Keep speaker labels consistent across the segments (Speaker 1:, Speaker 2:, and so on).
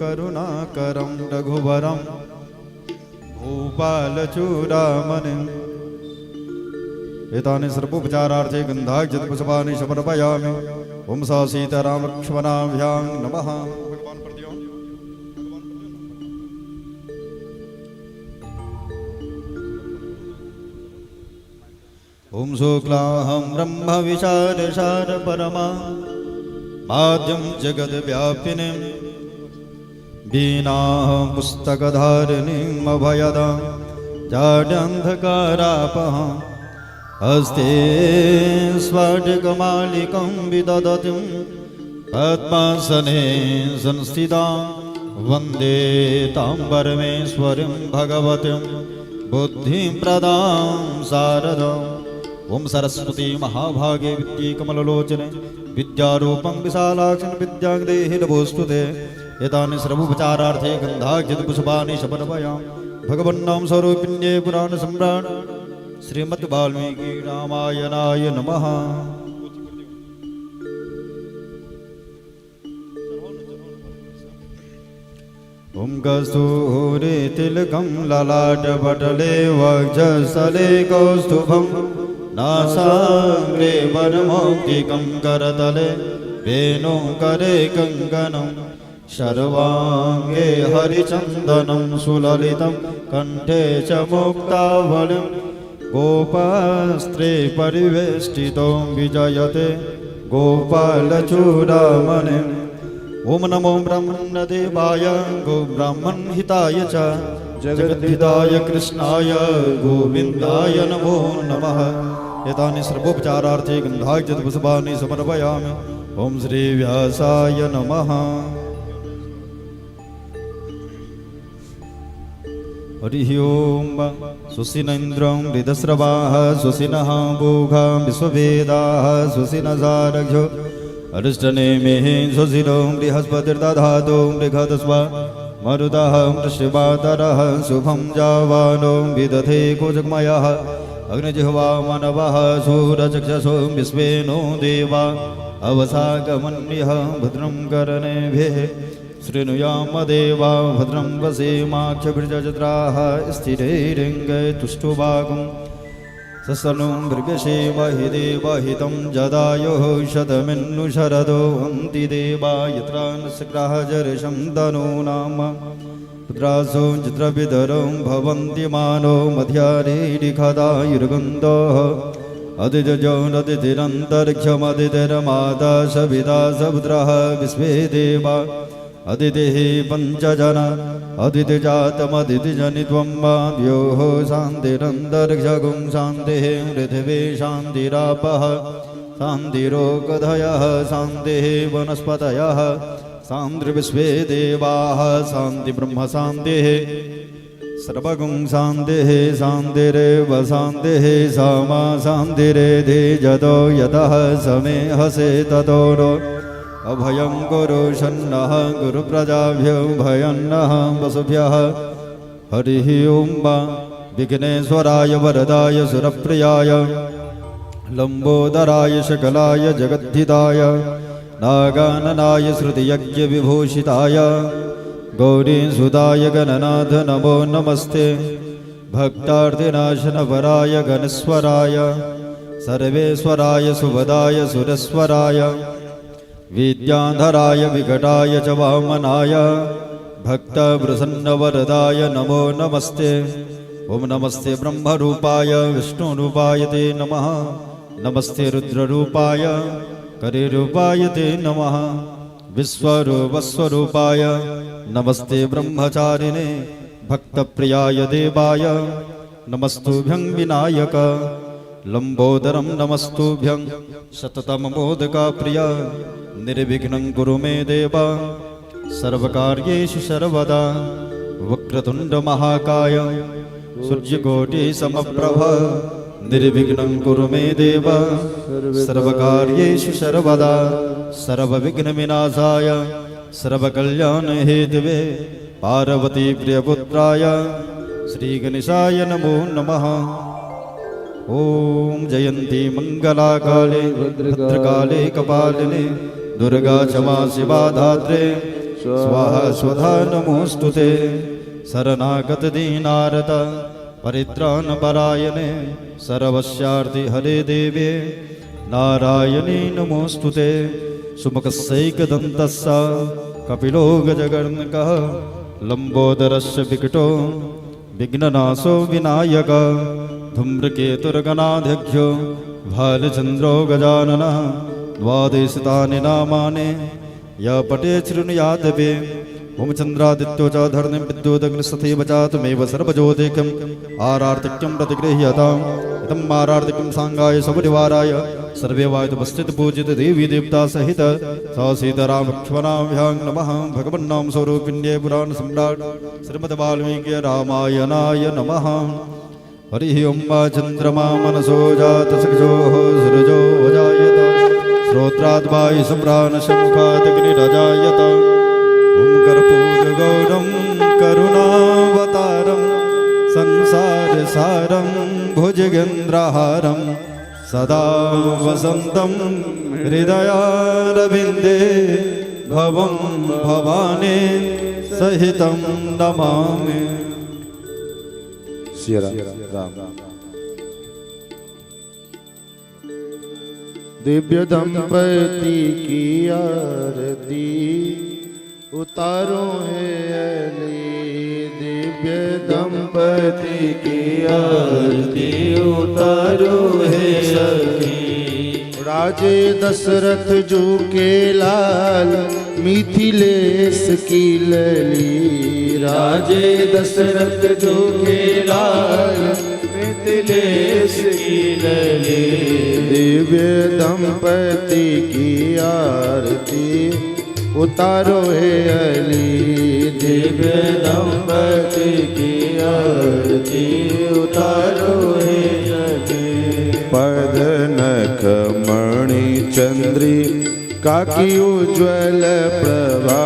Speaker 1: करुणाकरं रघुवरं भूपालचूडामणिम् एतानि सर्वोपचारार्थे गन्धाक्षतपुष्पाणि समर्पयामि। ओम सा सीतारामलक्ष्मणाभ्यां नमः। भगवान प्रद्यों ओम शुक्लाहं ब्रह्म विशारसार परमा माद्यं जगद्व्यापिनीं वीणां पुस्तकधारिणीम् अभयदां जाड्यन्धकारापहां हस्ते स्फटिकमालिकं विदधतीं पद्मासने संस्थितां वन्दे तां परमेश्वरीं भगवतीं बुद्धिं प्रदां शारदाम्। ओम सरस्वती महाभागे विद्ये कमललोचने विद्यारूपं विशालाक्षं विद्यां देहि नमोस्तुते। एतानि सर्वोपचारार्थे गन्धाक्षतपुष्पाणि समर्पयामि। भगवन्नाम स्वरूपिण्ये पुराण सम्राट श्रीमद् वाल्मीकि रामायणाय नमः। ओम कस्तूरी तिलकं ललाटपटले वक्षस्थले कौस्तुभं नासाग्रे वरमौक्तिकं करतले वेणुकरे कङ्कणं सर्वाङ्गे हरिचन्दनं सुललितं कंठे च मुक्तावलिं गोपास्त्रे परिवेष्टितो विजयते गोपालचूडामणिम्। ओम नमो ब्रह्मण्यदेवाय गो ब्राह्मणहिताय च जगद्धिताय कृष्णाय गोविन्दाय नमो नमः। एतानि सर्वोपचारार्थे गन्धाक्षतपुष्पाणि समर्पयामि। ओम श्री व्यासाय नमः। हरिः ओम सुसिनेन्द्रं हृदस्रवाः सुसिनः भूघा विश्ववेदाः सुसिनसारघ्यो अरिष्टनेमिः सुशिरो बृहस्पतिर्दधातु बृहदस्वा मरुतः वृषभातरः शुभं जावानो विदधे कुजग्मयः अग्निजिह्वा मानवः सूरचक्षुषो विश्वेनो देवा अवसागमन्यः भद्रं कर्णेभिः शृणुयाम देवा भद्रं वसेमाक्षभिर्जत्राः स्थिरैरङ्गैस्तुष्टुवागुं ससनुं मृगसेवहि देवहितं जदायुः शतमिन्नु शरदो हन्ति देवा यत्र नस्ग्रहजर्षं तनो नाम पुत्रासो चित्रविधरो भवन्ति मानो मध्यारेडिखदायुर्गन्धः अदितिजो नदितिरन्तरिक्षमदितिर्माता सविता सपुत्रः विश्वे देवा अदितिः पञ्चजना अदितिजातमदितिजनित्वं वाद्योः शान्तिरन्तरिक्षगुं शान्तिः पृथिवी शान्तिरापः शान्तिरोगधयः शान्तिः वनस्पतयः शान्तिर्विश्वे देवाः शान्तिब्रह्म शान्तिः सर्वगुं शान्तिः शान्तिरेव शान्तिः सामा शान्तिरेधि जतो यतः समे हसे ततो नो अभयं गुरु शन्नः गुरुप्रजाभ्यो भयन्नः वसुभ्यः। हरिः ओम विघ्नेश्वराय वरदाय सुरप्रियाय लंबोदराय सकलाय जगद्धिताय नागाननाय श्रुतियज्ञविभूषिताय गौरीसुताय गणनाथ नमो नमस्ते। भक्तार्तिनाशनपराय गणेश्वराय सर्वेश्वराय सुभदाय सुरेश्वराय विद्याधराय विकटाय च वामनाय भक्तप्रसन्नवरदाय नमो नमस्ते। ओम नमस्ते ब्रह्मरूपाय विष्णुरूपाय ते नमः। नमस्ते रुद्ररूपाय करिरूपाय ते नमः। विश्वरूपस्वरूपाय नमस्ते ब्रह्मचारिणे भक्तप्रियाय देवाय नमस्तुभ्यं विनायक लंबोदरं नमस्तुभ्यं सततं मोदकाप्रिय निर्विघ्नं कुरु मे देव सर्वकार्येषु सर्वदा वक्रतुण्ड महाकाय सूर्यकोटिसमप्रभ निर्विघ्नं कुरु मे देव सर्वकार्येषु सर्वदा सर्वविघ्नविनाशाय सर्वकल्याणहेतवे पार्वती प्रियपुत्राय श्रीगणेशाय नमो नमः। ओम जयंती मंगलाकाले भद्रकाले कपालिने दुर्गा क्षमा शिवा धात्रे स्वाहा स्वधा नमोस्तुते शरणागत दीनारत परित्राण परायणे सर्वस्यार्ति हरे देवे नारायणी नमोस्तुते सुमुखस्यैकदन्तस्य कपिलो गजगर्णकः लंबोदरस्य विकटो विघ्ननाशो विनायक धूम्रकेतुर्गणाध्यक्षो भालचन्द्रो गजाननः द्वादशतानि नामानि य पटे शृणुयादवे ओम चंद्रादित्यो च धर्म विद्युदग्निस्तथैव च तमेव सर्वज्योतिकम् आरार्तिक्यं प्रतिगृह्यताम् इदम् आरार्तिकं सांगाय सपरिवाराय सर्वे वायुपस्थित पूजित देवी देवता सहित स सीतारामलक्ष्मणाभ्यां नमः भगवन्नाम स्वरूपिण्ये पुराण सम्राट श्रीमद् वाल्मीकि रामायणाय नमः। हरिः ओं चन्द्रमा मनसो जातसखजोः सृजो वजायत श्रोत्राद् वायुसम्भ्राणशमुखादग्निरजायत ओं कर्पूरगौरं करुणावतारं संसारसारं भुजगेन्द्रहारं सदा वसन्तं हृदयारविन्दे भवं भवानी सहितं नमामि।
Speaker 2: दिव्य दंपति की आरती उतारो है अली, दिव्य दंपति की आरती उतारो है सखी। राजे दशरथ जो के लाल मिथिलेश की लली, राजे दशरथ जो के लाल मिथिलेश की लली। दिव्य दंपति की आरती उतारो है अली, दिव्य दंपति की आरती उतारो है अली। पद नख मणि चंद्री काकी उज्ज्वल प्रभा,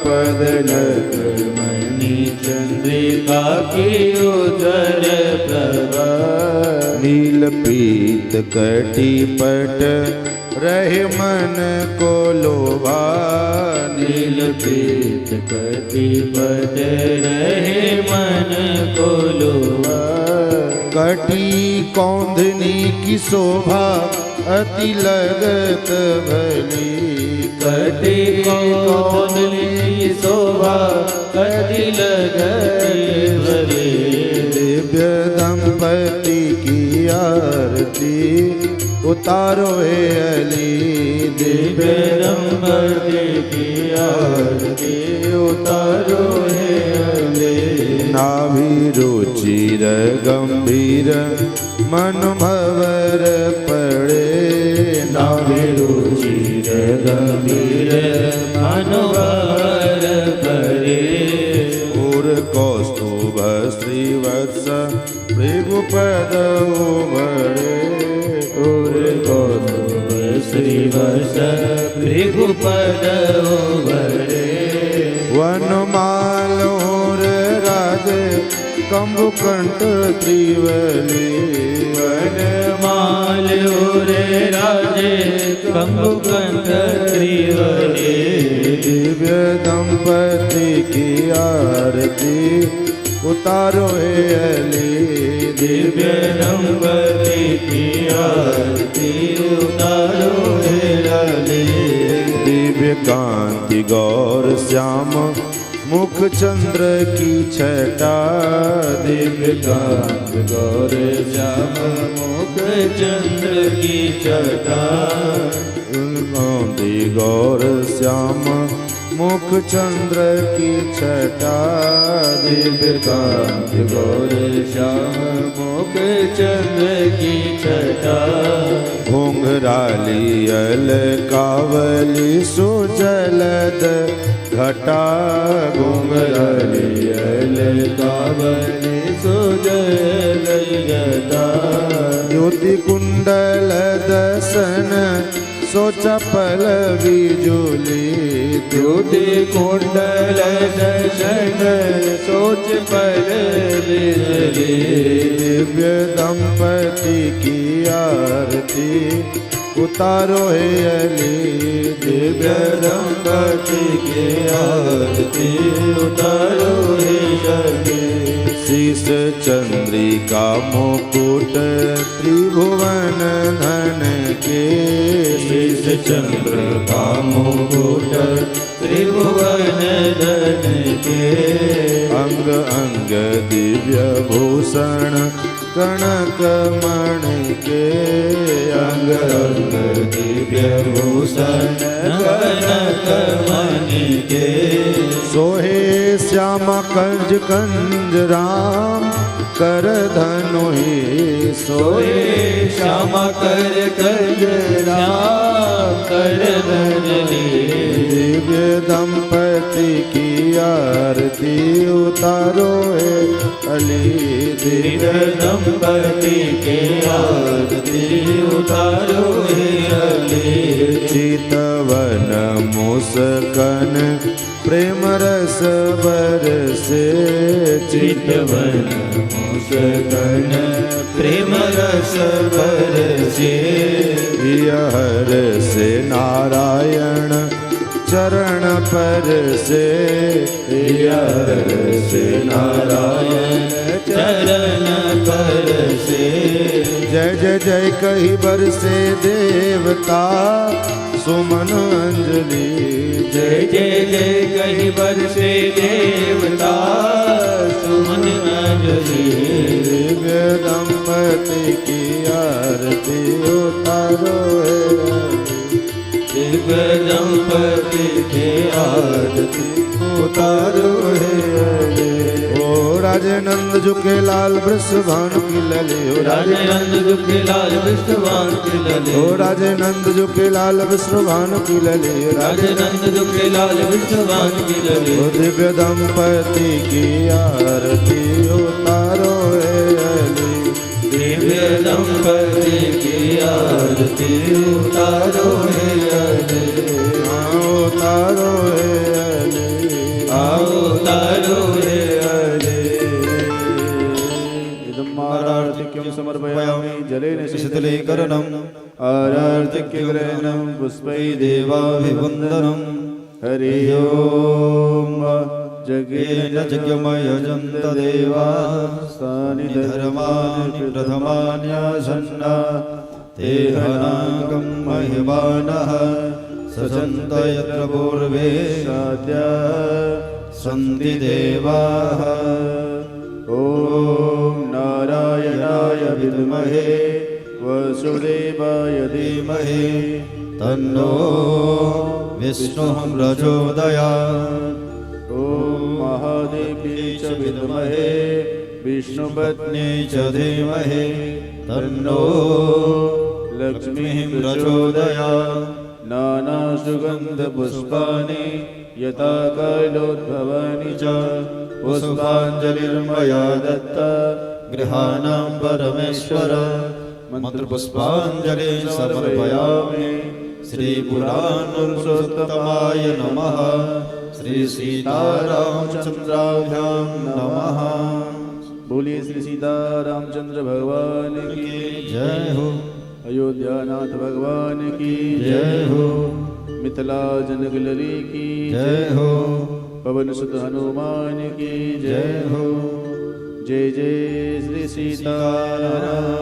Speaker 2: पद नख मणि चंद्री काकी उज्ज्वल प्रभा। नील पीत कटी पट रहे मन को लोभा, नील पीत कटी पट रहे मन को लोभा। कटी कौंधनी की शोभा अति लगत भली, कटी कौंधनी की शोभा अति लगत भली। दिव्य दंपति की आरती उतारो है अली, दिव्य दंपति की आरती उतारो है अली। नाभि रुचिर गंभीर मन भवर पड़े, नाभि रुचिर गंभीर मन भवर पड़े। और कौस्तुभ श्रीवत्स भृगुपद उभरे, और कौस्तुभ श्रीवत्स भृगुपद उभरे। वनमाल और राजे कंबुकंठ त्रिवली, वनमाल और राजे कंबुकंठ त्रिवली। दिव्य दंपति की आरती उतारो है अली, दिव्य दंपति की आरती उतारो है अली। दिव्य कांति गौर श्याम मुख चंद्र की छटा, दिव्य कांति गौर श्याम मुख चंद्र की छटा। कांति गौर श्याम मुख चंद्र की छटा, दिव्य कांति गौर श्याम मुख चंद्र की छटा। घुंघराली अलकावली सुजलद घटा, घुंघराली अलकावली सुजलद घटा। ज्योति कुंडल दर्शन सोच पल बिजुली, ज्योति कुंडल दर्शन सोच पल बिजुली। दिव्य दंपति की आरती उतारो हे अली दिव्य
Speaker 1: दंपति के आरती उतारो हे अली।
Speaker 2: शीश चंद्रिका मुकुट त्रिभुवन धन के
Speaker 1: शीश चंद्र का मुकुट त्रिभुवन धन के।
Speaker 2: अंग अंग दिव्य भूषण कनक मणि के
Speaker 1: अंग अंग दिव्य भूषण कनक मणि के।
Speaker 2: सोहे श्याम कंज कंज राम कर धनुहि
Speaker 1: सोहे श्याम कर कंज राम कर धनुहि।
Speaker 2: दिव्य दंपति की आरती उतारो हे अली
Speaker 1: दिव्य दंपति के आरती उतारो हे अली।
Speaker 2: चितवन मुस्कन प्रेम रस बरसे
Speaker 1: चितवन मुस्कन प्रेम रस बरसे।
Speaker 2: हर से नारायण चरण पर से
Speaker 1: हर से नारायण चरण पर से।
Speaker 2: जय जय जय कही बरसे देवता सुमन अंजलि।
Speaker 1: जय जय जय कही बरसे देवता सुमन अंजलि।
Speaker 2: दिव्य दंपति की आरती उतारो हे
Speaker 1: दिव्य दंपति के आरती उतारो हे।
Speaker 2: ओ राजनंद झुके लाल वृषभानु की लले ओ
Speaker 1: राजनंद झुके लाल वृषभानु की लले।
Speaker 2: ओ राजनंद झुके लाल वृषभानु की लले
Speaker 1: राजनंद झुके लाल वृषभानु की लले।
Speaker 2: ओ दिव्य दंपति की आरती उतारो हे अली।
Speaker 1: दिव्य दंपति की आरती उतारो हे अली।
Speaker 2: उतारो हे अली।
Speaker 1: उतारो हे अली।
Speaker 2: इदमारार्थिक्यं समर्पयामि जलेन
Speaker 1: शीतलीकरणम् आरार्थिक्यग्रहणं पुष्पै देवाभिवन्दनम्।
Speaker 2: हरि ओम
Speaker 1: येन यज्ञमयजन्त देवास्तानि धर्माणि प्रथमान्यासन्ना ते हनाकं महिमानः सचन्त यत्र पूर्वे साद्या सन्ति देवाः।
Speaker 2: ओम नारायणाय विद्महे वसुदेवाय धीमहि
Speaker 1: तन्नो विष्णुः प्रचोदयात्।
Speaker 2: ओम महादेवी च विद्महे विष्णुपत्नी
Speaker 1: च धीमहि तन्नो लक्ष्मीः प्रचोदयात्।
Speaker 2: नाना सुगंध पुष्पाणि यथा कालोद्भवानि च
Speaker 1: पुष्पाञ्जलिर्मया दत्ता गृहाणां परमेश्वर। मंत्रपुष्पाञ्जलि समर्पयामि। श्रीपुराणपुरुषोत्तमाय नमः। श्री सीतारामचन्द्राभ्यां नमः।
Speaker 2: बोलिए श्री सीतारामचंद्र भगवान की
Speaker 1: जय हो।
Speaker 2: अयोध्यानाथ भगवान की
Speaker 1: जय हो।
Speaker 2: मिथिला जनकलरी की
Speaker 1: जय हो।
Speaker 2: पवन सुत हनुमान की
Speaker 1: जय हो।
Speaker 2: जय जय श्री सीताराम।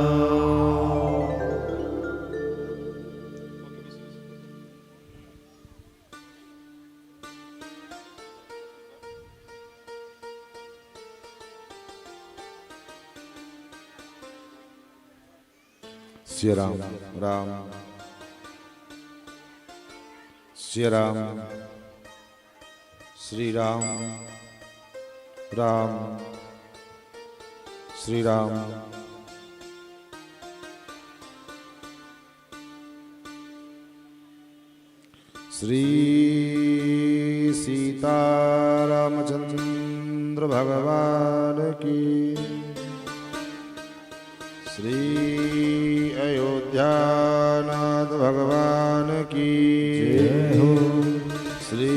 Speaker 2: श्री राम राम श्री राम श्री राम राम श्री राम। श्री सीतारामचंद्र भगवान की। श्री अयोध्यानाथ भगवान की
Speaker 1: जय हो।
Speaker 2: श्री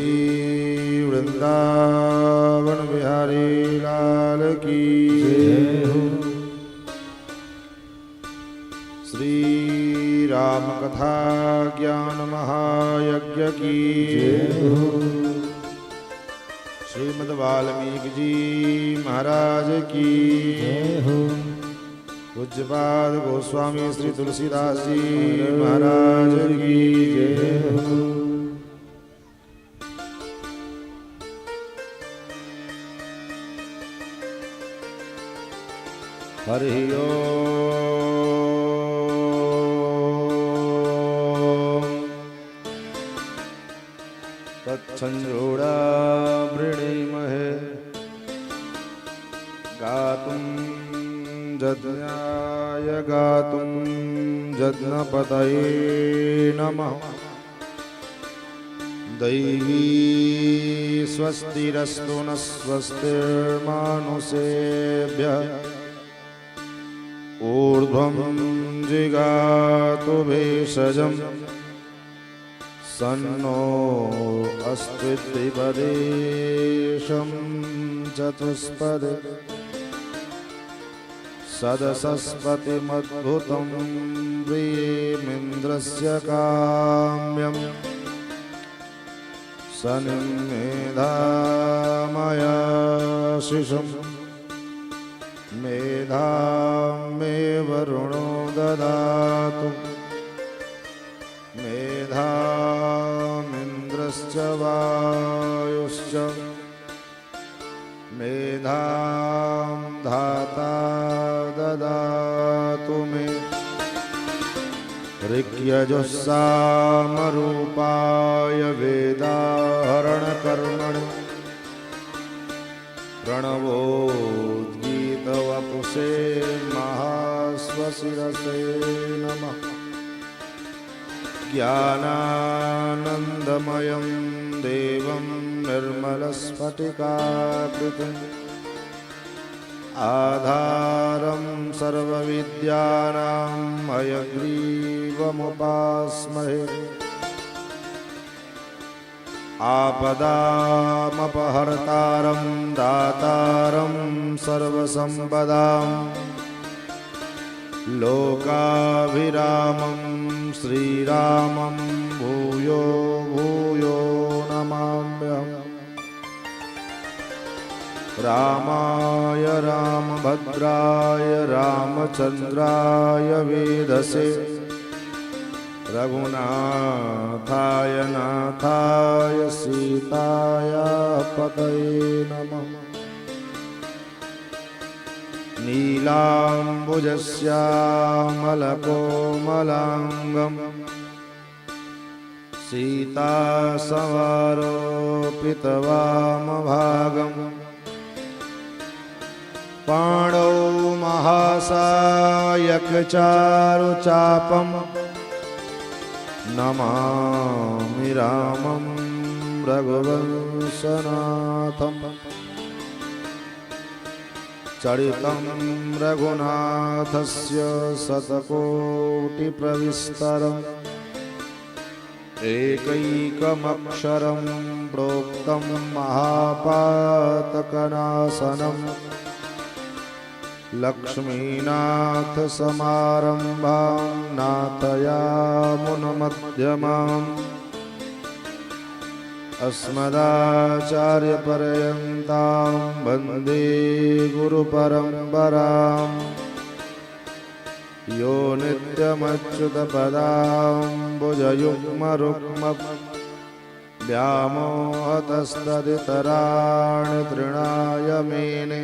Speaker 2: वृंदावन बिहारी लाल की
Speaker 1: जय हो।
Speaker 2: श्री राम राम कथा ज्ञान महायज्ञ की श्रीमद् वाल्मीकि जी महाराज की पूज्यपाद गोस्वामी श्री तुलसीदास जी महाराज की जय हो। हरि ओम तत्संजोड़ा वृणीमहे गातुं जज्ञाय गातुं जज्ञपतये नमः। दैवी स्वस्तिरस्तु न स्वस्तिर्मानुषेभ्यः ऊर्ध्वं जिगातु भेषजं सन्नो अस्त्विपदेशं चतुष्पदे सदसस्पतिमद्भुतं प्रियेमिन्द्रस्य काम्यं सनिमेधामयाशिषम् मेधां मे वरुणो ददातु मेधामिन्द्रश्च वायुश्च मेधां धाता ददातु मे। ऋक्यजुस्सामरूपाय वेदाहरणकर्मणि प्रणवोद्गीतवपुषे महाश्वशिरसे नमः। ज्ञानानन्दमयं देवं निर्मलस्फटिकाकृतिम् आधारं सर्वविद्यानां हयग्रीवमुपास्महे। आपदामपहर्तारं दातारं सर्वसम्पदां लोकाभिरामं श्रीरामं भूयो भूयो नमाम्यहम्। रामाय रामभद्राय रामचन्द्राय वेधसे रघुनाथाय नाथाय सीताय पतये नमः। नीलाम्बुजश्यामलकोमलाङ्गं सीतासमारोपितवामभागं पाणौ महासायकचारुचापं नमामि रामं रघुवंशनाथम्। चरितं रघुनाथस्य शतकोटिप्रविस्तरम् एकैकमक्षरं प्रोक्तं महापातकनाशनम्। लक्ष्मीनाथसमारम्भां नाथयामुनमध्यमाम् अस्मदाचार्यपर्यन्तां वन्दे गुरुपरम्पराम्। यो नित्यमच्युतपदाम्बुजयुग्मरुक्म व्यामोहतस्तदितराणि तृणाय मेने।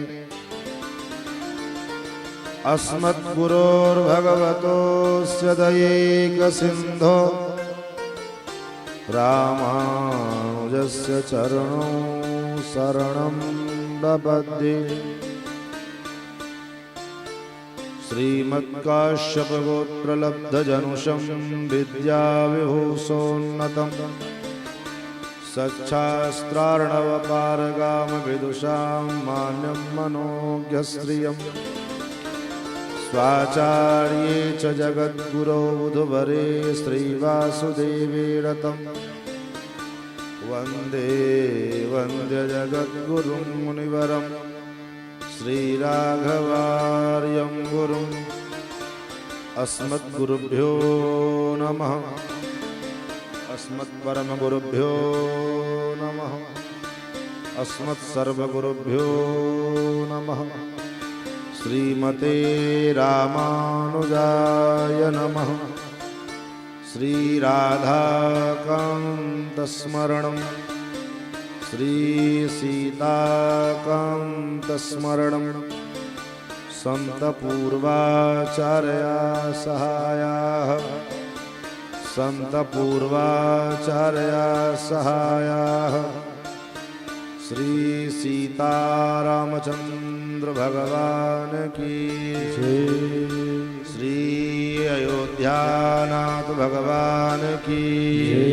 Speaker 2: अस्मद्गुरोर्भगवतोऽस्य दयैकसिन्धो रामानुजस्य चरणौ शरणं प्रपद्ये। श्रीमत्काश्यपगोत्रलब्धजनुषं विद्याविभूषोन्नतं सच्छास्त्रार्णवपारगामविदुषां मान्यं मनोज्ञश्रियम्। स्वाचार्ये च जगद्गुरौ बुधवरे श्रीवासुदेवे रतं वन्दे वन्द्यजगद्गुरुं मुनिवरं श्रीराघवार्यं गुरुम् अस्मद्गुरुभ्यो नमः। अस्मत्परमगुरुभ्यो नमः। अस्मत्सर्वगुरुभ्यो नमः। श्रीमते रामानुजाय नमः। श्रीराधाकान्तस्मरणं श्रीसीताकान्तस्मरणं सन्तपूर्वाचार्या सहायाः सन्तपूर्वाचार्या सहायाः श्री सीतारामचंद्र भगवान की जय। श्री अयोध्यानाथ भगवान की जय।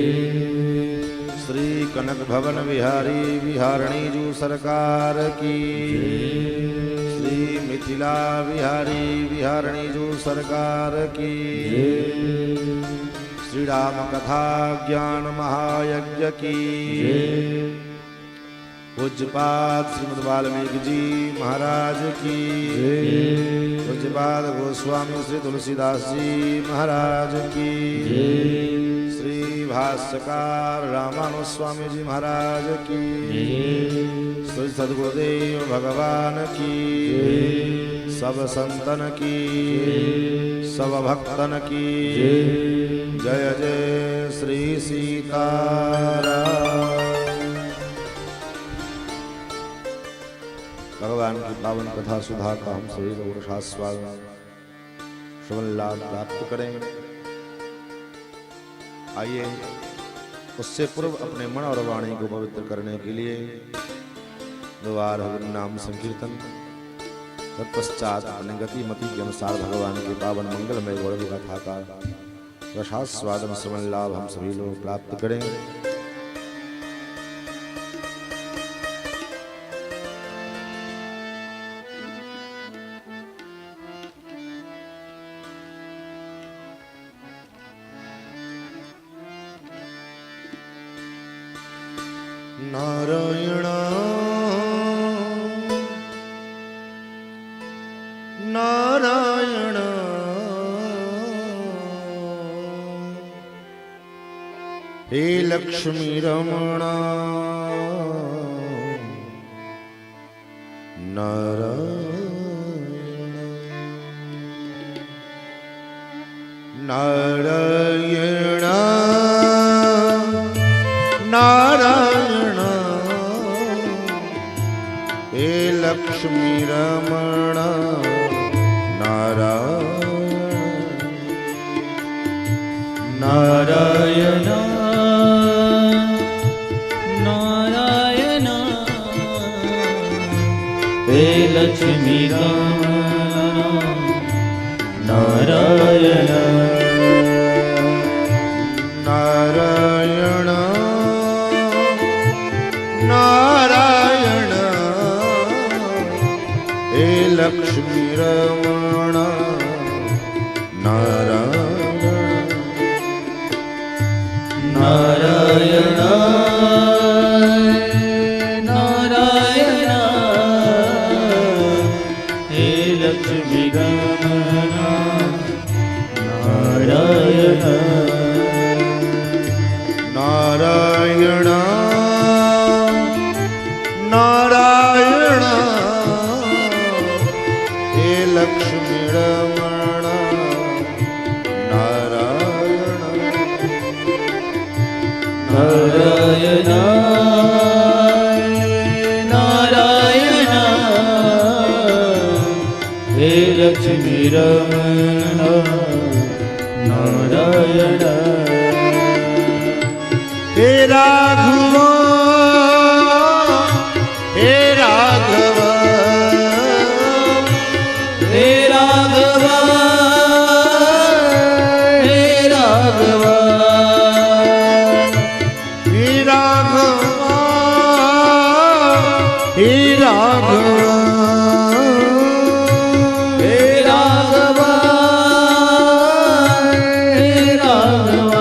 Speaker 2: श्री कनक भवन विहारी विहारणी जू सरकार की जय। श्री मिथिला विहारी विहारणी जू सरकार की जय। श्री राम कथा ज्ञान महायज्ञ की जय। पूज्यपाद श्रीमद् वाल्मीकि जी महाराज की जय। पूज्यपाद गोस्वामी श्री तुलसीदास जी महाराज की जय। श्री भाष्यकार रामानुज स्वामी जी महाराज की जय। श्री सद्गुरुदेव भगवान की जय। सब संतन की जय। सब भक्तन की जय। जय जय श्री सीताराम। भगवान की पावन कथा सुधा का हम सभी लोग रसास्वादन श्रवण लाभ प्राप्त करें। आइए उससे पूर्व अपने मन और वाणी को पवित्र करने के लिए द्वार नाम संकीर्तन, तत्पश्चात अपने गति मति के अनुसार भगवान के पावन मंगलमय गौरव कथा का रसास्वादन श्रवण लाभ हम सभी लोग प्राप्त करें। नारायण नारायण हे लक्ष्मी रमण नारायण नारायण नारायण हे लक्ष्मी रमण नारायण
Speaker 1: नारायण नारायण हे लक्ष्मी नारायण
Speaker 2: नारायण नारायण हे लक्ष्मी रमण नारायण
Speaker 1: नारायण नारायण हे लक्ष्मी नारायण
Speaker 2: नारायण नारायण हे लक्ष्मी रमण नारायण
Speaker 1: नारायण नारायण हे लक्ष्मी रमण नारायण
Speaker 2: हे राघव हे राघव
Speaker 1: हे राघव हे राघव
Speaker 2: हे राघव हे राघव
Speaker 1: हे राघव हे राघव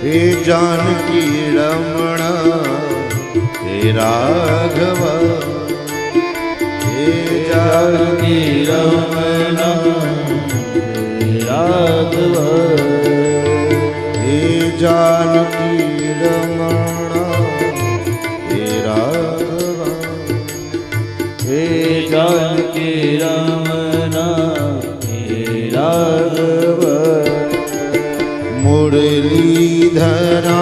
Speaker 2: हे जानकी रमण हे राघव हे जानकी
Speaker 1: रमण
Speaker 2: हे जानकी रमणा हे राघव
Speaker 1: हे जानकी रमणा हे राघव
Speaker 2: मुरलीधरा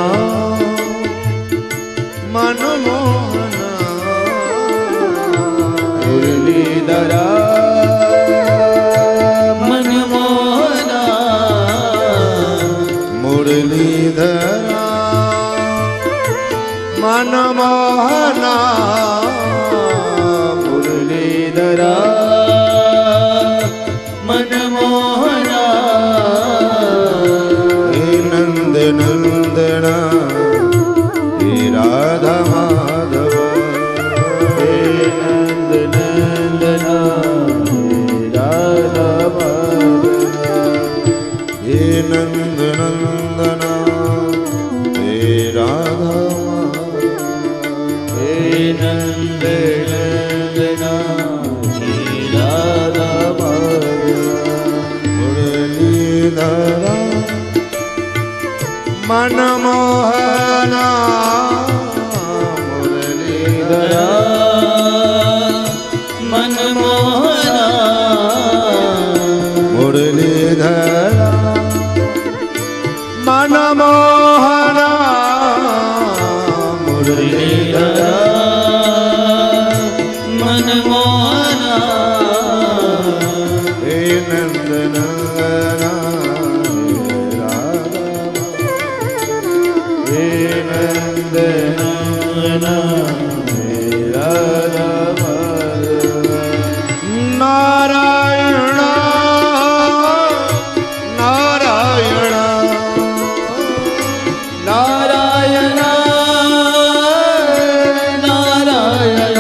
Speaker 2: मनमोहना
Speaker 1: मुरलीधरा मनमोहना
Speaker 2: मुरलीधरा मनमोहना
Speaker 1: मुरलीधरा मनमोहना
Speaker 2: हे नंद नंदना हे राधा माधव
Speaker 1: हे नंद नंदना राधा माधव
Speaker 2: हे नंद नंदना हे राधा
Speaker 1: हे नंद नंदना हे राधा माधव
Speaker 2: मुरलीधरा मनमोहना मुरलीधरा
Speaker 1: मनमोहना
Speaker 2: मुरलीधरा मनमोहना मुरलीधरा
Speaker 1: मनमोहना
Speaker 2: हे नंद नंदना
Speaker 1: हे नंद नंदना हे राधा माधव
Speaker 2: नारायण नारायण
Speaker 1: नारायण नारायण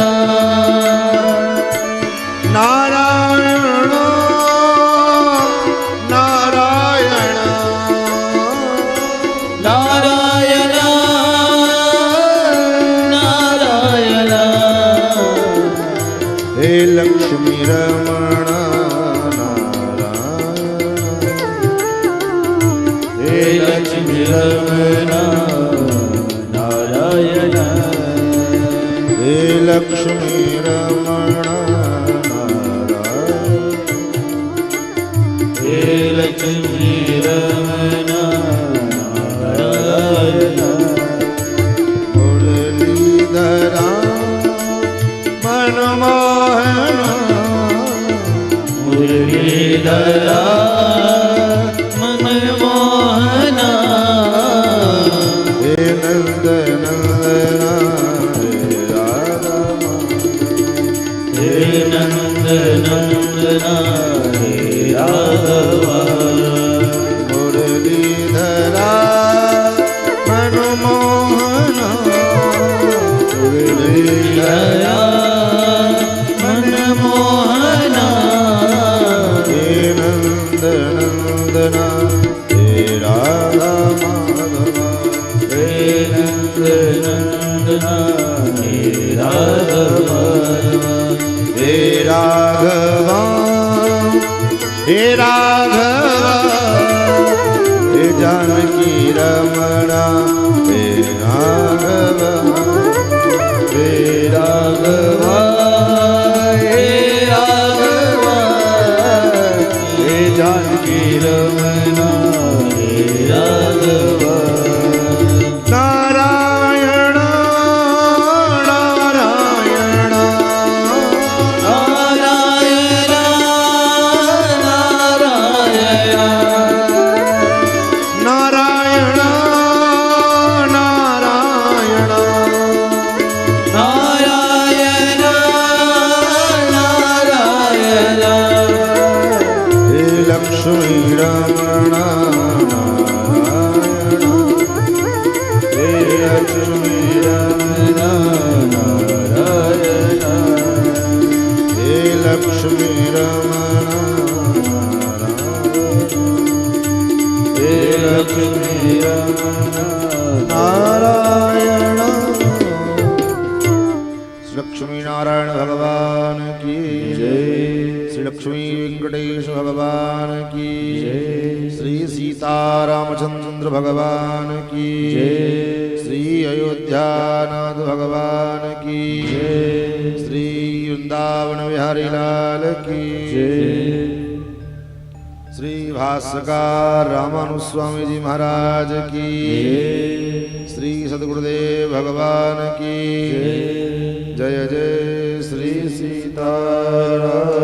Speaker 2: नारायण नारायण
Speaker 1: नारायण नारायण
Speaker 2: हे लक्ष्मी रमण नारायण
Speaker 1: हे लक्ष्मी रमण नारायण
Speaker 2: हे लक्ष्मी रमण नारायण
Speaker 1: हे लक्ष्मी रमण नारायण
Speaker 2: मुरलीधरा मनमोहन
Speaker 1: मुरलीधरा मनमोहना
Speaker 2: हे नंद नंदना हे राधा
Speaker 1: हे नंद नंदना हे राघव
Speaker 2: मुरलीधरा मनमोहन मुरलीधरा
Speaker 1: मनमोहना
Speaker 2: हे नंद नंदना हे राधा माधव
Speaker 1: हे नंद नंदना हे राघव
Speaker 2: हे राघवा हे राघवा हे जानकी रमणा हे राघवा
Speaker 1: हे राघवा हे राघवा हे जानकी रमणा हे राघवा
Speaker 2: नारायण नारायण
Speaker 1: नारायण नारायण
Speaker 2: नारायण लक्ष्मी नारायण भगवान की
Speaker 1: जय।
Speaker 2: श्री लक्ष्मी वेंकटेश भगवान की जय। श्री सीतारामचंद्र भगवान की
Speaker 1: जय।
Speaker 2: श्री अयोध्यानाथ भगवान की जय। श्री वृंदावन बिहारी लाल की
Speaker 1: जय।
Speaker 2: श्री भास्कर रामानुस्वामी जी महाराज की
Speaker 1: जय।
Speaker 2: श्री सद्गुरुदेव भगवान की जय जय श्री सीताराम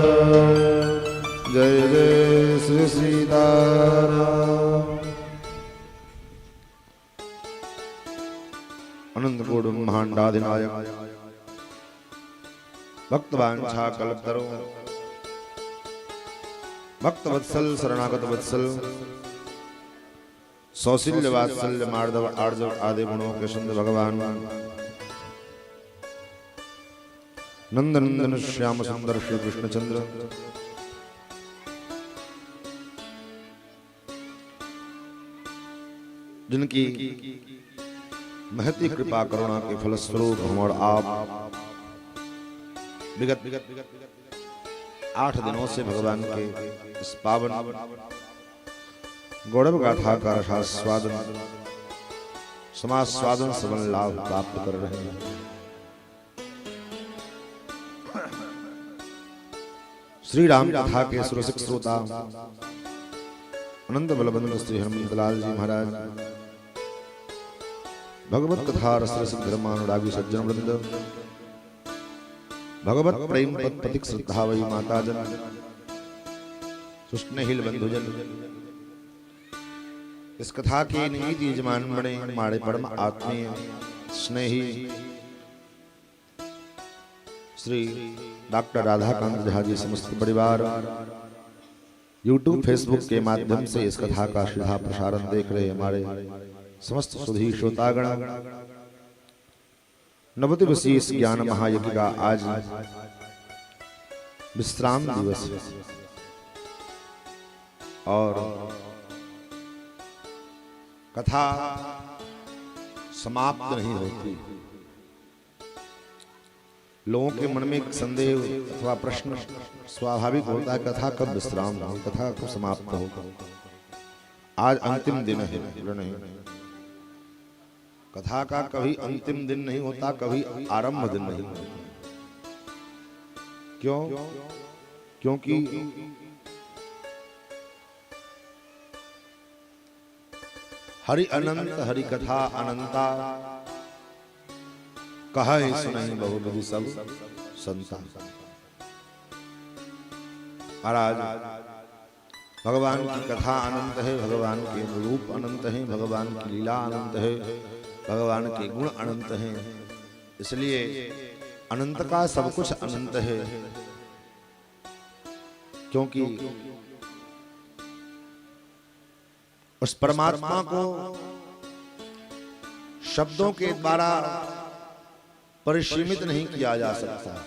Speaker 2: जय जय श्री सीताराम। अनंत कोटि ब्रह्मांडाधिनायक भक्तवांछा कल्पतरो भक्त वत्सल शरणागत वत्सल सौशील्य वात्सल्य मार्दव आर्जव आदि गुणों के सुंदर भगवान नंद नंदन श्याम सुंदर श्री कृष्णचंद्र जिनकी महती कृपा करुणा के फलस्वरूप हम और आप विगत 8 दिनों से भगवान के इस पावन गौरव गाथा का रसास्वादन समास्वादन सबल लाभ प्राप्त कर रहे हैं। श्री राम कथा के सुरसिक श्रोता अनंत बलबंद श्री हनुमंतलाल जी महाराज, भगवत कथा रस रसिक धर्मानुरागी सज्जन वृंद, भगवत प्रेम पतिक श्रद्धा वही माता जन, सुष्णहिल बंधुजन, इस कथा के निमित्त यजमान बने माड़े परम आत्मीय स्नेही श्री डॉक्टर राधाकांत झा जी समस्त परिवार यूट्यूब फेसबुक के माध्यम से इस कथा का सीधा प्रसारण देख रहे हमारे समस्त सुधी श्रोतागण, नवति विशेष ज्ञान महायज्ञ का आज विश्राम दिवस है और कथा समाप्त नहीं होती। लोगों के मन में एक संदेह अथवा प्रश्न स्वाभाविक होता है, कथा कब विश्राम हो, कथा कब समाप्त होगा। आज अंतिम दिन है, नहीं कथा का कभी अंतिम दिन नहीं होता, कभी आरंभ दिन नहीं होता। क्यों? क्योंकि हरि अनंत हरि कथा अनंता, कहे सुनहि बहुविधि सब संता। महाराज भगवान की कथा अनंत है, भगवान के रूप अनंत है, भगवान की लीला अनंत है, भगवान के गुण अनंत हैं। इसलिए अनंत का सब कुछ अनंत है, क्योंकि उस परमात्मा को शब्दों के द्वारा परिसीमित नहीं किया जा सकता।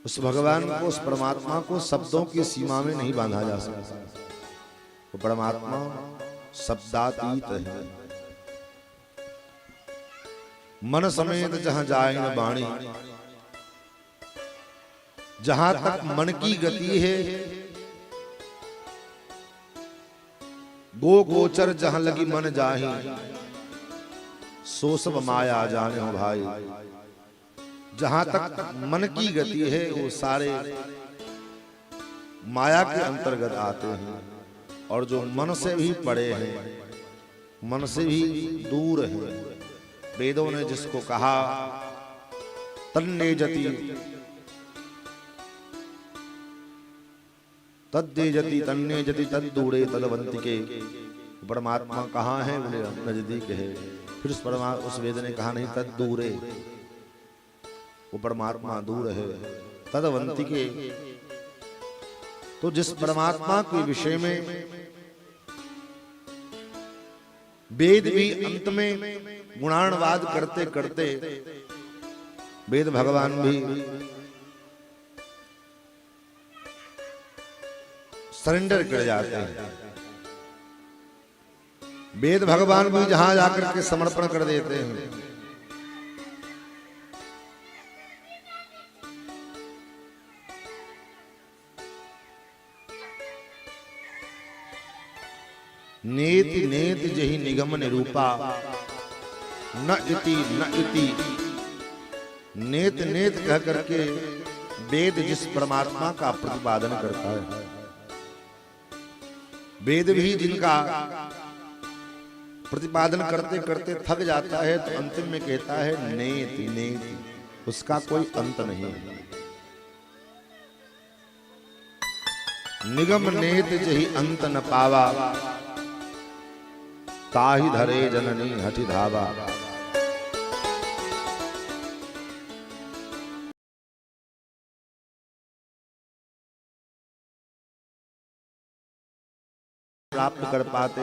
Speaker 2: उस भगवान को, उस परमात्मा को शब्दों की सीमा में नहीं बांधा जा सकता। वो परमात्मा शब्दातीत है। मन समेत जहां जाए न बाणी, जहां तक मन की गति है, गो गोचर जहां लगी मन जाही, सो सब माया जाने हो भाई। जहां तक मन की गति है वो सारे माया के अंतर्गत आते हैं, और जो मन से भी परे हैं, मन से भी दूर है। वेदों ने जिसको कहा तन्ने जति तद्दे जति तन्ने जति तद दूरे तदवंति के, परमात्मा कहाँ है? बोले नजदीक है। फिर उस वेद ने कहा नहीं तद दूरे, वो परमात्मा दूर है। तदवंति के, तो जिस परमात्मा के विषय में वेद भी अंत में गुणानवाद करते करते वेद भगवान भी सरेंडर कर जाते हैं। वेद भगवान भी जहां जाकर के समर्पण कर देते हैं। नेति नेति जहि निगम निरूपा न इति न इति। नेत नेत कह करके वेद जिस परमात्मा का प्रतिपादन करता है, वेद भी जिनका प्रतिपादन करते करते थक जाता है तो अंतिम में कहता है नेति नेति, उसका कोई अंत नहीं। निगम नेत जहि अंत न पावा, ताहि धरे जननी हठि धावा। प्राप्त कर पाते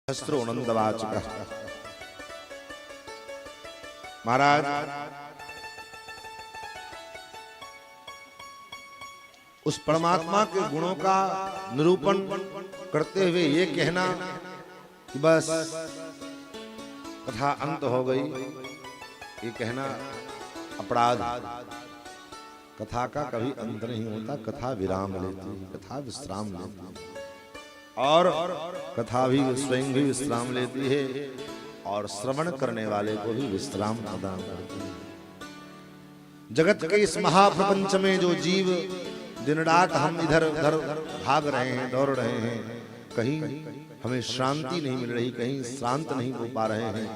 Speaker 2: सहस्रोनंदवाचक। महाराज उस परमात्मा के गुणों का निरूपण करते हुए ये कहना कि बस कथा अंत हो गई, ये कहना अपराध। कथा का कभी अंत नहीं होता, कथा विराम लेती है, कथा विश्राम लेती है और कथा भी स्वयं भी विश्राम लेती है और श्रवण करने वाले को भी विश्राम प्रदान करती है। जगत के इस महाप्रपंच में जो जीव दिन रात हम इधर उधर भाग रहे हैं, दौड़ रहे हैं, कहीं हमें शांति नहीं मिल रही, कहीं शांत नहीं हो पा रहे हैं,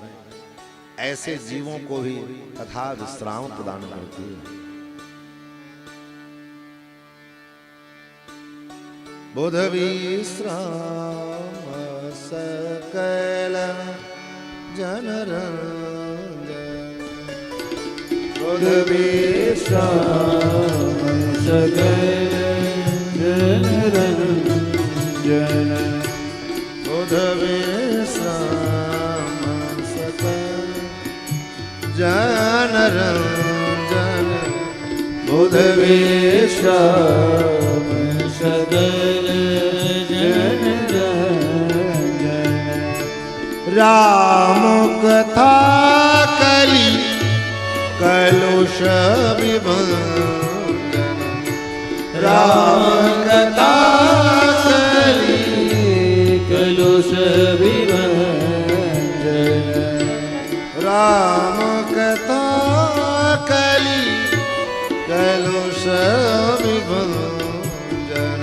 Speaker 2: ऐसे जीवों को भी कथा विश्राम प्रदान करती है। बुध विश्राम सकल जनरंजन, बुध विश्राम
Speaker 1: सकल जनरंजन,
Speaker 2: बुध विश्राम सकल जनरंजन,
Speaker 1: बुध विश्राम सकल जनरंजन।
Speaker 2: राम कथा कली कलुष विभंजन,
Speaker 1: राम कथा कली कलुष विभंजन,
Speaker 2: राम कथा कली कलुष विभंजन,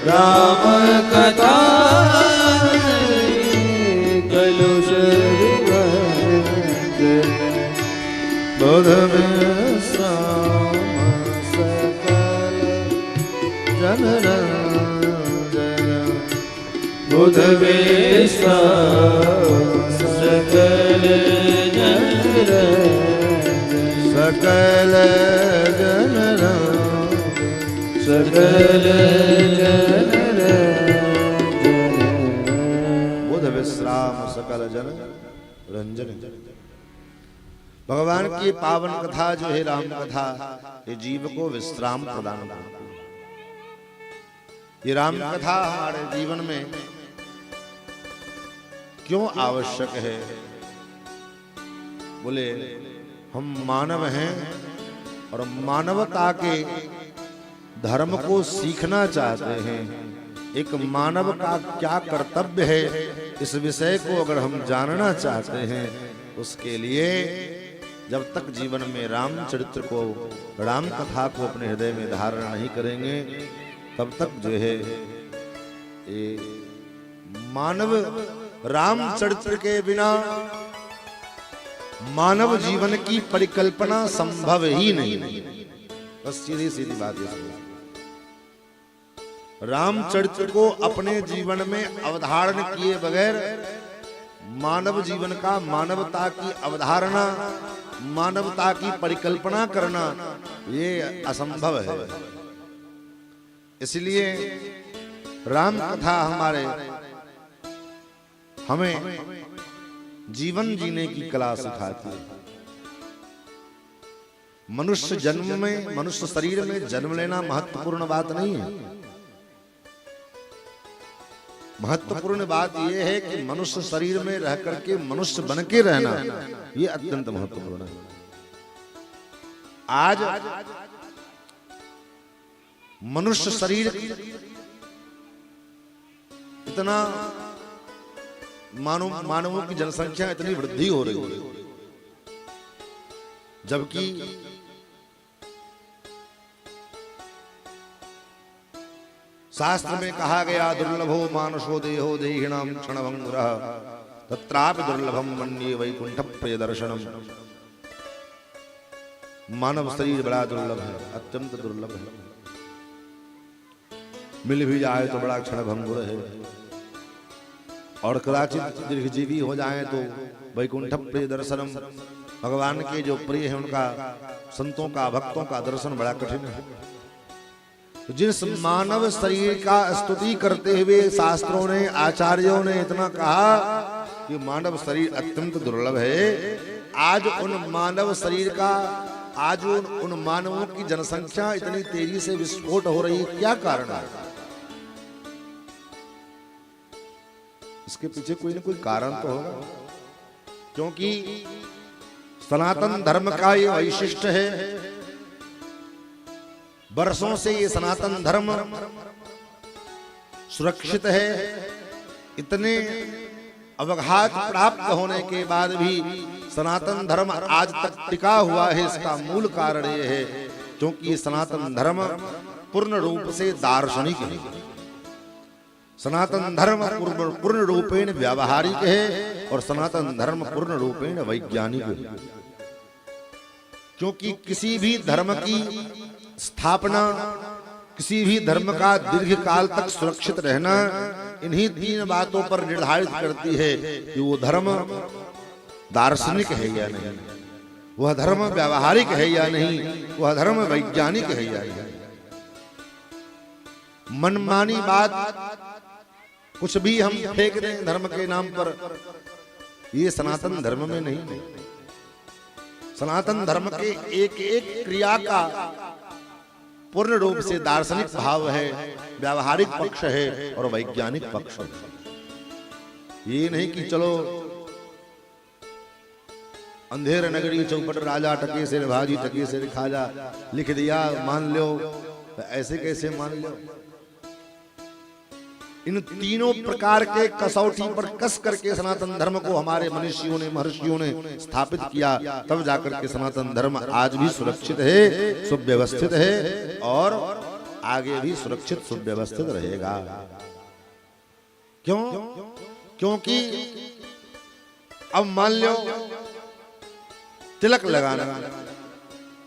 Speaker 1: राम कथा कलुष विभंजन।
Speaker 2: बुध विश्राम सकल जनरंजन,
Speaker 1: बुध विश्राम सकल जनरंजन,
Speaker 2: सकल जनरंजन,
Speaker 1: सकल जनरंजन।
Speaker 2: बुध विश्राम सकल जन रंजन। भगवान की पावन कथा जो है राम कथा, ये जीव को विश्राम प्रदान करती है। ये राम कथा हमारे जीवन में क्यों आवश्यक है? बोले हम मानव हैं और मानवता के धर्म को सीखना चाहते हैं। एक मानव का क्या कर्तव्य है, इस विषय को अगर हम जानना चाहते हैं, उसके लिए जब तक जीवन में रामचरित्र को, राम कथा को अपने हृदय में धारण नहीं करेंगे, तब तक जो है ये मानव रामचरित्र के बिना मानव जीवन की परिकल्पना संभव ही नहीं। बस सीधी सीधी बात है। रामचरित्र को अपने जीवन में अवधारण किए बगैर मानव जीवन का, मानवता की अवधारणा, मानवता की परिकल्पना करना ये असंभव है। इसलिए राम कथा हमें जीवन जीने की कला सिखाती है। मनुष्य जन्म में, मनुष्य शरीर में जन्म लेना महत्वपूर्ण बात नहीं है। महत्वपूर्ण बात यह है कि मनुष्य शरीर में रह करके मनुष्य बन के रहना, यह अत्यंत महत्वपूर्ण है। आज मनुष्य शरीर इतना मानवों की जनसंख्या इतनी वृद्धि हो रही है, जबकि शास्त्र में कहा गया दुर्लभो मानुषो देहो देहिणाम क्षणभंगुरः तत्रापि दुर्लभम मन्ये वैकुंठ प्रिय दर्शनम। मानव शरीर बड़ा दुर्लभ है, अत्यंत दुर्लभ है। मिल भी जाए तो बड़ा क्षणभंगुर है, और कदाचित दीर्घजीवी हो जाए तो वैकुंठ प्रिय दर्शनम, भगवान के जो प्रिय है उनका, संतों का, भक्तों का दर्शन बड़ा कठिन है। तो जिस मानव शरीर का स्तुति करते हुए शास्त्रों ने, आचार्यों ने इतना कहा कि मानव शरीर अत्यंत दुर्लभ है, आज उन मानव शरीर का, आज उन मानवों की जनसंख्या इतनी तेजी से विस्फोट हो रही है, क्या कारण है? इसके पीछे कोई ना कोई कारण तो होगा, क्योंकि सनातन धर्म का ये वैशिष्ट्य है। वर्षों से ये सनातन धर्म सुरक्षित है। इतने अवघात प्राप्त होने के बाद भी सनातन धर्म आज तक टिका हुआ है। इसका मूल कारण ये है क्योंकि ये सनातन धर्म पूर्ण रूप से दार्शनिक है। सनातन धर्म पूर्ण रूपेण व्यावहारिक है और सनातन धर्म पूर्ण रूपेण वैज्ञानिक है। क्योंकि किसी भी धर्म की स्थापना, किसी भी धर्म का दीर्घ काल तक सुरक्षित रहना इन्हीं तीन बातों पर निर्धारित करती है कि वो धर्म दार्शनिक है या नहीं, वह धर्म व्यावहारिक है या नहीं, वह धर्म वैज्ञानिक है या नहीं। मनमानी बात कुछ भी हम फेंक दें धर्म के नाम पर, ये सनातन धर्म में नहीं। सनातन धर्म के एक एक क्रिया का पूर्ण रूप से दार्शनिक भाव है, व्यावहारिक पक्ष है और वैज्ञानिक पक्ष है। ये नहीं कि चलो अंधेर नगरी चौपट राजा, टके से भाजी टके से खाजा, लिख दिया मान लो, तो ऐसे कैसे मान लो। इन तीनों प्रकार के कसौटी पर कस करके सनातन धर्म को हमारे मनीषियों ने, महर्षियों ने स्थापित किया, तब जाकर के सनातन धर्म आज भी सुरक्षित है, सुव्यवस्थित है और आगे भी सुरक्षित सुव्यवस्थित रहेगा। क्यों? क्योंकि अब मान लो तिलक लगाना,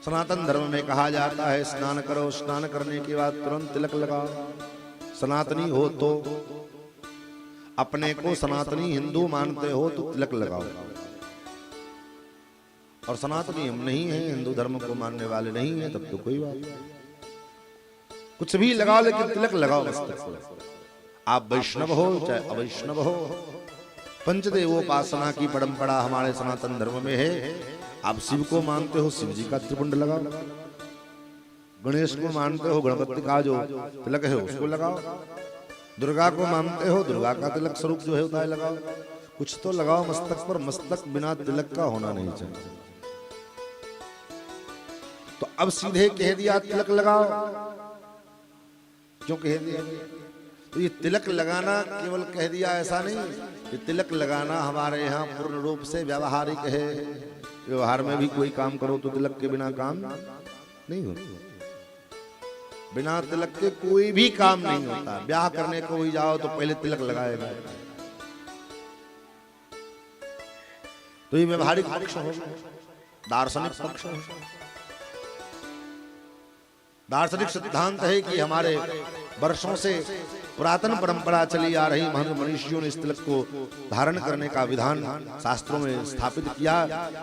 Speaker 2: सनातन धर्म में कहा जाता है स्नान करो, स्नान करने के बाद तुरंत तिलक लगाओ। सनातनी हो तो, अपने को सनातनी हिंदू मानते हो तो तिलक लगाओ, और सनातनी हम नहीं हैं, हिंदू धर्म को मानने वाले नहीं हैं, तब तो कोई बात नहीं, कुछ भी लगाओ लेकिन तिलक लगाओ मस्तक को। आप वैष्णव हो चाहे अवैष्णव हो, पंचदेवोपासना की परंपरा हमारे सनातन धर्म में है। आप शिव को मानते हो, शिव जी का त्रिपुंड लगाओ, गणेश को मानते हो, गणपति का जो तिलक है उसको लगाओ, दुर्गा को मानते हो, दुर्गा का तिलक स्वरूप जो है होता है लगाओ, कुछ तो लगाओ मस्तक पर। मस्तक बिना तिलक का होना नहीं चाहिए। तो अब सीधे कह दिया तिलक लगाओ, क्यों कह दिया? तो ये तिलक लगाना केवल कह दिया ऐसा नहीं, ये तिलक लगाना हमारे यहाँ पूर्ण रूप से व्यावहारिक है। व्यवहार में भी कोई काम करो तो तिलक के बिना काम नहीं होता, बिना तिलक के कोई भी काम नहीं होता। ब्याह करने को भी जाओ तो पहले तिलक लगाएगा। तो ये व्यवहारिक पक्ष हो, दार्शनिक पक्ष हो। दार्शनिक सिद्धांत है कि हमारे वर्षों से पुरातन परंपरा चली आ रही, महंत मनीषियों ने इस तिलक को धारण करने का विधान शास्त्रों में स्थापित किया,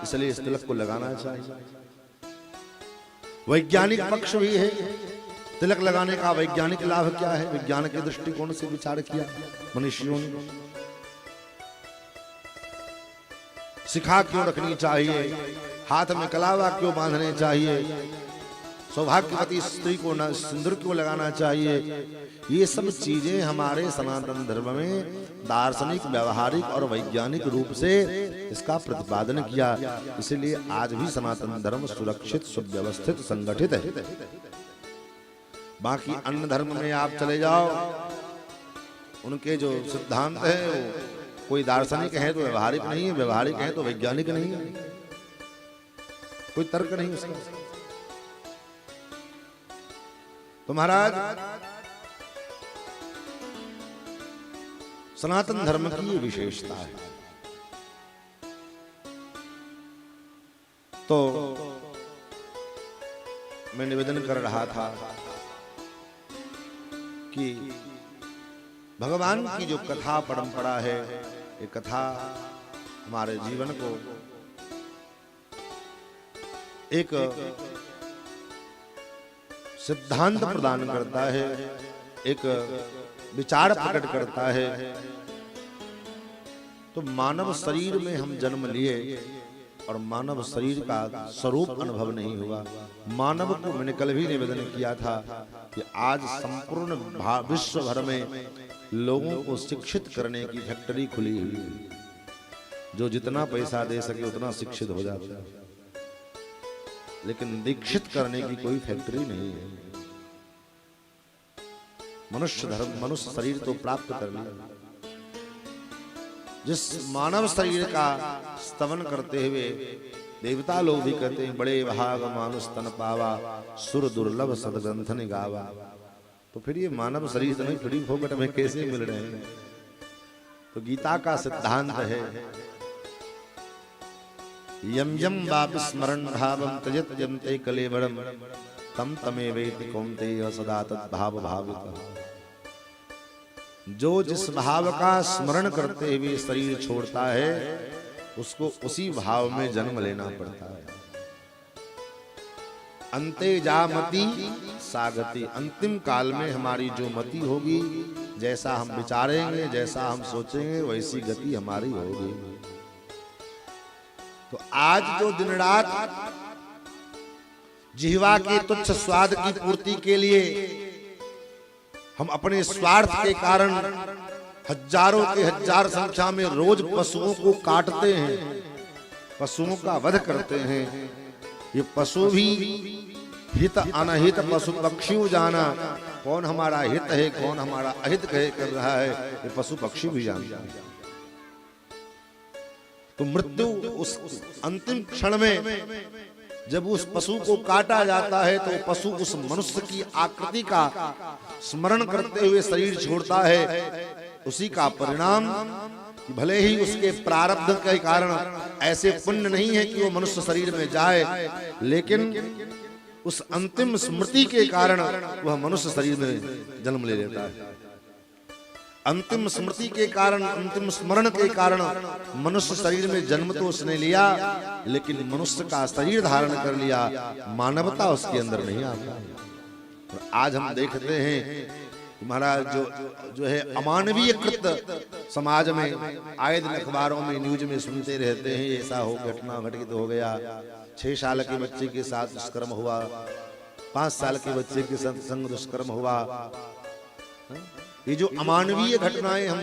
Speaker 2: इसलिए इस तिलक को लगाना चाहिए। वैज्ञानिक पक्ष भी है, तिलक लगाने का वैज्ञानिक लाभ क्या है, विज्ञान के दृष्टिकोण से विचार किया मनीषियों ने। शिखा क्यों रखनी चाहिए, हाथ में कलावा क्यों बांधने चाहिए, सौभाग्यवती स्त्री को न सिंदूर क्यों लगाना चाहिए। ये सब चीजें हमारे सनातन धर्म में दार्शनिक, व्यवहारिक और वैज्ञानिक रूप से इसका प्रतिपादन किया। इसलिए आज भी सनातन धर्म सुरक्षित, सुव्यवस्थित, संगठित है। बाकी अन्य धर्म में आप चले जाओ, उनके जो सिद्धांत है वो कोई दार्शनिक है तो व्यवहारिक नहीं है, व्यवहारिक है तो वैज्ञानिक नहीं है, कोई तर्क नहीं उसका। तो महाराज सनातन धर्म की ये विशेषता है। तो मैं निवेदन कर रहा था कि भगवान की जो कथा परंपरा है, ये कथा हमारे जीवन को एक सिद्धांत प्रदान करता है, एक विचार प्रकट करता है। तो मानव शरीर में हम जन्म लिए और मानव शरीर का स्वरूप अनुभव नहीं हुआ। मानव को मैंने कल भी निवेदन किया था कि आज संपूर्ण विश्व भर में लोगों को शिक्षित करने की फैक्ट्री खुली हुई है। जो जितना पैसा दे सके उतना शिक्षित हो जाता है, लेकिन दीक्षित करने की कोई फैक्ट्री नहीं है। मनुष्य धर्म, मनुष्य शरीर तो प्राप्त कर लिया। जिस मानव शरीर का स्तवन करते हुए देवता लोग भी कहते हैं, बड़े भाग मानुष तन पावा, सुर दुर्लभ सदग्रंथ गावा। तो फिर ये मानव शरीर तो नहीं, फ्री फोकट में कैसे मिल रहे हैं? तो गीता का सिद्धांत है, यम यम वापि स्मरण भावम त्यजत यन्ते कलेवरम तम तमेवेति कौन्तेय सदा तद्भाव भावितः। जो जिस भाव का स्मरण करते हुए शरीर छोड़ता है, उसको उसी भाव में जन्म लेना पड़ता है। अंते जामति सागति, अंतिम काल में हमारी जो मति होगी, जैसा हम विचारेंगे, जैसा हम सोचेंगे, वैसी गति हमारी होगी। तो आज जो दिन रात जिह्वा के तुच्छ स्वाद की पूर्ति के लिए हम अपने स्वार्थ के कारण हजारों के हजार संख्या में रोज पशुओं को काटते हैं, पशुओं का वध करते हैं। ये पशु भी हित अनहित पशु पक्षी जाना, कौन हमारा हित है कौन हमारा अहित कहे कर रहा है, ये पशु पक्षी भी जानता है। तो मृत्यु उस अंतिम क्षण में जब उस पशु को काटा जाता है, तो पशु उस मनुष्य की आकृति का स्मरण करते हुए शरीर छोड़ता है। उसी का परिणाम कि भले ही उसके प्रारब्ध के कारण ऐसे पुण्य नहीं है कि वो मनुष्य शरीर में जाए, लेकिन उस अंतिम स्मृति के कारण वह मनुष्य शरीर में जन्म ले लेता है। अंतिम स्मृति के कारण, अंतिम स्मरण के कारण मनुष्य शरीर में जन्म तो उसने लिया, लेकिन मनुष्य का शरीर धारण कर लिया, मानवता उसके अंदर नहीं आता। और आज हम देखते हैं महाराज जो है अमानवीय कृत समाज में आए दिन अखबारों में न्यूज में सुनते रहते हैं, ऐसा हो घटना घटित हो गया, 6 साल के बच्चे के साथ दुष्कर्म हुआ, 5 साल के बच्चे के साथ संग दुष्कर्म हुआ। ये जो अमानवीय घटनाएं हम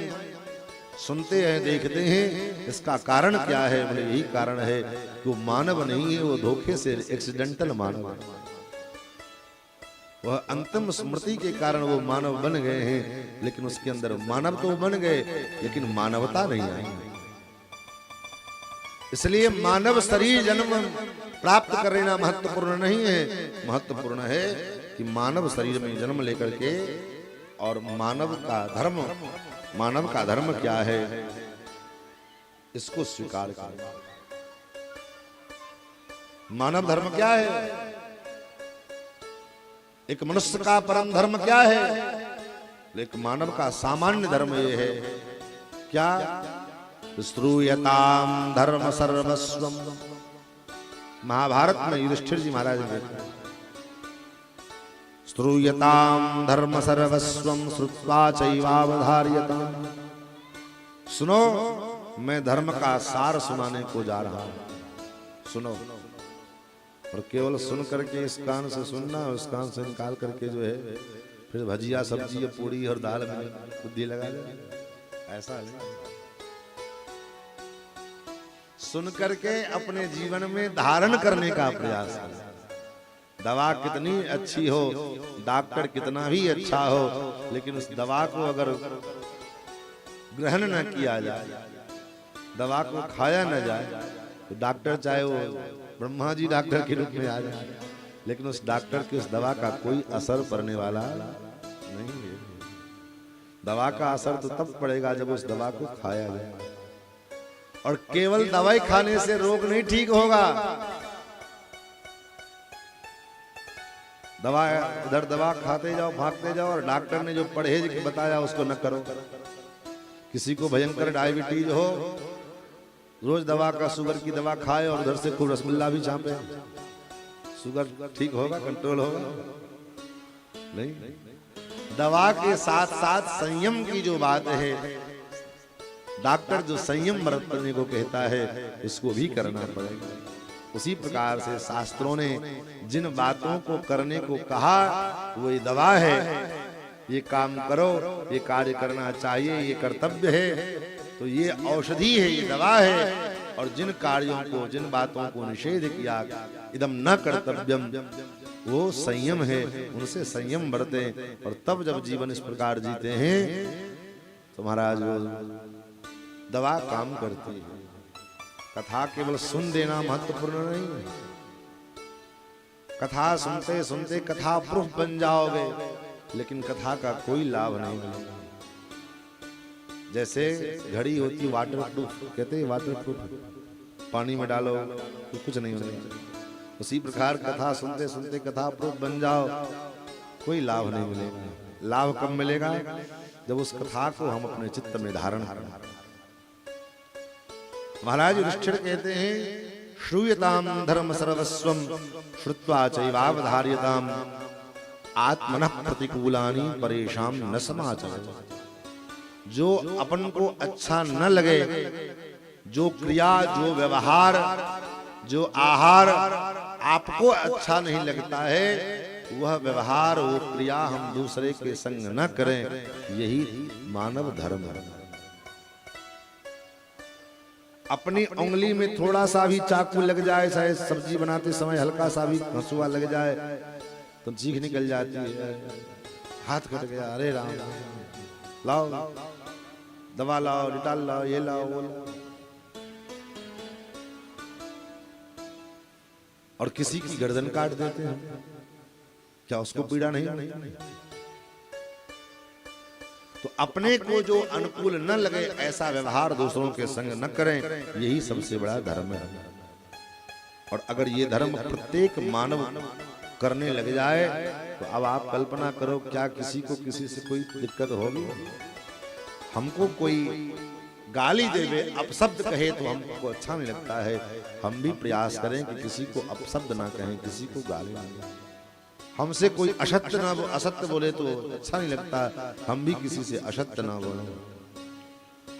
Speaker 2: सुनते हैं, देखते हैं, इसका कारण क्या है? बोले यही कारण है कि वो मानव नहीं है, वो धोखे से एक्सीडेंटल मानव है। वह अंतिम स्मृति के कारण वो मानव बन गए हैं, लेकिन उसके अंदर मानव तो बन गए, लेकिन मानवता नहीं आई। इसलिए मानव शरीर जन्म प्राप्त कर लेना महत्वपूर्ण नहीं है, महत्वपूर्ण है कि मानव शरीर में जन्म लेकर के और मानव का धर्म क्या है, इसको स्वीकार करें। मानव धर्म क्या है? एक मनुष्य का परम धर्म क्या है? एक मानव का सामान्य धर्म ये है क्या? श्रूयताम धर्म सर्वस्वम। महाभारत में युधिष्ठिर जी महाराज ने श्रूयताम धर्म सर्वस्वम श्रुत्वा चैवावधार्यताम। सुनो, मैं धर्म का सार सुनाने को जा रहा हूं, सुनो। और केवल सुन करके इस कान से सुनना और उस कान से निकाल करके जो है फिर भजिया सब्जी पूड़ी और दाल में बुद्धि लगा दे, ऐसा नहीं। सुन करके अपने जीवन में धारण करने का प्रयास करें। दवा कितनी अच्छी हो, डॉक्टर कितना भी अच्छा हो, लेकिन उस दवा को अगर ग्रहण न किया जाए, दवा को खाया न जाए, तो डॉक्टर चाहे वो ब्रह्मा जी डॉक्टर के रूप में आ जाए, लेकिन उस डॉक्टर की उस दवा का कोई असर पड़ने वाला नहीं है। दवा का असर तो तब पड़ेगा जब उस दवा को खाया जाए। और केवल दवाई खाने से रोग नहीं ठीक होगा। दवा इधर दवा खाते जाओ, भागते जाओ, और डॉक्टर ने जो परहेज बताया उसको न करो। किसी को भयंकर डायबिटीज हो, रोज दवा का शुगर की दवा खाए और उधर से खूब रसगुल्ला भी चापे, शुगर ठीक होगा, कंट्रोल होगा? नहीं। दवा के साथ साथ संयम की जो बात है, डॉक्टर जो संयम बरतने को कहता है, इसको भी करना पड़ेगा। उसी प्रकार से शास्त्रों ने जिन बातों को करने को कहा वो ये दवा है, ये काम करो, ये कार्य करना चाहिए, ये कर्तव्य है, तो ये औषधि है, ये दवा है। और जिन कार्यों को, जिन बातों को निषेध किया, इदम न कर्तव्यम, वो संयम है, उनसे संयम बरते। और तब जब जीवन इस प्रकार जीते हैं तो महाराज वो दवा काम करती है। कथा केवल सुन देना महत्वपूर्ण नहीं है। कथा सुनते सुनते कथा प्रूफ बन जाओगे, लेकिन कथा का कोई लाभ नहीं मिलेगा। जैसे घड़ी होती वाटर प्रूफ, कहते हैं वाटर प्रूफ, पानी में डालो तो कुछ नहीं होगा। उसी प्रकार कथा सुनते सुनते कथा प्रूफ बन जाओ, कोई लाभ नहीं मिलेगा। लाभ कब मिलेगा? जब उस कथा को हम अपने चित्त में धारण करें। महाराज युधिष्ठिर कहते हैं, श्रूयताम धर्म सर्वस्वम श्रुत्वा चैवावधार्यताम आत्मनः प्रतिकूलानि परेशान न समाचरेत्। जो अपन को अच्छा न लगे, जो क्रिया, जो व्यवहार, जो आहार आपको अच्छा नहीं लगता है, वह व्यवहार, वो क्रिया हम दूसरे के संग न करें। यही मानव धर्म है। अपनी उंगली में थोड़ा सा भी चाकू लग जाए, चाहे सब्जी बनाते समय हल्का सा भी हंसुआ लग जाए, तो चीख निकल जाती है, हाथ कट गया, अरे राम, लाओ दवा लाओ, डिटॉल लाओ, ये लाओ, वो लाओ। और किसी की गर्दन काट देते हैं, क्या उसको पीड़ा नहीं? तो अपने को जो अनुकूल न लगे ऐसा व्यवहार दूसरों के संग न करें, यही सबसे बड़ा धर्म है। और अगर ये धर्म प्रत्येक मानव करने लग जाए, तो अब आप कल्पना करो, क्या किसी को किसी से कोई दिक्कत होगी? हमको कोई गाली देवे, अपशब्द कहे तो हमको अच्छा नहीं लगता है। हम भी प्रयास करें कि किसी को अपशब्द ना कहें, किसी को गाली ना दें। हमसे कोई असत्य बोले तो अच्छा नहीं लगता, हम भी किसी से असत्य ना बोलें।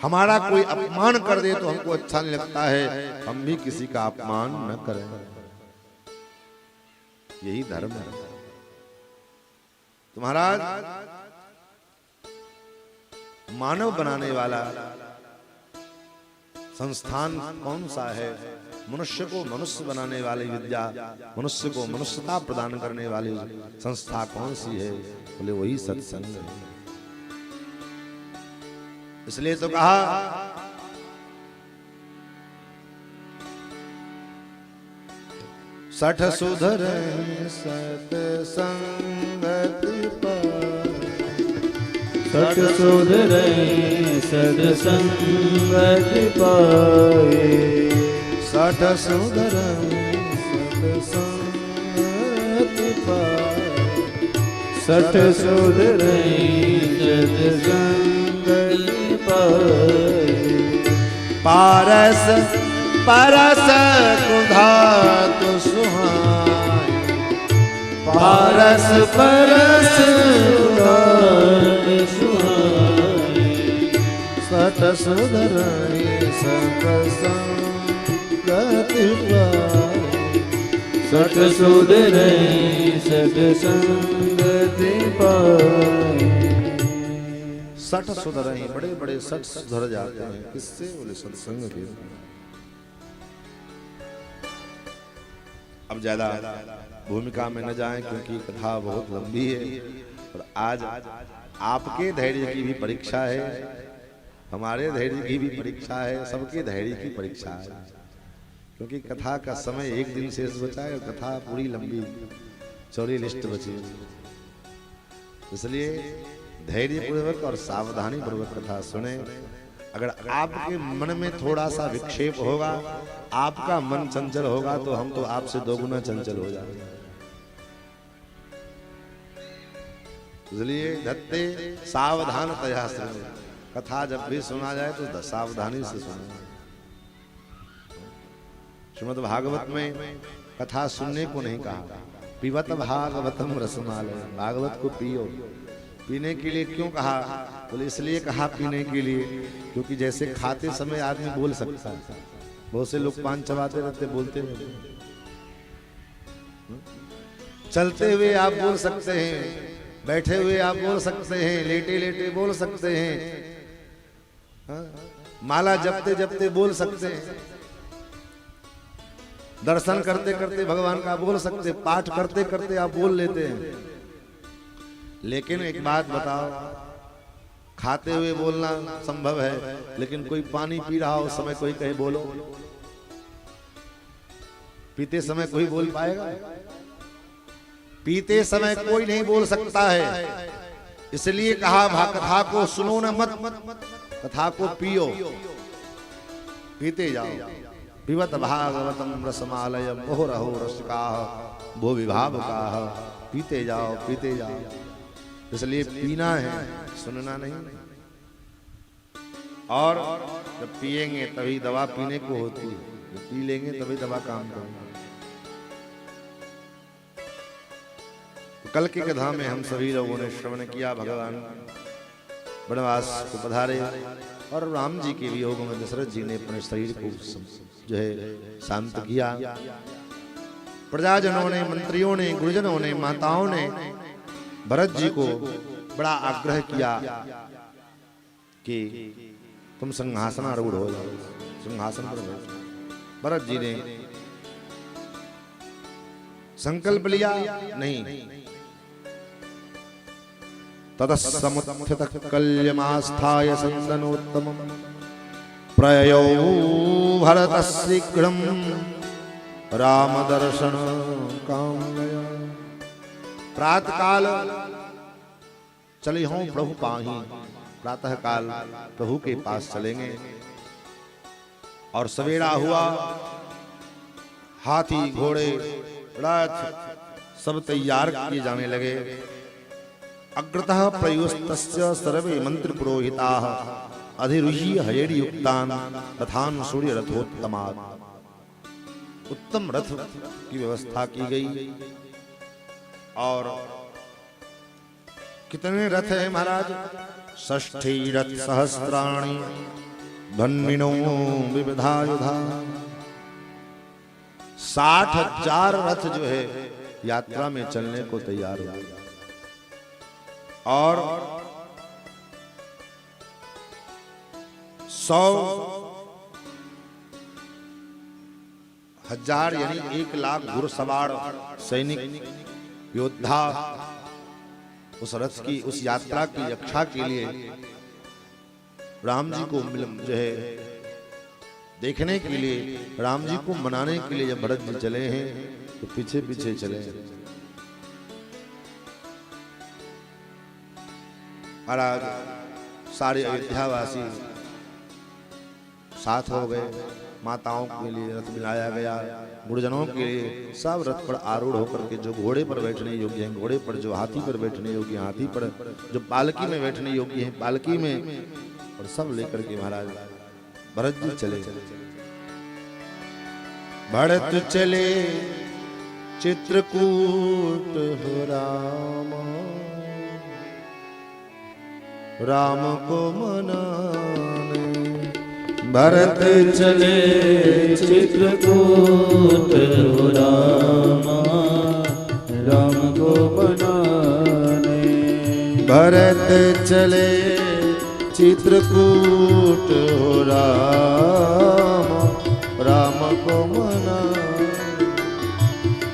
Speaker 2: हमारा कोई अपमान कर दे तो हमको अच्छा नहीं लगता है, हम भी किसी का अपमान न करें। यही धर्म है। तो महाराज, मानव बनाने वाला संस्थान कौन सा है? मनुष्य को मनुष्य बनाने वाली विद्या, मनुष्य को मनुष्यता प्रदान करने वाली संस्था कौन सी है? बोले वही सत्संग है। इसलिए तो कहा, सठ सुधर सत्संगति पाए,
Speaker 1: सठ सुधरे सत्संगति पाए,
Speaker 2: सठ सुधर सत्संगति पाए,
Speaker 1: सठ सुधरे सत्संगति पाए।
Speaker 2: पारस परस कुधातु सुहाय,
Speaker 1: पारस परस कुधातु सुहाय,
Speaker 2: सठ सुधरणी सत्संगति पाए,
Speaker 1: सठ सुध रही सठ संगति पाए।
Speaker 2: सठ सुधर ही, बड़े बड़े सठ सुधर जाते हैं किससे? बोले सत्संग के। अब ज्यादा भूमिका में न जाएं क्योंकि कथा बहुत लंबी है और आज आपके धैर्य की भी परीक्षा है, हमारे धैर्य की भी परीक्षा है, सबके धैर्य की परीक्षा है, क्योंकि कथा का समय एक दिन शेष बचा है और कथा पूरी लंबी चौड़ी लिस्ट बची। इसलिए धैर्य पूर्वक और सावधानी पूर्वक कथा सुने। अगर आपके मन में थोड़ा सा विक्षेप होगा, आपका मन चंचल होगा, तो हम तो आपसे दोगुना चंचल हो जाएंगे। इसलिए धत्ते सावधान तया सुने। कथा जब भी सुना जाए तो सावधानी से सुने। श्रीमद् भागवत में कथा सुनने को नहीं कहा, पिबत भागवतम रसमालय, भागवत को पियो। पीने के लिए क्यों कहा? बोले इसलिए कहा पीने के लिए क्योंकि जैसे खाते समय आदमी बोल सकता है, बहुत से लोग पान चबाते रहते, बोलते रहते, चलते हुए आप बोल सकते हैं, बैठे हुए आप बोल सकते हैं, लेटे लेटे बोल सकते हैं, माला जपते जपते बोल सकते हैं, दर्शन करते करते भगवान का बोल सकते, पाठ करते करते आप बोल लेते हैं। लेकिन एक बात बताओ, खाते हुए बोलना संभव है, लेकिन कोई पानी पी रहा हो उस समय कोई कहे बोलो, पीते समय कोई बोल पाएगा? पीते समय कोई नहीं बोल सकता है। इसलिए कहा कथा को सुनो न मत, कथा को पियो, पीते जाओ। पिबत भागवतम रसमालय मोहरहो रसिकाः भो विभावकाः, पीते जाओ पीते जाओ। इसलिए पीना है, सुनना नहीं। और जब पिएंगे तभी दवा पीने को होती है, जब पी लेंगे तभी दवा काम करेगी। तो कल की कथा में हम सभी लोगों ने श्रवण किया, भगवान वनवास को पधारे और राम जी के वियोग में दशरथ जी ने अपने शरीर को जो है शांत किया। प्रजाजनों ने, मंत्रियों ने, गुरुजनों ने, माताओं ने भरत जी को बड़ा आग्रह किया कि तुम सिंहासनारूढ़ हो जाओ, सिंहासन पर बैठो। भरत जी ने संकल्प लिया, नहीं। ततस्समुत्थितः कल्यमास्थाय सन्दनोत्तमं प्रययौ भरतः शीघ्रं रामदर्शन कामया। प्रातः काल चले हों प्रभु पाही, प्रातः काल प्रभु के पास चलेंगे। और सवेरा हुआ, हाथी घोड़े रथ सब तैयार किए जाने लगे। अग्रतः प्रयुस्तस्य सर्वे मंत्र पुरोहिताः अधिरुह्य हयेर्युक्तान् रथान् सूर्य रथोत्तमात्। उत्तम रथ की व्यवस्था की गई। और कितने रथ है महाराज? षष्ठी रथ सहस्राणि धन्विनो विविधायुधा। 60,000 रथ जो है यात्रा में चलने को तैयार हो गया। और 100,000 यानी 1,00,000 घुड़सवार सैनिक योद्धा उस रथ की, उस यात्रा की रक्षा के लिए राम जी को जो है देखने के लिए, राम जी को मनाने के लिए जब भरत जी चले हैं तो पीछे पीछे चले। महाराज सारे अयोध्यावासी साथ हो गए। माताओं के लिए रथ मिलाया गया, गुरुजनों के लिए सब रथ पर आरूढ़ होकर के, जो घोड़े पर बैठने योग्य हैं घोड़े पर, जो हाथी पर बैठने योग्य हैं हाथी पर, जो पालकी में बैठने योग्य हैं पालकी में, और सब लेकर के महाराज भरत जी चले। भरत चले चित्रकूट हो राम को मनाने, भरत
Speaker 1: चले चित्रकूट हो रामा राम को मनाने।
Speaker 2: भरत चले चित्रकूट हो राम राम को मनाने।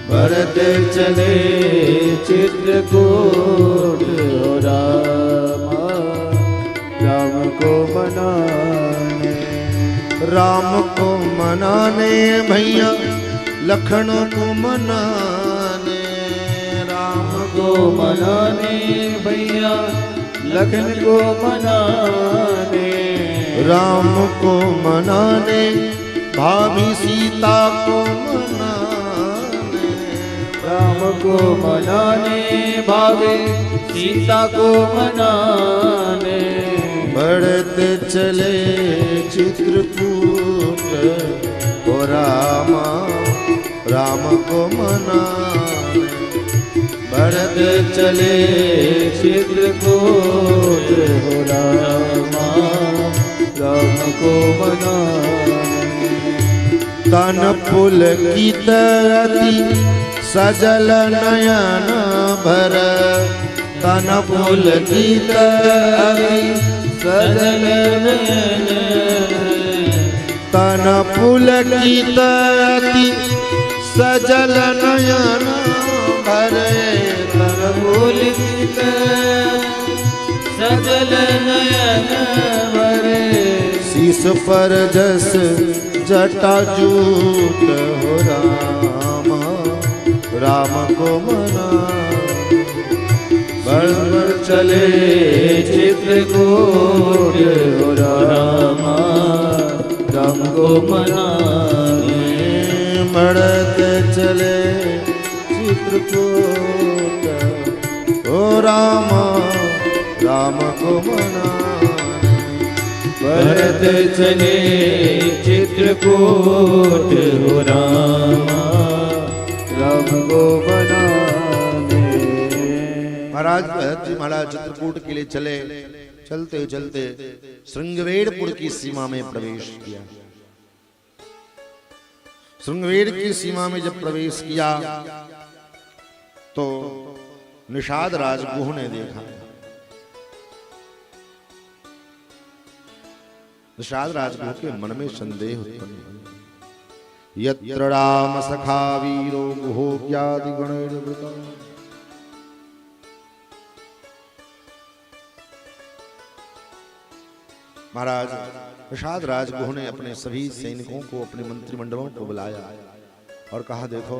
Speaker 1: भरत चले चित्रकूट हो रामा राम को मनाने।
Speaker 2: राम को मनाने भैया लखन को मनाने। राम
Speaker 1: को मनाने भैया लखन को मनाने।
Speaker 2: राम को मनाने भाभी सीता को मनाने।
Speaker 1: राम को मनाने भाभी सीता को मनाने।
Speaker 2: भरत चले चित्रकूट हो रामा राम को मनाने।
Speaker 1: भरत चले चित्रकूट हो रामा राम को मनाने।
Speaker 2: तन पुलकित अति सजल नयन भर। तन पुलकित अति
Speaker 1: सजल नयन।
Speaker 2: तन पुलकित अति सजल नयन भरे।
Speaker 1: तन पुलकित सजल नयन भरे।
Speaker 2: शीस पर जस जटाजूट हो रामा राम को मनाने।
Speaker 1: भर चले चित्रकूट हो रामा राम को मनाने।
Speaker 2: भरत चले चित्रकूट हो रामा राम को मनाने।
Speaker 1: भरत चले चित्रकूट हो रामा राम को मनाने।
Speaker 2: महाराज भरत जी महाराज चित्रकूट के लिए चले। चलते चलते श्रृंगवेरपुर की सीमा में प्रवेश किया। श्रृंगवेर की सीमा में जब प्रवेश किया तो निषाद राजगुह ने देखा। निषाद राजगुह के मन में संदेह उत्पन्न हुआ। यत्र राम सखा वीरो गुहो ज्ञाति गणैर्वृता। महाराज निषाद राजगुह ने अपने सभी सैनिकों को अपने मंत्रिमंडलों को बुलाया और कहा, देखो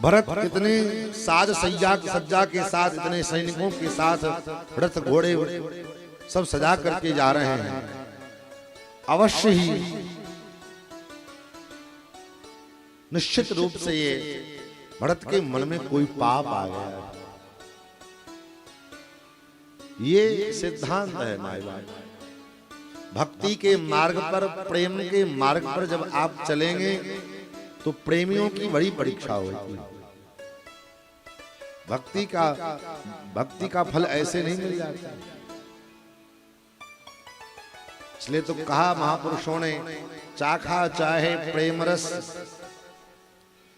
Speaker 2: भरत कितने साज सज्जा के साथ, इतने सैनिकों के साथ रथ घोड़े सब सजा करके जा रहे हैं। अवश्य ही निश्चित रूप से ये भरत के मन में कोई पाप आ गया है। ये सिद्धांत है माय बाप। भक्ति के मार्ग पर, प्रेम के मार्ग पर जब आप चलेंगे तो प्रेमियों की बड़ी परीक्षा होगी। भक्ति का फल ऐसे नहीं मिल जाता। इसलिए तो कहा महापुरुषों ने, चाखा चाहे प्रेम रस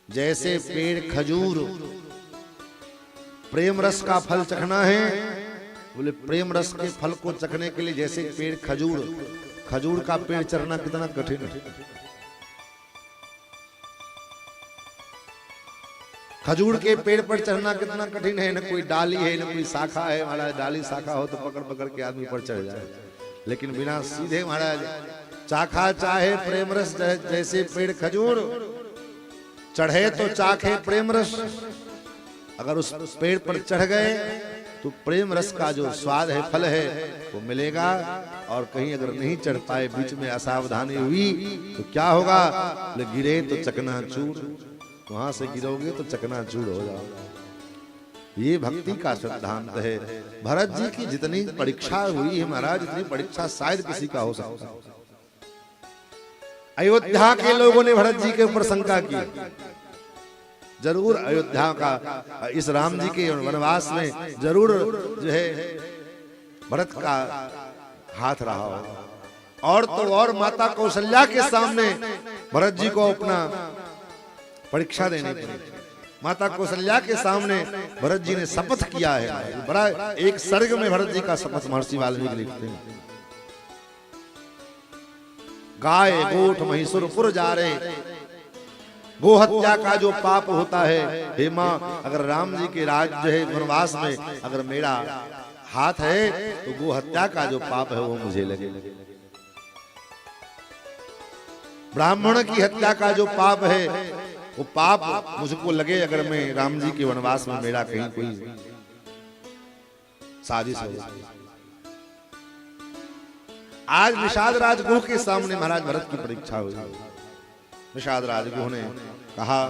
Speaker 2: जैसे पेड़ खजूर। प्रेम रस का फल चखना है, बोले प्रेम रस के फल को चखने के लिए जैसे पेड़ खजूर। खजूर का पेड़ चढ़ना कितना कठिन है। खजूर के पेड़ पर चढ़ना कितना कठिन है। न कोई डाली है, न कोई शाखा है। महाराज डाली शाखा हो तो पकड़ पकड़ के आदमी पर चढ़ जाए, लेकिन बिना सीधे महाराज चाखा चाहे प्रेम रस जैसे पेड़ खजूर। चढ़े तो चाखे प्रेम रस। अगर उस पेड़ पर चढ़ गए तो प्रेम रस का जो स्वाद है, फल है, वो मिलेगा। और कहीं अगर नहीं चढ़ पाए, बीच में असावधानी हुई तो क्या होगा? गिरे तो चकनाचूर। वहां से गिरोगे तो चकनाचूर हो जाओगे। ये भक्ति का सिद्धांत है। भरत जी की जितनी परीक्षा हुई है महाराज, इतनी परीक्षा शायद किसी का हो सकता है। अयोध्या के लोगों ने भरत जी के ऊपर शंका की। जरूर अयोध्या का, इस राम जी के वनवास में जरूर जो है भरत का हाथ रहा होगा। और तो और माता कौशल्या के सामने भरत जी को अपना परीक्षा देनी पड़ी। माता कौशल्या के सामने भरत जी ने शपथ किया है। बड़ा एक सर्ग में भरत जी का शपथ महर्षि वाल्मीकि लिखते हैं। गाय गोठ महिषुरपुर जा रहे, गो हत्या का जो पाप होता है, हे माँ अगर राम जी के राज जो है वनवास में अगर मेरा हाथ है तो गो हत्या का जो पाप है वो मुझे लगे। ब्राह्मण की हत्या का जो पाप है वो पाप मुझको लगे अगर मैं राम जी के वनवास में मेरा कहीं कोई साजिश हो। आज निषाद राजगुह के सामने महाराज भरत की परीक्षा हुई। निषाद राजगुह ने कहा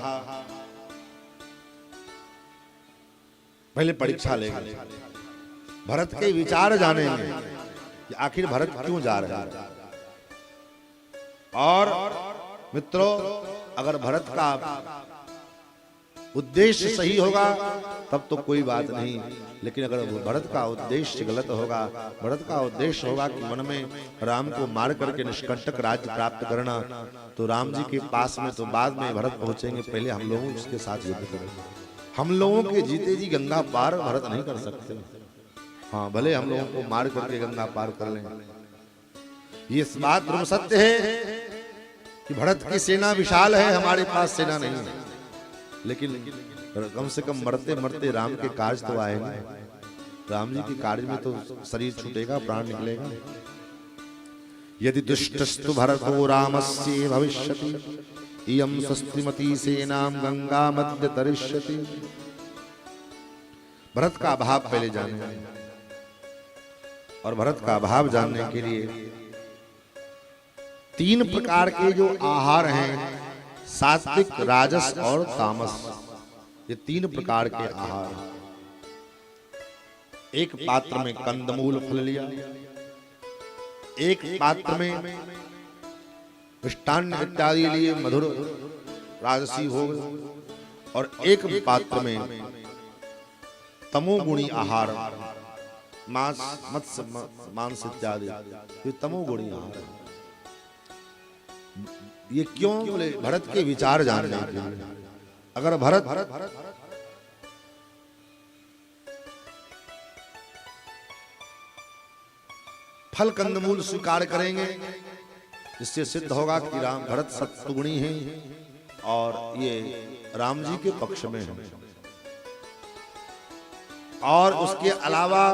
Speaker 2: पहले परीक्षा लेगा, भरत के विचार जानेंगे कि आखिर भरत क्यों जा रहा है। और मित्रों अगर भरत का उद्देश्य सही होगा तब तो कोई बात नहीं, लेकिन अगर भरत का उद्देश्य गलत होगा, भरत का उद्देश्य होगा कि वन में राम को मार करके निष्कंटक राज्य प्राप्त करना, तो राम जी के पास में तो बाद में भरत पहुंचेंगे, पहले हम लोग उसके साथ युद्ध करेंगे। हम लोगों के जीते जी गंगा पार भरत नहीं कर सकते। हाँ भले हम लोगों को मार करके गंगा पार कर लें। ये इस बात ध्रुव सत्य है कि भरत की सेना विशाल है, हमारे पास सेना नहीं है, लेकिन कम से कम मरते मरते राम के कार्य तो आएंगे। राम जी के कार्य में तो शरीर छूटेगा, प्राण निकलेगा। यदि दुष्टस्तु भरतो रामस्य भविष्यति इयं स्वस्तिमती सेनां गंगा मध्य तरिष्यति। भरत का अभाव पहले जाने, और भरत का अभाव जानने के लिए 3 प्रकार के जो आहार हैं, सात्विक, राजस और तामस, ये 3 प्रकार के आहार। एक पात्र में कंदमूल फल लिया, एक पात्र में मिष्टान्न इत्यादि लिए मधुर राजसी भोग, और एक पात्र में तमोगुणी आहार, मांस, मत्स्य, मांस इत्यादि, ये तमोगुणी आहार है। ये क्यों? बोले भरत के विचार जानने के लिए। अगर भरत फल कंदमूल स्वीकार करेंगे, इससे सिद्ध होगा कि राम भरत सत्वगुणी हैं और ये राम जी के पक्ष में है। और उसके अलावा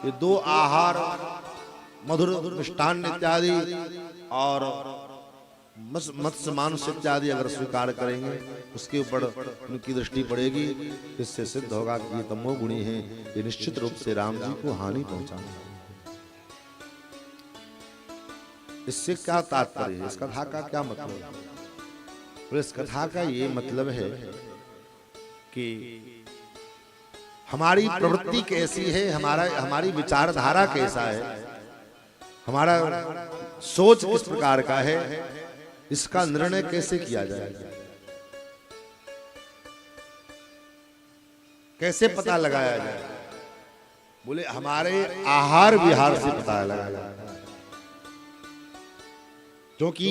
Speaker 2: ये 2 आहार मधुर मिष्टान्न इत्यादि और मत्स्य मांस इत्यादि अगर स्वीकार करेंगे, उसके ऊपर उनकी दृष्टि पड़ेगी, इससे सिद्ध होगा कि ये तमोगुणी हैं, ये निश्चित रूप से राम जी को हानि पहुंचाना। इससे क्या तात्पर्य है? इस कथा का क्या मतलब है? तो इस कथा का ये मतलब है कि हमारी प्रवृत्ति कैसी है, हमारी विचारधारा कैसा है, हमारा सोच किस प्रकार का है, इसका निर्णय कैसे किया जाएगा, कैसे पता लगाया जाए? बोले हमारे आहार विहार से पता लगाया जाए। क्योंकि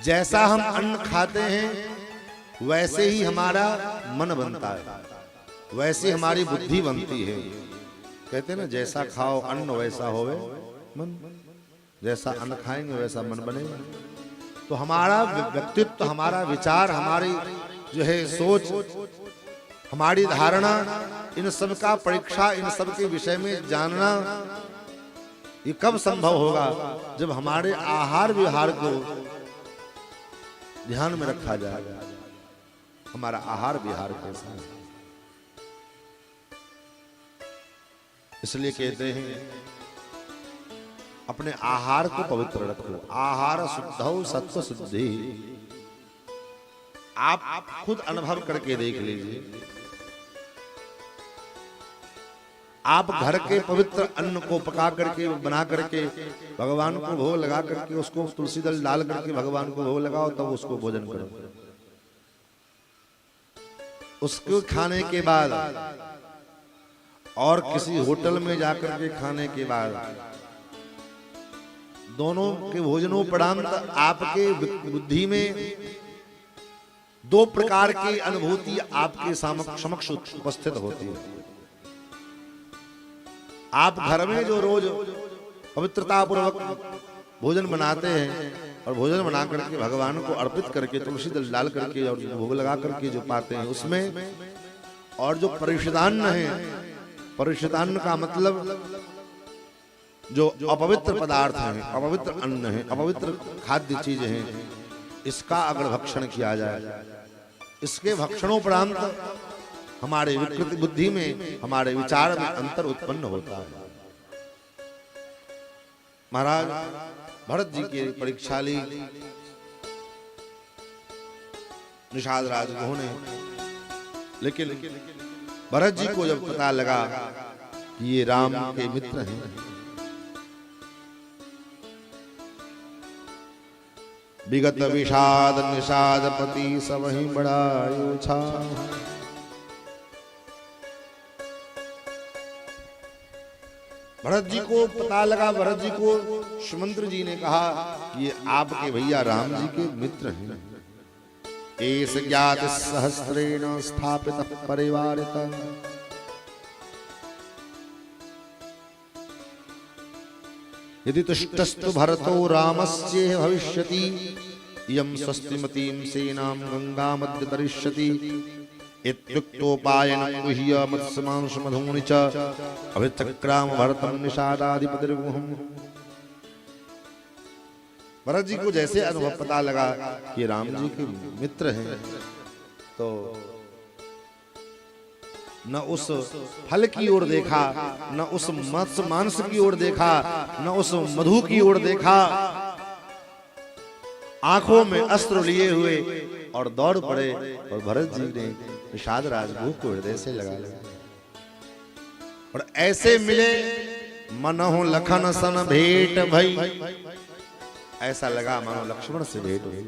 Speaker 2: जैसा हम अन्न खाते हैं वैसे ही हमारा मन बनता है, वैसे हमारी बुद्धि बनती है। कहते हैं ना, जैसा खाओ अन्न वैसा होवे मन, जैसा अन्न खाएंगे वैसा मन बनेगा। तो हमारा व्यक्तित्व, हमारा विचार, हमारी जो है सोच, हमारी धारणा, इन सब का परीक्षा, इन सब के विषय में जानना ये कब संभव होगा? जब हमारे आहार विहार को ध्यान में रखा जाएगा। हमारा आहार विहार कैसा है, इसलिए कहते हैं अपने आहार को पवित्र रखो। आहार शुद्धौ सत्व शुद्धि। आप खुद अनुभव करके देख लीजिए। आप घर के पवित्र अन्न को पका करके, बना करके भगवान को भोग लगा करके, उसको तुलसी दल डाल करके भगवान को भोग लगाओ, तब उसको भोजन करो। उसको खाने के बाद और किसी होटल में जाकर के खाने के बाद दोनों के भोजनोपरांत आपके बुद्धि में दो प्रकार की अनुभूति आपके समक्ष उपस्थित होती है। आप घर में जो रोज पवित्रता पूर्वक भोजन बनाते हैं और भोजन बना करके भगवान को अर्पित करके तुलसी दल डाल करके और भोग लगा करके जो पाते हैं उसमें, और जो परिषदान्न है, परिषदान्न का मतलब जो अपवित्र पदार्थ हैं, अपवित्र अन्न है, अपवित्र खाद्य चीजें हैं, इसका अगर भक्षण किया जाए, इसके भक्षणोपरांत हमारे विकृति बुद्धि में, हमारे विचार में अंतर उत्पन्न होता है। महाराज भरत जी की परीक्षा ली निषाद राजगुह ने, लेकिन भरत जी को जब पता लगा कि ये राम के मित्र हैं, विगत विषाद निषाद पति सब ही बड़ा योछा। भरत जी को पता लगा, भरत जी को सुमंत्र जी ने कहा कि ये आपके भैया राम जी के मित्र हैं। एस ज्ञात सहस्रेण स्थापित परिवारित, यदि तुष्टस्तु भरतो रामस्य भविष्यति, इयं स्वस्तिमतीं सेनां गंगा मध्य तरिष्यति। इत्युक्तोपायनं गुह्य मत्स्यमांसमधूनि च अभिचक्राम भरतं निषादाधिपतिर्गुहम्। भरत जी को जैसे अनुभव पता लगा कि राम जी के मित्र हैं, तो न उस फल की ओर देखा, न उस मत्स्य मांस की ओर देखा, न उस मधु की ओर देखा, आंखों में अस्त्र लिए हुए और दौड़ पड़े और भरत जी ने निषाद राजगुह को हृदय से लगा लिया और ऐसे मिले मनहु लखन सन भेंट भई, ऐसा लगा मानो लक्ष्मण से भेंट हुई।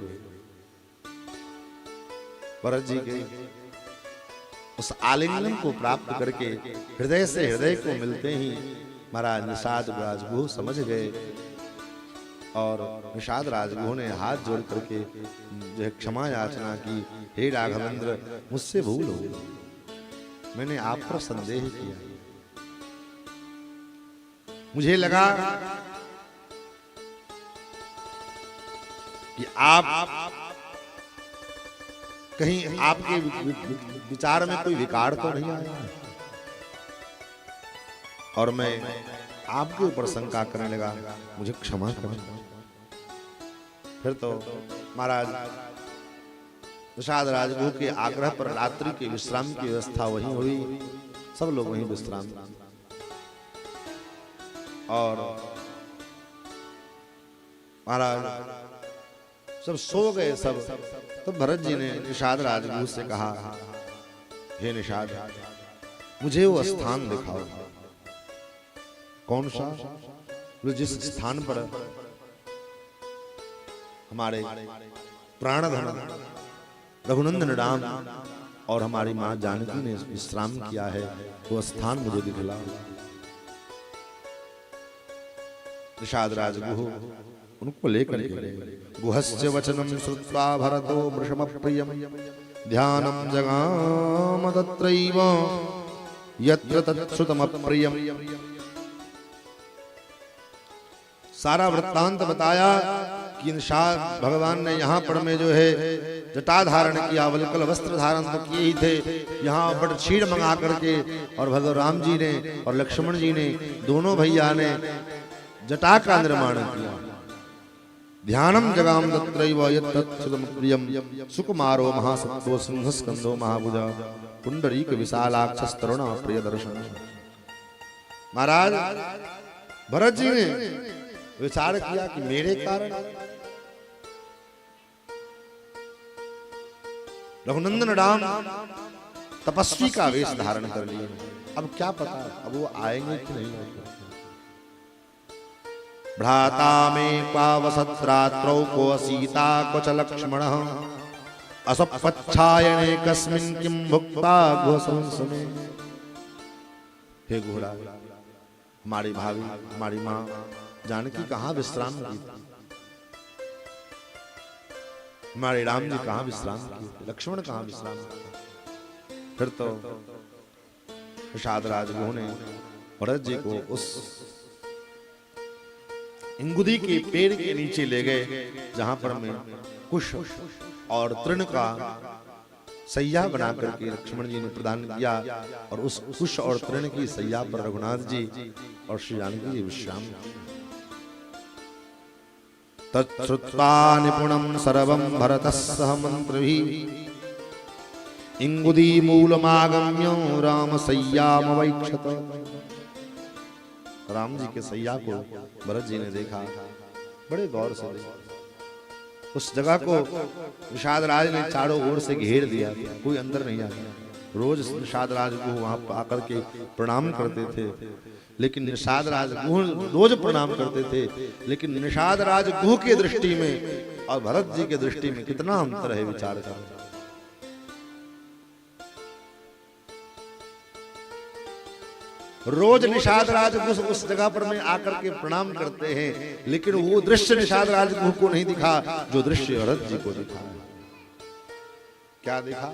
Speaker 2: भरत जी के उस आलिंगन को प्राप्त करके हृदय से हृदय को मिलते ही महाराज निषाद राजगुह समझ गए और निषाद राजगुह ने हाथ जोड़ करके जो है क्षमा याचना की, हे राघवेंद्र मुझसे भूल हो गई, मैंने आप पर संदेह किया, मुझे लगा कि आप कहीं आपके विचार में कोई विकार तो नहीं आया, और मैं आपके ऊपर शंका करने लगा, मुझे क्षमा करें। फिर तो महाराज निषाद राजगुह के आग्रह पर रात्रि के विश्राम की व्यवस्था वहीं हुई, सब लोग वहीं विश्राम, और महाराज सब सो गए सब। तो भरत जी ने निषाद राजगुह से कहा, हे निषाद मुझे वो स्थान दिखाओ। कौन सा? जिस स्थान पर हमारे प्राणधन रघुनंदन राम और हमारी मां जानकी ने विश्राम किया है, वो स्थान मुझे दिखला। निषाद राजगुह उनको लेकर गुहस्य वचनम श्रुत्वा भरतो वृषम प्रियम ध्यानम जगाम तत्रैव यत्र तत्श्रुतम प्रियम। सारा वृत्तांत बताया कि निषाद भगवान ने यहाँ पर में जो है जटा धारण किया, वल्कल वस्त्र धारण तो किए ही थे, यहाँ पर क्षीर मंगा करके, और भगवान राम जी ने और लक्ष्मण जी ने दोनों भैया ने जटा का निर्माण किया। ध्यानम जगाम तत्रैव यत्तत्सुतम प्रियम सुकुमारो महासत्तो सिंहस्कंदो महाभुजा पुंडरीक विशालाक्ष तरुणा प्रिय दर्शन। महाराज भरत जी ने विचार किया कि मेरे कारण रघुनंदन राम तपस्वी का वेश धारण कर लिए, अब क्या पता अब वो आएंगे कि नहीं आएंगे। भ्राता में पावसत्रात्रौ को सीता क्वच लक्ष्मण असपच्छायने कस्मिन् किं भुक्ता घोषंसमे। हे घोड़ा, हमारी भाभी, हमारी माँ जानकी कहाँ विश्राम की, हमारे राम जी कहाँ विश्राम किए, लक्ष्मण कहाँ विश्राम किए। फिर तो निषाद राजगुह ने भरत जी को उस इंगुदी के पेड़ के नीचे ले गए, जहां पर में कुश और तृण का सैया बना करके लक्ष्मण जी ने प्रदान किया, और उस कुश और तृण की सैया पर रघुनाथ जी और श्री जानकी जी विश्राम। तच्छ्रुत्वा निपुणं सर्वं भरतः सह मंत्रिभिः इंगुदी मूलमागम्य राम सैयामवैक्षत। राम जी के सैया को भरत जी ने देखा, बड़े गौर से देखा। उस जगह को निषाद राज ने चारों ओर से घेर दिया, कोई अंदर नहीं आया। रोज निषाद राज को वहां आकर के प्रणाम करते थे, लेकिन निषाद राज रोज प्रणाम करते थे, लेकिन निषाद राज गुह की दृष्टि में और भरत जी की दृष्टि में कितना अंतर है, विचार करें। रोज निषाद राज उस जगह पर में आकर के प्रणाम करते हैं, लेकिन वो दृश्य निषाद राज को नहीं दिखा जो दृश्य भरत जी को दिखा। क्या देखा?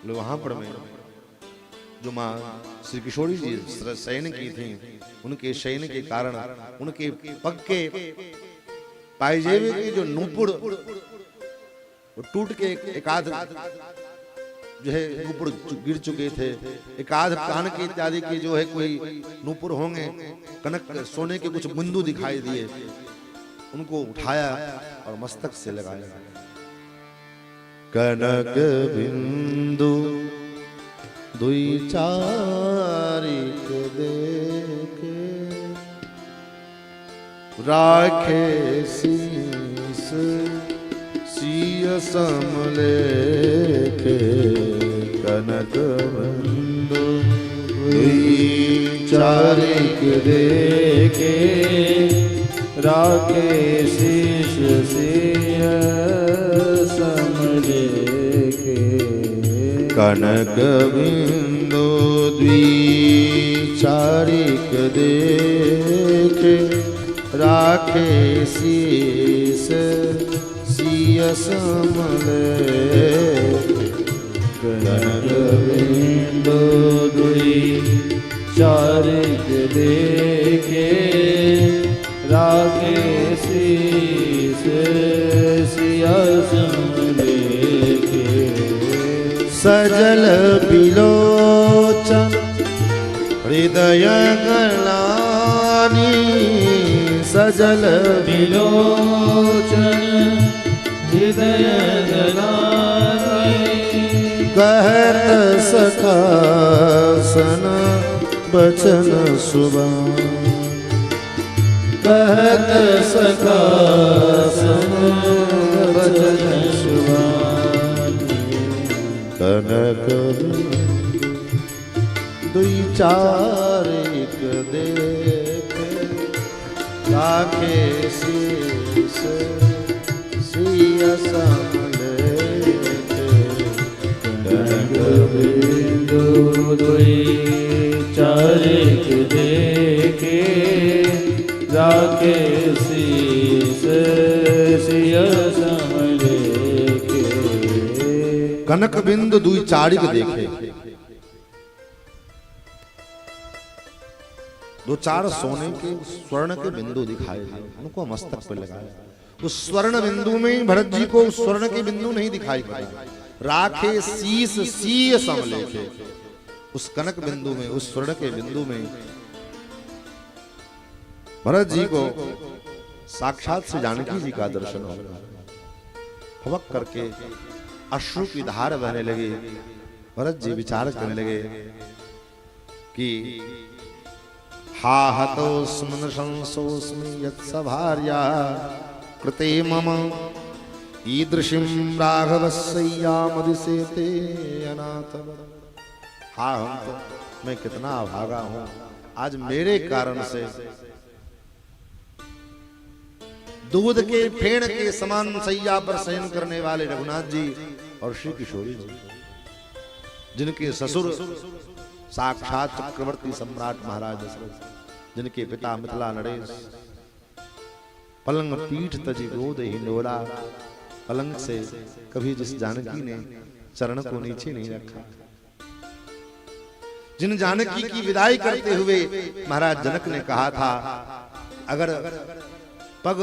Speaker 2: वहां पर में जो मां श्री किशोरी जी शयन की थी, उनके शयन के कारण उनके पग के पायजेबे के जो नूपुर टूट के एकाध जो है नूपुर गिर चुके थे, एकाध कान के इत्यादि के जो है कोई नूपुर होंगे, कनक सोने के कुछ बिंदु दिखाई दिए, उनको उठाया और मस्तक से लगाया। कनक बिंदु दुई चारिक देखे राखे शीस सिय समले के। कनक बिंदु दुई चारिक देखे
Speaker 1: राखे शीश सिय समले के।
Speaker 2: कनक बिंदु द्विचारिक देखे राखे शीस सिय समले।
Speaker 1: कनक बिंदु द्विचारिक देखे राखे शीस सिय समले के।
Speaker 2: सजल बिलोचन हृदय गलानी। सजल
Speaker 1: बिलोचन हृदय गलानी।
Speaker 2: कहत सखा सन बचन सुबान।
Speaker 1: कहत सखा सन बचन सुबान।
Speaker 2: कनक दुई चारिक देखे राखे शीस सिय समले के।
Speaker 1: कनक बिंदु दुई चारिक देखे राखे शीस सिय समले के।
Speaker 2: कनक बिंदु दुई चारिक देखे, दो चार सोने के स्वर्ण के बिंदु दिखाए दिए, उनको मस्तक पर लगाया। उस स्वर्ण बिंदु में भरत जी को स्वर्ण के बिंदु नहीं दिखाई पड़े। राखे शीस सिय समले के। उस कनक बिंदु में, उस स्वर्ण के बिंदु में भरत जी को साक्षात से जानकी जी का दर्शन हो गया। फवक करके अश्रु की धार बहने लगी। भरत जी विचार करने लगे कि हा हतोस्म शंसोस्मि यत्सभार्या कृते मम ईदृशीं राघवस्यैयामदिसेते अनाथ। हा हम तो, मैं कितना अभागा हूं, आज मेरे कारण से दूध के फेण के समान सैया पर शयन करने वाले रघुनाथ जी और श्री किशोरी जी, जिनके ससुर साक्षात चक्रवर्ती सम्राट महाराज दशरथ, जिनके पिता मिथिला नरेश पलंग पीठ तजी गोद ही नोड़ा, पलंग से कभी जिस जानकी ने चरण को नीचे नहीं रखा, जिन जानकी की विदाई करते हुए महाराज जनक ने कहा था अगर पग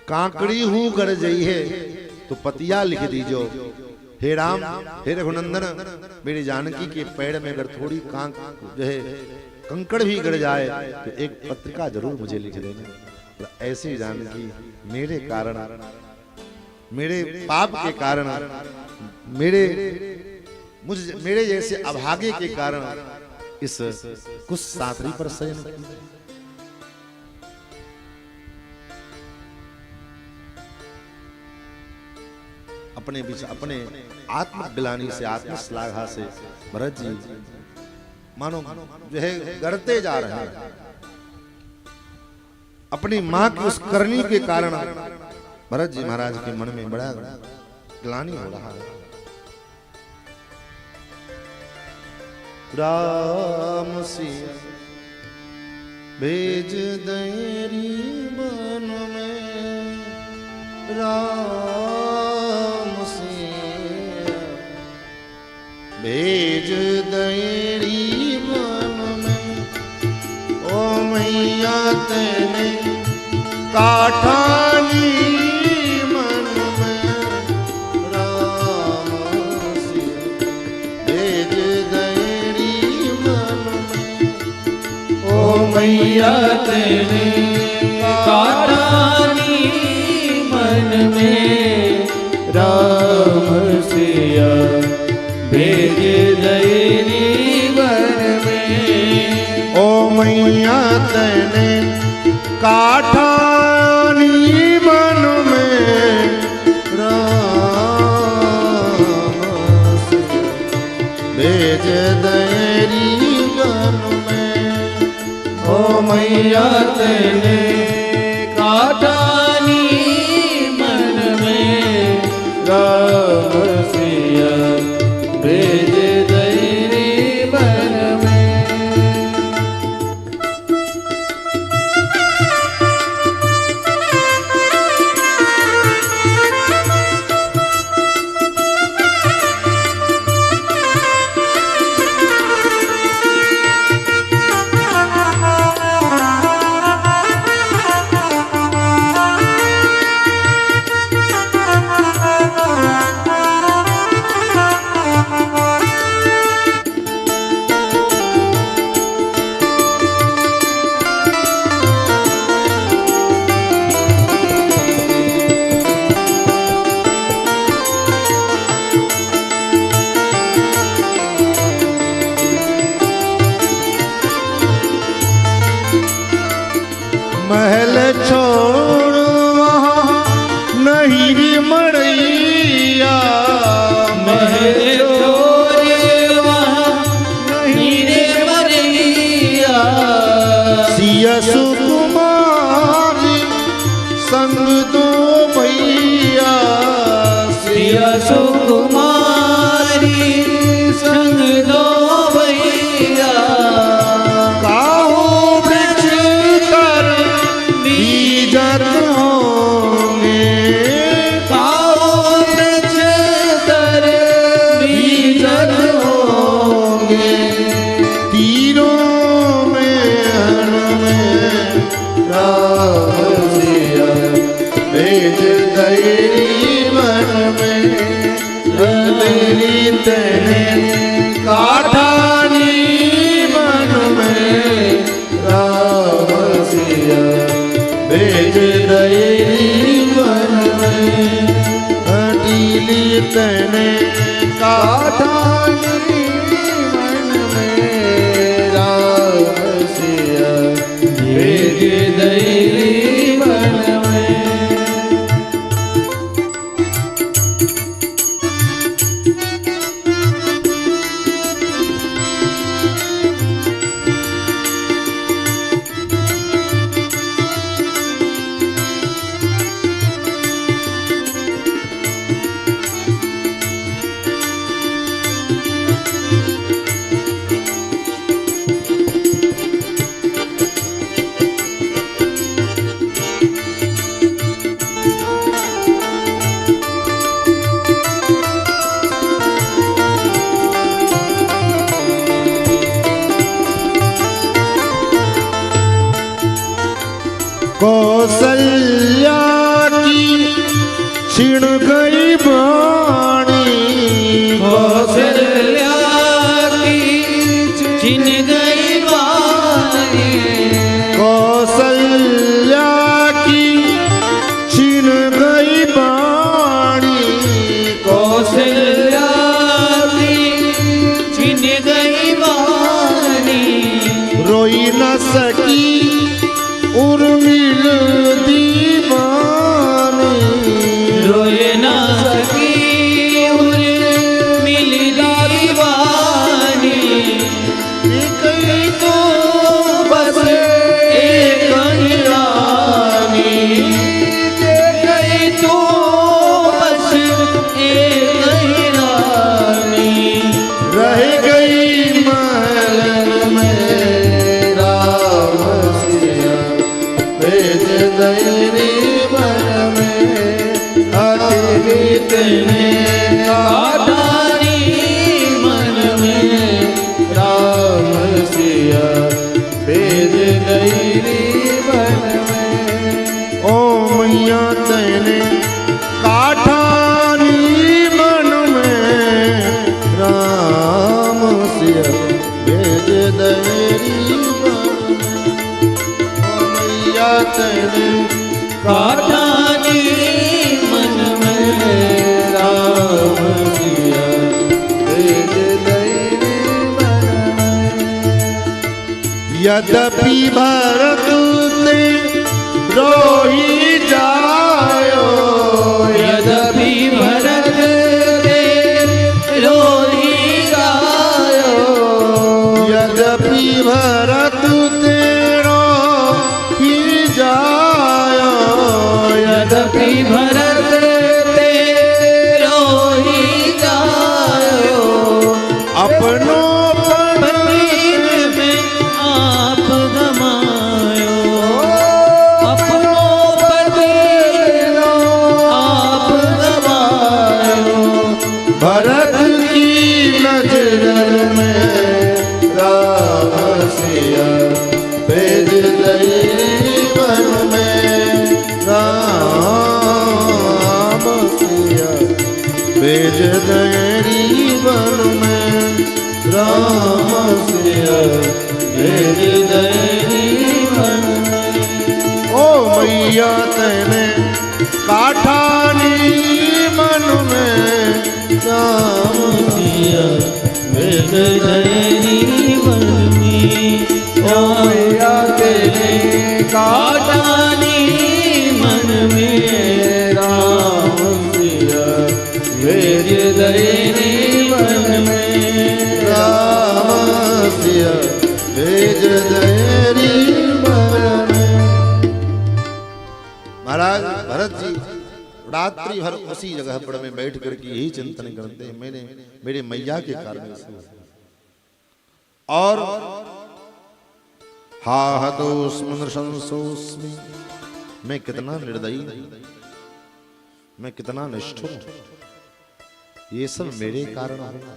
Speaker 2: कांकड़ी हूं कर जई है तो पतिया लिख दीजो, हे राम हे रघुनंदन मेरी जानकी के पैर में अगर थोड़ी कांक जो है कंकड़ भी गिर जाए तो एक पत्रिका जरूर मुझे लिख देना। तो ऐसी जानकी मेरे कारण, मेरे पाप के कारण, मेरे जैसे अभागे के कारण इस कुछ सातरी पर शयन किया। अपने आत्मग्लानि से, आत्मश्लाघा से भरत जी मानो जो है गड़ते जा रहे हैं। अपनी मां की उस करनी के कारण भरत जी महाराज के मन में बड़ा ग्लानि हो रहा है। राम सिया भेज देरी मन में, राम सिया भेज देरी मन में, ओ मैया तेने काठानी मन में, राम सिया भेज देरी मन में,
Speaker 1: ओ मैया तेने काठानी मन में, राम सिया भेज देरी मन में,
Speaker 2: ओ मैया तेने काठानी मन में, राम भेज देरी मन में,
Speaker 1: ओ मैया तेने काठानी मन में, राम सिया भेज देरी मन में।
Speaker 2: महल छोड़ वहाँ नहीं रे मड़ैया,
Speaker 1: महल छोड़ वहाँ नहीं रे मड़ैया,
Speaker 2: सिया सुकुमारी संग दो भैया,
Speaker 1: सिया सुकुमारी संग दो भैया,
Speaker 2: काहो वृक्ष कर बीजत होंगे,
Speaker 1: काहो वृक्ष तर बीजत होंगे,
Speaker 2: तीनों में राम सिया भेज देरी मन में, तेरी तेने काठानी मन में, राम सिया भेज देरी मन में, अटीली तेने काठानी मन में, राम सिया
Speaker 1: भेज देरी मन में।
Speaker 2: कौशल्या की छिण गई वाणी
Speaker 1: कौशल्या की छिन गई वाणी
Speaker 2: कौशल्या की छिन गई वाणी
Speaker 1: कौशल्या की छिन गई वाणी
Speaker 2: रोई न सकी उर्मिल दीवानी
Speaker 1: रोए ना सकी उर्मिल दीवानी कहीं तो बस एक ही रानी कहीं तो बस एक ही रानी
Speaker 2: रह गई महल में राम सिया भेज दैरी वन में अतिथि तेने
Speaker 1: काटानी मन में
Speaker 2: राम सिया भेज दैरी वन में ओ मैया तेने काठानी मन में राम सिया भेज दैरी वन में ओ मैया तेने
Speaker 1: काटानी मन में
Speaker 2: राम सिया भेज दैरी वन में यद्यपि भरत ते रोही जायो
Speaker 1: यद्यपि भरत ते रोही गायो
Speaker 2: यद्यपि भरत तेरो ही जायो
Speaker 1: यद्यपि भरत ते रोही गायो
Speaker 2: अपनो
Speaker 1: पनीर में आप गमायो अपनो पनीर आप गमायो
Speaker 2: भरत की नजर में राम सिया भेज दैरी वन में राम सिया भेज दैरी वन में राम सिया भेज दैरी वन में ओ मैया तेने काठानी मन में राम
Speaker 1: सिया भेज दैरी वन में
Speaker 2: ओ मैया तेने
Speaker 1: काटानी मन में
Speaker 2: राम सिया भेज दैरी वन में राम सिया भेज दैरी वन में महाराज भरत जी रात्रि भर उसी जगह पर में बैठ करके यही चिंतन करते हैं मैंने मेरे मैया के कारण और हा हतोस्मि नृशंसोस्मि मैं कितना निर्दयी मैं कितना निष्ठुर ये सब मेरे कारण हुआ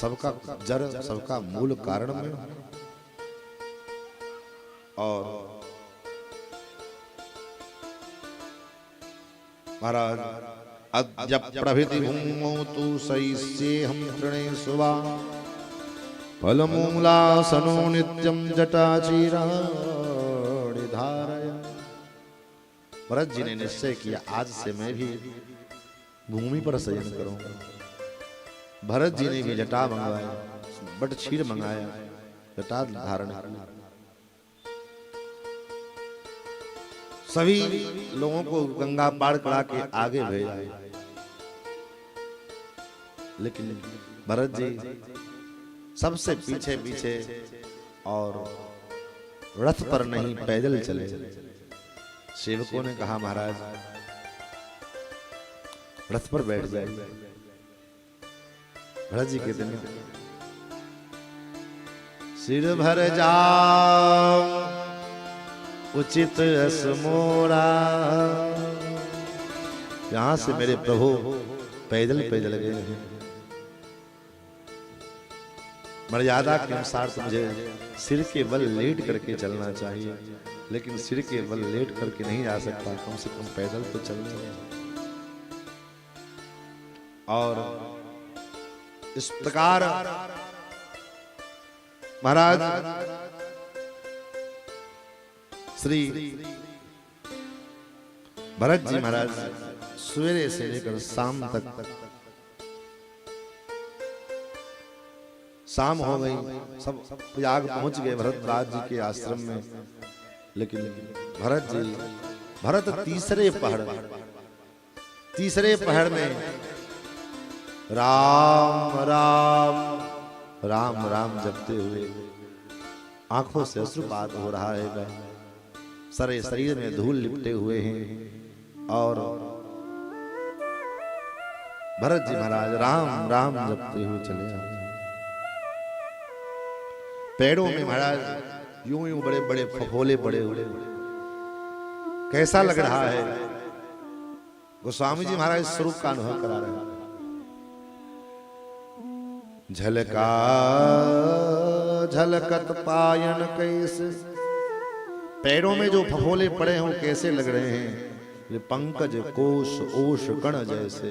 Speaker 2: सबका जड़ सबका मूल कारण में और महाराज अद्य प्रभृति भूमौ तु सैस्येहं तृणे सुवा फलमूलासनो नित्यं जटाचिराणि धारय। भरत जी ने निश्चय किया आज से मैं भी भूमि पर शयन करूंगा। भरत जी ने भी जटा मंगवाया, बट क्षीर मंगाया, जटा धारण करना। सभी लोगों को गंगा पार करा के आगे भेजा, लेकिन भरत जी सबसे पीछे पीछे और रथ पर नहीं पैदल चले। सेवकों ने कहा महाराज रथ पर बैठ जाइए। भरत जी कहते हैं सिर भर जाओ उचित यश मोरा। यहां से मेरे प्रभु पैदल पैदल गए हैं। मर्यादा के अनुसार तो मुझे सिर के बल लेट करके चलना चाहिए। लेकिन सिर के बल लेट करके नहीं जा सकता, कम से कम पैदल तो चलने में। और इस प्रकार महाराज श्री भरत जी महाराज सवेरे से लेकर शाम तक, शाम हो गई, सब याग पहुंच गए भरतराज जी के आश्रम में। लेकिन भरत तीसरे पहर में राम राम राम राम जपते हुए आंखों से अश्रुपात हो रहा है, सारे शरीर में धूल लिपटे हुए हैं। और भरत जी महाराज राम राम जपते हुए चले आ रहे हैं। पैरों में महाराज यूं यूं बड़े बड़े फफोले पड़े हुए, कैसा लग रहा है। गोस्वामी जी महाराज स्वरूप का अनुभव करा रहे हैं। झलका झलकत पायन कैसे, पैरों में जो फफोले पड़े हों कैसे लग रहे हैं। ये पंकज कोश ओश कण जैसे,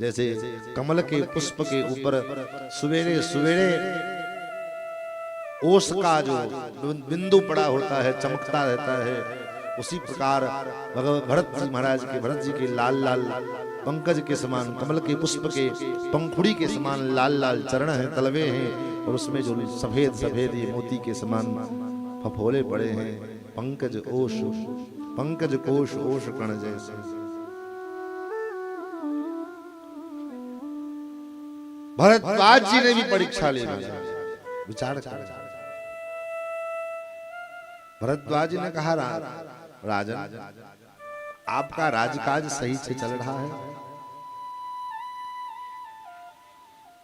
Speaker 2: जैसे कमल के पुष्प के ऊपर सवेरे सवेरे ओस का जो बिंदु पड़ा होता है, चमकता रहता है, उसी प्रकार भरत जी महाराज के, भरत जी के लाल लाल पंकज के समान, कमल के पुष्प के पंखुड़ी के समान लाल लाल चरण हैं, तलवे हैं, और उसमें जो सफेद सफेद ये मोती के समान फफोले पड़े हैं। पंकज ओश पंकज कोश ओश कण जैसे। भरद्वाज जी ने भी परीक्षा ले ली, विचार कर। भरद्वाज जी ने कहा राजन, आपका राजकाज सही से चल रहा है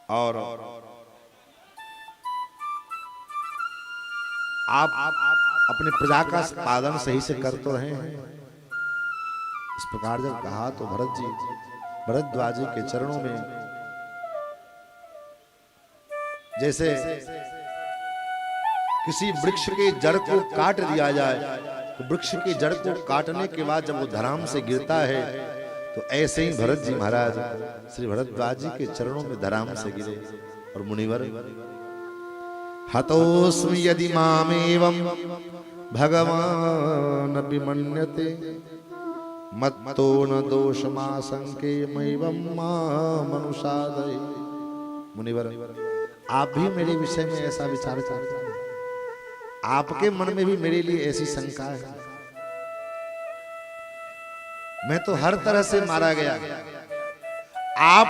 Speaker 2: और आप अपने प्रजा का पालन सही से कर तो रहे हैं। इस प्रकार जब कहा तो भरद्वाज जी के चरणों में जैसे किसी वृक्ष के जड़ को काट दिया जाए, तो वृक्ष के जड़ को काटने के बाद जब वो धराम से गिरता है, तो ऐसे ही भरत जी महाराज श्री भरद्वाज जी के चरणों में धराम से गिरे। और मुनिवर हतोस्मि यदि मामेवं भगवान विमन्यते मत्तो न दोषमाशंके मैवं मामनुसादये। मुनिवर, आप भी मेरे विषय में ऐसा विचार करते हैं, आपके मन में भी मेरे लिए ऐसी शंका है। मैं तो हर तरह से मारा गया, आप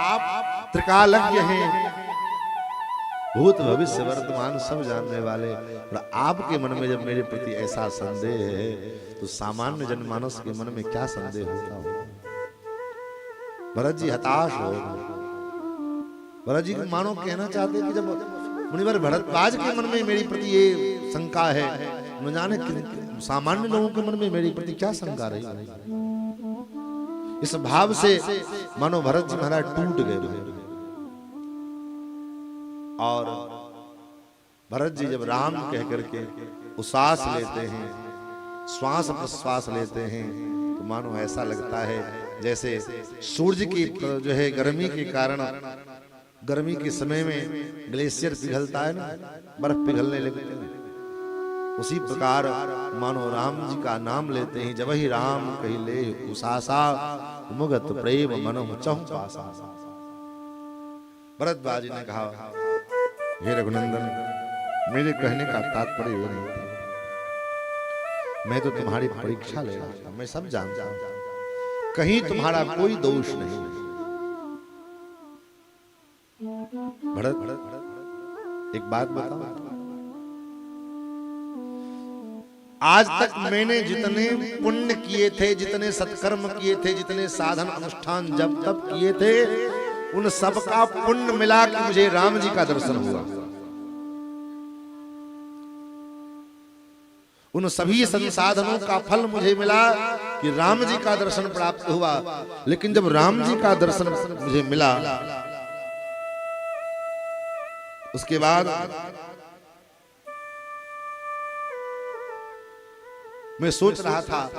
Speaker 2: त्रिकालज्ञ हैं, भूत भविष्य वर्तमान सब जानने वाले, और आपके मन में जब मेरे प्रति ऐसा संदेह है, तो सामान्य जनमानस के मन में क्या संदेह होता होगा। भरत जी हताश हो गए। भरत जी मानो कहना चाहते कि जब मुनिवर भरद्वाज के मन में मेरी प्रति ये शंका है, न जाने सामान्य लोगों के मन में मेरी प्रति क्या शंका रही। इस भाव से मानो भरत जी महाराज टूट गए। और भरत जी जब राम कह करके उसास लेते हैं, श्वास प्रश्वास लेते हैं, तो मानो ऐसा लगता है जैसे सूरज की जो है गर्मी के कारण, गर्मी के समय में ग्लेशियर पिघलता है ना, बर्फ पिघलने लगते हैं, उसी प्रकार मानो राम जी का नाम लेते हैं। जब ही राम कही ले उसासा मुगत प्रेम मनो चहु पासा। भरद्वाज जी ने कहा, हे रघुनंदन, मेरे कहने का तात्पर्य ये नहीं था, मैं तो तुम्हारी परीक्षा ले रहा था, मैं सब जानता हूं, कहीं तुम्हारा कोई दोष नहीं। भरत, एक बात बताओ, आज तक मैंने जितने पुण्य किए थे, जितने सत्कर्म किए थे, जितने साधन अनुष्ठान जब तब किए थे, उन सब का पुण्य मिला कि मुझे राम जी का दर्शन हुआ। उन सभी संसाधनों का फल मुझे मिला कि राम जी का दर्शन प्राप्त हुआ। लेकिन जब राम जी का दर्शन मुझे मिला, उसके बाद मैं सोच रहा था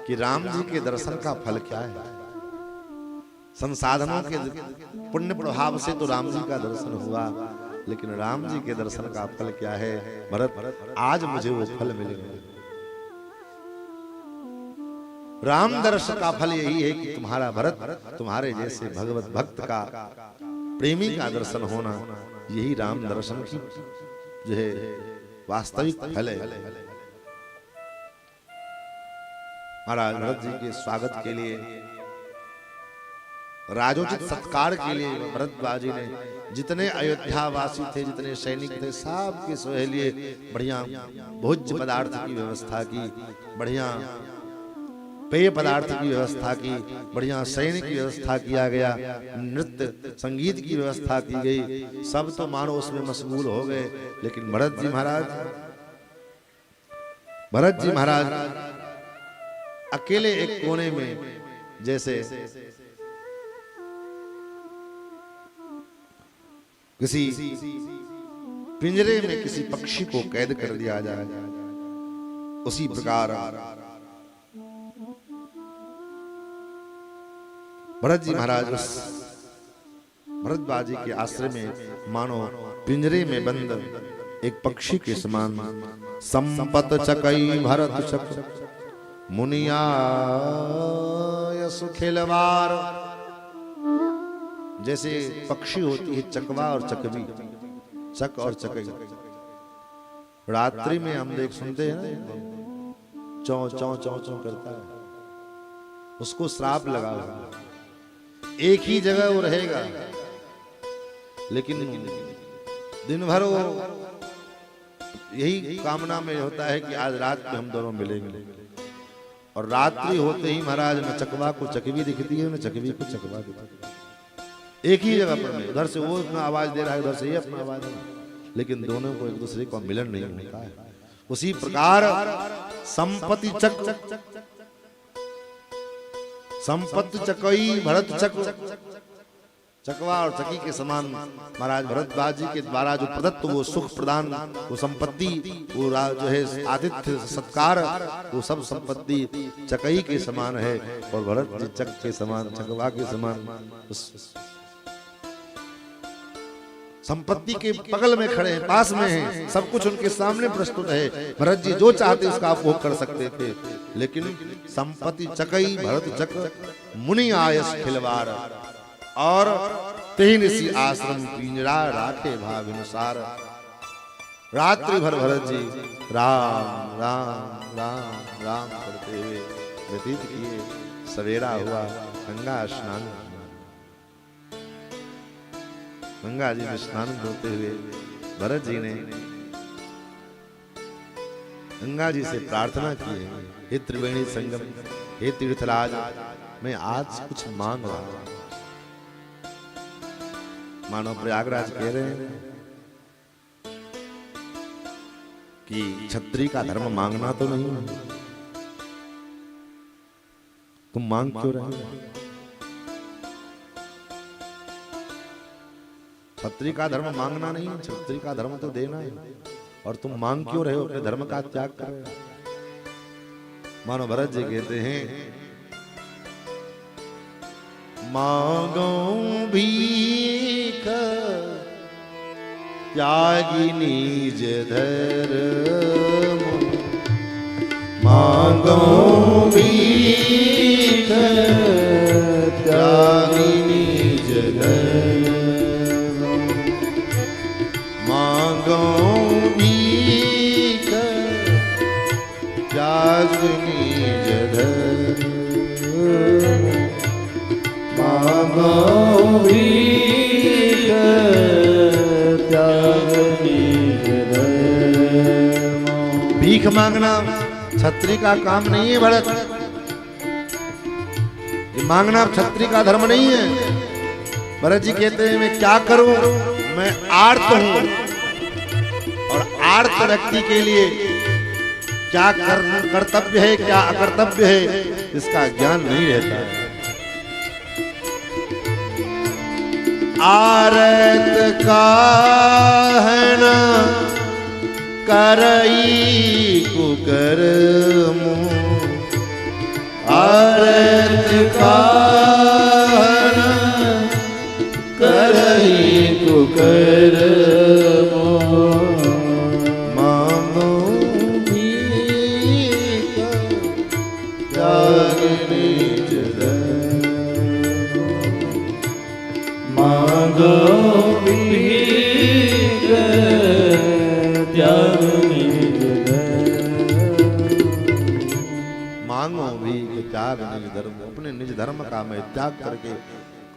Speaker 2: कि राम जी के दर्शन का फल क्या है। संसाधनों के पुण्य प्रभाव से तो राम जी का दर्शन हुआ, लेकिन राम जी के दर्शन का फल क्या है भरत? आज मुझे वो फल मिलेगा। राम दर्शन का फल यही है कि तुम्हारा भरत, तुम्हारे जैसे भगवत भक्त का, प्रेमी का दर्शन होना, यही राम दर्शन की जो है वास्तविक फल है। महाराज भरत जी के स्वागत के लिए, राजोचित सत्कार के लिए भरद्वाज जी ने जितने अयोध्या वासी थे, जितने सैनिक थे, सब के सोहे लिए बढ़िया भोज्य पदार्थ की व्यवस्था की, बढ़िया पेय पदार्थ की व्यवस्था की, बढ़िया सैनिक की व्यवस्था किया गया, नृत्य संगीत की व्यवस्था की गई। सब तो मानो उसमें मशगूल हो गए, लेकिन भरत जी महाराज अकेले एक कोने में, जैसे किसी पिंजरे में किसी पक्षी को कैद कर दिया जाए, उसी प्रकार भरत जी महाराज उस भरद्वाज जी के आश्रय में मानो पिंजरे में बंद एक पक्षी के समान, संपत चकई भरत चक मुनिया सुखिलवार। जैसे पक्षी होती है चकवा और चकवी, चक और चकई। रात्रि में हम देख सुनते हैं ना, चौ चौ चौ चौ करता है, उसको श्राप लगा हुआ, एक ही जगह वो रहेगा, लेकिन दिन भर वो यही कामना में होता है कि आज रात में हम दोनों मिलेंगे। और रात्रि होते ही महाराज न चकवा को चकवी दिखती है, न चकवी को चकवा दिखती है। एक ही जगह पर में, उधर से वो अपना आवाज दे रहा है, उधर से ये अपना आवाज दे रहा है, लेकिन दोनों को एक दूसरे को मिलन नहीं होता है। उसी प्रकार संपत्ति चकई भरत चकवा और चकी के समान महाराज भरद्वाज जी के द्वारा जो प्रदत्त वो सुख प्रदान, वो संपत्ति, वो जो है आतिथ्य सत्कार, वो सब संपत्ति चकई के समान है। और भरत जी चक के समान, चकवा के समान उस संपत्ति के बगल में खड़े हैं, पास में हैं, सब कुछ उनके सामने प्रस्तुत है। भरत जी जो चाहते उसका उपभोग कर सकते थे, लेकिन संपत्ति चकई भरत चक मुनि आयस खिलवार। और तीन सी आश्रम पिंजरा राखे भाव अनुसार। रात्रि भर भरत जी राम राम राम राम करते हुए व्यतीत किए। सवेरा हुआ, गंगा स्नान, गंगा जी में स्नान करते हुए भरत जी ने गंगा जी से प्रार्थना की है, हे त्रिवेणी संगम, हे तीर्थराज, मैं आज कुछ मांग रहा हूं। मानो प्रयागराज कह रहे हैं कि क्षत्रिय का धर्म मांगना तो नहीं है, तुम मांग क्यों रहे हो? क्षत्रिय का धर्म मांगना नहीं है, क्षत्रिय का धर्म तो देना है, और तुम मांग क्यों रहे हो? अपने धर्म का त्याग कर रहे हो। मानो भरत जी कहते हैं, मांगो भीख त्यागी निज धर्म, मांगो भीख त्यागी निज धर्म, मांगो भीख त्यागी निज धर्म, मांगो भीख त्यागी निज धर्म। भीख मांगना क्षत्रिय का काम नहीं है भरत, ये मांगना क्षत्रिय का धर्म नहीं है। भरत जी कहते हैं मैं क्या करूं, मैं आर्त हूं, और आर्त व्यक्ति के लिए क्या कर्तव्य है, क्या अकर्तव्य है, इसका ज्ञान नहीं रहता है। आरत का है ना करई कुकर्म आरत कारण
Speaker 1: करई कुकर्म
Speaker 2: मानो भीख त्याग निज
Speaker 1: मांगो भीख त्याग निज
Speaker 2: मांगो भीख त्याग निज धर्म। अपने निज धर्म का मैं त्याग करके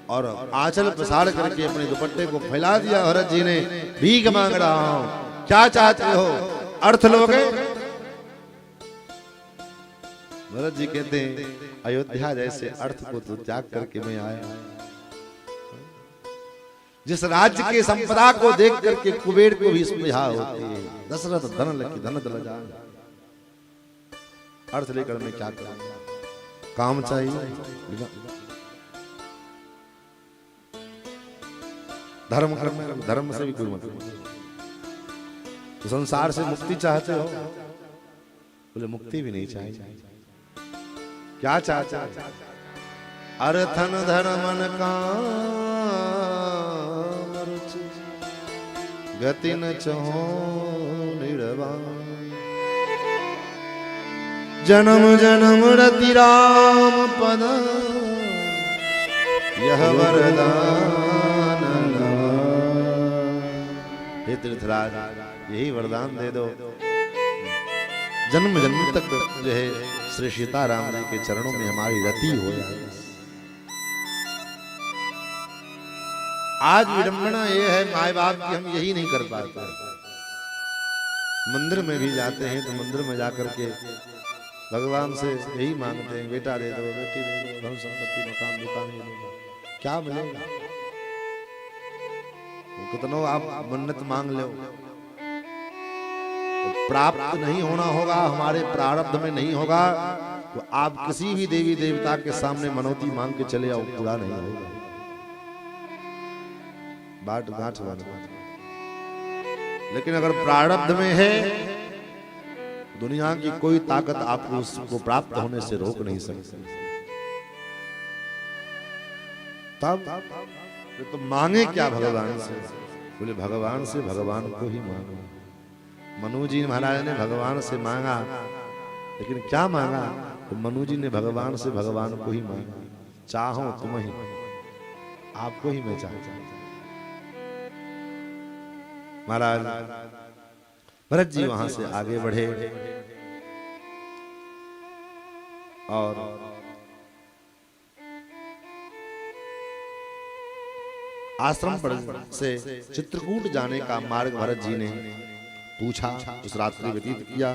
Speaker 2: और आंचल प्रसार करके अपने दुपट्टे को फैला दिया। भरत जी ने भीख मांग रहा हूं, क्या चाहते हो, अर्थ लोगे? भरत जी कहते हैं अयोध्या जैसे अर्थ को तो त्याग करके मैं आया। जिस राज्य के संपदा को देख करके कुबेर को भी स्पृहा होती है। दशरथ धन लकी धन दल जान, अर्थ लेकर मैं क्या करूंगा? काम चाहिए, धर्म करना, धर्म से भी कोई मतलब। तो संसार से मुक्ति चाहते हो? बोले मुक्ति भी नहीं चाहिए। क्या चाहते? अर्थन धर्मन काम गति न चहो निर्वाण। जन्म जन्म रति राम पद यह वरदान। हे तीर्थराज यही वरदान दे दो, जन्म जन्म तक जो है श्री सीताराम जी के चरणों में हमारी रति हो जाए। आज विडंबना ये है माए बाप की, हम यही नहीं कर पाते। मंदिर में भी जाते हैं तो मंदिर में जाकर के भगवान से यही मांगते हैं, बेटा दे दो, बेटी दे दो, धन संपत्ति मकान दुकान दे दो। क्या मिलेगा? कितनों आप मन्नत मांग लो, प्राप्त नहीं होना होगा, हमारे प्रारब्ध में नहीं होगा। तो आप किसी भी देवी देवता के सामने मनौती मांग के चले आओ, पूरा नहीं होगा। बाट गांठ बना। लेकिन अगर प्रारब्ध में है, दुनिया की कोई ताकत आपको उसको प्राप्त होने से रोक नहीं सकती। तब तो मांगे क्या भगवान से? बोले भगवान से भगवान को ही मांगो। मनु जी महाराज ने भगवान से मांगा, लेकिन क्या मांगा? तो मनु जी ने भगवान से भगवान को ही मांगा। चाहो तुम ही, आपको ही मैं चाहता हूं। महाराज भरत जी वहां से आगे बढ़े और आश्रम पर से चित्रकूट जाने का मार्ग भरत जी ने पूछा। उस रात्रि व्यतीत किया,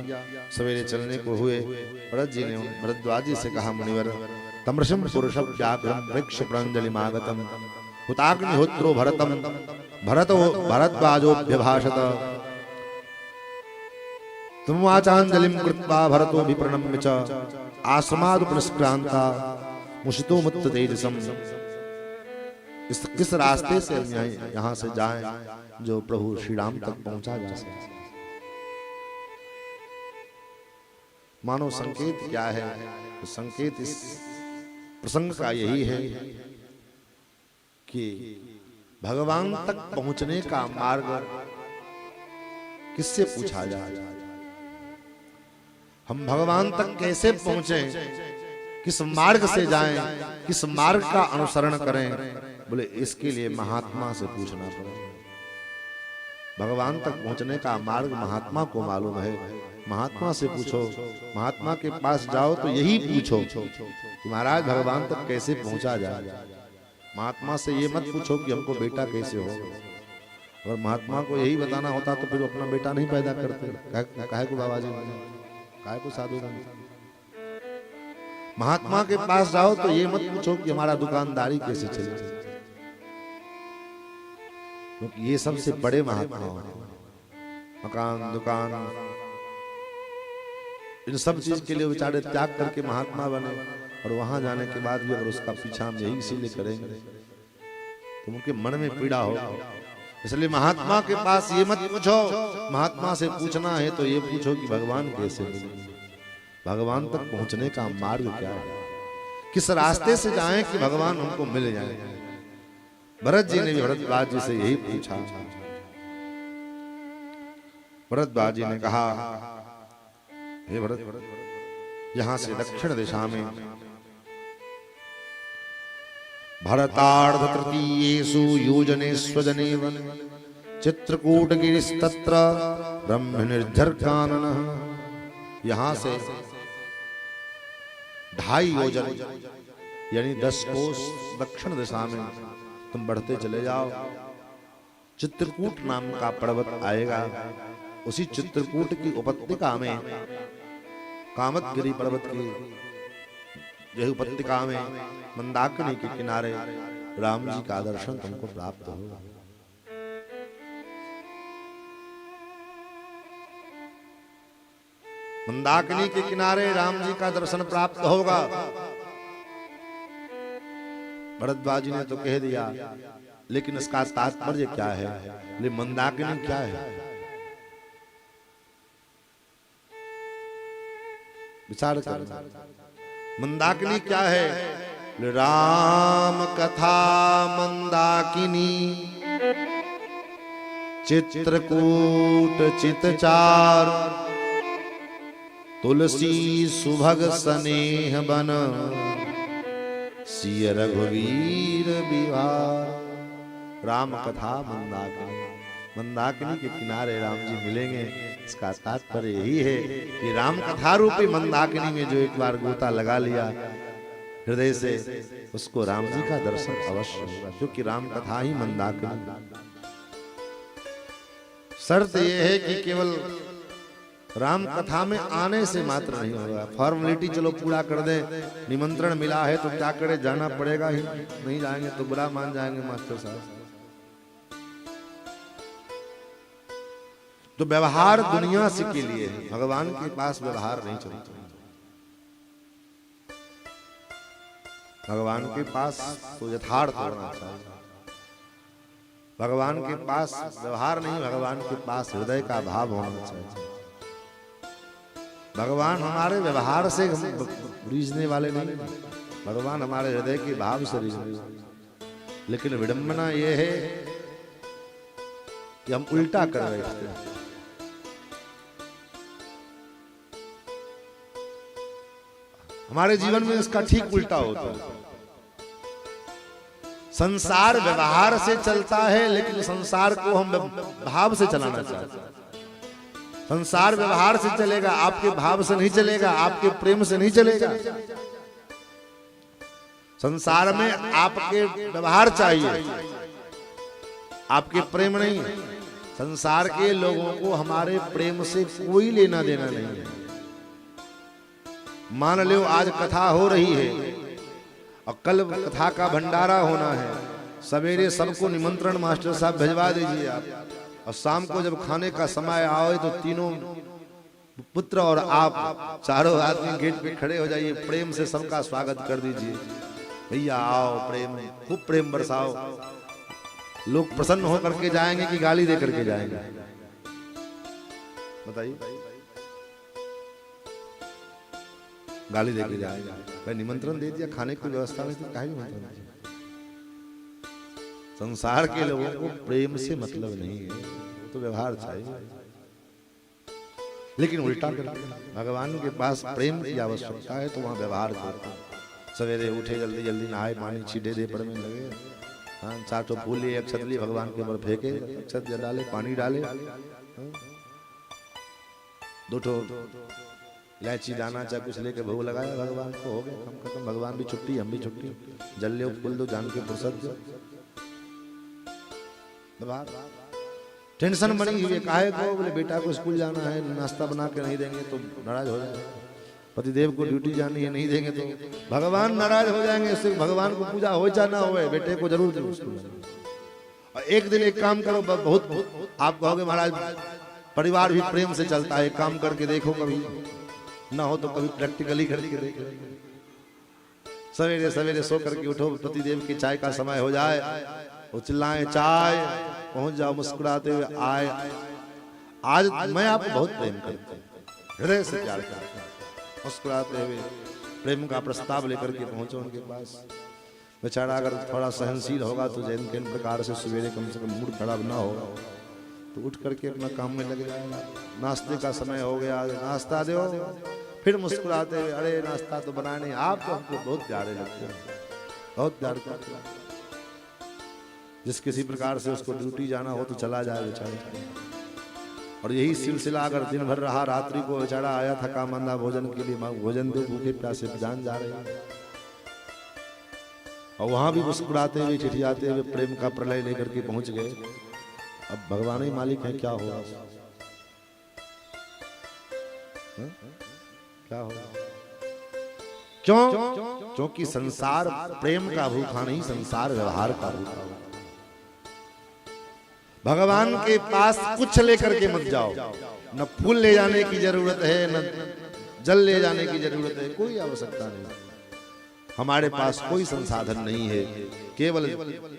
Speaker 2: सवेरे चलने को हुए। भरत जी ने भरद्वाज जी से कहा, मुनिवर तमृषम पुरुषम व्याघ्रम वृक्ष प्रांजलिमागतम हुताग्निहोत्रो भरतम भरद्वाजोऽभ्यभाषत तुमवाचाञ्जलिं कृत्वा भरतो विप्रणम्य च आश्रमादुपनिष्क्रांता मुषितो मुक्त तेजसम। किस रास्ते से हम यहाँ से जाएं जो प्रभु श्री राम तक पहुंचा जा सके? मानो संकेत क्या है? तो संकेत इस प्रसंग का यही है कि भगवान तक पहुंचने का मार्ग किससे पूछा जाए? हम भगवान तक कैसे पहुंचे, किस मार्ग से जाएं, किस मार्ग का अनुसरण करें? बोले इसके लिए महात्मा से पूछना पड़ेगा। भगवान तक पहुंचने का मार्ग महात्मा को मालूम है। महात्मा से पूछो, महात्मा के पास जाओ तो यही पूछो कि महाराज भगवान तक कैसे पहुंचा जाए। महात्मा से ये मत पूछो कि हमको बेटा कैसे हो। अगर महात्मा को यही बताना होता तो फिर अपना बेटा नहीं पैदा करते। काहे को बाबा जी, काहे को साधु बनते। महात्मा के पास जाओ तो ये मत पूछो कि हमारा दुकानदारी कैसे चले, क्योंकि ये सबसे बड़े महात्मा होते। मकान दुकान इन सब चीज के लिए बेचारे त्याग करके महात्मा बने, और वहां जाने के बाद भी अगर उसका पीछा हम यही इसीलिए करेंगे तो उनके मन में पीड़ा होगा। इसलिए महात्मा के पास ये मत पूछो, महात्मा से पूछना है तो ये पूछो कि भगवान कैसे मिले, भगवान तक पहुंचने का मार्ग क्या है, किस रास्ते से जाएं कि भगवान हमको मिल जाए। भरत जी ने भी भरद्वाज जी से यही पूछा। भरद्वाज जी ने कहा, हे भरत, यहां से दक्षिण दिशा में भरतार्ध तृतीयेषु योजने स्वजने वन चित्रकूट गिरिस्तत्र ब्रह्म निर्झरकाननः। यहां से 2.5 योजन यानी 10 कोस दक्षिण दिशा में तुम बढ़ते चले जाओ। चित्रकूट नाम का पर्वत आएगा, उसी चित्रकूट की उपत्यका में कामतगिरी पर्वत की यही उपत्यका में मंदाकिनी के किनारे राम जी का दर्शन तुमको प्राप्त होगा। मंदाकिनी के किनारे राम जी का दर्शन प्राप्त होगा। भरद्वाज जी ने तो कह दिया, लेकिन इसका तात्पर्य क्या है, ले मंदाकिनी क्या है, विचार करो। मंदाकिनी क्या है? राम कथा मंदाकिनी चित्रकूट चितचार तुलसी सुभग स्नेह बन सिय रघुवीर विवाह। राम कथा मंदाकिनी, मंदाकिनी के किनारे राम जी मिलेंगे। इसका तात्पर्य यही है कि राम कथा रूपी मंदाकिनी में जो एक बार गोता लगा लिया हृदय से, उसको राम जी का दर्शन अवश्य होगा, क्योंकि राम कथा ही मंदाकिनी। शर्त यह है कि केवल राम कथा में आने से मात्र नहीं होगा, फॉर्मेलिटी चलो पूरा कर दे, निमंत्रण मिला है तो क्या करे, जाना पड़ेगा ही, नहीं जाएंगे तो बुरा मान जाएंगे मास्टर साहब। तो व्यवहार दुनिया से के लिए है, भगवान के पास व्यवहार नहीं चलता। भगवान के पास तो यथार्थ होना चाहिए। भगवान के पास व्यवहार नहीं, भगवान के पास हृदय का भाव होना चाहिए। भगवान हमारे व्यवहार से हम रीझने वाले नहीं, भगवान हमारे हृदय के भाव से रीझने। लेकिन विडंबना यह है कि हम उल्टा कर रहे हैं। हमारे जीवन में इसका ठीक उल्टा होता है। संसार व्यवहार से चलता है, लेकिन संसार को हम भाव से चलाना चाहते हैं। संसार व्यवहार से चलेगा, आपके भाव से नहीं चलेगा, आपके प्रेम से नहीं चलेगा। संसार में आपके व्यवहार चाहिए, आपके प्रेम नहीं। संसार के लोगों को हमारे प्रेम से कोई लेना देना नहीं है। मान लो आज कथा हो रही है और कल कथा का भंडारा होना है, सवेरे सबको निमंत्रण मास्टर साहब भिजवा दीजिए आप, और शाम को जब खाने का समय आए तो तीनों पुत्र और आप चारों आदमी गेट पे खड़े हो जाइए, प्रेम से सबका स्वागत कर दीजिए। भैया आओ, प्रेम खूब प्रेम बरसाओ। लोग प्रसन्न होकर के जाएंगे कि गाली दे करके जाएंगे, बताइए। गाली देके जाएगा, भाई निमंत्रण दे दिया, खाने की व्यवस्था में तो काहे निमंत्रण। संसार के लोगों को प्रेम से मतलब नहीं है, तो व्यवहार चाहिए। लेकिन उल्टा करते हैं, भगवान के पास प्रेम की आवश्यकता है तो वहां व्यवहार करते हैं। सवेरे उठे, जल्दी जल्दी नहाए, पानी छीटे दे पड़ में लगे, हाँ 4 ठो फूल लिए, अक्षत लिए, भगवान के ऊपर फेंके, अक्षत डाले, पानी डाले, 2 ठो इलायची दाना चाहे कुछ लेके भोग लगाया भगवान को, हो गया काम खत्म। भगवान भी छुट्टी, हम भी छुट्टी। जल लो, फूल दो, जान के फुर्सत दो। टेंशन बनी हुई है, काहे को? बोले बेटा को स्कूल जाना है, नाश्ता बना के नहीं देंगे तो नाराज हो जाएगा। पतिदेव को ड्यूटी जानी है, नहीं देंगे तो भगवान नाराज हो जाएंगे। इससे भगवान को पूजा हो या ना हो, बेटे को जरूर जरूर स्कूल जाना। और एक दिन एक काम करो, बहुत आप कहोगे महाराज परिवार भी प्रेम से चलता है, काम करके देखो, कभी ना हो तो कभी प्रैक्टिकली करके देखो। सवेरे सवेरे सो करके उठो, पतिदेव की चाय का समय हो जाए, वो चिल्लाएं चाय, पहुंच जाओ मुस्कुराते हुए। आए आज मैं आपको बहुत प्रेम करता हूँ, हृदय से प्यार करता हूँ। मुस्कुराते हुए प्रेम का प्रस्ताव लेकर के पहुंचो उनके पास। बेचारा अगर थोड़ा सहनशील होगा तो जैन के प्रकार से सवेरे कम से कम मूड खराब ना होगा तो उठ करके अपना काम में लग जाएगा। नाश्ते का समय हो गया, नाश्ता दो, फिर मुस्कुराते हुए अरे नाश्ता तो बना नहीं, आप तो हमको बहुत प्यारे लगते हैं, बहुत प्यार करते हैं। जिस किसी प्रकार से उसको ड्यूटी जाना हो तो चला जाए बेचारा। और यही सिलसिला अगर दिन भर रहा, रात्रि को बेचारा आया थका मंदा भोजन के लिए, भोजन दो, भूखे प्यासे जान जा रहे हैं। और वहां भी मुस्कुराते हुए चिठियाते हुए प्रेम का प्रलय लेकर के पहुंच गए। अब भगवान ही मालिक है, क्या होगा, क्या होगा? क्यों? क्योंकि संसार प्रेम का भूखा नहीं, संसार व्यवहार का भूखा। भगवान के पास कुछ लेकर के मत जाओ, न फूल ले जाने की जरूरत है, न जल ले जाने की जरूरत है, कोई आवश्यकता नहीं। हमारे पास कोई संसाधन नहीं है, केवल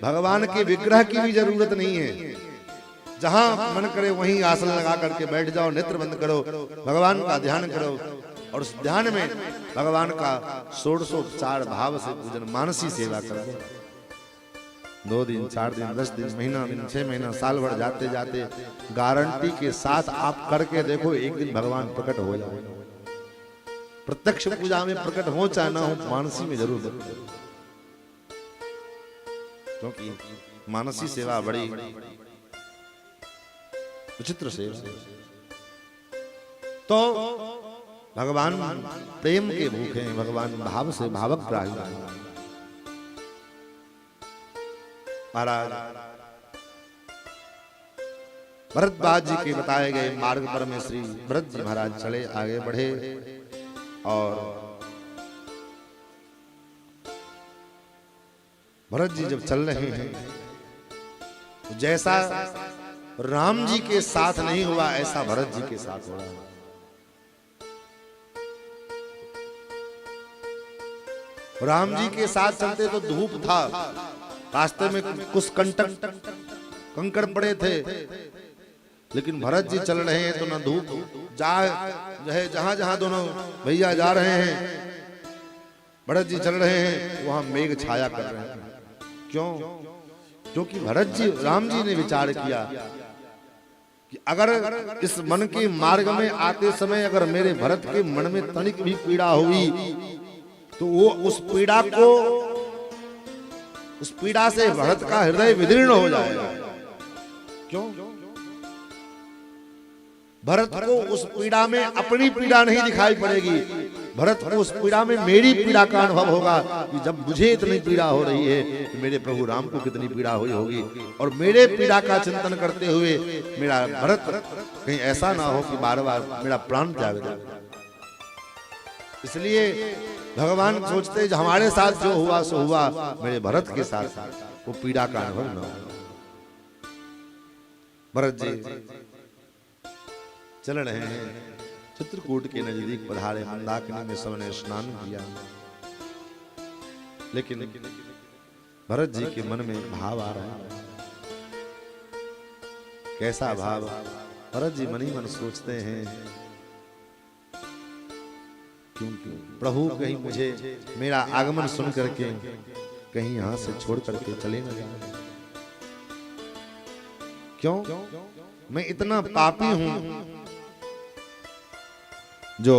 Speaker 2: भगवान के विग्रह की भी जरूरत नहीं है। जहां मन करे वहीं आसन लगा करके बैठ जाओ, नेत्र बंद करो, भगवान का ध्यान करो और उस ध्यान में भगवान का षोडशोपचार भाव से पूजन, मानसी सेवा करो। 2 दिन, 4 दिन, 10 दिन, महीना दिन, 6 महीना, साल भर जाते जाते गारंटी के साथ आप करके देखो, एक दिन भगवान प्रकट हो जाए। प्रत्यक्ष पूजा में प्रकट हो चाहे ना हो, मानसी में जरूर देखो, क्योंकि मानसी सेवा बड़ी विचित्र सेवा। तो भगवान प्रेम के भूखे हैं, भगवान भाव से भावक ग्राही हैं। महाराज भरद्वाज जी के बताए गए मार्ग पर में श्री भरत जी महाराज चले, आगे बढ़े और भरत जी जब चल रहे हैं तो जैसा राम जी के साथ नहीं हुआ ऐसा भरत जी के साथ हो रहा है। राम जी के साथ चलते तो धूप था, रास्ते में कुछ कंकड़ पड़े थे, लेकिन भरत जी चल रहे हैं तो ना धूप जहां जहां दोनों भैया जा रहे हैं, भरत जी चल रहे हैं वहां मेघ छाया कर रहे हैं। क्यों? क्योंकि भरत जी, राम जी ने विचार किया कि अगर इस मन के मार्ग में आते समय अगर मेरे भरत के मन में तनिक भी पीड़ा हुई तो वो उस पीड़ा से भरत का हृदय विदीर्ण हो जाएगा। क्यों? भरत को उस पीड़ा में अपनी पीड़ा नहीं दिखाई पड़ेगी, भरत को उस पीड़ा में मेरी पीड़ा का अनुभव होगा कि जब मुझे इतनी पीड़ा हो रही है तो मेरे प्रभु राम को कितनी पीड़ा हुई होगी। और मेरे पीड़ा का चिंतन करते हुए मेरा भरत कहीं ऐसा ना हो कि बार बार मेरा प्राण त्याग जाए। इसलिए भगवान सोचते हमारे साथ जो हुआ सो हुआ, मेरे भरत के साथ वो पीड़ा का अनुभव न हो। भरत जी चल रहे हैं, चित्रकूट के नजदीक पधारे, मंदाकिनी में सबने स्नान किया, लेकिन भरत जी के मन में भाव आ रहा है। कैसा भाव? भरत जी मन ही मन सोचते हैं क्योंकि प्रभु कहीं मुझे मेरा आगमन सुन करके कहीं यहां से छोड़ करके चले न जाए। क्यों? मैं इतना पापी हूं जो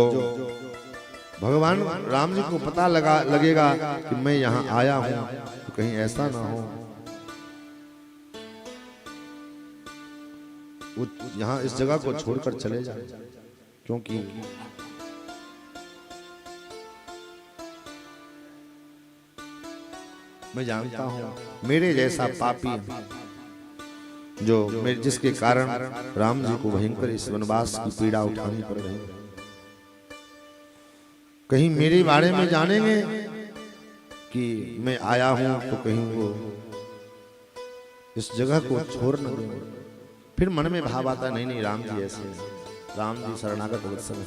Speaker 2: भगवान राम जी को पता लगेगा कि मैं यहां आया हूं तो कहीं ऐसा ना हो वो यहां इस जगह को छोड़कर चले जाए। क्योंकि मैं जानता हूं मेरे जैसा पापी जो जिसके कारण राम जी को भयंकर इस वनवास की पीड़ा उठानी पड़ रही है, कहीं मेरे बारे में जानेंगे कि मैं आया हूं तो कहीं वो इस जगह को छोड़ न दें। फिर मन में भाव आता नहीं नहीं राम जी ऐसे, राम जी शरणागत वत्सल है,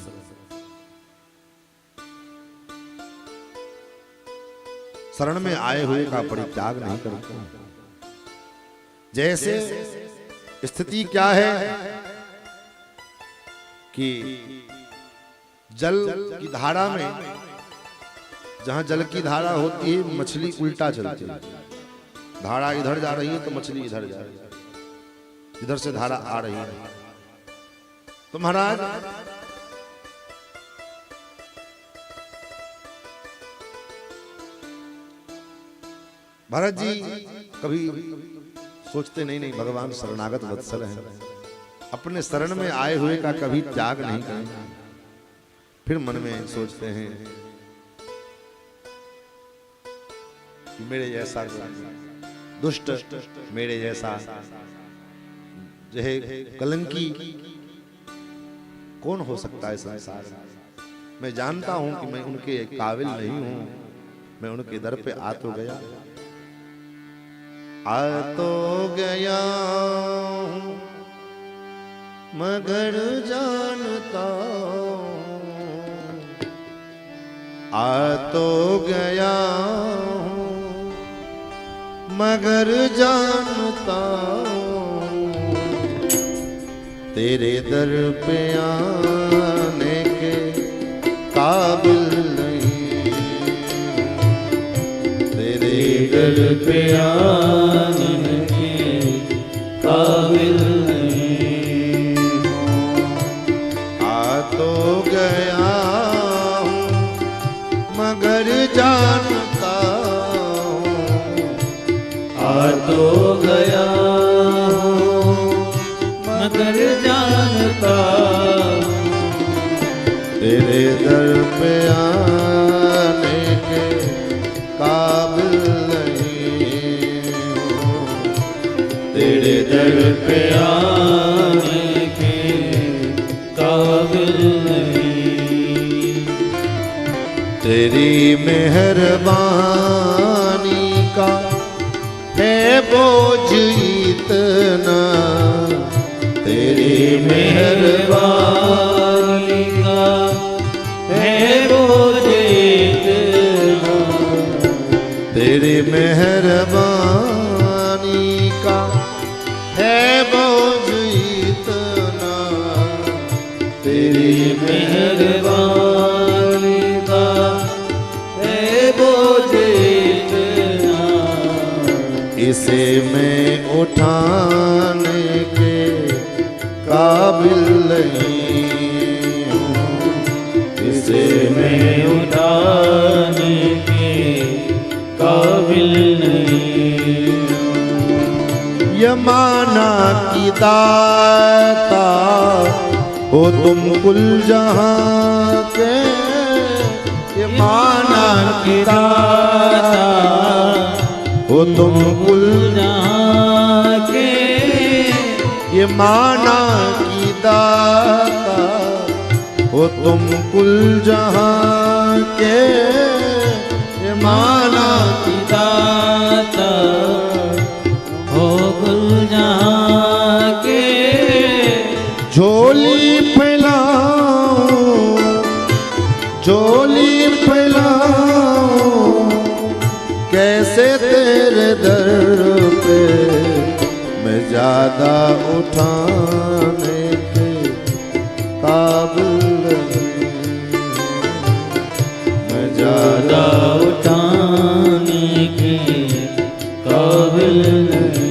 Speaker 2: शरण में आए हुए का परित्याग नहीं करते। जैसे स्थिति क्या है कि जल की धारा में, जहां जल की धारा होती है, मछली उल्टा चलती है। धारा इधर जा रही है तो मछली इधर जा रही है, इधर से धारा आ रही है। तो महाराज भरत जी कभी सोचते नहीं भगवान शरणागत वत्सल हैं, अपने शरण में आए हुए का कभी त्याग नहीं करेंगे। फिर मन में सोचते हैं कि मेरे जैसा दुष्ट, मेरे जैसा जो है कलंकी कौन हो सकता है संसार में। मैं जानता हूं कि मैं उनके काबिल नहीं हूं, मैं उनके दर पे आ तो गया, आ तो गया हूं मगर जानता हूं, आ तो गया हूं मगर जानता हूं, तेरे दर पे आने के काबिल नहीं, तेरे
Speaker 1: दर पे आने के काबिल नहीं।
Speaker 2: आ तो गया हूँ मगर जानता हूँ,
Speaker 1: आ तो गया मगर जानता
Speaker 2: तेरे दर पे आने के काबिल नहीं हूँ,
Speaker 1: तेरे दर पे आने के काबिल नहीं।
Speaker 2: तेरी मेहरबानी का है बोझ इतना, तेरी
Speaker 1: मेहरबानी का है बोझ इतना,
Speaker 2: तेरी मेहरबानी का है बोझ इतना,
Speaker 1: तेरी मेहरबानी का है बोझ इतना,
Speaker 2: इसे मैं उठाने के काबिल नहीं हूँ, इसे
Speaker 1: मैं उठाने के काबिल नहीं।
Speaker 2: यमाना की दाता हो तुम कुल जहां के, यमाना की दाता हो तुम कुल
Speaker 1: जहां के,
Speaker 2: ये माना की दाता हो तुम कुल जहां के, ये माना
Speaker 1: की दाता हो कुल जहां के।
Speaker 2: झोली फैलाओ, झोली फैलाओ, कैसे तेरे दर पे मैं ज्यादा उठाने के काबिल नहीं, मैं ज्यादा
Speaker 1: उठाने के काबिल नहीं।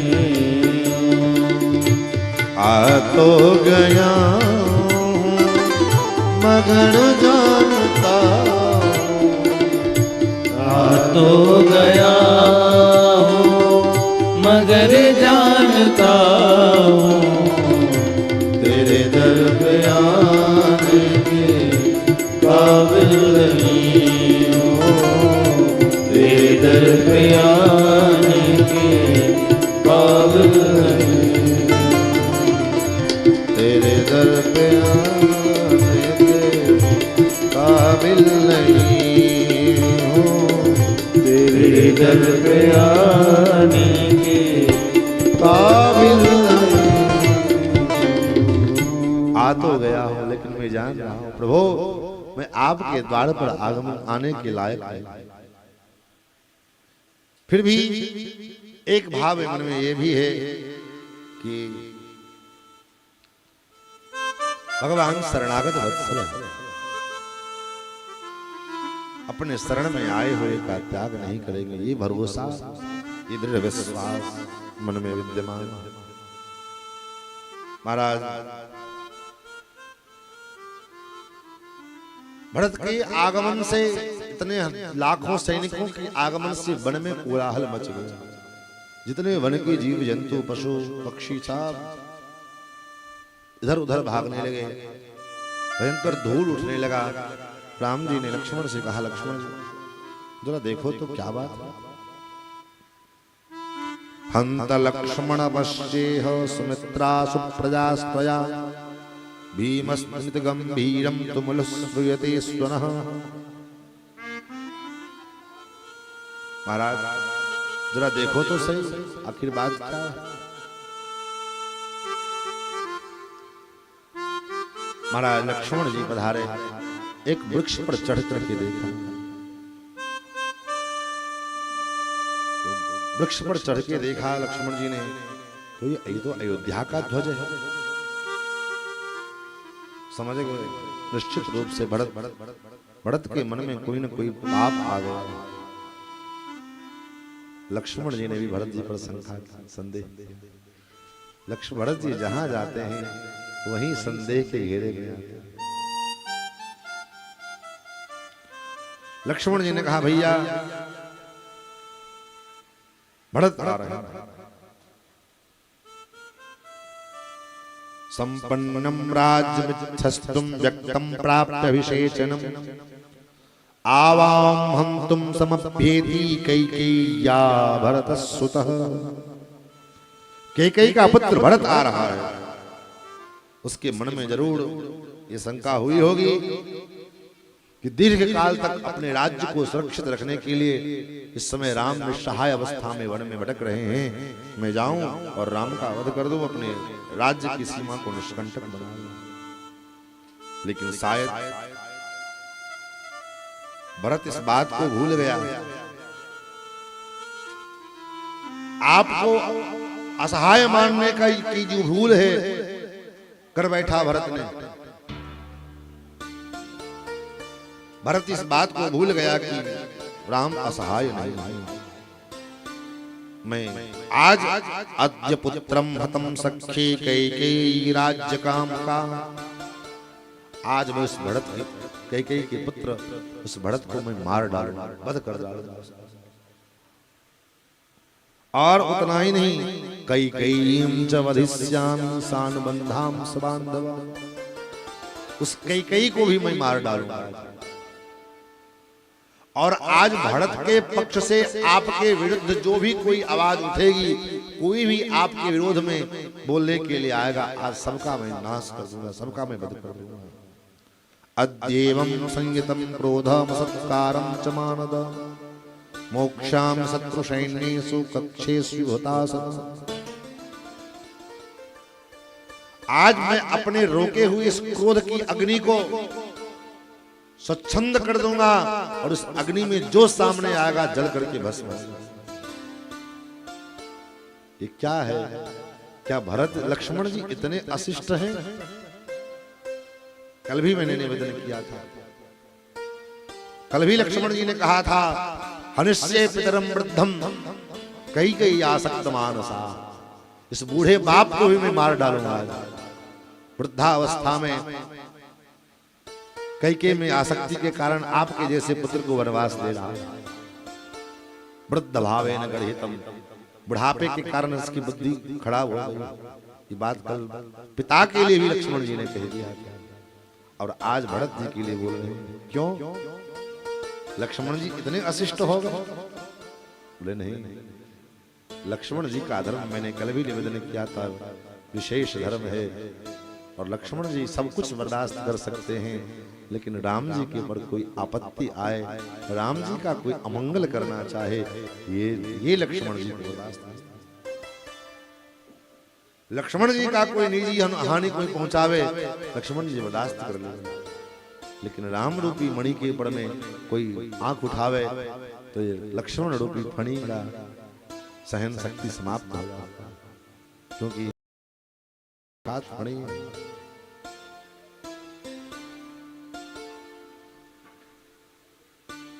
Speaker 2: आ तो गया हूँ मगर जानता हूँ,
Speaker 1: आ तो गया हूँ मगर जानता हूँ,
Speaker 2: तेरे दर पे आने के
Speaker 1: काबिल नहीं हूँ, तेरे दर पे आने के काबिल नहीं,
Speaker 2: तेरे दर पे आने के काबिल नहीं हूँ,
Speaker 1: तेरे दर पे आने के
Speaker 2: काबिल नहीं। आ तो गया हूँ लेकिन मैं जान रहा हूँ प्रभु मैं आपके द्वार पर आगमन आने के लायक है। फिर भी एक भाव मन में ये भी है कि भगवान शरणागत वत्सल है। अपने शरण में आए हुए का त्याग नहीं करेंगे, ये भरोसा, ये दृढ़ विश्वास मन में विद्यमान है। महाराज भरत के आगमन से, इतने लाखों सैनिकों के आगमन से वन में कोलाहल मच गया। जितने वन के जीव जंतु पशु पक्षी सब इधर उधर भागने लगे, भयंकर धूल उठने लगा। राम जी ने लक्ष्मण से कहा, लक्ष्मण जी जरा देखो तो क्या बात है। हंत लक्ष्मण पश्येह सुमित्रा सुप्रजास्त्वया भीमस्मित गंभीरम तुमुलश्रूयते स्वनः। महाराज जरा देखो तो सही, आखिर बात क्या है। महाराज लक्ष्मण जी पधारे, एक वृक्ष पर चढ़ करके देखा। वृक्ष पर चढ़ के देखा लक्ष्मण जी ने, तो ये तो अयोध्या का ध्वज है। समझ गए निश्चित रूप से भरत के मन में कोई न कोई पाप आ गया। लक्ष्मण जी ने भी भरत जी पर संदेह। भरत जी जहां जाते हैं वहीं संदेह के घेरे में आते हैं। लक्ष्मण जी ने कहा, भैया भरत आ रहे हैं। संपन्नम राज्यमिच्छस्तुम व्यक्तम प्राप्य विशेषणम आवाम हंतुम समभ्येति कैकेय्या भरतस्सुतः। कैकेयी का पुत्र भरत आ रहा है। उसके मन में जरूर ये शंका हुई होगी कि दीर्घ काल तक अपने राज्य को सुरक्षित रखने के लिए इस समय राम निस्सहाय अवस्था में वन में भटक रहे हैं। मैं जाऊं और राम का वध कर दूं, अपने राज्य की सीमा को निष्कंटक बना दूं। लेकिन शायद भरत इस बात को भूल गया। आपको असहाय मानने का की जो भूल है कर बैठा भरत ने। भरत इस बात को भूल गया कि राम असहाय नहीं। मैं आज अद्य पुत्रम हतम सख्ये कैकेयी राज्य काम का, आज मैं उस भरत कैकेयी के पुत्र उस भरत को मैं मार डालूंगा, वध कर डालूंगा। और उतना ही नहीं, कैकेयीं च वधिष्यामि सानुबन्धां सबान्धवा, उस कैकेयी को भी मैं मार डालूंगा। और आज भरत के पक्ष से आपके विरुद्ध जो भी कोई आवाज उठेगी, कोई भी आपके विरोध में बोलने के लिए आएगा, आज सबका मैं नाश कर दूंगा, सबका मैं वध कर दूंगा। अद्येवं संयतं क्रोधं सत्कारं च मानद मोक्षाम शत्रु सैन्येषु कक्षेषु हुतासन। आज मैं अपने रोके हुए इस क्रोध की अग्नि को स्वच्छंद कर दूंगा और उस अग्नि में जो सामने आएगा जल करके भस्म। ये क्या है? क्या भरत लक्ष्मण जी इतने अशिष्ट हैं? कल भी मैंने निवेदन किया था, कल भी लक्ष्मण जी ने कहा था, हनिष्ये पितरम वृद्धम कैकेयी आसक्त मानसा, इस बूढ़े बाप को भी मैं मार डालूंगा। वृद्धावस्था में कैकेयी में आसक्ति के कारण आपके जैसे पुत्र को वनवास दे रहा है। वृद्ध भावेन गृहीतम, बुढ़ापे के कारण इसकी बुद्धि खराब हो गई। ये बात कल पिता के लिए भी लक्ष्मण जी ने कह दिया और आज भरत जी के लिए बोल रहे हैं। क्यों लक्ष्मण जी इतने अशिष्ट हो गए? बोले नहीं, लक्ष्मण जी का धर्म मैंने कल भी निवेदन किया था, विशेष धर्म है और लक्ष्मण जी सब कुछ बर्दाश्त कर सकते हैं, लेकिन राम जी के ऊपर कोई आपत्ति आए, राम जी का कोई अमंगल करना चाहे, ये लक्ष्मण जी को बर्दाश्त नहीं। लक्ष्मण जी का कोई निजी हानि कोई पहुंचावे, लक्ष्मण जी बर्दाश्त कर लेंगे, लेकिन राम रूपी मणि के ऊपर में कोई आंख उठावे तो ये लक्ष्मण रूपी फणी का सहन शक्ति समाप्त हो जाता, क्योंकि फणी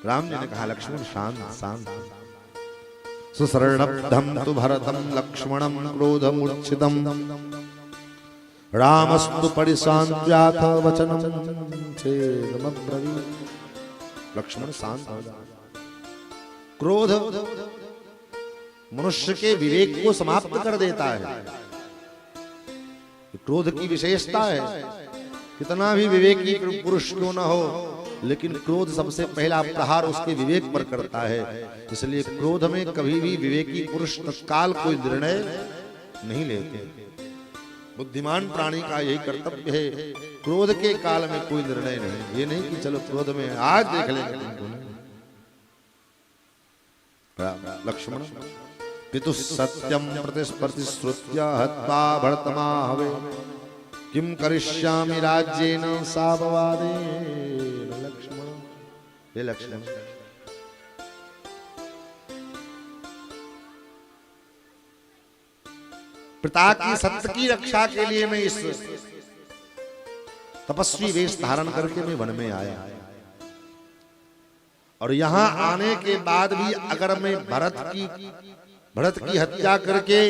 Speaker 2: राम जी ने कहा लक्ष्मण शांत शांत। सुशरणब्धम तु भरतम लक्ष्मणम क्रोधमूर्छितम रामस्तु परिशान्त्याथ वचनम छेदमब्रवीत्। लक्ष्मण शांत हो जा। क्रोध मनुष्य के विवेक को समाप्त कर देता है। क्रोध की विशेषता है, कितना भी विवेकी पुरुष क्यों न हो, लेकिन क्रोध सबसे पहला प्रहार उसके विवेक पर करता है। इसलिए क्रोध में कभी भी विवेकी पुरुष तत्काल कोई निर्णय नहीं लेते। बुद्धिमान प्राणी का यही कर्तव्य है, क्रोध के काल में कोई निर्णय नहीं। ये नहीं कि चलो क्रोध में आज देख लेंगे। लक्ष्मण पितु सत्यम प्रतिश्रुत्य हत्वा भरतमाहवे किम करिष्यामि राज्येन साववादेन। लक्ष्मण हे लक्ष्मण, पिता की सत्य की रक्षा के लिए मैं इस तपस्वी वेश धारण करके मैं वन में आया, और यहां आने के बाद भी अगर मैं भरत की हत्या करके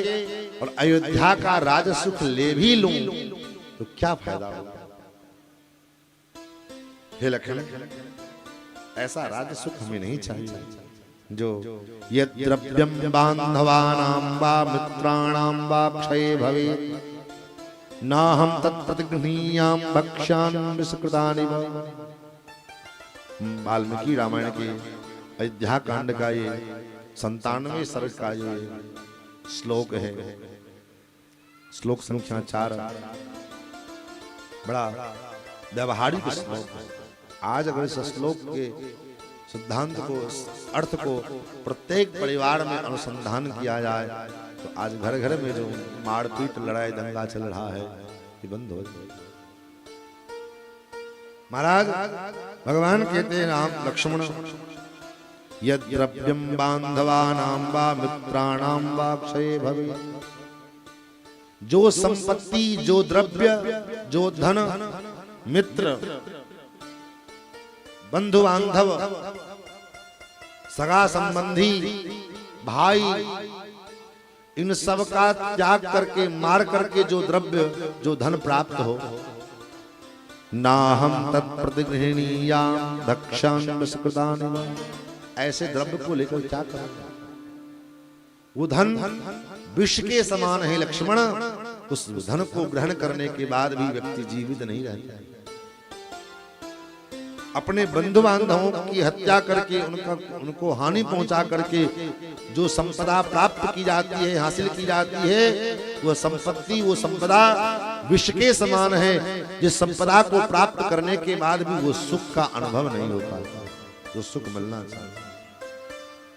Speaker 2: और अयोध्या का राजसुख ले भी लूं तो क्या फायदा होगा। हे लक्ष्मण, ऐसा राजसुख हमें नहीं चाहिए जो यद्रव्यम बांधवानां वा मित्राणां वा क्षये भवेत् नाहं तत्प्रतिगृह्णीयां भक्ष्यामि विसकृतानि वा। वाल्मीकि रामायण के अयोध्या कांड का ये 97वें सर्ग का ये श्लोक है, श्लोक संख्या 4। बड़ा व्यवहारिक श्लोक है। आज अगर इस श्लोक के सिद्धांत को, अर्थ को प्रत्येक परिवार में अनुसंधान किया जाए तो आज घर घर में जो मारपीट लड़ाई दंगा चल रहा है ये बंद हो जाए। महाराज भगवान कहते हैं राम लक्ष्मण यद्रव्यम बांधवानां वा मित्राणां वा क्षये भवेत्। जो संपत्ति, जो द्रव्य, जो धन, मित्र, बंधु बांधव, सगा संबंधी, भाई, इन सब का त्याग करके, मार करके जो द्रव्य, जो धन प्राप्त हो, नाहं तत्प्रतिगृह्णीयां भक्ष्यामि विसकृतानि वा। ऐसे द्रव्य को लेकर क्या करेंगे? वो धन विष के समान है लक्ष्मण। उस धन को ग्रहण करने के बाद भी व्यक्ति जीवित नहीं रहता। अपने बंधु बांधवों की हत्या करके, उनको हानि पहुंचा करके जो संपदा प्राप्त की जाती है, हासिल की जाती है, वह संपत्ति, वो संपदा विष के समान है, जिस संपदा को प्राप्त करने के बाद भी वो सुख का अनुभव नहीं होता, जो सुख मिलना चाहिए।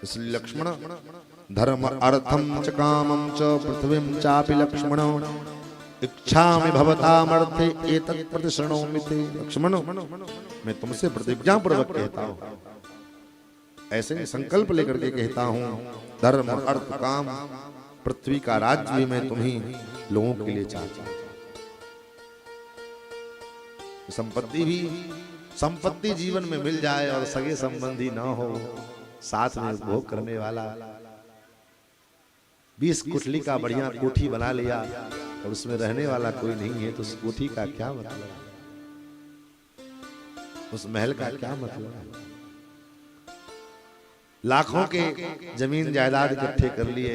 Speaker 2: इसलिए लक्ष्मण धर्म अर्थम च कामम च पृथ्वीं चापि लक्ष्मण इच्छामि भवतामर्थे एतत् प्रतिशृणोमि ते। लक्ष्मण, मैं तुमसे प्रतिज्ञा पूर्वक कहता हूं, ऐसे संकल्प लेकर के कहता हूं, धर्म अर्थ काम पृथ्वी का राज्य भी मैं तुम्ही लोगों के लिए चाहता हूं। संपत्ति जीवन में मिल जाए और सगे संबंधी ना हो, साथ में उपभोग करने वाला, 20 कुटली का बढ़िया कोठी बना लिया और उसमें रहने वाला कोई नहीं है तो उस कोठी का क्या मतलब, उस महल का क्या मतलब। लाखों के जमीन जायदाद इकट्ठे कर लिए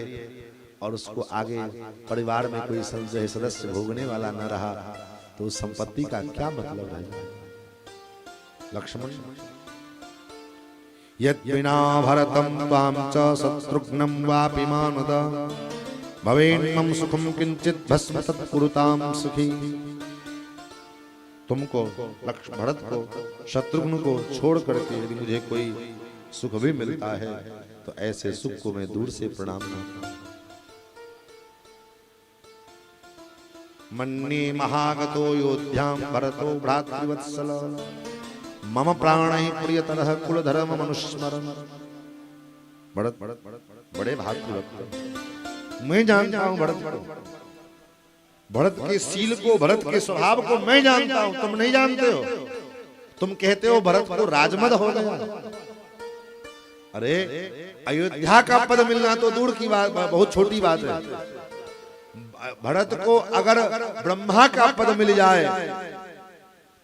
Speaker 2: और उसको आगे परिवार में कोई सदस्य भोगने वाला न रहा तो उस संपत्ति का क्या मतलब है। लक्ष्मण यद्विना भरतं त्वां च शत्रुघ्नं वापि मानद भवेन्मम सुखम किंचित भस्म तत्कुरुतां सुखी। तुमको भरत को, शत्रुघ्न को छोड़ करके यदि मुझे कोई सुख भी मिलता है तो ऐसे सुख को मैं दूर से प्रणाम करता हूं। मन्ये महागतो योध्यां भरतो भ्रातृवत्सल मम प्राणैः प्रियतरः कुलधर्म मनुस्मरन्। भरत बड़े भातृवत्सल, मैं जानता हूं भरत के शील को, भरत के स्वभाव को मैं जानता हूं, तुम नहीं जानते हो। तुम कहते हो भरत को राजमद हो गया, अरे अयोध्या का पद मिलना तो दूर की बात, बहुत छोटी बात है। भरत को अगर ब्रह्मा का पद मिल जाए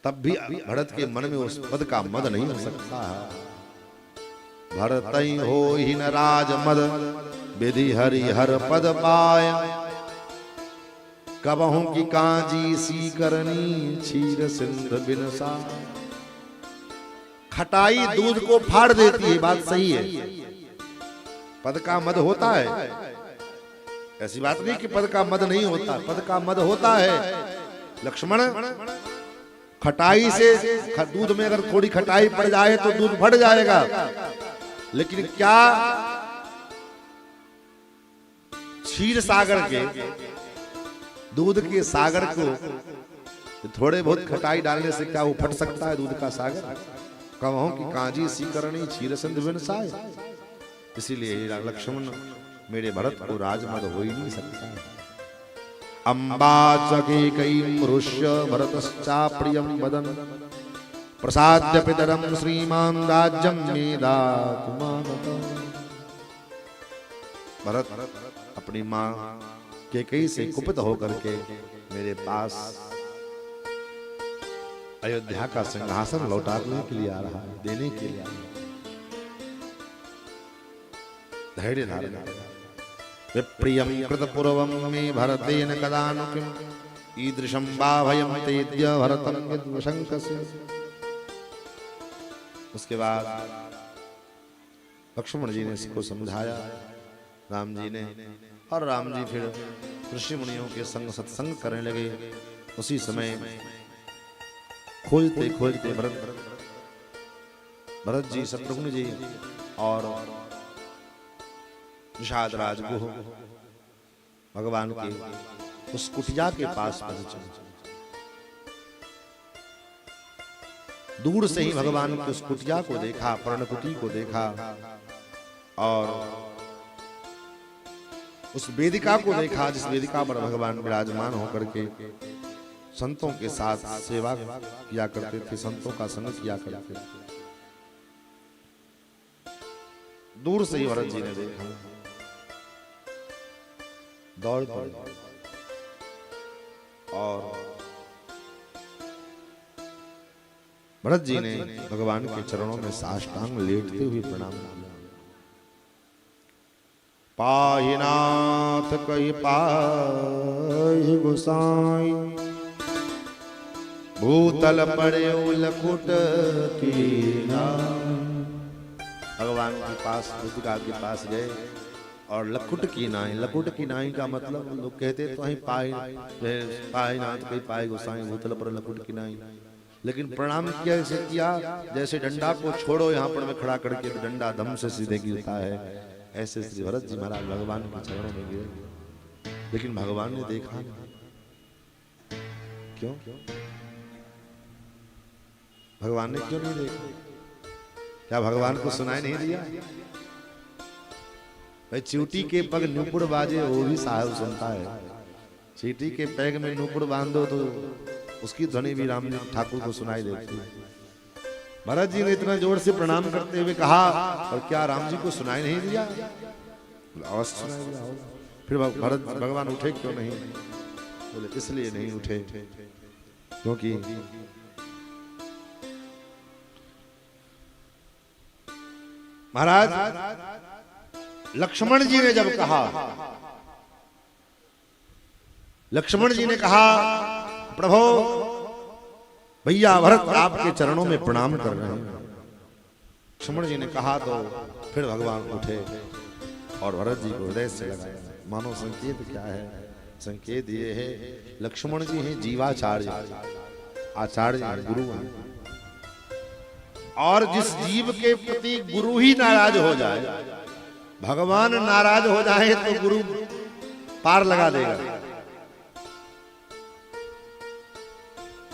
Speaker 2: तब भी भरत के मन में उस पद का मद नहीं हो सकता है। भरत हो ही न राज मद विधि हरि हर पद पाय, कबहू की कांजी सी करनी क्षीर सिंध बिनसा। खटाई दूध को फाड़ देती है, बात सही है। पद का मद होता है, ऐसी बात नहीं कि पद का मद नहीं होता, पद का मद होता है। लक्ष्मण खटाई से दूध में अगर थोड़ी खटाई पड़ जाए तो दूध फट जाएगा, लेकिन क्या क्षीर सागर के दूध के सागर को थोड़े बहुत खटाई डालने से क्या वो फट सकता है दूध का सागर? कहूं कि कांजी सी करनी क्षीर सिंध बिनसाय। इसीलिए लक्ष्मण मेरे भरत को राजमद हो ही नहीं सकता है। अम्बा चके कई मृष्य भरतश्चा प्रियम वदन, प्रसाद्य पितरम श्रीमान राज्यम मेदातु मागता। भरत अपनी मां कैकेयी से कुपित होकर के मेरे पास अयोध्या का सिंहासन लौटाने के लिए आ रहा है, देने के लिए आ रहा है। धैर्य धारण विप्रियम कृत पूर्वम में भरतेन कदानु किम ईदृशं वा भयं तेद्य भरतं यद्वशंकस्य। उसके बाद लक्ष्मण जी ने इसको समझाया, राम जी ने, और राम जी फिर ऋषि मुनियों के संग सत्संग करने लगे। उसी समय खोजते खोजते भरत जी, शत्रुघ्न जी और निषाद राज गुह भगवान के उस कुटिया के पास पहुंचे। दूर से ही भगवान की उस कुटिया को देखा, पर्णकुटी को देखा, और उस वेदिका को देखा जिस वेदिका पर भगवान विराजमान होकर के संतों के साथ सेवा किया करते थे, संतों का संग किया करते थे। दूर से ही भरत जी ने देखा, दौड़ पड़े और भरत जी ने भगवान के चरणों में साष्टांग लेटते हुए प्रणाम किया। पाहि नाथ कहि पाहि गोसाई, भूतल पड़े लकुट की नाई। भगवान के पास, वेदिका के पास गए और लकुट की नाई, लकुट की नाई का मतलब लोग कहते तो ही पाहि नाथ कहि पाहि गोसाई, भूतल पर लकुट की नाई। लेकिन प्रणाम किया ऐसे किया जैसे डंडा को छोड़ो यहाँ पर मैं खड़ा करके तो डंडा दम से सीधे गिरता है। ऐसे श्री भरत जी महाराज भगवान के चरणों में गिरे, लेकिन भगवान ने देखा नहीं। क्यों? भगवान ने क्यों नहीं देखा? क्या भगवान को सुनाई नहीं दिया? भाई चींटी के पग नूपुर बाजे वो भी साहब सुनता है। चींटी के पैग में नूपुर बांधो तो उसकी ध्वनि भी राम ठाकुर को सुनाई देती है। भरत जी ने इतना जोर से प्रणाम करते हुए कहा, और क्या राम जी को सुनाई नहीं दिया? अवश्य सुनाई दिया होगा। फिर भरत भगवान उठे क्यों नहीं? बोले इसलिए नहीं उठे क्योंकि महाराज लक्ष्मण जी ने जब कहा, लक्ष्मण जी ने कहा प्रभु भैया भरत आपके चरणों में प्रणाम कर रहे हैं। लक्ष्मण जी ने कहा तो फिर भगवान उठे और भरत जी को हृदय से लगाया। मानो संकेत क्या है? संकेत ये है, लक्ष्मण जी हैं जीवाचार्य, आचार्य हैं, गुरु हैं। और जिस जीव के प्रति गुरु ही नाराज हो जाए, भगवान नाराज हो जाए तो गुरु पार लगा देगा।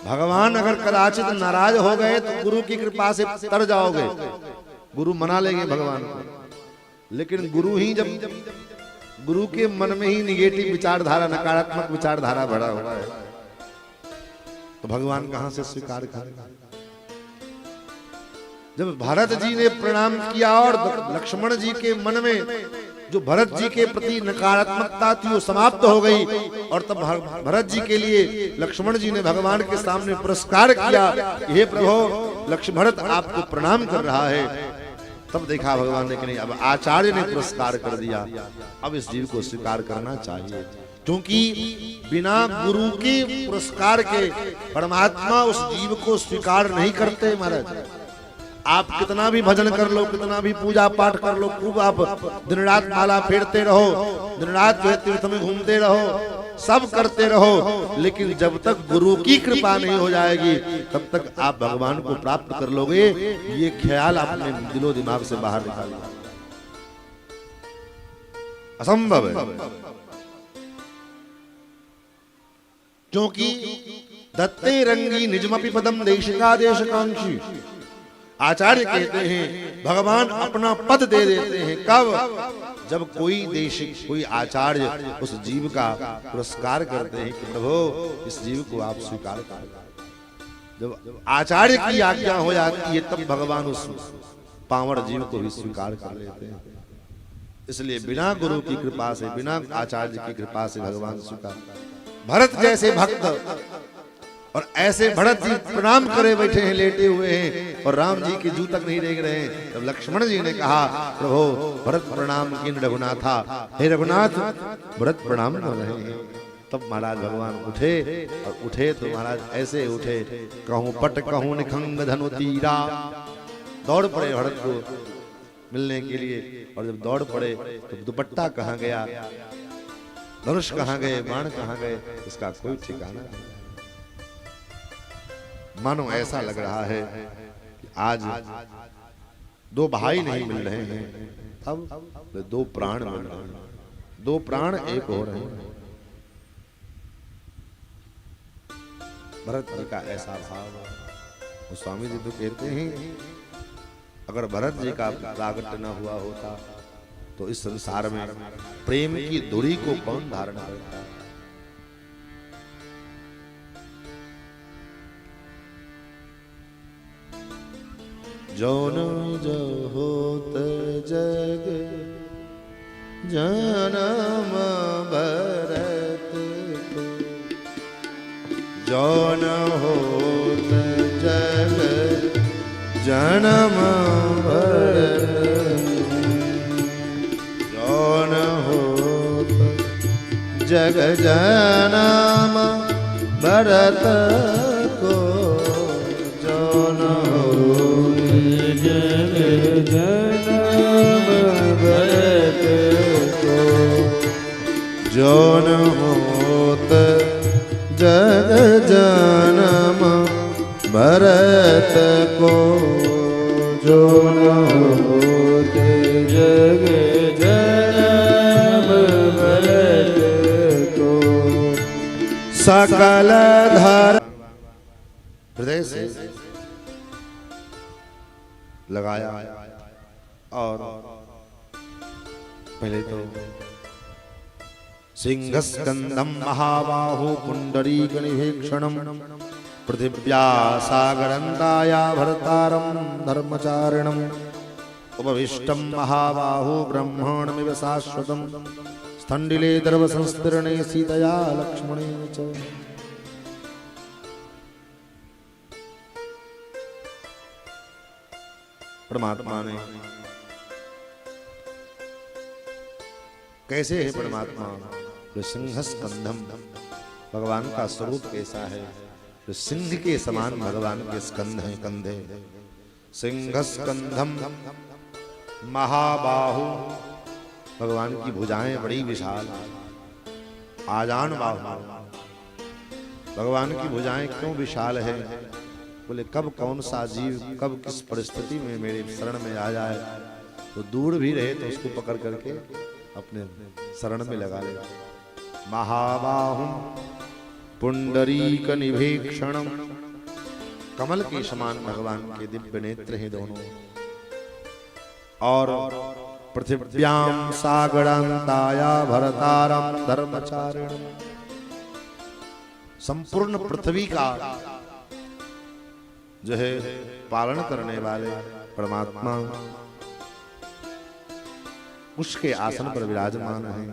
Speaker 2: भगवान अगर कदाचित नाराज हो गए तो गुरु की कृपा से तर जाओगे, गुरु मना लेंगे भगवान को। लेकिन गुरु ही जब गुरु के मन में ही निगेटिव विचारधारा, नकारात्मक विचारधारा भरा हुआ है तो भगवान कहां से स्वीकार करेगा? जब भरत जी ने प्रणाम किया और लक्ष्मण जी के मन में जो भरत जी के प्रति नकारात्मकता थी वो समाप्त हो गई, और तब भरत जी के लिए लक्ष्मण जी ने भगवान के सामने पुरस्कार किया, हे प्रभु भरत आपको प्रणाम कर रहा है। तब देखा भगवान ने कि नहीं, अब आचार्य ने पुरस्कार कर दिया, अब इस जीव को स्वीकार करना चाहिए, क्योंकि बिना गुरु के पुरस्कार के परमात्मा उस जीव को स्वीकार नहीं करते। महाराज आप कितना भी भजन कर लो, कितना भी पूजा पाठ कर लो, खूब आप दिन रात माला फेरते रहो, दिन रात जो है तीर्थ में घूमते रहो, सब करते रहो, लेकिन जब तक गुरु की कृपा नहीं हो जाएगी तब तक आप भगवान को प्राप्त कर लोगे, ये ख्याल अपने दिलो दिमाग से बाहर निकालिए, असंभव है। क्योंकि दत्ते रंगी निजमपि पदम देशिका देशकांक्षी, आचार्य कहते हैं भगवान अपना पद दे देते हैं कब, जब कोई देशिक कोई आचार्य उस जीव का पुरस्कार करते हैं कि प्रभु इस जीव को आप स्वीकार करें। जब आचार्य की आज्ञा हो जाती है तब भगवान उस पावड़ जीव को भी स्वीकार कर लेते हैं। इसलिए बिना गुरु की कृपा से, बिना आचार्य की कृपा से भगवान स्वीकार। भरत जैसे भक्त और ऐसे भरत जी प्रणाम करे बैठे हैं, लेटे हुए हैं, और राम जी के जू तक नहीं देख रहे हैं। तब लक्ष्मण जी ने कहा प्रभु भरत प्रणाम किन रघुनाथा, हे रघुनाथ भरत प्रणाम कर रहे हैं। तब महाराज भगवान उठे, और उठे तो महाराज ऐसे उठे, कहूं पट कहूं निखंग धनु तीरा, दौड़ पड़े भरत को मिलने के लिए। और जब दौड़ पड़े तो दुपट्टा कहाँ गया, धनुष कहाँ गए, बाण कहाँ गए, इसका कोई ठिकाना नहीं। मानो ऐसा लग रहा है कि आज दो भाई नहीं मिल रहे हैं, अब दो प्राण मिल रहे हैं, दो प्राण एक हो रहे हैं। भरत जी का ऐसा भाव, स्वामी जी तो कहते हैं अगर भरत जी का प्रागट्य न हुआ होता तो इस संसार में प्रेम की धुरी को कौन धारण करता। जौन जो होत जग जनम भरत को, जौन होत जग जनम भरत, जौन होत जग जनम भरत को, जौन जनम भरत को, जौन होत जग जनम भरत को, जौन होत जग जनम भरत को, सकल धर हृदय से लगाया। और पहले तो सिंहस्कंदम महाबाहु पुंडरीकनिभीक्षणम पृथिव्या सागरंताया भरतारम धर्मचारिणम उपविष्टम महाबाहु ब्रह्मांडमिव शाश्वतम स्थंडिले दर्भ संस्तीर्णे सीतया लक्ष्मणे च। परमात्मा ने कैसे है परमात्मा, जो सिंहस्कंधम, भगवान का स्वरूप कैसा है, जो सिंह के समान भगवान के स्कंध हैं, कंधे। सिंहस्कंधम महाबाहु, भगवान की भुजाएं बड़ी विशाल, आजान बाहु। भगवान की भुजाएं क्यों विशाल है, बोले कब कौन सा जीव कब किस परिस्थिति में मेरे शरण में आ जाए तो दूर भी रहे तो उसको पकड़ करके अपने शरण में लगा लेगा। महाबाहुम पुंडरीकनिभीक्षणम, कमल के समान भगवान के दिव्य नेत्र हैं दोनों। और पृथिव्याम सागरांताया भरतारम धर्मचारिणम, संपूर्ण पृथ्वी का जो है पालन करने वाले, परमात्मा उसके आसन पर विराजमान है।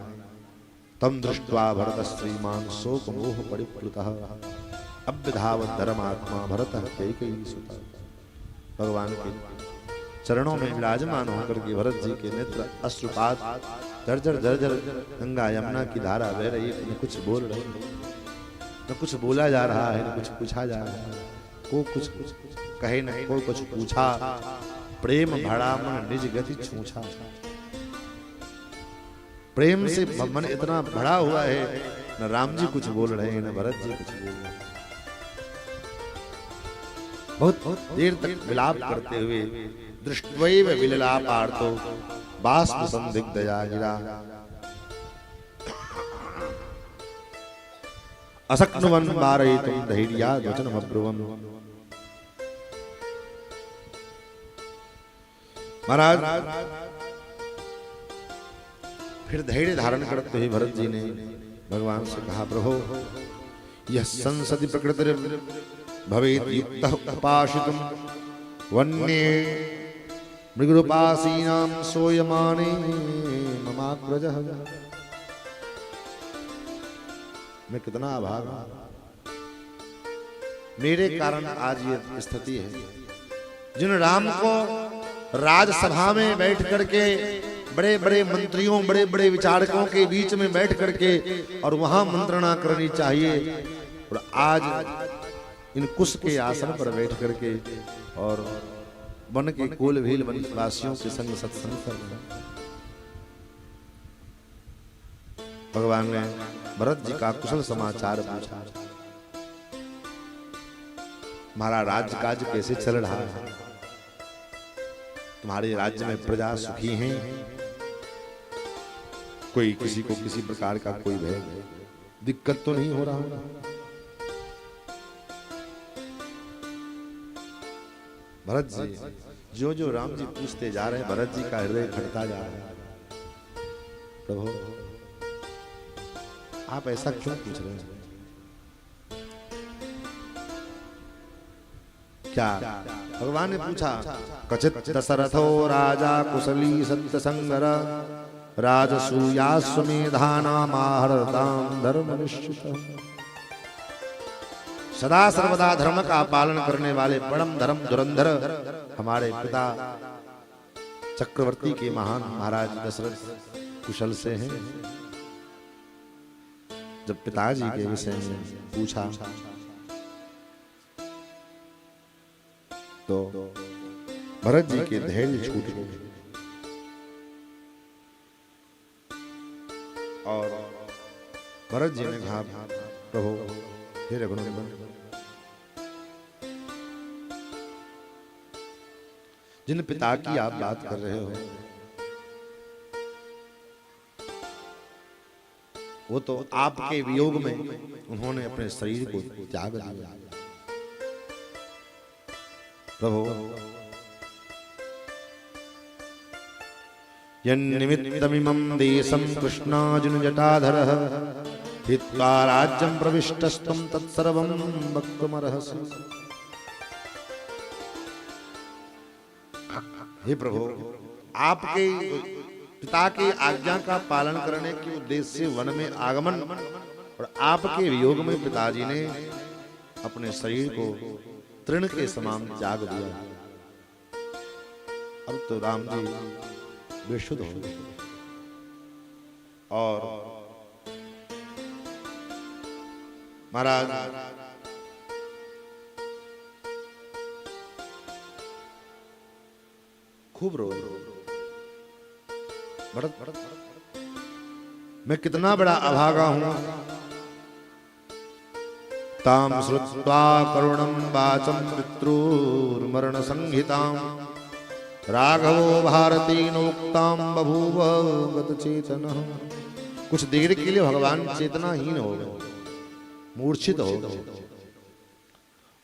Speaker 2: तम दृष्ट्वा भरत श्रीमान शोक मोह परिप्लुतः अभ्यधावत धर्मात्मा भरत कैकेयीसुतः। भगवान के चरणों में विराजमान होकर के भरत जी के नेत्र अश्रुपात जर्जर जर्जर गंगा यमुना की धारा बह रही है। न कुछ बोल रहे, न कुछ बोला जा रहा है, न कुछ पूछा जा रहा है। को कुछ कहे न कोई कुछ पूछा, प्रेम भड़ा मन निज गति छूछा। प्रेम से मन इतना भरा हुआ है, न राम जी कुछ बोल रहे हैं, न भरत जी कुछ बोल रहे हैं। बहुत देर तक विलाप करते हुए दृष्ट्वैव विललापार्तो बाष्प संदिग्धया गिरा असक्नुवन् वारयितुं धैर्याद् वचनमब्रुवम्। महाराज फिर धैर्य धारण करते हुए भरत जी ने भगवान से कहा, प्रभो यह संसदि प्रकृतिर भवेत् युक्तः उपासितुं वन्ये मृगरूपासीनां सोयमाने ममाग्रजः। मैं कितना अभागा, मेरे कारण आज ये स्थिति है। जिन राम को राजसभा में बैठ करके बड़े बड़े मंत्रियों, बड़े बड़े विचारकों के बीच में बैठ करके और वहां मंत्रणा करनी चाहिए, और आज इन कुश के आसन पर बैठ करके और वन के कोल भील वनवासियों के संग सत्संग कर रहे हैं। भगवान ने भरत जी का कुशल समाचार पूछा। तुम्हारा राज्य काज कैसे चल रहा है? तुम्हारे राज्य में प्रजा सुखी हैं? कोई किसी को किसी प्रकार का कोई भय दिक्कत तो नहीं हो रहा? भरत जी जो जो राम जी पूछते जा रहे हैं, भरत जी का हृदय फटता जा रहा है। प्रभु आप ऐसा क्यों पूछ रहे हैं? क्या भगवान ने पूछा? कचित दशरथो राजा कुशली सत्य संगर राजसूयाश्वमेधानामाहरतां धर्मनिश्चितः। सदा सर्वदा धर्म का पालन करने वाले परम धर्म धुरंधर हमारे पिता चक्रवर्ती के महान महाराज दशरथ कुशल से हैं। जब पिताजी के विषय में पूछा तो भरत जी के धैर्य छूट गए और भरत जी ने कहा, प्रभु हे रघुनंदन, जिन पिता की आप बात कर रहे हो वो तो आपके वियोग में उन्होंने अपने शरीर को त्याग दिया। प्रभु यन्निमित्तमिमं देशं कृष्णार्जुन जटाधरः हित्वा राज्यं प्रविष्टस्त्वं तत्सर्वं वक्तुमर्हसि। हे प्रभु, आपके पिता की आज्ञा का पालन करने के उद्देश्य से वन में आगमन और आपके वियोग में पिताजी ने अपने शरीर को तृण के समान त्याग दिया। अब तो राम जी बेशुद्ध हो गए और महाराज खूब रो भरत, मैं कितना बड़ा अभागा हूं। ताम श्रुत्वा करुणं वाचं पितृर्मरण संहितां राघवो भारतीनोक्तां बभूव गतचेतनः। कुछ देर के लिए भगवान चेतनाहीन हो गए, मूर्छित हो गए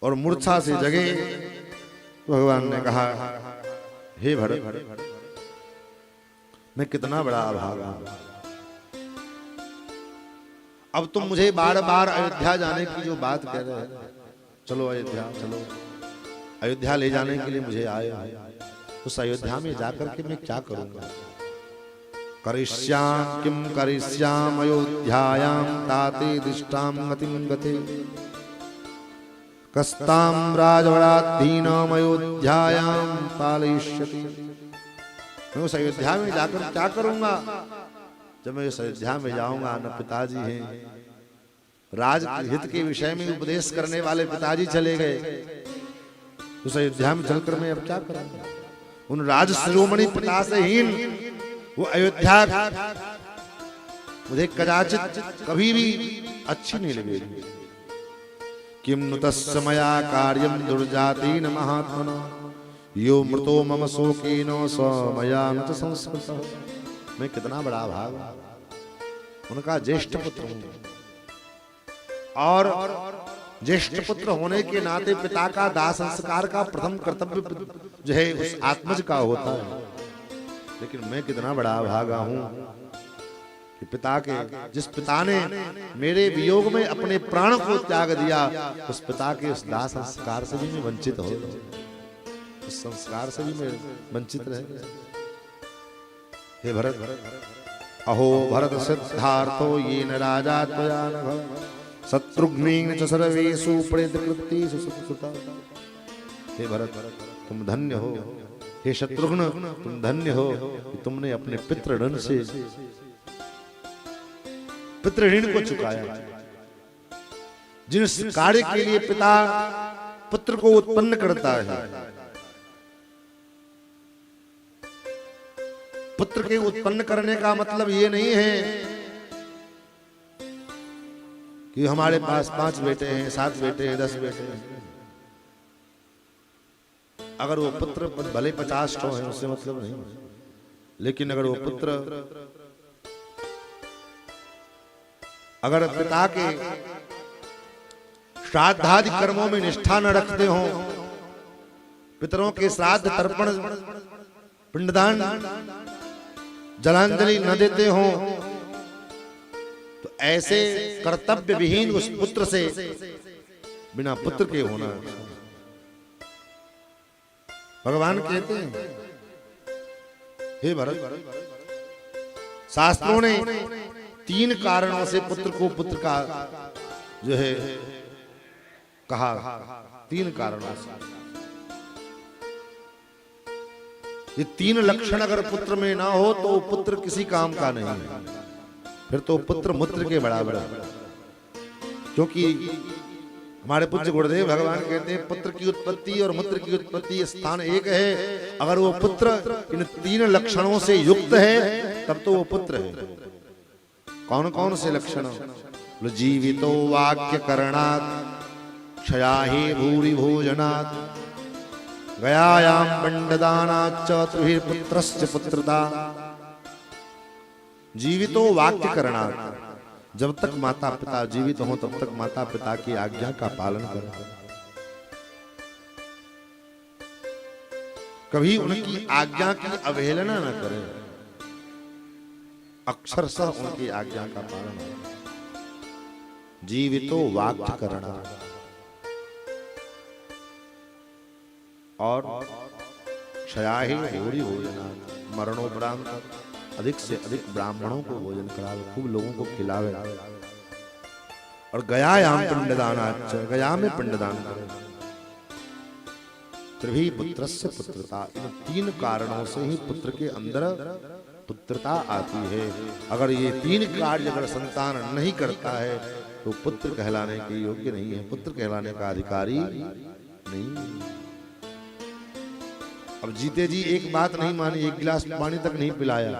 Speaker 2: और मूर्छा से जगे। भगवान ने कहा, हे भरत, मैं कितना बड़ा अभागा हूं। अब तुम मुझे बार बार अयोध्या जाने की जो बात कह रहे हैं, चलो अयोध्या चलो, अयोध्या ले जाने के लिए मुझे आए हैं। उस अयोध्या में जाकर के मैं क्या करूंगा? करिष्याम किम करिष्याम अयोध्यायाम ताते दिष्टाम गतिम गते कस्ताम राजवराधीनाम अयोध्यायाम पालयिष्यति। मैं उस अयोध्या में जाकर क्या करूंगा? जब मैं उस अयोध्या में जाऊंगा, न पिताजी हैं, राज हित के विषय में उपदेश करने वाले पिताजी चले गए, उस अयोध्या में चलकर मैं अब क्या करूंगा? उन राज शिरोमणि पिता से हीन वो अयोध्या मुझे कदाचित कभी भी अच्छी नहीं लगेगी। किम नु तस्य मया कार्यम दुर्जातेन महात्मना यो मृतो मम शोकेनो स मया न च संस्कृतः। मैं कितना बड़ा भागा, उनका ज्येष्ठ पुत्र हूं, और ज्येष्ठ पुत्र होने के नाते पिता का दाह संस्कार का प्रथम कर्तव्य जो है उस आत्मज का होता है। लेकिन मैं कितना बड़ा भागा हूं कि पिता के, जिस पिता ने मेरे वियोग में अपने प्राण को त्याग दिया, उस पिता के उस दाह संस्कार से भी मैं वंचित हो, उस संस्कार से भी मैं वंचित रह गया। हे भरत, अहो भरत सिद्धार्थो येन राजा त्वया नघ शत्रुघ्नेन च सर्वेषु प्रेतकृत्येषु सुकृता। हे भरत, तुम धन्य हो, हे शत्रुघ्न तुम धन्य हो कि तुमने अपने पितृ ऋण से पितृ ऋण को चुकाया। जिस कार्य के लिए पिता पुत्र को उत्पन्न करता है, पुत्र के उत्पन्न करने का मतलब ये नहीं है कि हमारे पास 5 बेटे हैं, 7 बेटे हैं, 10 बेटे हैं। अगर वो पुत्र भले 50 ठो है, उससे मतलब नहीं। लेकिन अगर वो पुत्र अगर पिता के श्राद्धादि कर्मों में निष्ठा न रखते हो, पितरों के श्राद्ध तर्पण पिंडदान जलांजलि न देते हो, तो ऐसे कर्तव्य विहीन उस पुत्र से बिना पुत्र के होना। भगवान कहते हैं, हे भरत, शास्त्रों ने 3 कारणों से पुत्र को पुत्र का जो है कहा। 3 कारणों से। ये 3 लक्षण अगर पुत्र में ना हो तो वो पुत्र किसी काम का नहीं है, फिर तो पुत्र मूत्र के बराबर है। क्योंकि हमारे पूज्य गुरुदेव भगवान कहते हैं, पुत्र की उत्पत्ति और मूत्र की उत्पत्ति स्थान एक है। अगर वो पुत्र इन 3 लक्षणों से युक्त है तब तो वो पुत्र है। कौन कौन से लक्षण? जीवितो वाक्य करणात् क्षयाहि भूरि भोजनात् गयायाम पिंडदानाच्च त्रिभिर्पुत्रस्य पुत्रता। जीवितो वाक्य करणात्, जब तक माता पिता जीवित हो तब तक माता पिता की आज्ञा का पालन करो। कभी उनकी आज्ञा की अवहेलना न करें, अक्षरशः उनकी आज्ञा का पालन करें। जीवितो वाक्य करणात्। और क्षयाहि भूरि भोजनात्, मरणोपरांत अधिक से अधिक ब्राह्मणों को भोजन करावे, खूब लोगों को खिलावे। और गयायाम पिंडदानाच्च, गया में पिंडदान करे। त्रिभी पुत्रस्य पुत्रता। इन 3 कारणों से ही पुत्र के अंदर पुत्रता आती है। अगर ये 3 कार्य अगर संतान नहीं करता है तो पुत्र कहलाने के योग्य नहीं है, पुत्र कहलाने का अधिकारी नहीं। अब जीते जी एक बात नहीं मानी, 1 गिलास पानी तक नहीं पिलाया,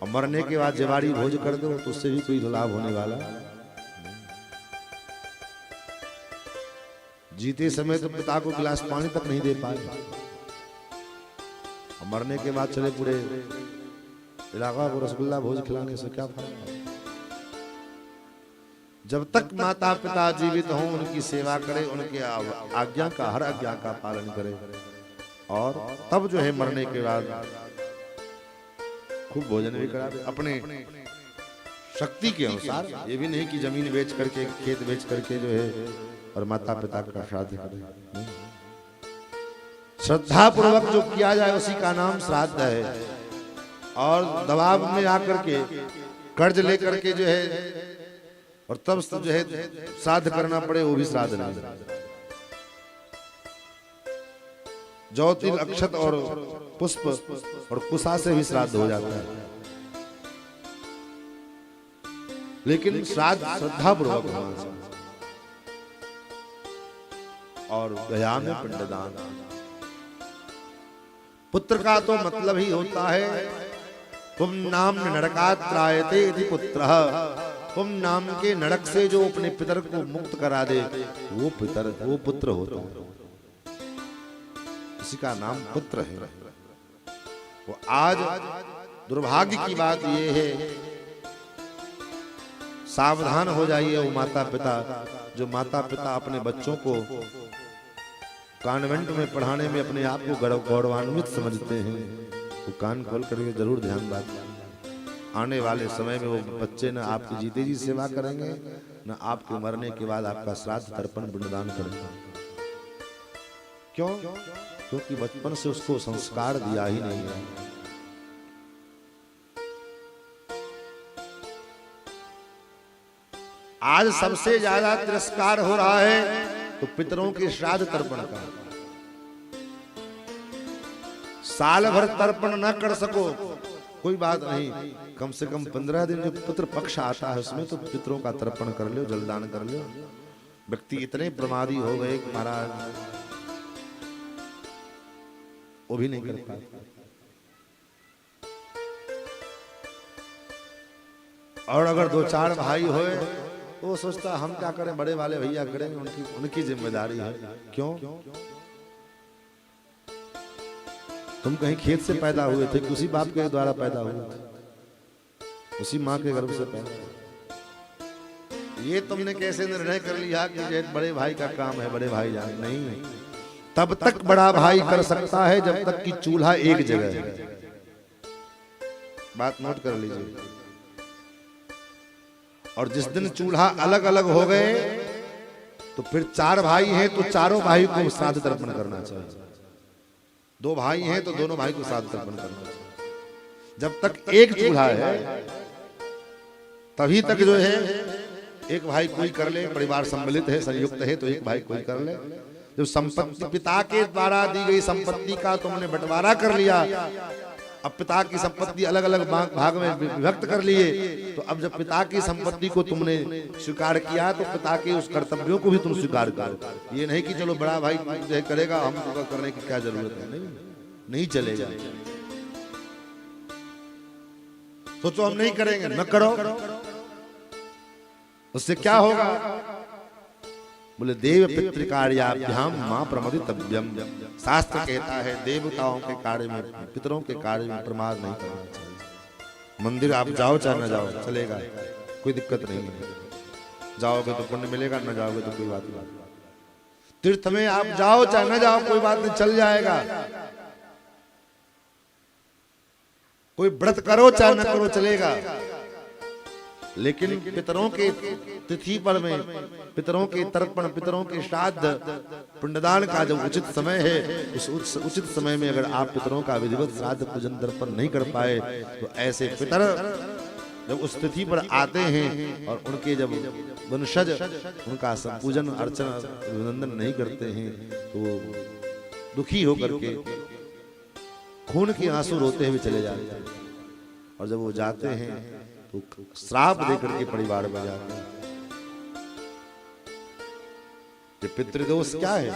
Speaker 2: और मरने के बाद जवाड़ी भोज कर दो तो उससे भी कोई लाभ होने वाला। जीते समय तो पिता को गिलास पानी तक नहीं दे पाए, और मरने के बाद चले पूरे इलाका को रसगुल्ला भोज खिलाने से क्या फायदा। जब तक माता पिता जीवित हों उनकी सेवा करें, उनके आज्ञा का, हर आज्ञा का पालन करें, और तब जो है मरने के बाद खूब भोजन भी करा दे अपने शक्ति के अनुसार। ये भी नहीं कि जमीन बेच करके, खेत बेच करके जो है और माता पिता का श्राद्ध करे। श्रद्धा पूर्वक जो किया जाए उसी का नाम श्राद्ध है। और दबाव में आकर के कर्ज लेकर के जो है और तब जो है श्राद्ध करना पड़े, वो भी श्राद्ध नहीं। जौ तिल अक्षत और पुष्प और कुशा से भी श्राद्ध हो जाता है, लेकिन श्राद्ध श्रद्धा पूर्वक होना चाहिए। और गया में पिंडदान, पुत्र का तो मतलब ही होता है पुम नाम नरकात् त्रायते इति पुत्रः। पुम नाम के नरक से जो अपने पितर को मुक्त करा दे वो पुत्र होता है, इसी का नाम पुत्र है। वो आज दुर्भाग्य की बात ये है, सावधान हो जाइए वो माता पिता जो माता पिता अपने बच्चों को कॉन्वेंट में पढ़ाने में अपने आप को गौरवान्वित समझते हैं। वो कान खोल करके जरूर ध्यान बात, आने वाले समय में वो बच्चे न आपकी जीते जी सेवा करेंगे, न आपके मरने के बाद आपका श्राद्ध तर्पण पिंडदान करेंगे। क्यों? क्योंकि बचपन से उसको संस्कार दिया ही नहीं है। आज सबसे ज्यादा तिरस्कार हो रहा है तो पितरों के श्राद्ध तर्पण का। साल भर तर्पण न कर सको कोई बात नहीं, कम से कम 15 दिन जो पितृ पक्ष आता है उसमें तो पितरों का तर्पण कर लो, जलदान कर लो। व्यक्ति इतने प्रमादी हो गए कि महाराज वो भी नहीं कर पाते। और अगर 2-4 भाई होए तो वो सोचता हम क्या करें, बड़े वाले भैया करेंगे, उनकी जिम्मेदारी है। क्यों? तुम कहीं खेत से पैदा हुए थे, उसी बाप के द्वारा पैदा हुए थे, उसी माँ के गर्भ से पैदा। ये तुमने कैसे निर्णय कर लिया कि ये बड़े भाई का काम है, बड़े भाई जान नहीं। तब तक बड़ा भाई कर सकता है जब तक कि चूल्हा एक जगह है। बात नोट कर लीजिए। और जिस दिन चूल्हा अलग अलग हो गए तो फिर 4 भाई हैं तो चारों भाई को श्राद्ध तर्पण करना चाहिए। 2 भाई हैं तो दोनों भाई को श्राद्ध तर्पण करना चाहिए। जब तक एक चूल्हा है तभी तक जो है एक भाई कोई कर ले, परिवार सम्मिलित है, संयुक्त है तो एक भाई कोई कर ले। जब संपत्ति पिता के द्वारा दी गई संपत्ति का तुमने बंटवारा कर लिया, अब पिता की संपत्ति अलग अलग भाग में विभक्त कर लिए, तो अब जब पिता की संपत्ति को तुमने स्वीकार किया तो पिता के उस कर्तव्यों को भी तुम स्वीकार करो। ये नहीं कि चलो बड़ा भाई जो करेगा हम तो करने की क्या जरूरत है, नहीं चलेगा। सोचो हम नहीं करेंगे, न करो, उससे क्या होगा? बोले देव पितृकार्याभ्याम मां प्रमदितव्यम। शास्त्र कहता है देवताओं के कार्य में, पितरों के कार्य में प्रमाद नहीं करना चाहिए। मंदिर आप जाओ चाहे न जाओ चलेगा, कोई दिक्कत नहीं है। जाओगे तो पुण्य मिलेगा, न जाओगे तो कोई बात नहीं। तीर्थ में आप जाओ चाहे न जाओ कोई बात नहीं, चल जाएगा। कोई व्रत करो चाहे न करो चलेगा। लेकिन पितरों के तिथि पर में, पितरों के तर्पण, पितरों के श्राद्ध पिंडदान का जो उचित समय है, उस उचित समय में अगर आप पितरों का विधिवत श्राद्ध पूजन तर्पण नहीं कर पाए तो ऐसे पितर जब उस तिथि पर आते हैं और उनके जब वंशज उनका पूजन अर्चना अभिनंदन नहीं करते हैं तो दुखी होकर के खून के आंसू रोते हुए चले जाते हैं। और जब वो जाते हैं तो श्राप देकर के परिवार में जाते हैं। ये पितृदोष क्या है?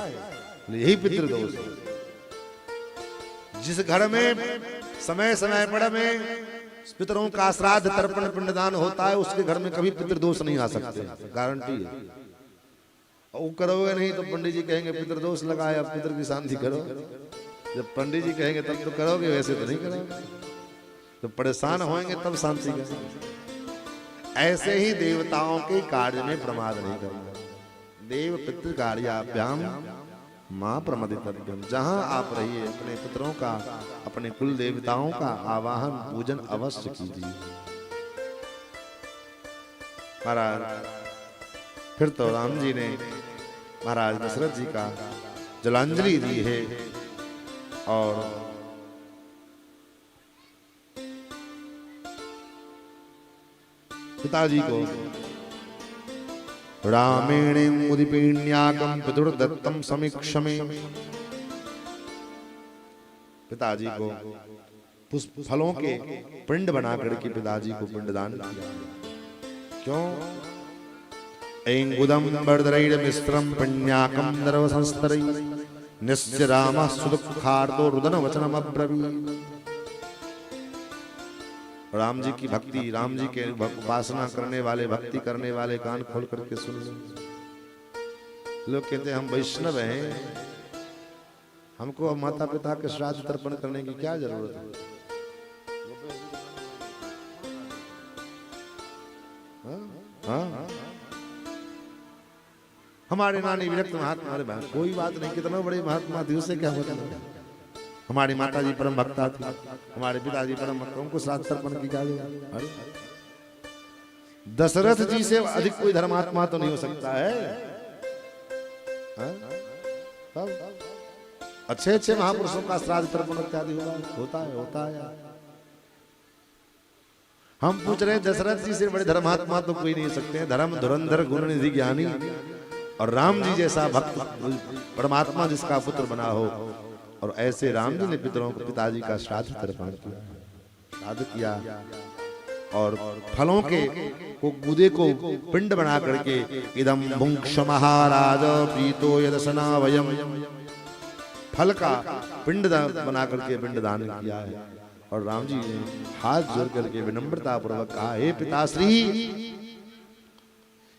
Speaker 2: यही पितृदोष है। जिस घर में समय समय पर में पितरों का श्राद्ध तर्पण पिंडदान होता है उसके घर में कभी पितृदोष नहीं आ सकते, गारंटी है। वो करोगे नहीं तो पंडित जी कहेंगे पितृदोष लगाए, अब पितर की शांति करो। जब पंडित जी कहेंगे तब तो करोगे, वैसे तो नहीं करोगे। तो परेशान होंगे तब शांति करेंगे। ऐसे ही देवताओं के कार्य में प्रमाद नहीं करना। देव पितृ कार्याभ्याम मां प्रमदितव्यम। जहां आप रहिए अपने पितरों का, अपने कुल देवताओं का आवाहन पूजन अवश्य कीजिए। महाराज फिर तो राम जी ने महाराज दशरथ जी का जलांजलि दी है। और पिताजी को रामेण मुदिपीण्याकं पितुर्दत्तं समीक्षमे, पिताजी को पुष्प फलों के पिंड बना करके पिताजी को पिंडदान किया। क्यों? ऐंगुदं वर्धरैर्मिश्रं पिण्याकं नरवसंस्तरै निश्च रामः सुदुःखार्तो रुदन वचनमब्रवीत्। राम जी की भक्ति, राम जी के उपासना करने वाले, भक्ति करने वाले कान खोल करके सुन लो। लोग कहते हैं हम वैष्णव हैं, हमको माता पिता के श्राद्ध तर्पण करने की क्या जरूरत है? हाँ? हमारे नानी विरक्त महात्मा, अरे भाई कोई बात नहीं, कितना बड़े महात्मा थे उससे क्या होता है? हमारी माता जी परम भक्ता थी, हमारे पिताजी परम भक्त, उनको श्राद्ध तर्पण की क्या जरूरत? दशरथ जी से अधिक कोई धर्मात्मा तो नहीं हो सकता है। अच्छे अच्छे महापुरुषों का श्राद्ध तर्पण इत्यादि होता है। हम पूछ रहे हैं दशरथ जी से बड़े धर्मात्मा तो कोई नहीं हो सकते हैं। धर्म धुरंधर गुण निधि ज्ञानी और राम जी जैसा भक्त परमात्मा जिसका पुत्र बना हो, और ऐसे राम जी ने पिताजी का श्राद्ध तर्पण किया और फलों के गुदे को पिंड बना करके इदम भुंक्ष महाराज प्रीतो यदसना वयम, फल का पिंड बना करके पिंडदान किया है। और राम जी ने हाथ जोड़ करके विनम्रता पूर्वक कहा, हे पिताश्री,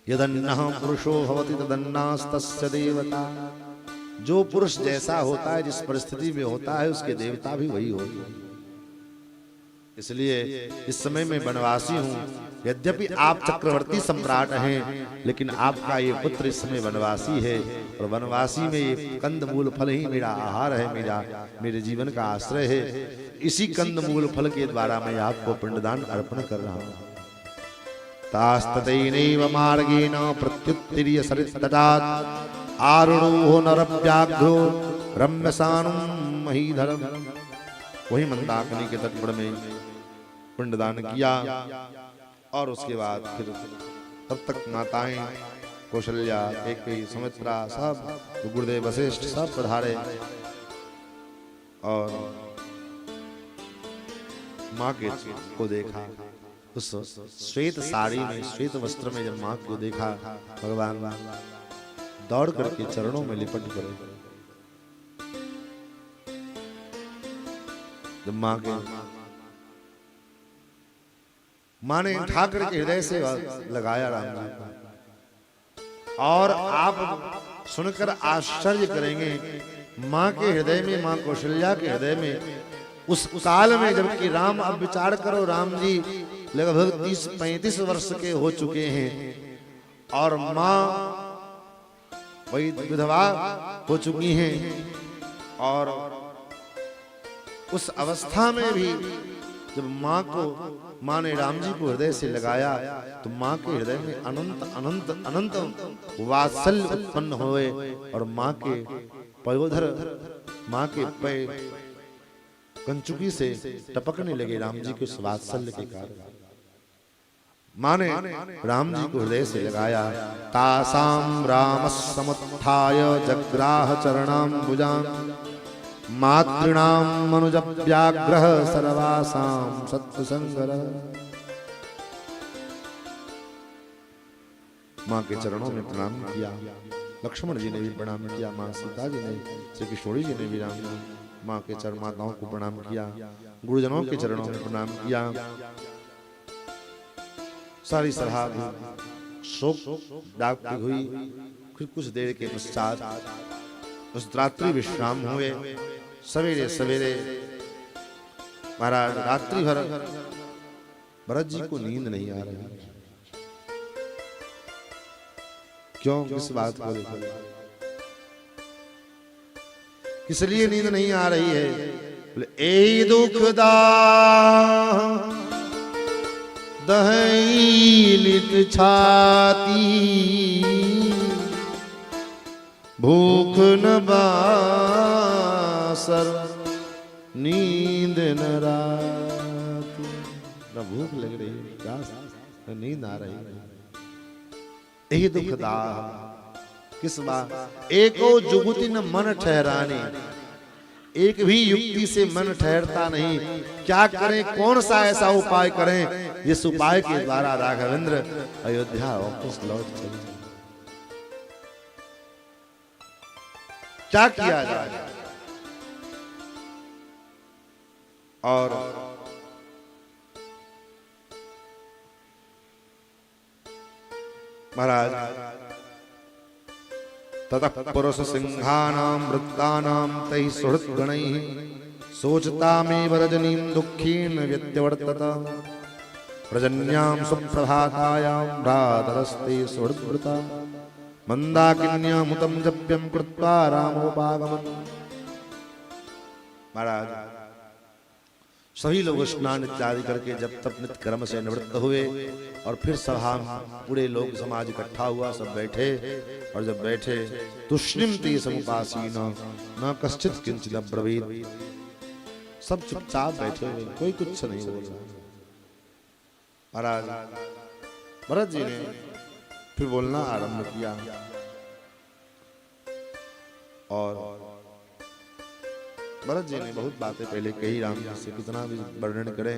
Speaker 2: यदन्नः पुरुषो भवति तदन्नास्तस्य देवता। जो पुरुष जैसा होता है, जिस परिस्थिति में होता है, उसके देवता भी वही होते हैं। इसलिए इस समय मैं वनवासी हूँ। यद्यपि आप चक्रवर्ती सम्राट हैं, लेकिन आपका ये पुत्र इस समय वनवासी है, और वनवासी में ये कंदमूल फल ही मेरा आहार है, मेरे जीवन का आश्रय है। इसी कंदमूल फल के द्वारा मैं आपको पिंडदान अर्पण कर रहा हूँ। तास्ततैनैव मार्गेण प्रत्युत्तीर्य सरिततटात् आरुणो नरव्याघ्रो रम्यसानुं महीधरम्। वही मंदाकिनी के तटबड़ में पिंडदान किया, और उसके बाद फिर तब तक माताएं कौशल्या, कैकेयी, सुमित्रा, सब गुरुदेव वशिष्ठ सब पधारे, और माँ के को देखा। उस श्वेत साड़ी में, श्वेत वस्त्र में जब माँ को देखा, भगवान दौड़ करके चरणों में लिपट पड़े। जब माँ ने उठा करके हृदय से लगाया राम जी को, और आप सुनकर आश्चर्य करेंगे, माँ के हृदय में, माँ कौशल्या के हृदय में उस काल में, जबकि राम, अब विचार करो, राम जी लगभग 30-35 वर्ष के हो चुके हैं, और माँ वही विधवा हो चुकी हैं, और उस अवस्था में भी जब माँ ने राम जी को हृदय से लगाया, तो माँ के हृदय में अनंत अनंत अनंत वात्सल्य उत्पन्न हुए, और माँ के पयोधर, माँ के पैर कंचुकी से टपकने लगे राम जी के वात्सल्य के कारण। माँ ने राम जी को हृदय से लगाया। तासाम राम समुत्थाय जग्राह चरणाम्बुजां मातृणाम मनुज व्याघ्रः सर्वासां सत्संगरः। माँ के चरणों में प्रणाम किया। लक्ष्मण जी ने भी प्रणाम किया, माँ सीता जी ने, श्री किशोरी जी ने भी माँ के चरण, माताओं को प्रणाम किया, गुरुजनों के चरणों में प्रणाम किया। सारी सराह शोक डाकती हुई। फिर कुछ देर के पश्चात उस रात्रि विश्राम हुए। सवेरे सवेरे महाराज रात्रि भर भरत जी को नींद नहीं आ रही। क्यों? किस बात को लेकर, किस लिए नींद नहीं आ रही है? बोले ए दुखदा दहैलित छाती भूख न बासर नींद न रात, न भूख लग रही, प्यास, न नींद आ रही, यही दुखदाह किस बात। एको जुगुति न मन ठहराने, एक भी युक्ति से मन ठहरता नहीं। क्या करें, कौन सा ऐसा उपाय करें जिस उपाय के द्वारा राघवेंद्र अयोध्या वापस लौट चले। क्या किया जाए। और महाराज ततः पुरुष सिंहानां वृत्तानां तैः सुहृद्गणैः सोचतामेव रजनीं दुःखीन व्यत्यवर्तत प्रजन्यां सुप्रभातायां भ्रातरस्ते सुहृद्वृता मंदाकिन्यामुतं जप्यं कृत्वा रामोपागमन्। महाराज सभी लोग स्नान इत्यादि करके जब तप नित्य कर्म से निवृत्त हुए और फिर सभा पूरे लोग समाज इकट्ठा हुआ, सब बैठे। और जब बैठे तुष्णिम ते समुपासीन न कश्चित किंचित अब्रवीत, सब चुपचाप बैठे हुए, कोई कुछ नहीं बोल रहा। महाराज भरत जी ने फिर बोलना आरंभ किया और भरत जी ने बहुत बातें पहले कही राम जी से, कितना भी वर्णन करें।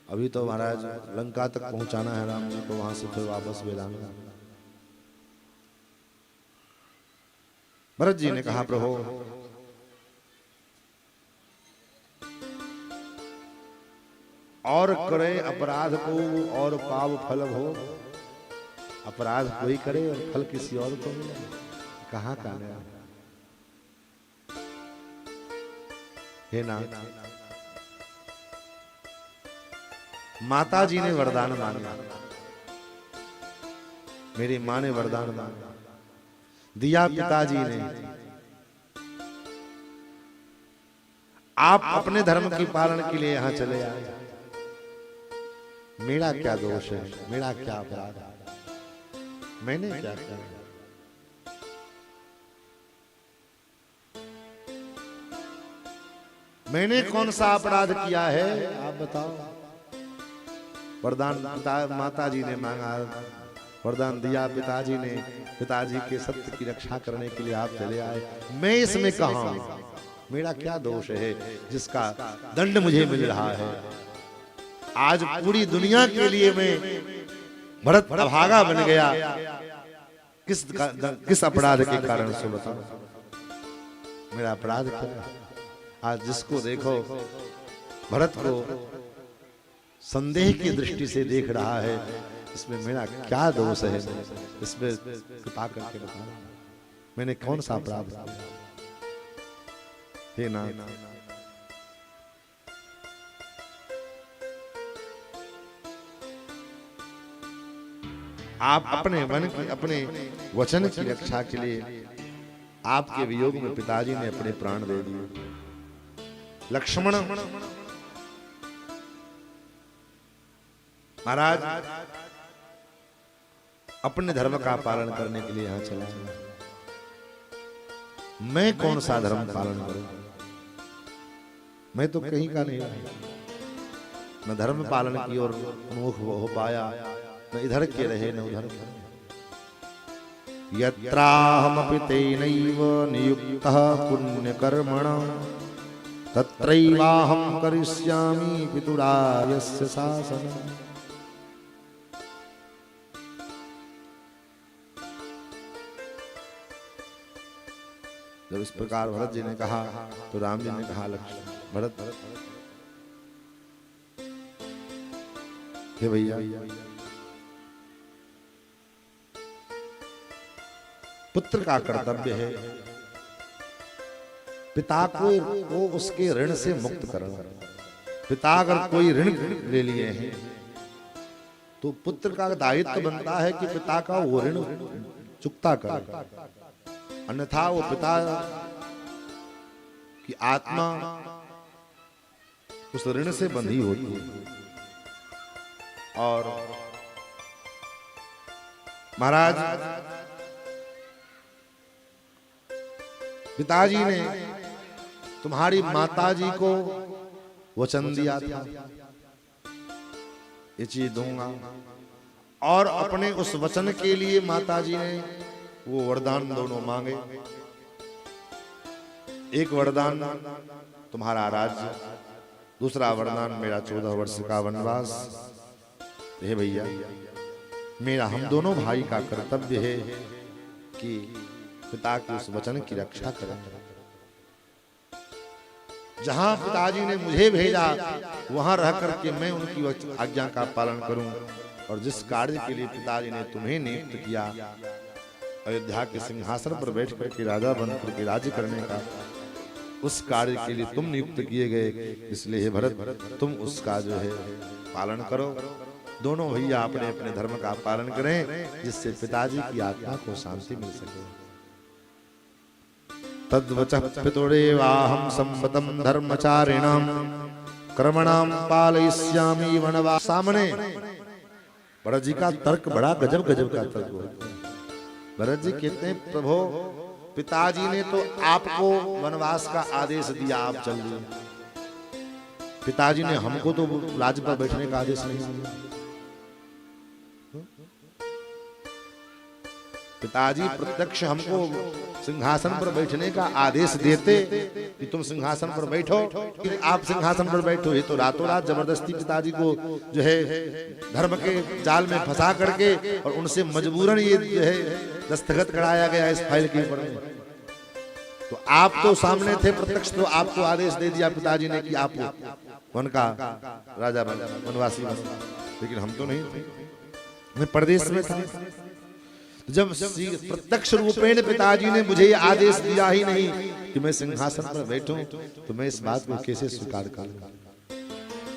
Speaker 2: अभी तो महाराज लंका तक पहुंचाना है राम जी को, वहां से फिर वापस भेजाना। भरत जी ने कहा प्रभु और करे अपराध को और पाव फल हो। अपराध कोई करे और फल किसी और को मिले, कहाँ का है। हे नाथ, माता जी ने वरदान मांगा, मेरी मां ने वरदान मांगा, दिया पिताजी ने। आप अपने धर्म की पालन के लिए यहां चले आए, मेरा क्या दोष है, मेरा क्या अपराध है, मैंने क्या किया। मैंने कौन सा अपराध किया है आप बताओ। वरदान माता जी ने मांगा, वरदान दिया पिताजी ने, पिताजी के सत्य की रक्षा करने के लिए आप चले आए। मैं इसमें कहां हूं, मेरा क्या दोष है जिसका दंड मुझे मिल रहा है। आज पूरी दुनिया के लिए मैं भरत अभागा बन गया, किस अपराध के कारण से बताओ। मेरा अपराध क्या है। आज जिसको देखो भरत को संदेह की दृष्टि से देख रहा है, इसमें मेरा क्या दोष है, इसमें कृपा करके बताओ, मैंने कौन सा अपराध किया। हे नाथ, आप अपने मन की, अपने वचन की रक्षा के लिए आपके वियोग में पिताजी ने अपने प्राण दे दिए। लक्ष्मण महाराज अपने धर्म का पालन करने के लिए यहां चला। मैं कौन सा धर्म पालन करूं, मैं तो कहीं का नहीं, न धर्म पालन की ओर उन्मुख हो पाया, न इधर के रहे न उधर के। यत्राहमपि तेनैव नियुक्तः पुण्यकर्मणा तत्रैवाहं करिष्यामि पितुरार्यस्य शासनम्। जब इस प्रकार भरत जी ने कहा तो राम जी ने कहा, लक्ष्मण भरत हे भैया, पुत्र का कर्तव्य है पिता को उसके ऋण से मुक्त करना। पिता अगर कोई ऋण ले लिए हैं तो पुत्र का दायित्व बनता है कि पिता का वो ऋण चुकता करे, अन्यथा वो पिता की आत्मा उस ऋण से बंधी होती है। और महाराज पिताजी ने तुम्हारी माताजी को वचन दिया था ये चीज दूंगा, और अपने उस वचन के लिए माताजी ने वो वरदान दोनों मांगे। एक वरदान तुम्हारा राज्य, दूसरा वरदान मेरा 14 वर्ष का वनवास। हे भैया, मेरा हम दोनों भाई का कर्तव्य है कि पिता के उस वचन की रक्षा करें। जहां पिताजी ने मुझे भेजा वहां रह करके मैं उनकी आज्ञा का पालन करूं, और जिस कार्य के लिए पिताजी ने तुम्हें नियुक्त किया, अयोध्या के सिंहासन पर बैठ करके राजा बन करके राज्य करने का, उस कार्य के लिए तुम नियुक्त किए गए। इसलिए हे भरत, तुम उसका जो है पालन करो। दोनों भैया अपने अपने धर्म का पालन करें, जिससे पिताजी की आत्मा को शांति मिल सके। तद्वचः पितुरेवाहं संवतं धर्मचारिणां कर्मणां पालयिष्यामि वनवास। सामने भरत जी का तर्क बड़ा गजब गजब का तर्क होता है। भरत जी कहते हैं, प्रभु पिताजी ने तो आपको वनवास का आदेश दिया, आप चल दिए। पिताजी ने हमको तो राज्य पर बैठने का आदेश नहीं दिया। पिताजी प्रत्यक्ष हमको सिंहासन पर बैठने का आदेश देते कि तुम सिंहासन पर बैठो, आप सिंहासन पर बैठो। ये तो रातों रात जबरदस्ती पिताजी को जो है धर्म के जाल में फंसा करके और उनसे मजबूरन ये जो है दस्तखत कराया गया इस फाइल के ऊपर। तो आप तो सामने थे प्रत्यक्ष, तो आपको आदेश दे दिया पिताजी ने कि आप वन का राजा बन, वनवासी बन। लेकिन हम तो नहीं थे, मैं परदेश में था। जब प्रत्यक्ष रूपेण पिताजी ने मुझे ये आदेश दिया ही नहीं कि मैं सिंहासन पर बैठूं, तो मैं इस बात को कैसे स्वीकार करूं?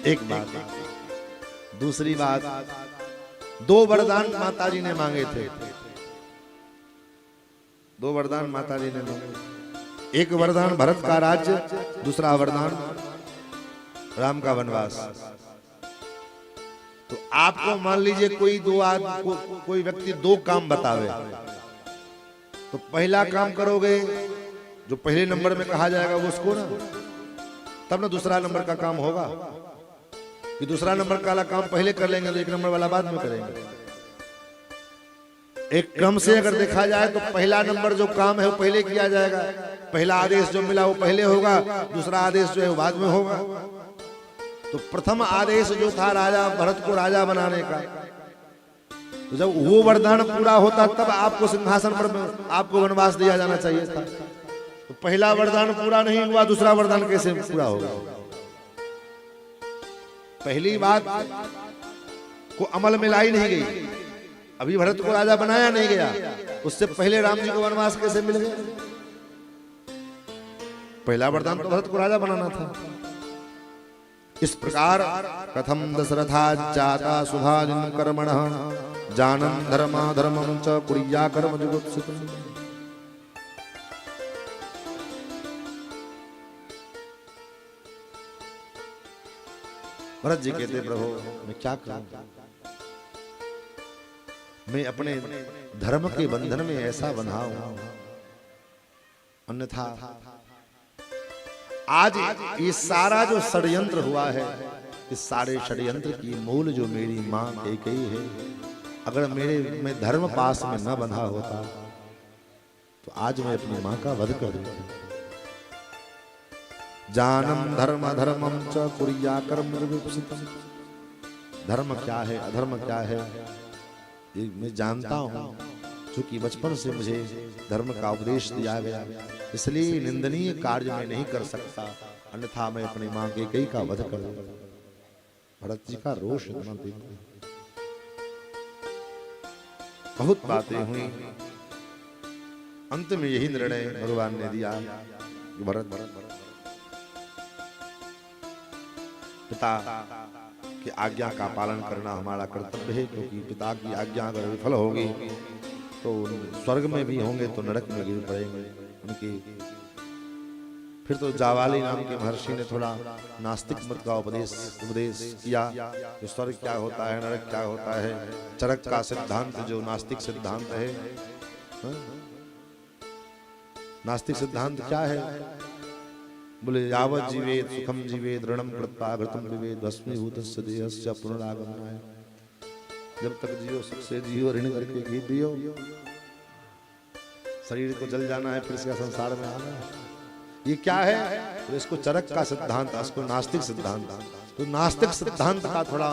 Speaker 2: एक बात। दूसरी बात, 2 वरदान माताजी ने मांगे थे। 2 वरदान माताजी ने मांगे। एक वरदान भरत का राज्य, दूसरा वरदान राम का वनवास। तो आपको मान लीजिए कोई व्यक्ति 2 काम बतावे, तो पहला काम करोगे जो पहले नंबर में कहा जाएगा वो उसको ना, तब ना दूसरा नंबर का काम होगा। कि दूसरा नंबर वाला काम पहले कर लेंगे तो 1 नंबर वाला बाद में करेंगे। एक क्रम से अगर देखा जाए तो पहला नंबर जो काम है वो पहले किया जाएगा। पहला आदेश जो मिला वो पहले होगा, दूसरा आदेश जो है वो बाद में होगा। तो प्रथम आदेश जो था राजा भरत को राजा बनाने का, तो जब वो वरदान पूरा होता तब आपको सिंहासन पर आपको वनवास दिया जाना चाहिए था। तो पहला वरदान पूरा नहीं हुआ, दूसरा वरदान कैसे पूरा होगा? पहली बात को अमल में लाई नहीं गई, अभी भरत को राजा बनाया नहीं गया, उससे पहले राम जी को वनवास कैसे मिल गया? पहला वरदान तो भरत को राजा बनाना था। इस प्रकार कथम दशरथा जाता सुभाजिन कर्मणः जानन् धर्माधर्मं च कुर्या कर्म जुगुप्सितम्। भरत जी कहते, प्रभु मैं क्या करूं? मैं अपने धर्म के बंधन में ऐसा बंधा हूं, अन्यथा आज ये सारा जो षड्यंत्र हुआ है, इस सारे षड्यंत्र की मूल जो मेरी मां कैकेयी है, अगर मैं धर्म पास में न बंधा होता तो आज मैं अपनी मां का वध कर देता। जानम धर्म धर्मम च कुर्या कर्म जुगुप्सितम्। धर्म क्या है, अधर्म क्या है, ये मैं जानता हूं, क्योंकि बचपन से मुझे धर्म का उपदेश दिया गया। इसलिए निंदनीय कार्य मैं नहीं कर सकता, अन्यथा मैं अपनी मां कैकेयी का वध कर दूंगा। भरत जी का रोष इतना देखो। बहुत बातें हुई, अंत में यही निर्णय भगवान ने दिया कि भरत पिता की आज्ञा का पालन करना हमारा कर्तव्य है, क्योंकि पिता की आज्ञा अगर विफल होगी तो स्वर्ग में भी होंगे तो नरक में गिर पड़ेंगे उनके। फिर तो जावाली नाम के महर्षि ने थोड़ा नास्तिक मत का उपदेश किया कि स्वर्ग क्या होता है, नरक क्या होता है। चरक का सिद्धांत जो नास्तिक सिद्धांत है, नास्तिक सिद्धांत क्या है? बोले यावत जीवेत सुखम जीवेत ऋणम कृत्वा घृतम विवेद भस्मीभूतस्य देहस्य पुनरागमनाय। जब तक जियो सुख से जियो, ऋण करके घी पियो। शरीर को जल जाना है, फिर इसका संसार में आना है। ये क्या है? तो इसको चरक का सिद्धांत, इसको नास्तिक सिद्धांत। तो नास्तिक सिद्धांत का थोड़ा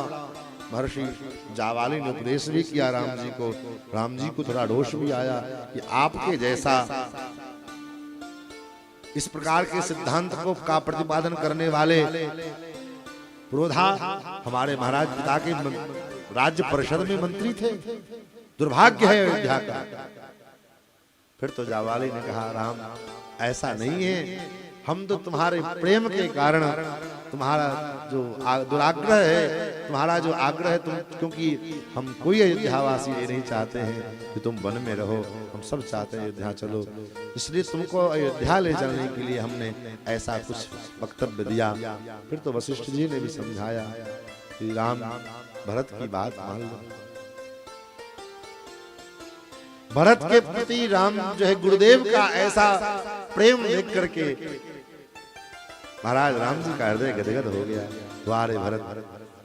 Speaker 2: महर्षि जावाली ने उपदेश भी किया राम जी को। राम जी को थोड़ा रोष भी आया कि आपके जैसा इस प्रकार के सिद्धांत को का प्रतिपादन करने वाले पुरोधा हमारे महाराज पिता के राज्य परिषद में मंत्री थे। दुर्भाग्य है अयोध्या का। फिर तो जावाली ने कहा राम ऐसा नहीं है, हम तो तुम्हारे प्रेम के कारण, तुम्हारा जो दुराग्रह है, तुम्हारा जो आग्रह है, तुम क्योंकि हम कोई अयोध्यावासी ये नहीं चाहते हैं कि तुम वन में रहो, हम सब चाहते हैं अयोध्या चलो, इसलिए तुमको अयोध्या ले जाने के लिए हमने ऐसा कुछ वक्तव्य दिया। फिर तो वशिष्ठ जी ने भी समझाया कि राम भरत की बात मान लो। भरत के प्रति राम जो है गुरुदेव का ऐसा प्रेम देख करके महाराज राम जी का हृदय गदगद हो गया। द्वारे भरत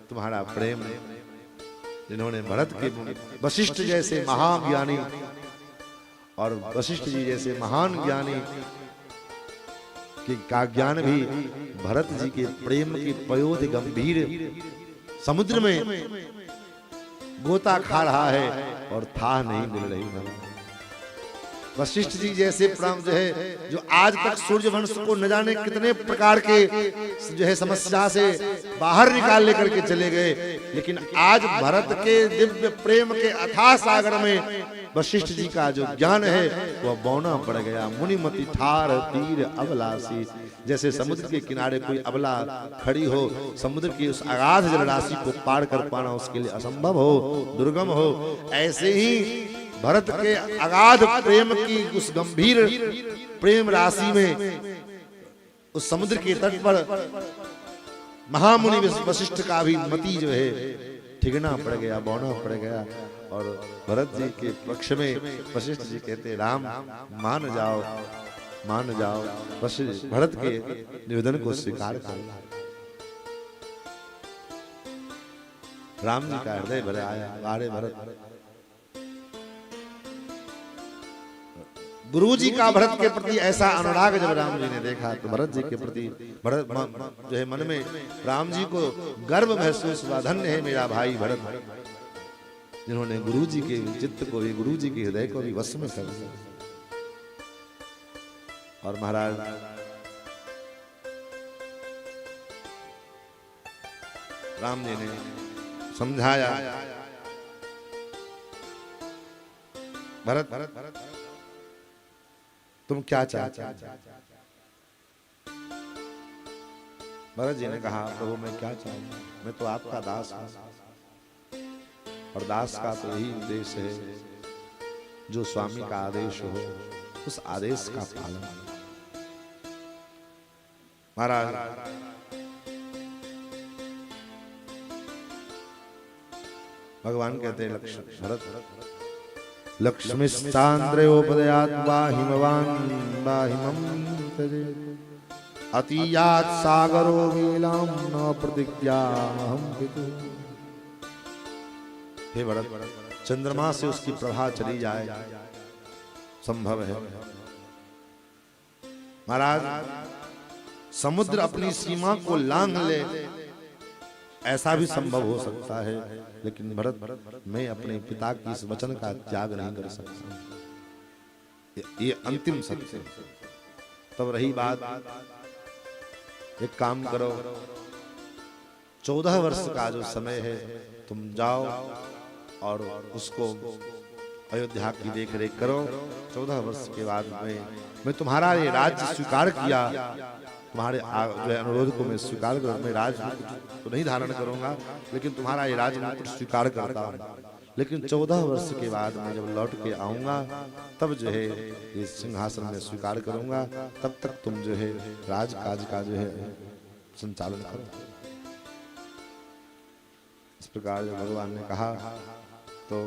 Speaker 2: तुम्हारा प्रेम, जिन्होंने भरत के वशिष्ठ जैसे महाज्ञानी और वशिष्ठ जी जैसे महान ज्ञानी का ज्ञान भी भरत जी के प्रेम के पयोध गंभीर समुद्र में गोता खा रहा है और था नहीं मिल रही। वशिष्ठ जी जैसे प्राण जो है, जो आज तक सूर्य वंश को न जाने कितने प्रकार के जो है समस्या से बाहर निकाल लेकर के चले गए, लेकिन आज भरत के दिव्य प्रेम के अथाह सागर में वशिष्ठ जी का जो ज्ञान है वह बौना पड़ गया। मुनिमति ठार तीर अबलासी, जैसे समुद्र के किनारे कोई अबला खड़ी हो, समुद्र की उस अगाध जलराशि को पार कर पाना उसके लिए असंभव हो, दुर्गम हो, ऐसे ही भरत के अगाध प्रेम की उस गंभीर प्रेम राशि में उस समुद्र के तट पर महामुनि वशिष्ठ का भी मति जो है ठिगना पड़ गया, बौना पड़ गया। और भरत जी के पक्ष में वशिष्ठ जी कहते राम मान जाओ, मान जाओ, वशिष्ठ भरत के निवेदन को स्वीकार कर। राम जी का हृदय भर आया। अरे भरत, गुरु जी का भरत के प्रति ऐसा अनुराग जब राम जी ने देखा तो भरत जी के प्रति भरत जो है मन में राम जी को गर्व महसूस हुआ। धन्य है मेरा भाई भरत, जिन्होंने गुरु जी के चित्त को भी, गुरु जी के हृदय को भी वश में कर दिया। और महाराज राम जी ने समझाया, भरत तुम क्या चाहते हो? भरत जी ने कहा प्रभु मैं क्या चाहूंगा, मैं तो आपका दास हूं और दास का तो यही उद्देश्य है जो स्वामी का आदेश हो उस आदेश का पालन। महाराज भगवान कहते हैं भरत लक्ष्मीश्चान्द्रयोपदयात् बाहिमवान् बाहिमं तजे अतीयात् सागरो वीलां न प्रतिज्ञाहं पितु। हे भरत, चंद्रमा से उसकी प्रभा चली जाए संभव है। महाराज समुद्र अपनी सीमा को लांघ ले ऐसा भी संभव हो सकता है, लेकिन भरत मैं अपने पिता की इस वचन का त्याग नहीं कर सकता, ये अंतिम सत्य। तब रही बात, एक काम करो, 14 वर्ष का जो समय है तुम जाओ और उसको अयोध्या की देख रेख करो। 14 वर्ष के बाद मैं तुम्हारा ये राज्य स्वीकार किया, तुम्हारे जो अनुरोध को मैं स्वीकार करूँ। मैं राज तो नहीं धारण करूंगा, लेकिन तुम्हारा ये राज मैं स्वीकार करता हूँ। लेकिन 14 वर्ष के बाद मैं जब लौट के आऊंगा तब जो है ये सिंहासन में स्वीकार करूंगा, तब तक तुम जो है राजकाज का जो है संचालन करो। इस प्रकार जब भगवान ने कहा तो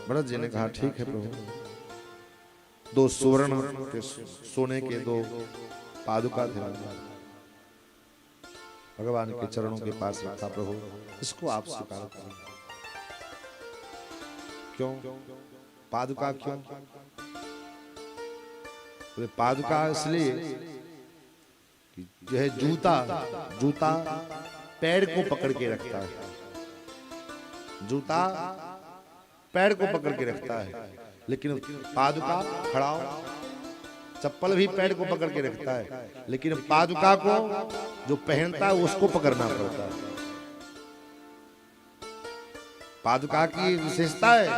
Speaker 2: भरत जी ने कहा ठीक है प्रभु। 2 सुवर्ण के सोने के 2 पादुका थे भगवान के चरणों के पास रखा। प्रभु इसको आप स्वीकार करें। क्यों पादुका? क्यों तो पादुका इसलिए कि जो है जूता पैर को पकड़ के रखता है। जूता पैर को पकड़ के रखता है, लेकिन पादुका खड़ा चप्पल भी पैर को पकड़ के रखता है, लेकिन पादुका को जो पहनता है उसको पकड़ना पड़ता है। पादुका की विशेषता है,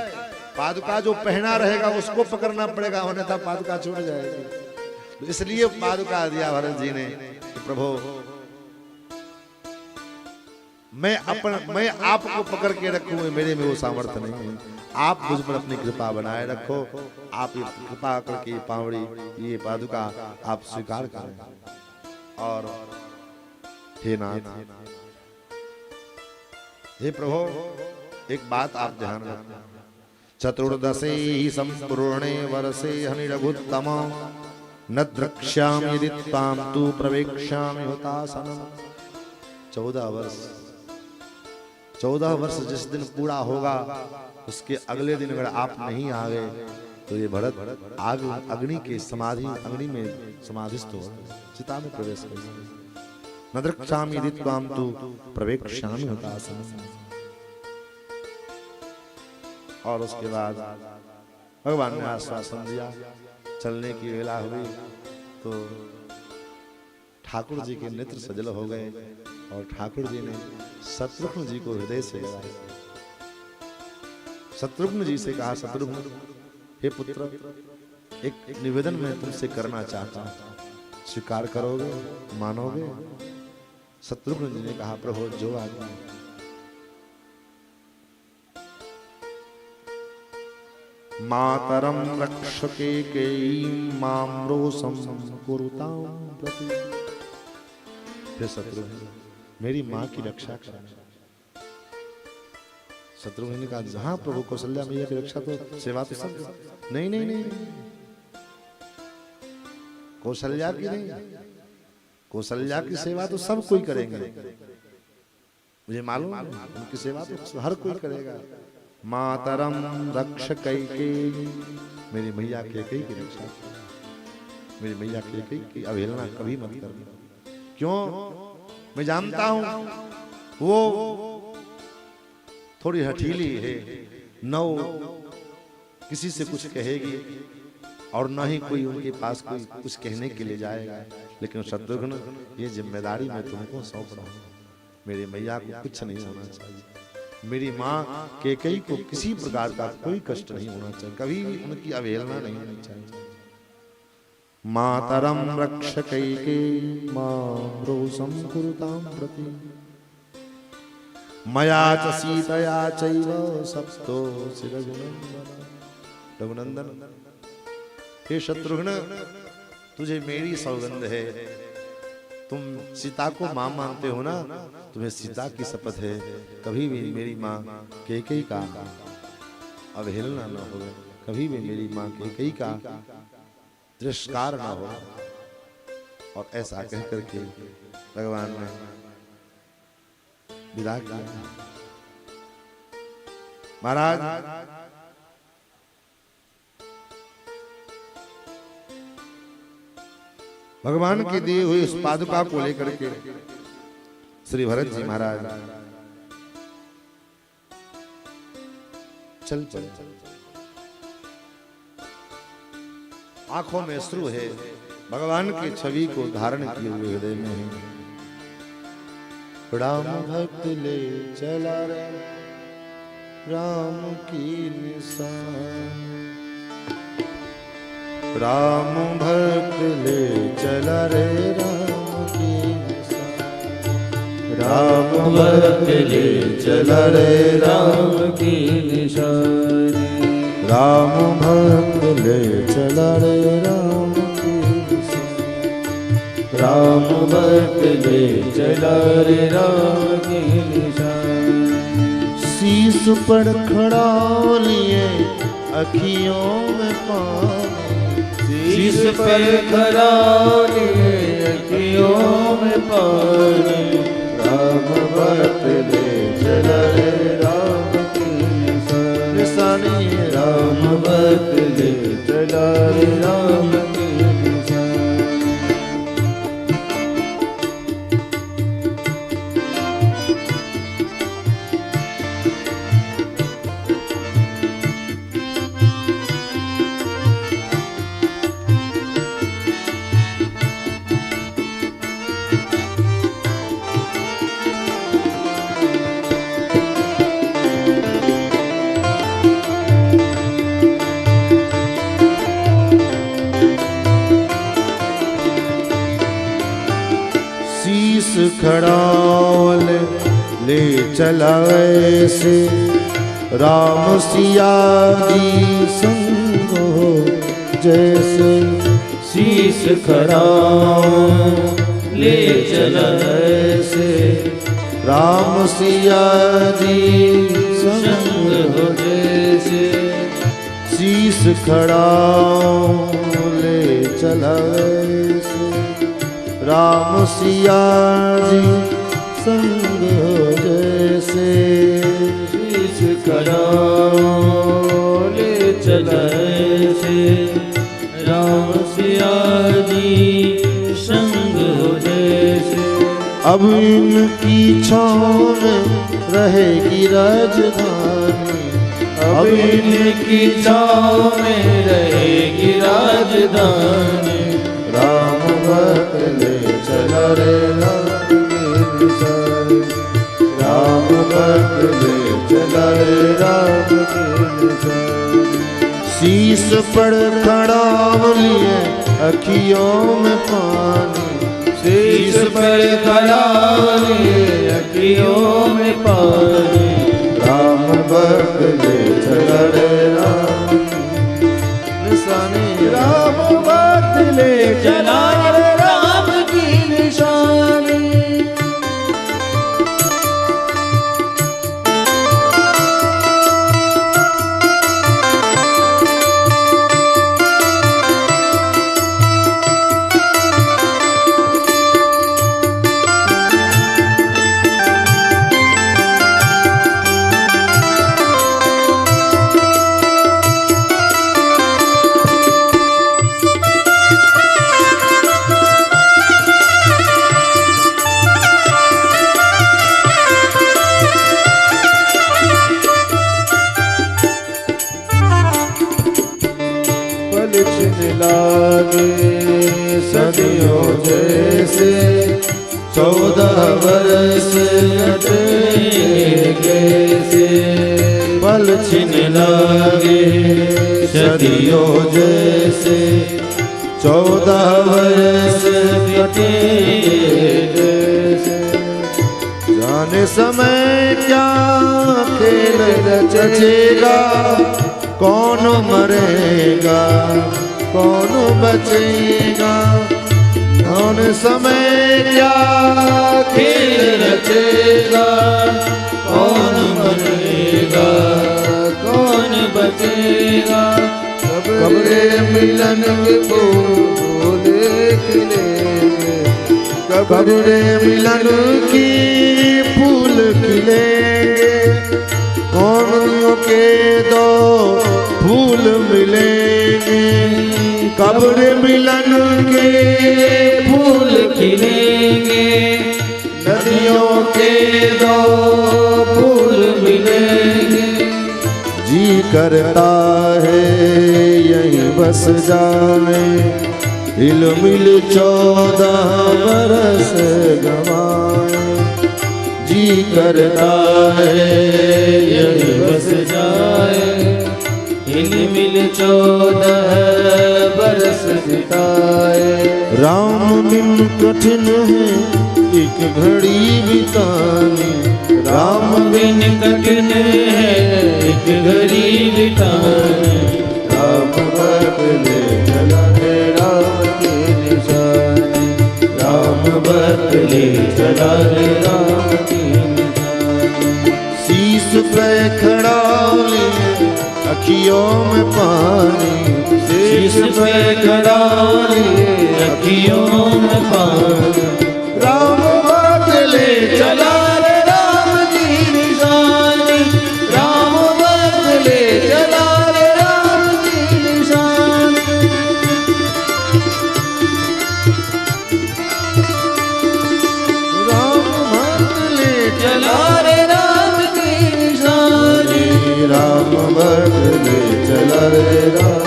Speaker 2: पादुका जो पहना रहेगा उसको पकड़ना पड़ेगा, अन्यथा पादुका छूट जाएगी। तो इसलिए पादुका दिया भरत जी ने कि प्रभु मैं आपको पकड़ के रखूं, मेरे में वो सामर्थ्य नहीं है। आप मुझ पर अपनी कृपा बनाए रखो। आप ये कृपा करके पावड़ी ये पादुका आप स्वीकार करें। और हे नाथ, हे प्रभु एक बात आप ध्यान रखना। चतुर्दशे ही संपूर्णे वर्षे हनि रघुत्तम न द्रक्ष्यामि यदि त्वां तु प्रवेक्ष्यामि हुतासनम्। 14 वर्ष जिस दिन पूरा होगा उसके अगले दिन अगर आप नहीं आ गए तो ये भरत आग अग्नि के अग्नि में समाधिस्थ होगा, चिता में प्रवेश करेगा। न द्रक्ष्यामि यदि त्वां तु प्रवेक्ष्यामि हुतासनम्। और उसके बाद भगवान ने आश्वासन दिया। चलने की वेला हुई तो ठाकुर जी के नेत्र सजल हो गए और ठाकुर जी ने शत्रुघ्न जी को हृदय से लगाया। शत्रुघ्न जी से कहा, शत्रुघ्न हे पुत्र, एक निवेदन मैं तुमसे करना चाहता हूं, स्वीकार करोगे, मानोगे? शत्रुघ्न जी ने कहा, प्रभु जो आज्ञा। मातरम रक्षके कैकेयीं मां रोषं कुरुतां प्रति। हे शत्रुघ्न मेरी माँ की रक्षा करना। शत्रुघ्न ने कहा, जहां प्रभु कौशल्या मैया की रक्षा तो सेवा तो सब नहीं, कौशल्या की नहीं, कौशल्या की सेवा तो सब कोई करेंगे, मुझे मालूम है उनकी सेवा तो हर कोई करेगा। मातरम रक्ष कैकेयी, मेरी मैया कैकेयी की रक्षा, मेरी मैया कैकेयी की अवहेलना कभी मत करना। क्यों? मैं जानता हूं वो थोड़ी हठीली है, न किसी से कुछ कहेगी और न ही कोई उनके पास कोई कुछ कहने के लिए जाएगा। लेकिन शत्रुघ्न ये जिम्मेदारी मैं तुमको सौंप रहा हूं। मेरी मैया को कुछ नहीं होना चाहिए, मेरी माँ कैकेयी को किसी प्रकार का कोई कष्ट नहीं होना चाहिए, कभी भी उनकी अवहेलना नहीं होनी चाहिए। मातरम रक्ष कैकेयी मां रोषं कुरुतां प्रति मया च सीतया चैव सप्तोऽसि रघुनंदन। हे शत्रुघ्न तुझे मेरी सौगंध है, तुम सीता को मां मानते हो ना, तुम्हें सीता की शपथ है, कभी भी मेरी मां कैकेयी का अवहेलना न हो, कभी भी मेरी मां कैकेयी का तिरस्कार न हो। और ऐसा कह करके भगवान ने विदा किया। महाराज भगवान की दी हुई उस पादुका को लेकर के श्री भरत जी महाराज चल आंखों में अश्रु है, भगवान की छवि को धारण किए हुए हृदय में है। राम भक्त ले चला रे राम की निशान, राम भक्त ले चला रे राम की निशान, राम भक्त ले चला रे राम की निशान, राम भक्त ले चला रे राम की निशान, राम भक्त ले चला रे राम की निशान। शीश पर खड़ा लिए अखियों में पानी, शीश पर खड़ा लिए अखियों में पानी, राम भक्त ले चला रे राम की निशानी
Speaker 1: राम भक्त ले चला रे राम की निशानी।
Speaker 2: शीस खड़ाल ले चला ऐसे राम सिया जी संग हो जैसे।
Speaker 1: शीस खड़ा ले चला ऐसे
Speaker 2: राम सिया जी
Speaker 1: संग हो जैसे।
Speaker 2: शीस खड़ा ले चला ऐसे राम सिया जी संग हो जैसे।
Speaker 1: शीस खड़ा ले चला ऐसे राम सिया जी संग हो जैसे।
Speaker 2: अब इनकी छाँव में रहेगी राजधानी।
Speaker 1: अब इनकी छाँव में रहेगी राजधानी।
Speaker 2: राम भक्त ले चला रे राम की निशानी। राम भक्त ले चला रे राम की निशानी। शीस पर खड़ा लिए अखियों में पानी।
Speaker 1: शीस पर खड़ा लिए अखियों में पानी।
Speaker 2: राम भक्त ले चला रे राम की निशानी।
Speaker 1: राम भक्त ले चला रे राम की निशानी।
Speaker 2: लागे सदियों जैसे 14 वर्ष कैसे। पल छिन लागे सदियों जैसे 14 वर्ष कटे जैसे। जाने समय क्या खेल रचेगा, कौन मरेगा कौन बचेगा। कौन समय क्या खेल रचेगा,
Speaker 1: कौन मरेगा कौन बचेगा।
Speaker 2: कब्रे मिलन के फूल खिलेंगे, कब्रे मिलन की फूल खिलेंगे। कौन के दो फूल मिलेंगे, कब्र मिलन के
Speaker 1: फूल खिलेंगे।
Speaker 2: नदियों के
Speaker 1: दो फूल मिलेंगे।
Speaker 2: जी करता है यहीं बस जाए, हिल मिल 14 बरस गवाए। जी करता है यहीं बस
Speaker 1: जाए, हिल मिल 14 बरस बिताए।
Speaker 2: राम बिन कठिन है एक घड़ी बितानी।
Speaker 1: राम बिन कठिन है एक घड़ी बितानी।
Speaker 2: राम भक्त ले चला रे राम की निशानी।
Speaker 1: राम भक्त ले चला रे राम की निशानी।
Speaker 2: शीश पे खड़ा लिए अखियों में पानी।
Speaker 1: शीश पे खड़ा लिए अखियों में पानी।
Speaker 2: राम भक्त ले चला
Speaker 1: हरे राम।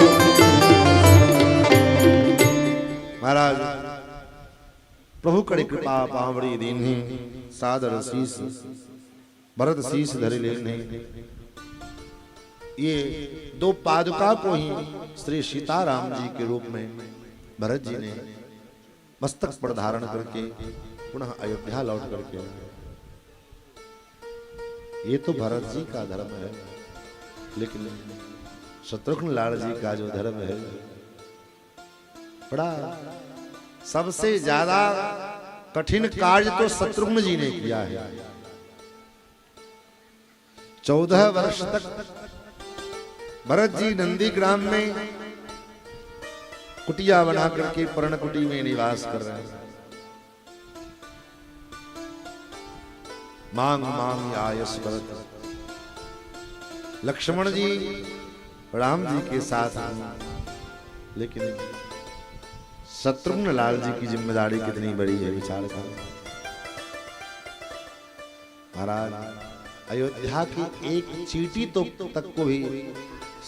Speaker 2: महाराज प्रभु कड़ी कृपा पावड़ी दीन्ही सादर शीस भरत शीस धरि लेन्ही। ये दो पादुका को ही श्री सीताराम जी के रूप में भरत जी ने मस्तक पर धारण करके पुनः अयोध्या लौट करके आए। ये तो भरत जी का धर्म है, लेकिन शत्रुघ्न लाल जी का जो धर्म है बड़ा सबसे ज्यादा कठिन कार्य तो शत्रुघ्न जी ने किया है। 14 वर्ष तक भरत जी नंदीग्राम में कुटिया बना करके पर्णकुटी में निवास कर रहे हैं। मांग मांग आयस भरत। लक्ष्मण जी राम जी के साथ, लेकिन शत्रुघ्न लाल जी की जिम्मेदारी कितनी बड़ी है विचार करो। महाराज अयोध्या की एक चींटी तो तक को भी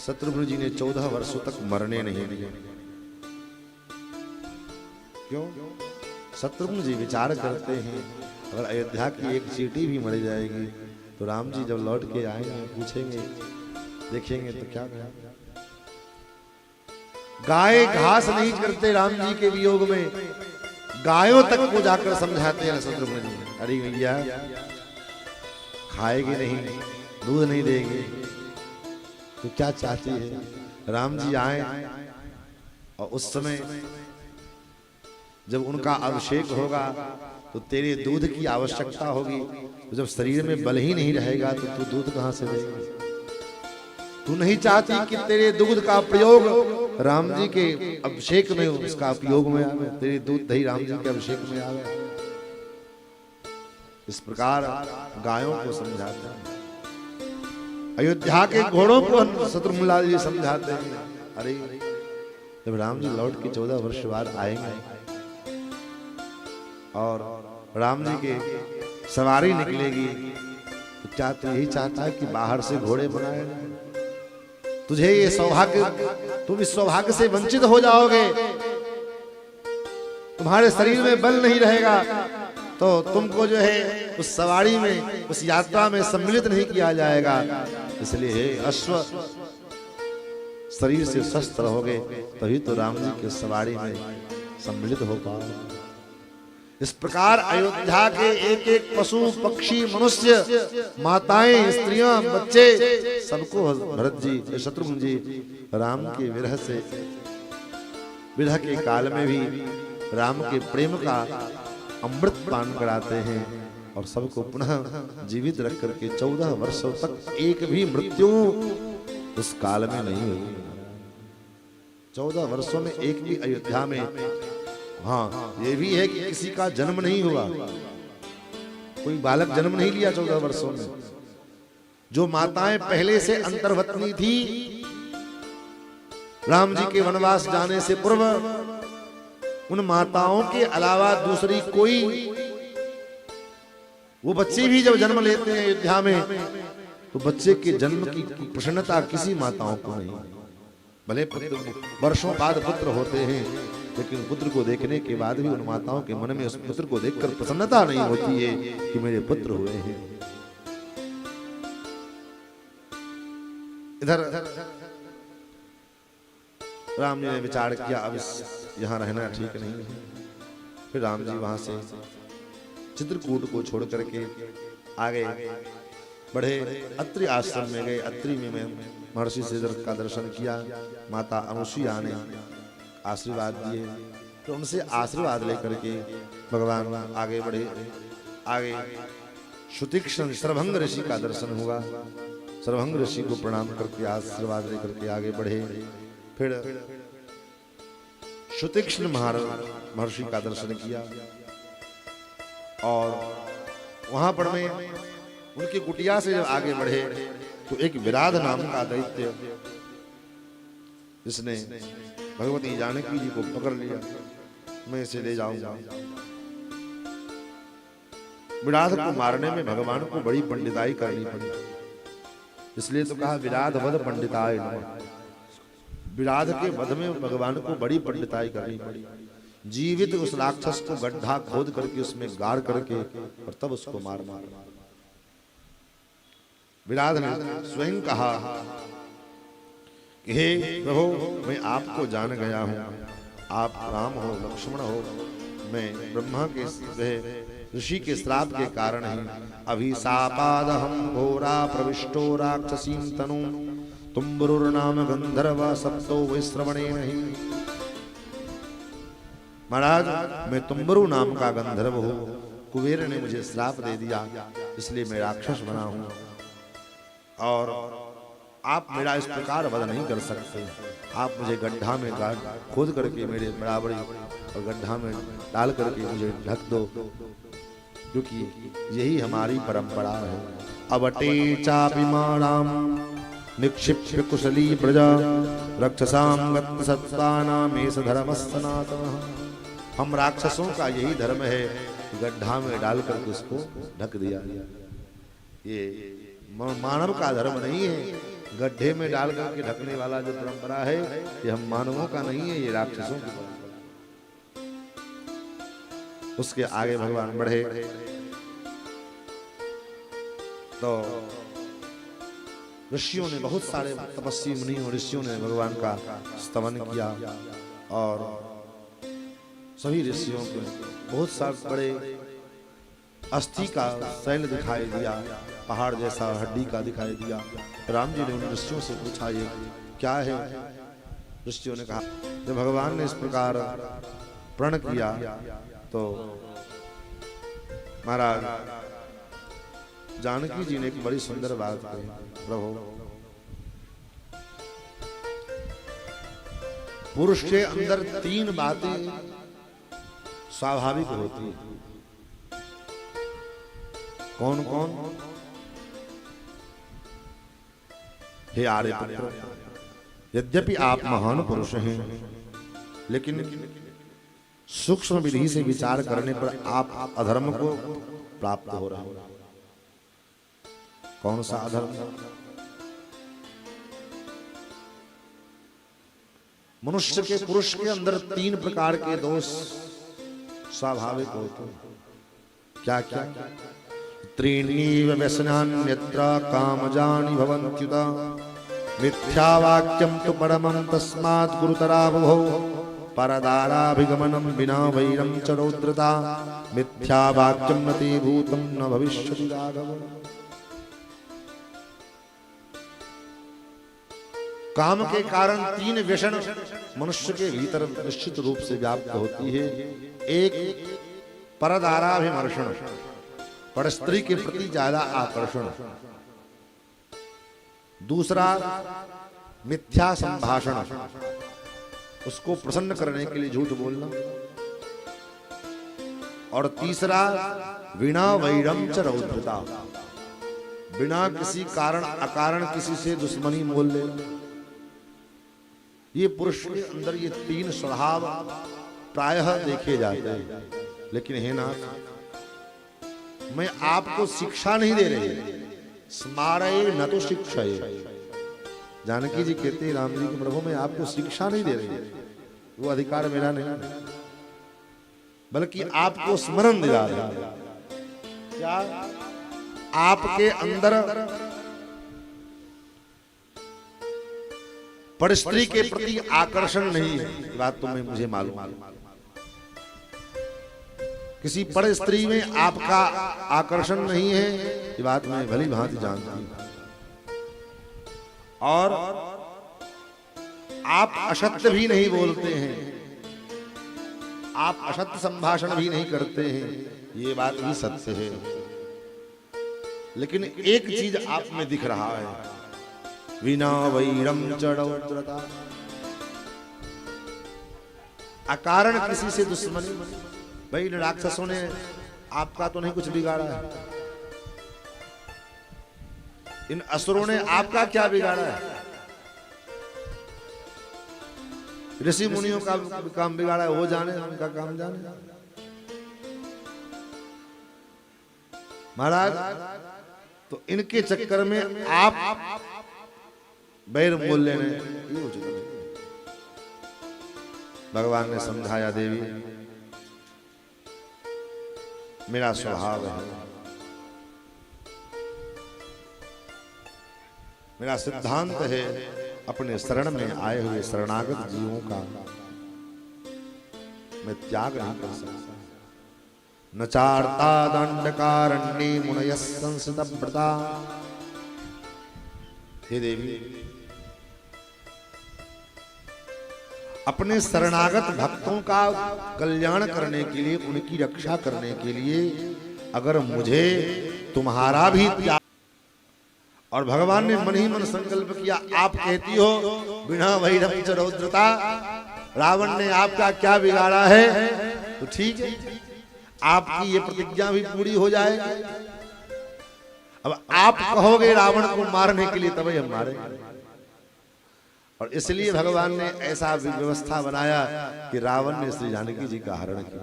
Speaker 2: शत्रुघ्न जी ने 14 वर्षों तक मरने नहीं दिए। क्यों? शत्रुघ्न जी विचार करते हैं अगर अयोध्या की एक चींटी भी मर जाएगी तो राम जी जब लौट के आएंगे पूछेंगे देखेंगे तो क्या कहेंगे। गाय घास नहीं करते राम जी के वियोग में, गायों तक को जाकर समझाते हैं शत्रुघ्न जी। अरे भैया खाएगी नहीं, दूध नहीं देगी तो क्या चाहती है। राम जी आए और उस समय जब उनका अभिषेक होगा तो तेरे दूध की आवश्यकता होगी। तो जब शरीर में बल ही नहीं रहेगा तो तू दूध कहां से देगी। तू नहीं चाहती कि तेरे दूध का प्रयोग राम जी के अभिषेक में उसका उपयोग में आवे, तेरे दूध दही राम जी के अभिषेक में आवे। इस प्रकार गायों को समझाते हैं, अयोध्या के घोड़ों को शत्रुघ्न लाल जी समझाते हैं। अरे जब राम जी लौट के 14 वर्ष बाद आएंगे और राम जी के सवारी निकलेगी तो क्या तू यही चाहता है कि बाहर से घोड़े बनाए जाए? तुझे ये सौभाग्य, तुम इस सौभाग्य से वंचित हो जाओगे। तुम्हारे शरीर में बल नहीं रहेगा तो तुमको जो है उस सवारी में, उस यात्रा में सम्मिलित नहीं किया जाएगा। इसलिए हे अश्व, शरीर से स्वस्थ रहोगे तभी तो राम जी के सवारी में सम्मिलित हो पाओ। इस प्रकार अयोध्या के एक एक पशु पक्षी मनुष्य, माताएं, स्त्रियां, बच्चे, सबको भरत जी शत्रुघ्न जी राम के विरह से, विरह के काल में भी राम के प्रेम का अमृत पान कराते हैं और सबको पुनः जीवित रख करके 14 वर्षों तक एक भी मृत्यु उस काल में नहीं हुई। 14 वर्षों में एक भी अयोध्या में, हाँ ये भी है कि किसी का जन्म नहीं हुआ, कोई बालक जन्म नहीं लिया 14 वर्षों में। जो माताएं पहले से अंतर्वतनी थी राम जी के वनवास जाने से पूर्व, उन माताओं के अलावा दूसरी कोई, वो बच्चे भी जब जन्म लेते हैं अयोध्या में तो बच्चे के जन्म की प्रसन्नता किसी माताओं को नहीं। भले वर्षों बाद पुत्र होते हैं लेकिन पुत्र को देखने के बाद भी उन माताओं के मन में उस पुत्र को देखकर प्रसन्नता नहीं होती है कि मेरे पुत्र हुए हैं। इधर राम जी ने विचार किया अब यहाँ रहना ठीक नहीं है। फिर राम जी वहां से चित्रकूट को छोड़ करके आगे बढ़े, अत्रि आश्रम में गए। अत्रि में महर्षि श्रीधर का दर्शन किया। माता अनुसुईया ने आशीर्वाद दिए तो उनसे आशीर्वाद लेकर के भगवान आगे बढ़े। आगे शुतिक्षण सर्वभंग ऋषि का दर्शन हुआ। सर्वभंग ऋषि को प्रणाम करके आशीर्वाद लेकर के आगे बढ़े। फिर शुतिक्षण महर्षि का दर्शन किया और वहां पर में उनकी कुटिया से जब आगे बढ़े तो एक विराध नाम का दैत्य, जिसने भगवती जानकी जी को पकड़ लिया, मैं इसे ले जाऊंगा। विराध को मारने में भगवान को बड़ी पंडिताई करनी पड़ी, इसलिए तो कहा विराध वध पंडिताय नमः। विराध के वध में भगवान को बड़ी पंडिताई करनी पड़ी। जीवित उस राक्षस को गड्ढा खोद करके उसमें गाड़ करके और तब उसको मारना। विराध ने स्वयं कहा कि हे प्रभु, मैं आपको जान गया हूं, आप राम हो, लक्ष्मण हो। मैं ब्रह्मा के ऋषि के श्राप के कारण ही अभिशापादहं घोरा प्रविष्टो राक्षसीं तनु तुम्बरुर्नाम गंधर्व सप्तो वैश्रवणे नहीं। महाराज, मैं तुम्बरु नाम का गंधर्व हूँ। कुबेर ने मुझे श्राप दे दिया, इसलिए मैं राक्षस बना हूँ और आप मेरा इस प्रकार वध नहीं कर सकते। आप मुझे गड्ढा में खोद करके मेरे बराबरी और गड्ढा में डाल करके मुझे ढक दो, क्योंकि यही हमारी परंपरा है। अवटे चापि माणाम निक्षिप्य कुशली प्रजा रक्षसाम गत सत्तानामेष धर्म सनातनः। हम राक्षसों का यही धर्म है, गड्ढा में डाल करके उसको ढक दिया। ये मानव का धर्म नहीं है। गड्ढे में डाल करके ढकने वाला जो परंपरा है, ये हम मानवों का नहीं है, ये राक्षसों की परंपरा। उसके आगे भगवान बढ़े तो ऋषियों ने, बहुत सारे तपस्वी मुनियों ऋषियों ने भगवान का स्तवन किया और सभी ऋषियों को बहुत सारे बड़े अस्थि का शैल दिखाई दिया, पहाड़ जैसा हड्डी का दिखाई दिया। राम जी ने उन ऋषियों से पूछा, ये क्या है? ऋषियों ने कहा, जब भगवान ने इस प्रकार प्रण किया तो महाराज जानकी जी ने एक बड़ी सुंदर बात कही, प्रभु, पुरुष के अंदर 3 बातें स्वाभाविक होती है। कौन कौन? हे आर्यपुत्र, यद्यपि आप महान पुरुष हैं, लेकिन सूक्ष्म विधि से विचार करने पर आप अधर्म को प्राप्त हो रहे हैं। कौन सा अधर्म? मनुष्य के, पुरुष के अंदर 3 प्रकार के दोष स्वाभाविक होते हैं। क्या क्या? त्रीणीव व्यसनान्यत्र कामजानि भवन्त्युत मिथ्यावाक्यं तु परमं तस्मात् गुरुतरा भवो परदाराभिगमनं विना वैरं च रौद्रता मिथ्यावाक्यं न ते भूतं न भविष्यति राघव। काम के कारण 3 व्यसन मनुष्य के भीतर निश्चित रूप से व्याप्त होती है। एक परदाराभिमर्षण, पर स्त्री के प्रति ज्यादा आकर्षण। दूसरा मिथ्या संभाषण, उसको प्रसन्न करने के लिए झूठ बोलना। और तीसरा विना वैरम च रौद्रता, बिना किसी कारण अकारण किसी से दुश्मनी मोल लेना। ये पुरुष के अंदर ये 3 स्वभाव प्रायः देखे जाते हैं। लेकिन हे नाथ, मैं आपको शिक्षा नहीं दे रही, स्मारय न तो शिक्षाए। जानकी जी कहते हैं राम जी के, प्रभु मैं आपको शिक्षा नहीं दे रही, वो अधिकार मेरा नहीं, बल्कि आपको स्मरण दिला रही। क्या? आपके अंदर पर स्त्री के प्रति आकर्षण नहीं है, ये बात तो मुझे मालूम है। किसी पर स्त्री में आपका आकर्षण नहीं है, ये बात मैं भली भांति जानता हूं। और आप असत्य भी नहीं बोलते हैं, आप असत्य संभाषण भी नहीं करते हैं, ये बात भी सत्य है। लेकिन एक चीज आप में दिख रहा है, विना वैरम च रौद्रता, अकारण किसी से दुश्मनी। भाई इन राक्षसों ने आपका तो नहीं कुछ बिगाड़ा है, इन असुरों ने आपका क्या बिगाड़ा है? ऋषि मुनियों का काम बिगाड़ा है, वो जाने, उनका काम जाने। महाराज, तो इनके चक्कर में आप बैर मोल लेने, ये उचित नहीं। भगवान ने समझाया, देवी मेरा स्वभाव है, मेरा सिद्धांत है, अपने शरण में आए हुए शरणागत जीवों का मैं त्याग नहीं कर सकता। न चार्ता दंडकारण्ये मुनयः संसितव्रता। हे देवी, अपने शरणागत भक्तों का कल्याण करने के लिए, उनकी रक्षा करने के लिए अगर मुझे तुम्हारा भी त्याग, और भगवान ने मन ही मन संकल्प किया, आप कहती हो बिना वैरम च रौद्रता, रावण ने आपका क्या बिगाड़ा है, तो ठीक है, आपकी ये प्रतिज्ञा भी पूरी हो जाएगी। अब आप कहोगे रावण को मारने के लिए, तभी हम मारेंगे। और इसलिए भगवान ने ऐसा व्यवस्था बनाया कि रावण ने श्री जानकी जी का हरण किया।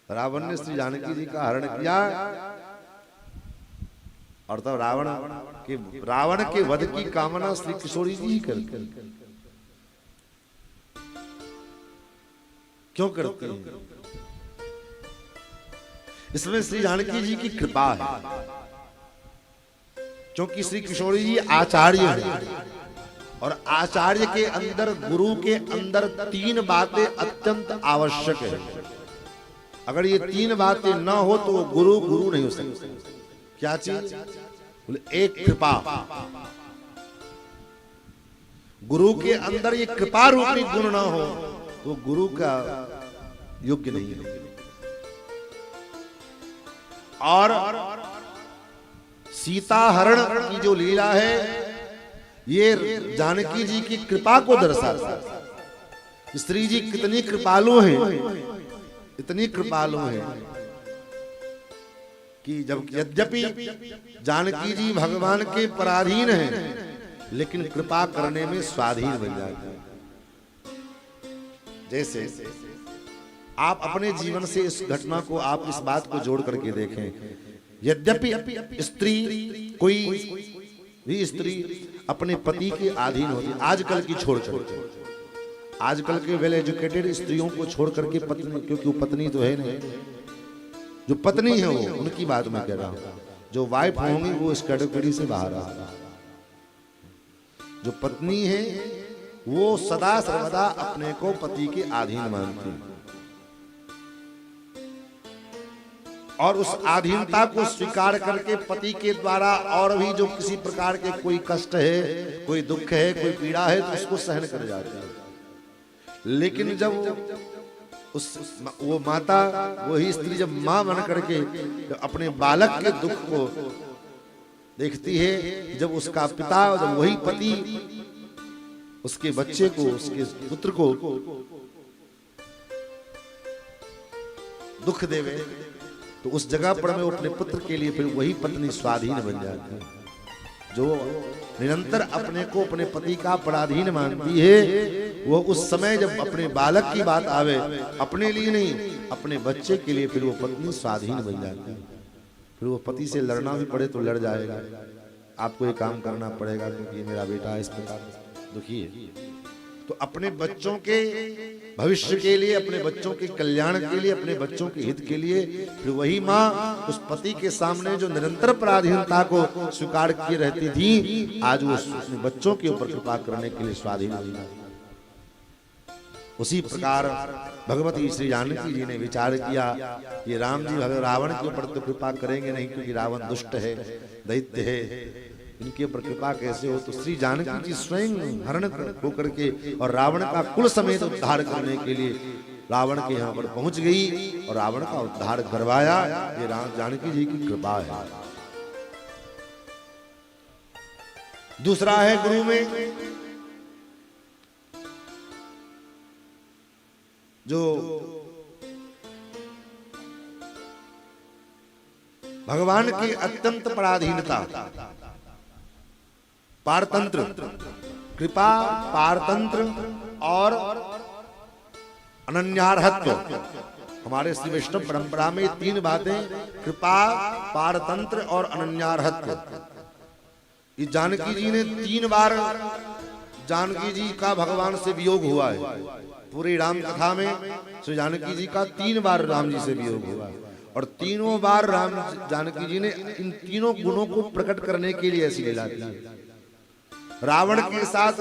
Speaker 2: रावण ने श्री जानकी जी का हरण किया, और तब रावण के वध की कामना श्री किशोरी जी ही करते। क्यों करते हैं? इसमें श्री जानकी जी की कृपा है, क्योंकि श्री किशोरी जी आचार्य हैं, और आचार्य के अंदर, गुरु के अंदर 3 बातें अत्यंत आवश्यक है। अगर ये 3 बातें ना हो तो वो गुरु नहीं हो सकते। क्या चीज? बोले एक कृपा। गुरु के अंदर ये कृपा रूपी गुण ना हो तो गुरु का योग्य नहीं है। और सीता हरण की जो लीला है, ये जानकी जी की कृपा को दर्शाता है। श्री जी कितनी कृपालु हैं, इतनी कृपालु हैं कि जब यद्यपि जानकी जी भगवान के पराधीन हैं, लेकिन कृपा करने में स्वाधीन बन जाते हैं। जैसे आप अपने जीवन से इस घटना को, आप इस बात को जोड़ करके देखें, यद्यपि स्त्री, कोई भी स्त्री अपने पति के अधीन होती है, आजकल की छोड़कर, आजकल के वेल एजुकेटेड स्त्रियों को छोड़ करके पत्नी, क्योंकि वो पत्नी तो है नहीं, जो पत्नी है वो, उनकी बात मैं कह रहा हूं। जो वाइफ होंगी वो इस कैटेगरी से बाहर आ। जो पत्नी है वो सदा सर्वदा अपने को पति के अधीन मानती है, और उस अधीनता को स्वीकार करके पति के द्वारा और भी जो किसी प्रकार के कोई कष्ट है, कोई दुख है, कोई पीड़ा है, तो उसको सहन कर जाती है। लेकिन जब वो माता, वही स्त्री जब मां बन करके अपने बालक के दुख को देखती है, जब उसका पिता, जब वही पति उसके बच्चे को, उसके पुत्र को दुख देवे, तो उस जगह पर मैं अपने पुत्र के लिए फिर वही पत्नी स्वाधीन बन जाती है। जो निरंतर अपने को अपने पति का पराधीन मानती है, वो उस समय जब अपने बालक की बात आवे, अपने लिए नहीं, अपने बच्चे के लिए फिर वो पत्नी स्वाधीन बन जाती है। फिर वो पति से लड़ना भी पड़े तो लड़ जाएगा, आपको ये काम करना पड़ेगा क्योंकि मेरा बेटा इस प्रकार दुखी है। तो अपने बच्चों के भविष्य के लिए, अपने बच्चों के कल्याण के लिए, अपने बच्चों के हित के लिए फिर वही माँ उस पति के सामने जो निरंतर पराधीनता को स्वीकार किए रहती थी, आज वो अपने बच्चों के ऊपर कृपा करने के लिए स्वाधीन हुई। उसी प्रकार भगवती श्री जानकी जी ने विचार किया कि राम जी रावण के ऊपर तो कृपा करेंगे नहीं, क्योंकि रावण दुष्ट है, दैत्य है, इनके ऊपर कृपा कैसे हो। तो श्री जानकी जी स्वयं हरण होकर के और रावण का कुल समेत उद्धार करने के लिए रावण के यहाँ पर पहुंच गई और रावण का उद्धार करवाया। ये जानकी जी की कृपा है। दूसरा है गुरु में जो भगवान की अत्यंत पराधीनता, पारतंत्र, कृपा, पारतंत्र और अनन्यार्हत्व। हमारे श्री वैष्णव परंपरा में 3 बातें, कृपा, पारतंत्र और अनन्यार्हत्व, ये जानकी जी ने 3 बार जानकी जी का भगवान से वियोग हुआ है। पूरी राम कथा में श्री जानकी जी का 3 बार राम जी से वियोग हुआ है और तीनों बार राम जानकी जी ने इन तीनों गुणों को प्रकट करने के लिए ऐसी लीला की। रावण के साथ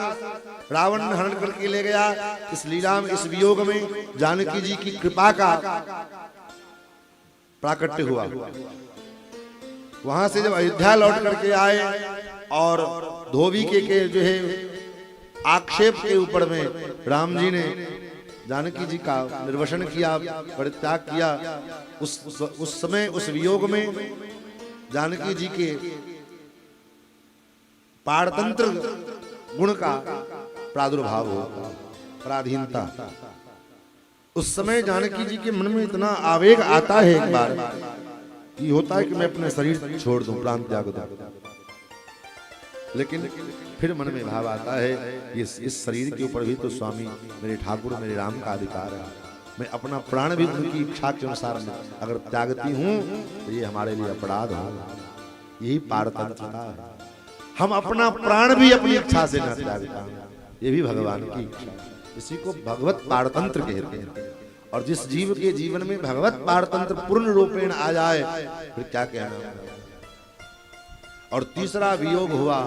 Speaker 2: रावण हरण करके ले गया। इस लीला में, इस वियोग में जानकी जी की कृपा का प्राकट्य हुआ। वहां से जब अयोध्या लौट करके आए और धोबी के जो है आक्षेप के ऊपर में राम जी ने जानकी जी का निर्वसन किया, परित्याग किया। उस समय उस वियोग में जानकी जी के पारतंत्र गुण का प्रादुर्भाव हो, पराधीनता। उस समय जानकी जी के मन में इतना आवेग आता है एक बार कि होता है कि मैं अपने शरीर छोड़ दूं, प्राण त्याग दूं, लेकिन फिर मन में भाव आता है इस शरीर के ऊपर भी तो स्वामी मेरे ठाकुर मेरे राम का अधिकार है। मैं अपना प्राण भी उनकी इच्छा के अनुसार अगर त्यागती हूं तो ये हमारे लिए अपराध होगा। यही पारतंत्रता है। हम अपना प्राण भी अपनी इच्छा से न त्यागता, ये भी भगवान की इच्छा। इसी को भगवत पारतंत्र कहते हैं। और जिस जीव के जीवन में भगवत पारतंत्र पूर्ण रूपेण आ जाए फिर क्या कहना। और तीसरा वियोग हुआ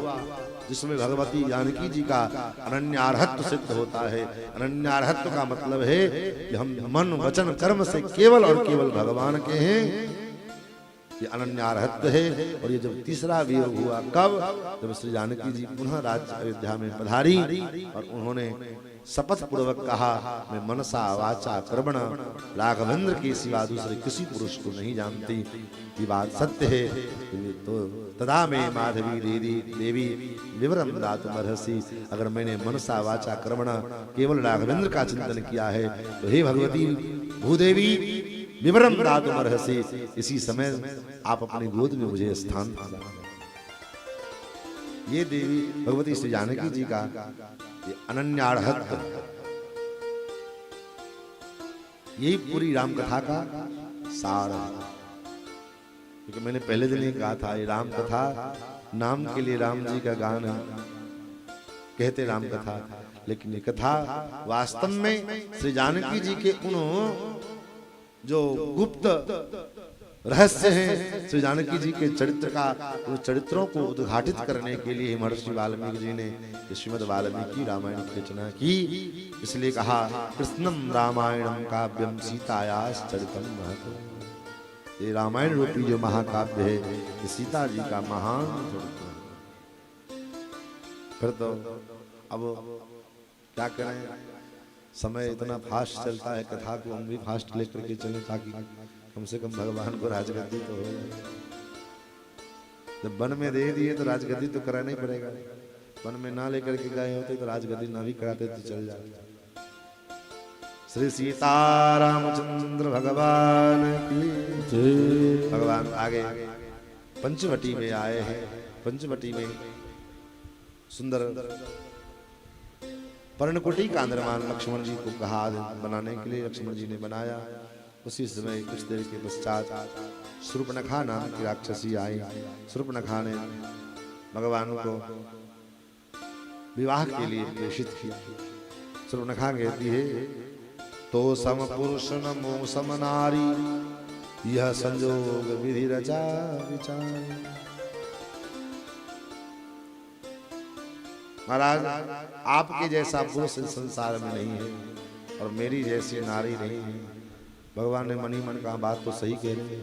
Speaker 2: जिसमें भगवती जानकी जी का अनन्यार्हत्व सिद्ध होता है। अनन्यार्हत्व का मतलब है कि हम मन वचन कर्म से केवल और केवल भगवान के हैं, ये अनन्यार्हत्व है। और ये जब तीसरा वियोग हुआ कब, जब श्री जानकी जी पुनः राज्य अयोध्या में पधारी और उन्होंने शपथ पूर्वक कहा मैं मनसा वाचा कर्मणा राघवेंद्र के सिवा दूसरे किसी पुरुष को नहीं जानती। ये बात सत्य है। तो तदा में माधवी देवी विवरम दातुमर्हसि, अगर मैंने मनसा वाचा कर्मणा केवल राघवेंद्र का चिंतन किया है तो हे भगवती भूदेवी विवरम दातुमर्हसि, इसी समय आप अपनी गोद में मुझे स्थान दिया। ये देवी भगवती श्री जानकी जी का ये अनन्यार्हत्व, यही पूरी राम कथा का सार है। क्योंकि मैंने पहले दिन ही कहा था ये राम कथा नाम के लिए राम जी का गान है, कहते राम कथा, लेकिन ये कथा वास्तव में श्री जानकी जी के उन जो गुप्त रहस्य हैं श्री जानकी जी के चरित्र का, उन चरित्रों को उद्घाटित करने के लिए महर्षि वाल्मीकि जी ने श्रीमद् वाल्मीकि रामायण की रचना की। इसलिए कहा कृष्णम रामायणम काव्यम सीतायास चरितम महत्। ये रामायण रूपी जो महाकाव्य है ये सीता जी का महान चरित्र है। फिर तो अब क्या करें, समय इतना फास्ट चलता है, कथा को हम भी फास्ट लेकर के चलें ताकि कम से कम भगवान को राजगद्दी तो हो जाए। जब वन में दे दिए तो राजगद्दी तो कराना ही पड़ेगा। वन में ना लेकर के गए होते तो राजगद्दी ना भी कराते तो चल जाते। श्री सीता रामचंद्र भगवान की जय। भगवान आगे पंचवटी में आए हैं। पंचवटी में सुंदर पर्णकुटी का निर्माण लक्ष्मण जी को कहा बनाने के लिए, लक्ष्मण जी ने बनाया। उसी समय कुछ देर के पश्चात शूर्पणखा नाम की राक्षसी आई। शूर्पणखा ने भगवान को विवाह के लिए प्रेषित किया। शूर्पणखा कहती है तो सम पुरुष नमो सम नारी यह संजोग विधि रचा विचार। महाराज आपके जैसा पुरुष संसार में नहीं है और मेरी जैसी नारी नहीं है। भगवान ने मनी मन कहा बात तो सही कह रही है,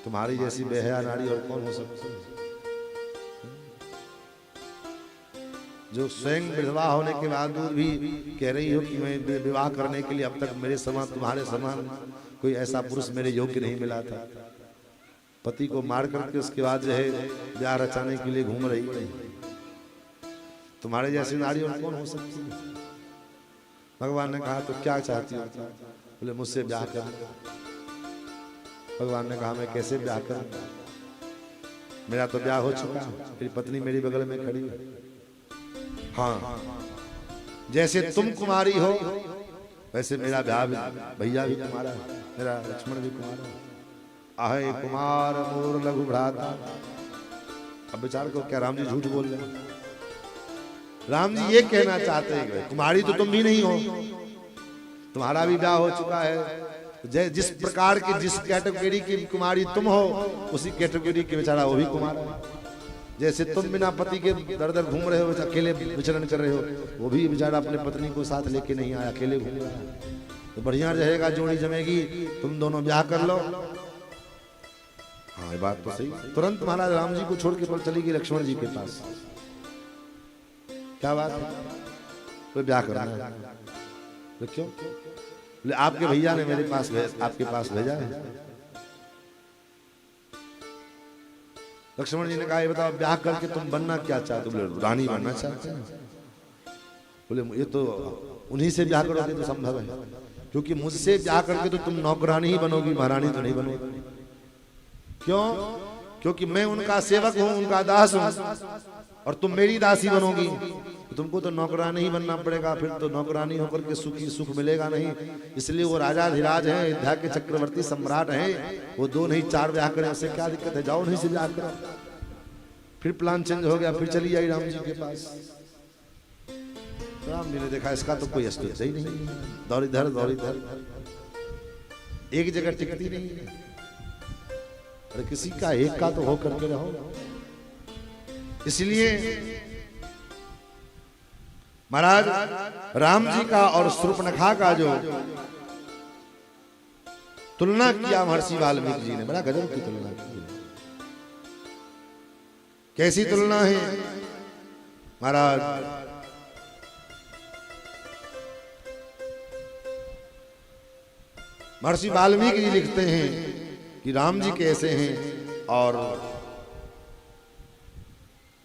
Speaker 2: तुम्हारी जैसी बेहया नारी और कौन हो सकती है। जो स्वयं विधवा होने के बावजूद भी कह रही हो कि मैं विवाह करने के लिए अब तक मेरे समान तुम्हारे समान कोई ऐसा पुरुष मेरे योग्य नहीं मिला था। पति को मार करके उसके बाद जो है ब्याह रचाने के लिए घूम रही है। तुम्हारे जैसी नारी और कौन हो सकती है। भगवान ने कहा तो क्या चाहती हो। बोले मुझसे ब्याह कर। भगवान ने कहा मैं कैसे ब्याह करूं, मेरा तो ब्याह हो चुका है, मेरी पत्नी मेरी बगल में खड़ी है। हाँ जैसे तुम कुमारी हो वैसे मेरा ब्याह भैया भी कुमारा है, मेरा लक्ष्मण भी कुमारा है। आहे कुमार मोर लघु भ्राता। अब बेचारे को क्या राम जी झूठ बोल रहे हैं। राम जी ये कहना चाहते हैं कि कुमारी तो तुम भी नहीं हो, तुम्हारा भी ब्याह हो चुका है। जिस प्रकार की जिस कैटेगरी की कुमारी तुम हो, उसी कैटेगरी के बेचारा वो भी कुमार है। जैसे तुम बिना पति के दर दर घूम रहे हो, अकेले विचरण कर रहे हो, वो भी बेचारा अपने पत्नी को साथ लेके नहीं आया, अकेले घूम रहा है। तो बढ़िया रहेगा, जोड़ी जमेगी, तुम दोनों ब्याह कर लो। हाँ ये बात तो सही। तुरंत महाराज राम जी को छोड़ के पर चली गई लक्ष्मण जी के पास। क्या बात है, तो ब्याह करना है। तो क्यों? आपके भैया ने मेरे पास आपके पास भेजा है। लक्ष्मण जी ने कहा ये बताओ ब्याह करके तुम बनना क्या चाहते? बोले रानी बनना चाहते हैं। बोले ये तो उन्हीं से ब्याह करोगे तो संभव है, क्योंकि मुझसे ब्याह करके तो तुम नौकरानी ही बनोगी, महारानी तो नहीं बनोगी। क्यों? क्योंकि मैं उनका सेवक हूं, उनका दास हूं, और तुम मेरी दासी बनोगी। तो तुमको तो नौकरानी ही बनना पड़ेगा, फिर तो नौकरानी होकर के सुख मिलेगा नहीं। इसलिए वो राजा धीराज हैं, अयोध्या के चक्रवर्ती सम्राट हैं, वो 2 नहीं 4 ब्याह करें, उससे क्या दिक्कत है? जाओ नहीं से ब्याह करो। फिर प्लान चेंज हो गया, फिर चली आई राम जी के पास। राम जी ने देखा इसका तो कोई अस्तित्व ही नहीं, दौड़ इधर, एक जगह टिकती नहीं है। अरे किसी का एक का तो हो करके रहो। इसलिए महाराज राम जी का और शूर्पणखा का जो तुलना किया महर्षि वाल्मीकि जी ने, बड़ा गजब की तुलना की। कैसी तुलना है महाराज? महर्षि वाल्मीकि जी लिखते हैं कि राम जी कैसे हैं और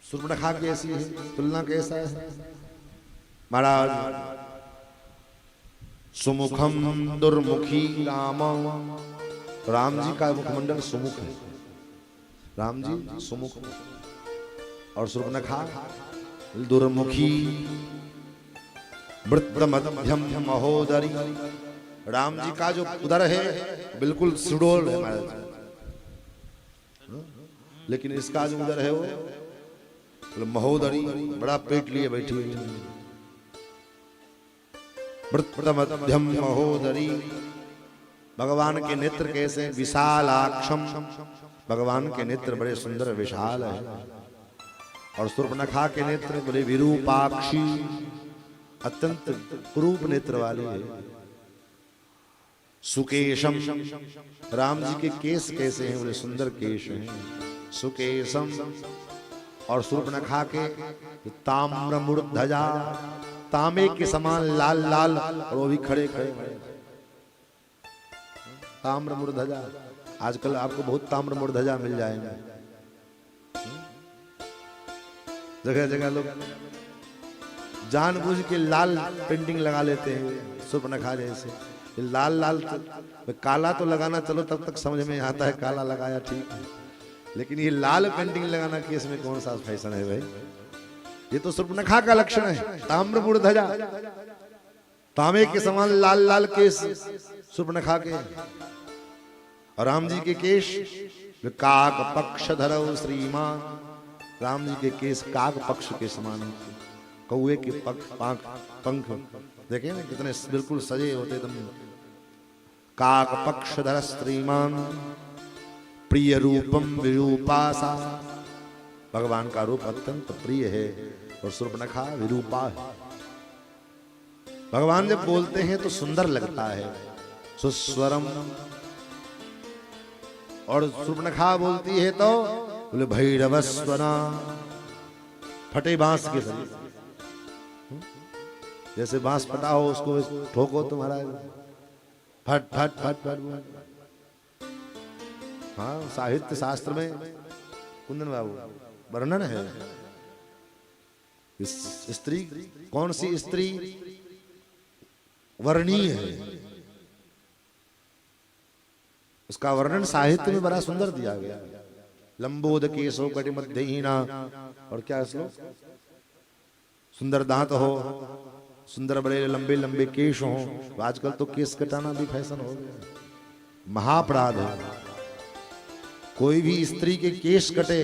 Speaker 2: शूर्पणखा कैसी है, तुलना कैसा है महाराज? सुमुखम दुर्मुखी राम, राम जी का मुखमंडल सुमुख है, राम जी सुमुख, और शूर्पणखा दुर्मुखी वृत्तमध्यम महोदरी। राम जी का जो उदर है बिल्कुल सुडोल है महाराज, लेकिन इसका जो उदर है वो महोदरी, बड़ा पेट लिए बैठी हुई। वृत्तमध्यम महोदरी, भगवान के नेत्र कैसे? विशालाक्षम, भगवान के नेत्र बड़े सुंदर विशाल है। और शूर्पणखा के नेत्र बड़े विरूपाक्षी, अत्यंत कुरूप नेत्र वाले है। सुकेशम, राम जी के केस कैसे हैं? बोले सुंदर केश हैं। सुकेशम, और शूर्पणखा के ताम्र मूर्धजा, तांबे के समान लाल लाल, और वो भी खड़े खड़े ताम्र मूर्धजा। आजकल आपको बहुत ताम्र मूर्धजा मिल जाएंगे, जगह जगह लोग जानबूझ के लाल पेंटिंग लगा लेते हैं शूर्पणखा जैसे। लाल लाल तो काला तो लगाना चलो तब तक समझ में आता है, काला लगाया ठीक है, लेकिन ये लाल पेंटिंग लगाना कि इसमें कौन सा फैशन है भाई? ये तो शूर्पणखा का लक्षण है। ताम्र मूर्धजा, तांबे के समान लाल लाल केस शूर्पणखा के, और राम जी के केश काक पक्ष धरौ श्रीमान, राम जी के केस काक पक्ष के समान, कौए के पंख देखे ना कितने बिल्कुल सजे होते एकदम। काक पक्ष धर श्रीमान प्रिय रूपम विरूपासा, भगवान का रूप अत्यंत प्रिय है, और शूर्पणखा विरूपा है। भगवान जब बोलते हैं तो सुंदर लगता है, सुस्वरम, और शूर्पणखा बोलती है तो बोले भैरवस्वना, फटे बांस के समान, जैसे बांस फटा हो उसको ठोको तुम्हारा फट फट फट फट। हाँ, साहित्य शास्त्र में कुंदन बाबू वर्णन है, इस स्त्री कौन सी स्त्री वर्णीय है, उसका वर्णन साहित्य में बड़ा सुंदर दिया गया। लंबोद केशो कटिमध्यहीना, और क्या श्लोक? सुंदर दांत हो, सुंदर बड़े लंबे लंबे केश हो। आजकल तो केस कटाना भी फैशन हो गया, महाअपराध है। कोई भी स्त्री के केश कटे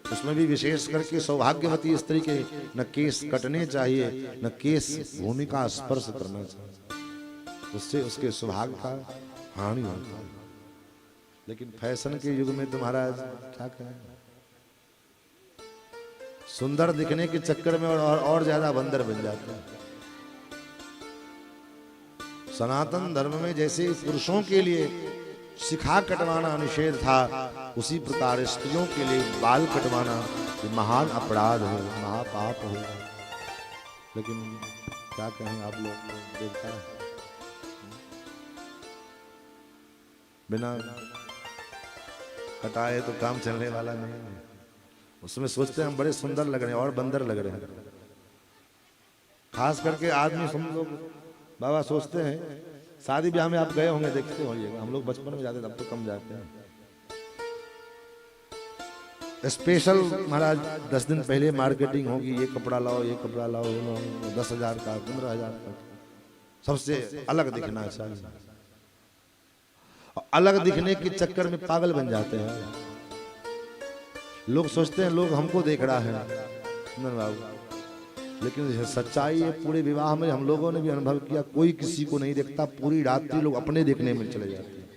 Speaker 2: उसमें भी विशेष करके सौभाग्यवती स्त्री के न केस कटने चाहिए, न केस भूमि का स्पर्श करना चाहिए, उससे उसके सौभाग्य का हानि होता है। लेकिन फैशन के युग में तो महाराज क्या कहें, सुंदर दिखने के चक्कर में और ज्यादा बंदर बन जाते हैं। सनातन धर्म में जैसे पुरुषों के लिए शिखा कटवाना निषेध था, उसी प्रकार स्त्रियों के लिए बाल कटवाना महान अपराध है, महापाप है। लेकिन क्या कहें, आप लोग देखता है बिना कटाए तो काम चलने वाला नहीं है। उसमें सोचते हैं हम बड़े सुंदर लग रहे हैं और बंदर लग रहे हैं। खास करके आदमी हम लोग बाबा सोचते हैं, शादी ब्याह में आप गए होंगे, देखते होंगे, हम लोग बचपन में जाते थे, अब तो कम जाते हैं। स्पेशल महाराज 10 दिन पहले मार्केटिंग होगी, ये कपड़ा लाओ, ये कपड़ा लाओ, 10,000 का, 15,000 का, सबसे अलग दिखना चाहिए। अलग दिखने के चक्कर में पागल बन जाते हैं लोग। सोचते हैं लोग हमको देख रहा है नंदन बाबू, लेकिन सच्चाई है पूरे विवाह में हम लोगों ने भी अनुभव किया, कोई किसी को नहीं देखता। पूरी रात्रि लोग अपने देखने में चले जाते हैं,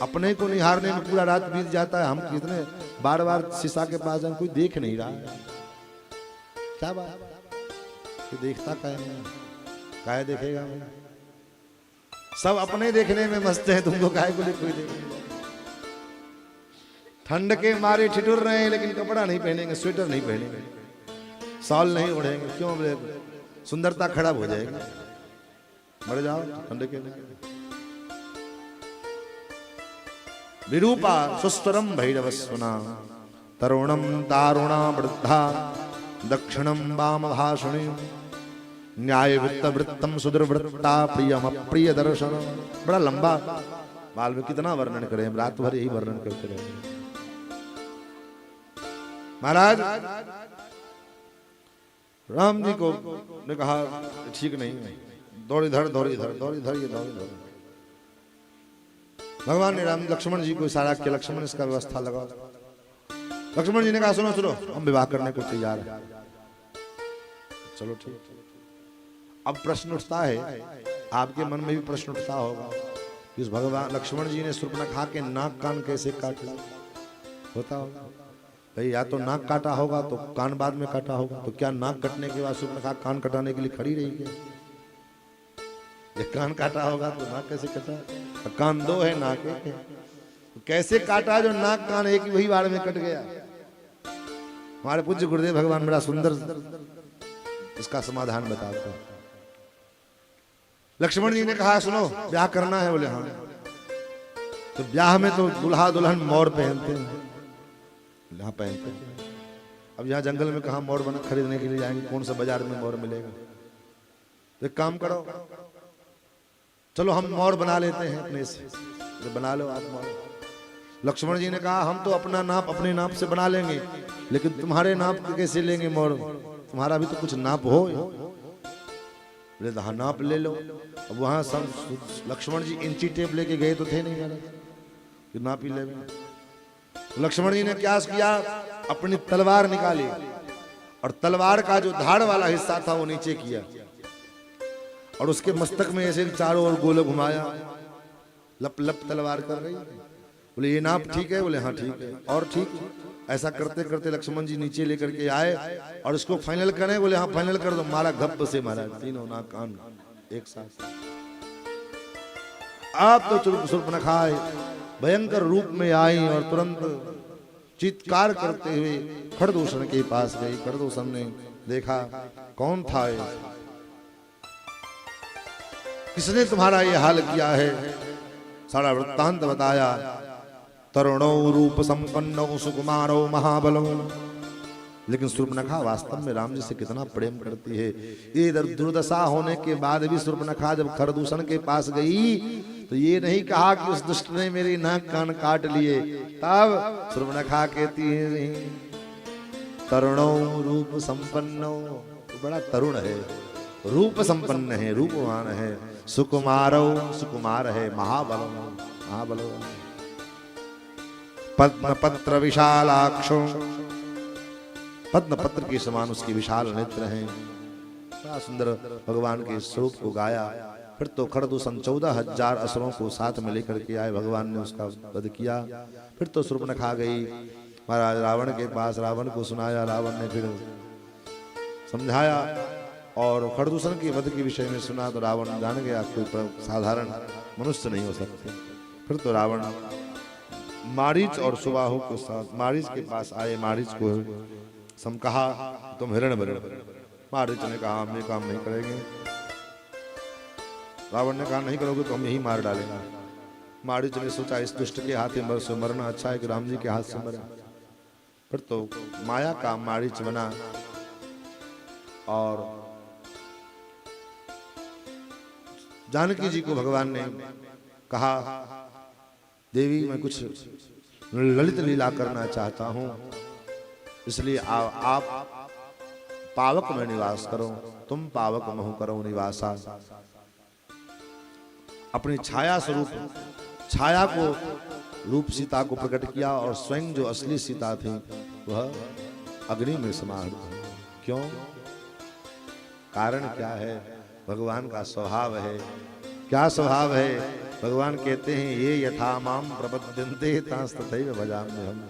Speaker 2: अपने को निहारने में पूरा रात बीत जाता है। हम कितने बार बार शीशा के पास जाए, कोई देख नहीं रहा है, क्या बात, कोई देखता काहे देखेगा। सब अपने देखने में मस्त है, तुमको काहे को कोई देखेगा। ठंड के मारे ठिठुर रहे हैं, लेकिन कपड़ा नहीं पहनेंगे, स्वेटर नहीं पहनेंगे, शॉल नहीं ओढ़ेंगे, क्यों बोले सुंदरता खराब हो जाएगी, मर जाओ ठंड के। विरूपा सुस्वरम भैरवस्वना तरुणम दारुणा वृद्धा दक्षिणम वाम भाषणी न्याय वृत्त वृत्तम सुदृवृत्ता प्रियम अप्रिय दर्शन। बड़ा लंबा बाल में कितना वर्णन करें, रात भर यही वर्णन करते रहे। महाराज राम जी को ने कहा ठीक नहीं है, दौड़ इधर दौड़ इधर, दौड़ इधर, ये दौड़ इधर। भगवान ने राम लक्ष्मण जी को इशारा किया, लक्ष्मण इसका व्यवस्था लगा। लक्ष्मण जी ने कहा सुनो सुनो, हम विवाह करने को तैयार हैं। चलो ठीक। अब प्रश्न उठता है, आपके मन में भी प्रश्न उठता होगा, इस भगवान लक्ष्मण जी ने शूर्पणखा के नाक कान कैसे काट लिया होता होगा। भाई या तो नाक काटा होगा तो कान बाद में काटा होगा, तो क्या नाक कटने के बाद शूर्पणखा कान कटाने के लिए खड़ी रही क्या? ये कान काटा होगा तो नाक कैसे कटा? कान दो है, नाक एक है, तो कैसे काटा जो नाक कान एक ही वही बार में कट गया? हमारे पूज्य गुरुदेव भगवान बड़ा सुंदर इसका समाधान बताते हैं। लक्ष्मण जी ने कहा सुनो ब्याह करना है, बोले हाँ। तो ब्याह में तो दुल्हा दुल्हन मोर पहनते हैं, यहाँ पहनते हैं। अब यहाँ जंगल में कहाँ मोर बना खरीदने के लिए जाएंगे, कौन सा बाजार में मोर मिलेगा? तो एक काम करो, चलो हम मोर बना लेते हैं अपने से। तो बना लो आप मोर। लक्ष्मण जी ने कहा हम तो अपना नाप अपने नाप से बना लेंगे, लेकिन तुम्हारे नाप कैसे लेंगे मोर? तुम्हारा भी तो कुछ नाप हो। हाँ नाप ले लो। अब वहां सब लक्ष्मण जी इंची टेप लेके गए तो थे नहीं, नाप ही ले। लक्ष्मण जी ने क्या किया, अपनी तलवार निकाली और तलवार का जो धार वाला हिस्सा था वो नीचे किया और उसके मस्तक में ऐसे चारों ओर गोले घुमाया। लप लप तलवार कर रही। बोले ये नाप ठीक है? बोले हाँ ठीक है। और ठीक? ऐसा करते करते लक्ष्मण जी नीचे लेकर के आए और उसको फाइनल करें। बोले हाँ फाइनल कर दो। मारा गप से मारा, तीनों नाक कान एक साथ। आप तो शूर्पणखा भयंकर रूप में आई और तुरंत चित्कार करते हुए खरदूषण के पास गई। खरदूषण ने देखा कौन था ये, किसने तुम्हारा ये हाल किया है? सारा वृत्तांत बताया। तरुणो रूप संपन्नो सुकुमारो महाबलो। लेकिन शूर्पणखा वास्तव में राम जी से कितना प्रेम करती है। ये दुर्दशा होने के बाद भी शूर्पणखा जब खरदूषण के पास गई तो ये नहीं कहा कि उस दुष्ट ने मेरी नाक कान काट लिए। तब शूर्पणखा कहती है तरुणो रूप संपन्नो, तो बड़ा तरुण है, रूप संपन्न है, रूपवान है। सुकुमारो, सुकुमार है, महाबलो, महाबलो। पद्म पत्र विशालाक्षो पद्म पत्र के समान उसके विशाल नेत्र हैं। बड़ा सुंदर भगवान के स्वरूप को गाया। फिर तो खरदूषण 14,000 असुरों को साथ में लेकर के आए, भगवान ने उसका वध किया। फिर तो शूर्पणखा गई महाराज रावण के पास, रावण को सुनाया, रावण ने फिर समझाया और खरदूषण के वध के विषय में सुना तो रावण जान गया कोई साधारण मनुष्य नहीं हो सकते। फिर तो रावण मारीच और सुबाहु के साथ मारीच के पास आए, मारीच को सम कहा तुम हिरण बनो। मारीच ने कहा हम ये काम नहीं करेंगे। रावण ने कहा नहीं करोगे तो हम यही मार डालेंगे। मारीच ने सोचा इस दुष्ट के हाथ में से मरना अच्छा है कि राम जी के हाथ से मरे। फिर तो माया का मारीच बना और जानकी जी को भगवान ने कहा देवी मैं कुछ ललित लीला करना चाहता हूं, इसलिए आप पावक में निवास करो, तुम पावक महु करो निवासा। अपनी छाया स्वरूप छाया को रूप सीता को प्रकट किया और स्वयं जो असली सीता थी वह अग्नि में समाहित। क्यों? कारण क्या है? भगवान का स्वभाव है। क्या स्वभाव है? भगवान कहते हैं ये यथा माम प्रपद्यन्ते तांस तथैव भजाम्यहम्।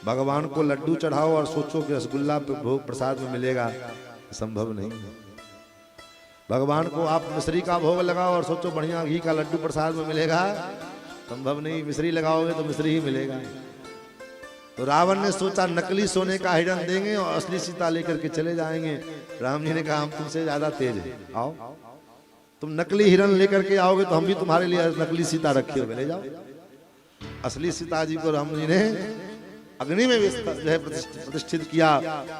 Speaker 2: भगवान को लड्डू चढ़ाओ और सोचो कि रसगुल्ला पे भोग प्रसाद में मिलेगा, संभव नहीं है। भगवान को आप मिश्री का भोग लगाओ और सोचो बढ़िया घी का लड्डू प्रसाद में मिलेगा, संभव नहीं। मिश्री लगाओगे तो मिश्री ही मिलेगा। तो रावण ने सोचा नकली सोने का हिरण देंगे और असली सीता लेकर के चले जाएंगे। राम जी ने कहा हम तुमसे ज्यादा तेज हैं, आओ तुम नकली हिरण लेकर के आओगे तो हम भी तुम्हारे लिए नकली सीता रखे हुए ले जाओ। असली सीता जी को राम जी ने अग्नि में जो है प्रतिष्ठित किया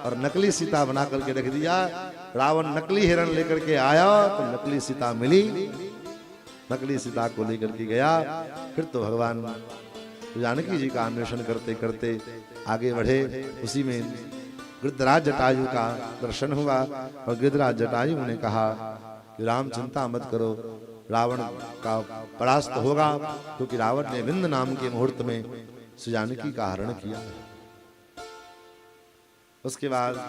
Speaker 2: और नकली सीता बना करके रख दिया। रावण नकली हिरण लेकर के आया तो नकली सीता मिली, नकली सीता को लेकर के गया। फिर तो भगवान जानकी जी का अन्वेषण करते करते आगे बढ़े। उसी में गिरिराज जटायु का दर्शन हुआ और गिरिराज जटायु ने कहा कि राम चिंता मत करो, रावण का परास्त होगा, क्योंकि रावण ने विंध्य नाम के मुहूर्त में श्री जानकी का हरण किया। उसके बाद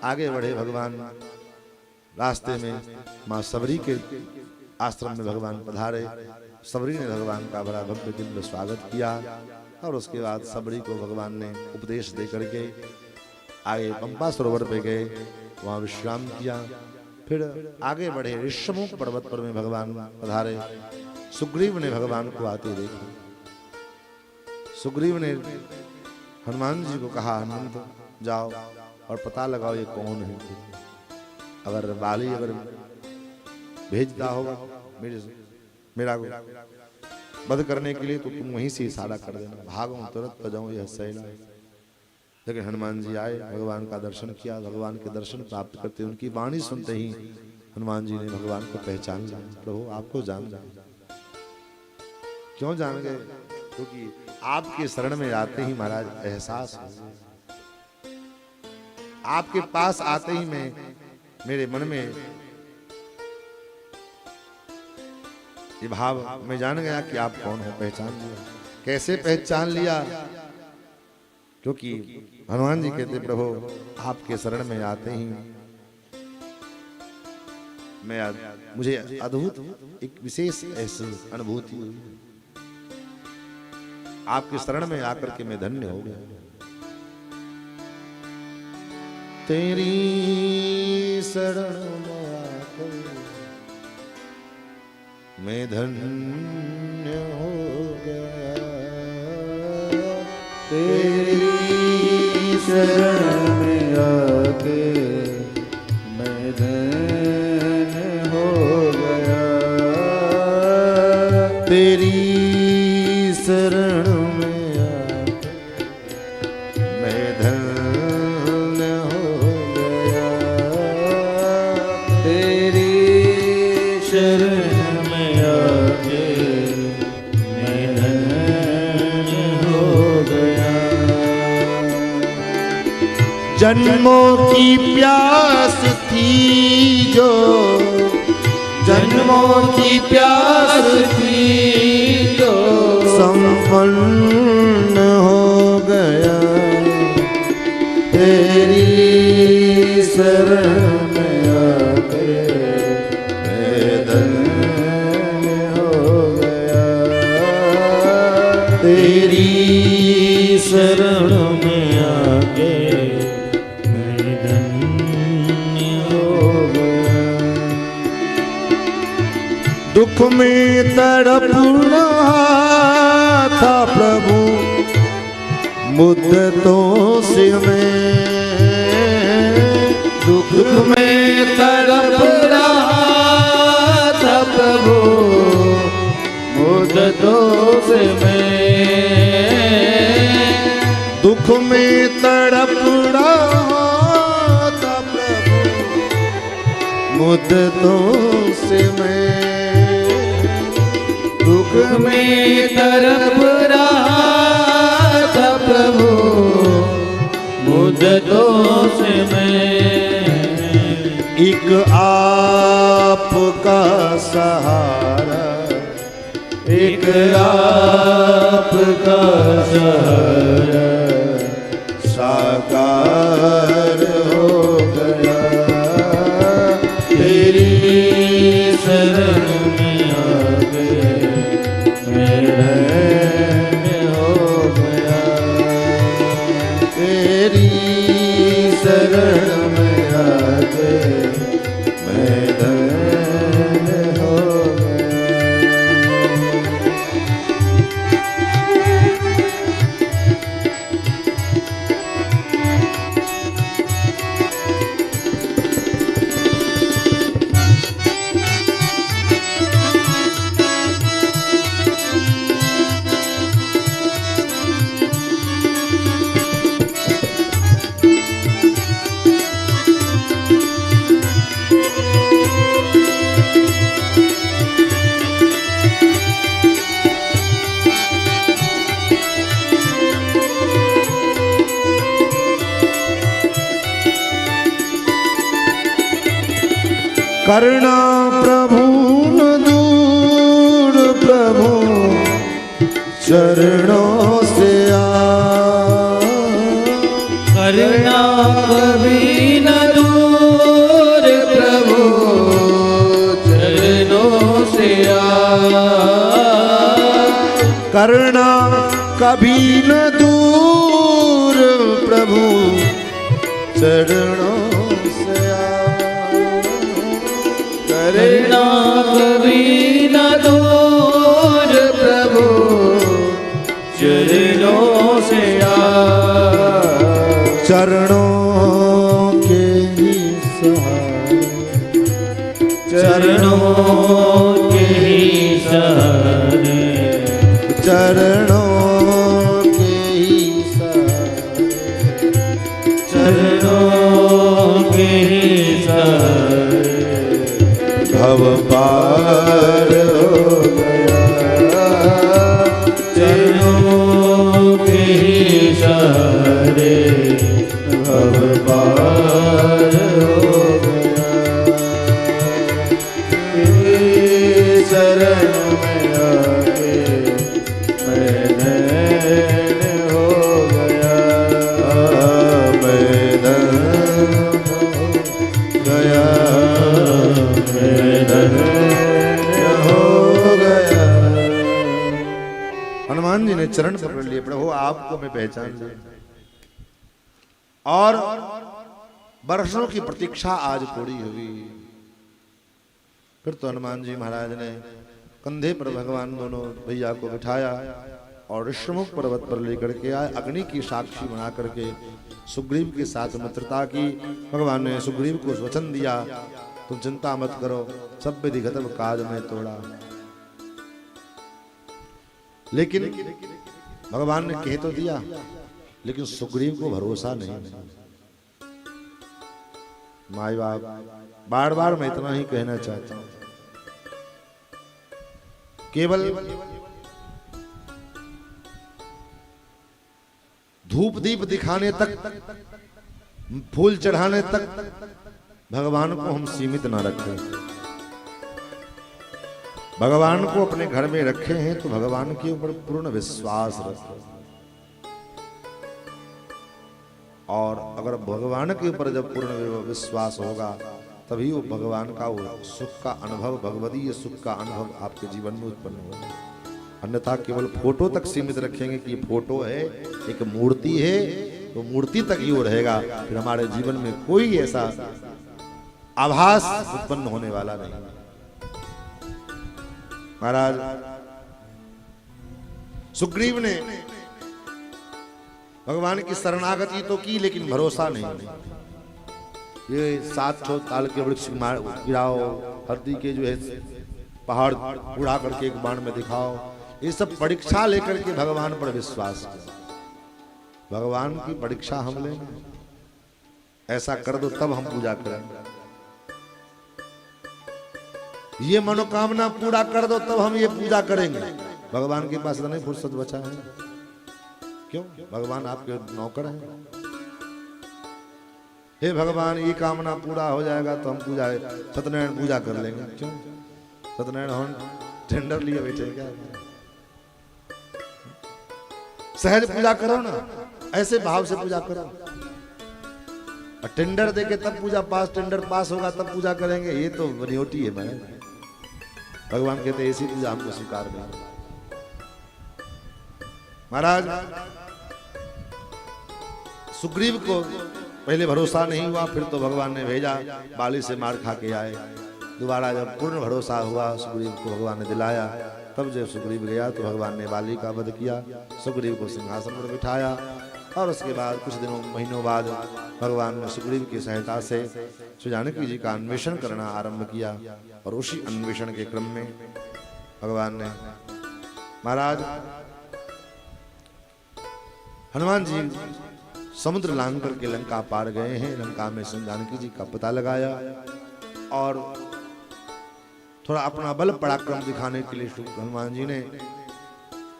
Speaker 2: आगे बढ़े भगवान। रास्ते में मां सबरी के आश्रम में भगवान पधारे। सबरी ने भगवान का बड़ा भव्य दिव्य स्वागत किया और उसके बाद सबरी को भगवान ने उपदेश दे करके आगे पंपा सरोवर पे गए, वहां विश्राम किया। फिर आगे बढ़े ऋषमुख पर्वत पर में भगवान पधारे। सुग्रीव ने भगवान को आते देखा। सुग्रीव ने हनुमान जी को कहा हनुमंत जाओ और पता लगाओ ये कौन है। अगर बाली अगर भेजता होगा मेरा वध करने के लिए तो तुम वहीं से इशारा कर देना, भागो तुरंत बजाओ यह सैला। लेकिन हनुमान जी आए, भगवान का दर्शन किया। भगवान के दर्शन प्राप्त करते उनकी वाणी सुनते ही हनुमान जी ने भगवान को पहचान लिया। प्रभु आपको जान जाए। क्यों जान गए? क्योंकि आपके शरण में आते ही महाराज एहसास हो, आपके पास आते ही मेरे मन में ये भाव मैं जान गया कि आप कौन हो। पहचान लिया। कैसे पहचान लिया? क्योंकि हनुमान जी कहते प्रभु आपके शरण में आते ही मुझे अद्भुत एक विशेष ऐसी अनुभूति हुई। आपके शरण में आकर के मैं धन्य हो गया। तेरी शरण में आकर मैं धन्य हो गया।
Speaker 1: तेरी शरण में आके मैं धन्य हो गया।
Speaker 2: तेरी शरण में आके मैं धन्य हो गया।
Speaker 1: तेरी शरण में आके मैं धन्य हो गया।
Speaker 2: जन्मों की प्यास थी जो,
Speaker 1: जन्मों की प्यास थी जो
Speaker 2: संपन्न हो गया। तेरी मुद्दतों से मैं
Speaker 1: दुख में तड़प रहा था प्रभु, मुद्दतों से मैं
Speaker 2: दुख में तड़प रहा था प्रभु, मुद्दतों से मैं
Speaker 1: दुख में तड़प रहा था प्रभु, मुद्दतों से मैं
Speaker 2: एक आपका सहारा,
Speaker 1: एक आपका सहारा
Speaker 2: साकार हो गया,
Speaker 1: तेरी शरण में आके मैं धन्य हो गया,
Speaker 2: तेरी शरण में आके मैं धन्य हो गया। करना प्रभु न दूर प्रभु चरणों से आ,
Speaker 1: करना कभी न दूर प्रभु चरणों से आ,
Speaker 2: करना कभी न दूर प्रभु चरणों से आ,
Speaker 1: करना कभी न दूर प्रभु चरणों से आ,
Speaker 2: चरणों के ही सहारे,
Speaker 1: चरणों के ही सहारे,
Speaker 2: चरणों के ही सहारे,
Speaker 1: चरणों के ही सहारे
Speaker 2: भव पार हो गया,
Speaker 1: चरणों के ही सहारे भव पार हो गया, तेरी शरण में आके मैं धन्य हो गया,
Speaker 2: मैं धन्य हो गया,
Speaker 1: मैं धन्य
Speaker 2: हो गया। हनुमान जी ने चरण पकड़ लिए, प्रभु आपको मैं पहचान लिया और वर्षों की प्रतीक्षा आज पूरी हुई। फिर तो हनुमान जी महाराज ने कंधे पर भगवान दोनों भैया को बिठाया और ऋषमुख पर्वत पर लेकर के आए, अग्नि की साक्षी बना करके सुग्रीव के साथ मित्रता की। भगवान ने सुग्रीव को वचन दिया, तुम चिंता मत करो, सब विधिगत काज में तोड़ा। लेकिन भगवान ने कह तो दिया, लेकिन सुग्रीव को भरोसा नहीं। माई बाप बार बार मैं इतना ही कहना चाहता हूं, केवल धूप दीप दिखाने तक, फूल चढ़ाने तक भगवान को हम सीमित ना रखें। भगवान को अपने घर में रखे हैं तो भगवान के ऊपर पूर्ण विश्वास रखें, और अगर भगवान के ऊपर जब पूर्ण विश्वास होगा तभी वो भगवान का वो सुख का अनुभव, भगवदीय सुख का अनुभव आपके जीवन में उत्पन्न होगा। अन्यथा केवल फोटो तक सीमित रखेंगे कि ये फोटो है, एक मूर्ति है, तो मूर्ति तक ही वो रहेगा, फिर हमारे जीवन में कोई ऐसा आभास उत्पन्न होने वाला नहीं। महाराज सुग्रीव ने भगवान की शरणागति तो की लेकिन भरोसा नहीं। ये 7 ताल के वृक्ष गिराओ, हरदी के जो है पहाड़ उड़ा करके एक बाण में दिखाओ, ये सब परीक्षा लेकर के भगवान पर विश्वास करें। भगवान की परीक्षा हम लेंगे, ऐसा कर दो तब हम पूजा करेंगे। ये मनोकामना पूरा कर दो तब हम ये पूजा करेंगे। भगवान के पास नहीं फुर्सत बचा है, क्यों? भगवान आपके नौकर हैं। हे भगवान ये कामना पूरा हो जाएगा तो हम पूजा सत्यनारायण पूजा कर लेंगे। क्यों? सत्यनारायण हम टेंडर लिए बैठे क्या? सहज पूजा करो ना, ऐसे भाव से पूजा करो। टेंडर देके तब पूजा पास, टेंडर पास होगा तब पूजा करेंगे, ये तो बनियोटी है महाराज। भगवान कहते हैं ऐसी पूजा हमको स्वीकार नहीं। महाराज सुग्रीव को पहले भरोसा नहीं हुआ, फिर तो भगवान ने भेजा, बाली से मार खा के आए। दोबारा जब पूर्ण भरोसा हुआ सुग्रीव को भगवान ने दिलाया, तब जब सुग्रीव गया तो भगवान ने बाली का वध किया, सुग्रीव को सिंहासन पर बिठाया। और उसके बाद कुछ दिनों महीनों बाद भगवान ने सुग्रीव की सहायता से श्री जानकी जी का अन्वेषण करना आरंभ किया। और उसी अन्वेषण के क्रम में भगवान ने महाराज हनुमान जी समुद्र लांघ करके लंका पार गए हैं। लंका में श्री जानकी जी का पता लगाया और थोड़ा अपना बल पराक्रम दिखाने के लिए हनुमान जी ने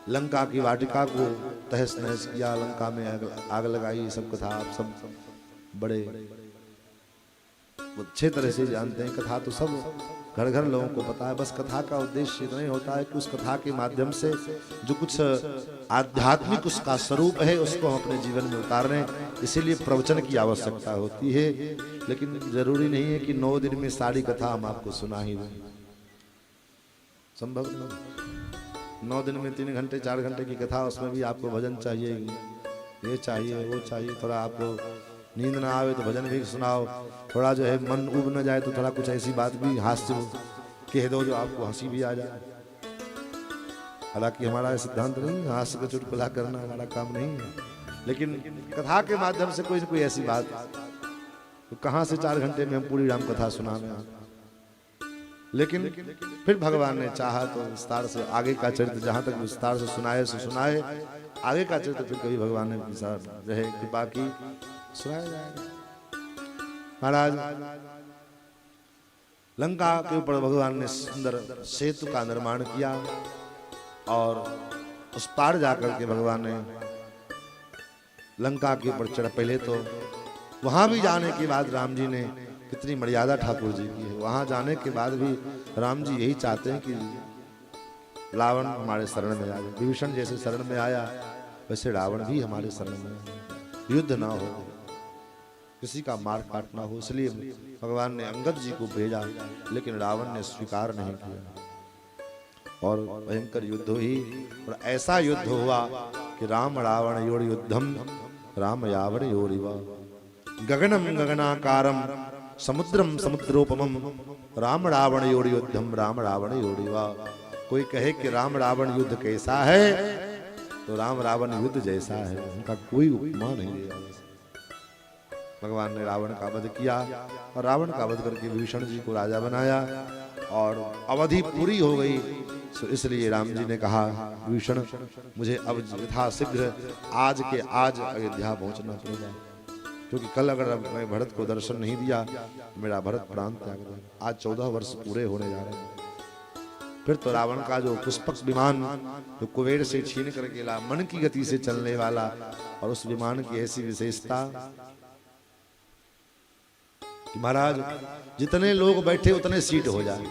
Speaker 2: लंका की वाटिका को तहस नहस किया, लंका में आग लगाई। सब कथा आप सब बड़े अच्छे तरह से जानते हैं। कथा तो सब घर घर लोगों को पता है। बस कथा का उद्देश्य इतना ही होता है कि उस कथा के माध्यम से जो कुछ आध्यात्मिक उसका स्वरूप है उसको हम अपने जीवन में उतारें। इसीलिए प्रवचन की आवश्यकता होती है, लेकिन जरूरी नहीं है कि 9 दिन में सारी कथा हम आपको सुना ही दें। संभव नहीं। 9 दिन में 3 घंटे 4 घंटे की कथा, उसमें भी आपको भजन चाहिए, ये चाहिए वो चाहिए। थोड़ा आपको नींद ना आवे तो भजन भी सुनाओ, थोड़ा जो है मन उब न जाए तो थोड़ा कुछ ऐसी बात भी हास्य कह दो जो आपको हंसी भी आ जाए। हालांकि हमारा सिद्धांत नहीं है, हास्य का चुटकुला करना हमारा काम नहीं है, लेकिन कथा के माध्यम से कोई न कोई ऐसी बात तो कहाँ से 4 घंटे में हम पूरी राम कथा सुनाने। लेकिन फिर भगवान ने चाहा तो विस्तार से आगे का चरित्र जहां तक विस्तार से सुनाए सो सुनाए। आगे का चरित्र फिर कभी भगवान ने रहे कृपा की सुनाया जाएगा। महाराज लंका के ऊपर भगवान ने सुंदर सेतु का निर्माण किया और उस पार जाकर के भगवान ने लंका के ऊपर चढ़। पहले तो वहां भी जाने के बाद राम जी ने कितनी मर्यादा ठाकुर जी की है। वहां जाने के बाद भी राम जी यही चाहते हैं कि रावण हमारे शरण में आ जाए। विभीषण जैसे शरण में आया वैसे रावण भी हमारे शरण में आए। युद्ध ना हो, किसी का मार काट ना हो, इसलिए भगवान ने अंगद जी को भेजा, लेकिन रावण ने स्वीकार नहीं किया और भयंकर युद्ध हुई। और ऐसा युद्ध हुआ कि राम रावण योर युद्धम राम यावण योरिवा गगनम गगनाकारम समुद्रम समुद्रोपमम राम रावण योर युद्धम राम रावण योरिवा। कोई कहे कि राम रावण युद्ध कैसा है तो राम रावण युद्ध जैसा है, उनका कोई उपमा नहीं है। भगवान ने रावण का वध किया और रावण का वध करके विभीषण जी को राजा बनाया और अवधि पूरी हो गई। तो इसलिए राम जी ने कहा विभीषण मुझे अब यथाशीघ्र आज के आज अयोध्या पहुंचना पड़ेगा, क्योंकि कल अगर मैं भरत को दर्शन नहीं दिया तो मेरा भरत प्राण त्याग देगा। आज 14 वर्ष पूरे होने जा रहे हैं। फिर तो रावण का जो पुष्पक विमान जो कुबेर से छीन करके ला, मन की गति से चलने वाला, और उस विमान की ऐसी विशेषता कि महाराज जितने लोग बैठे उतने सीट हो जाए।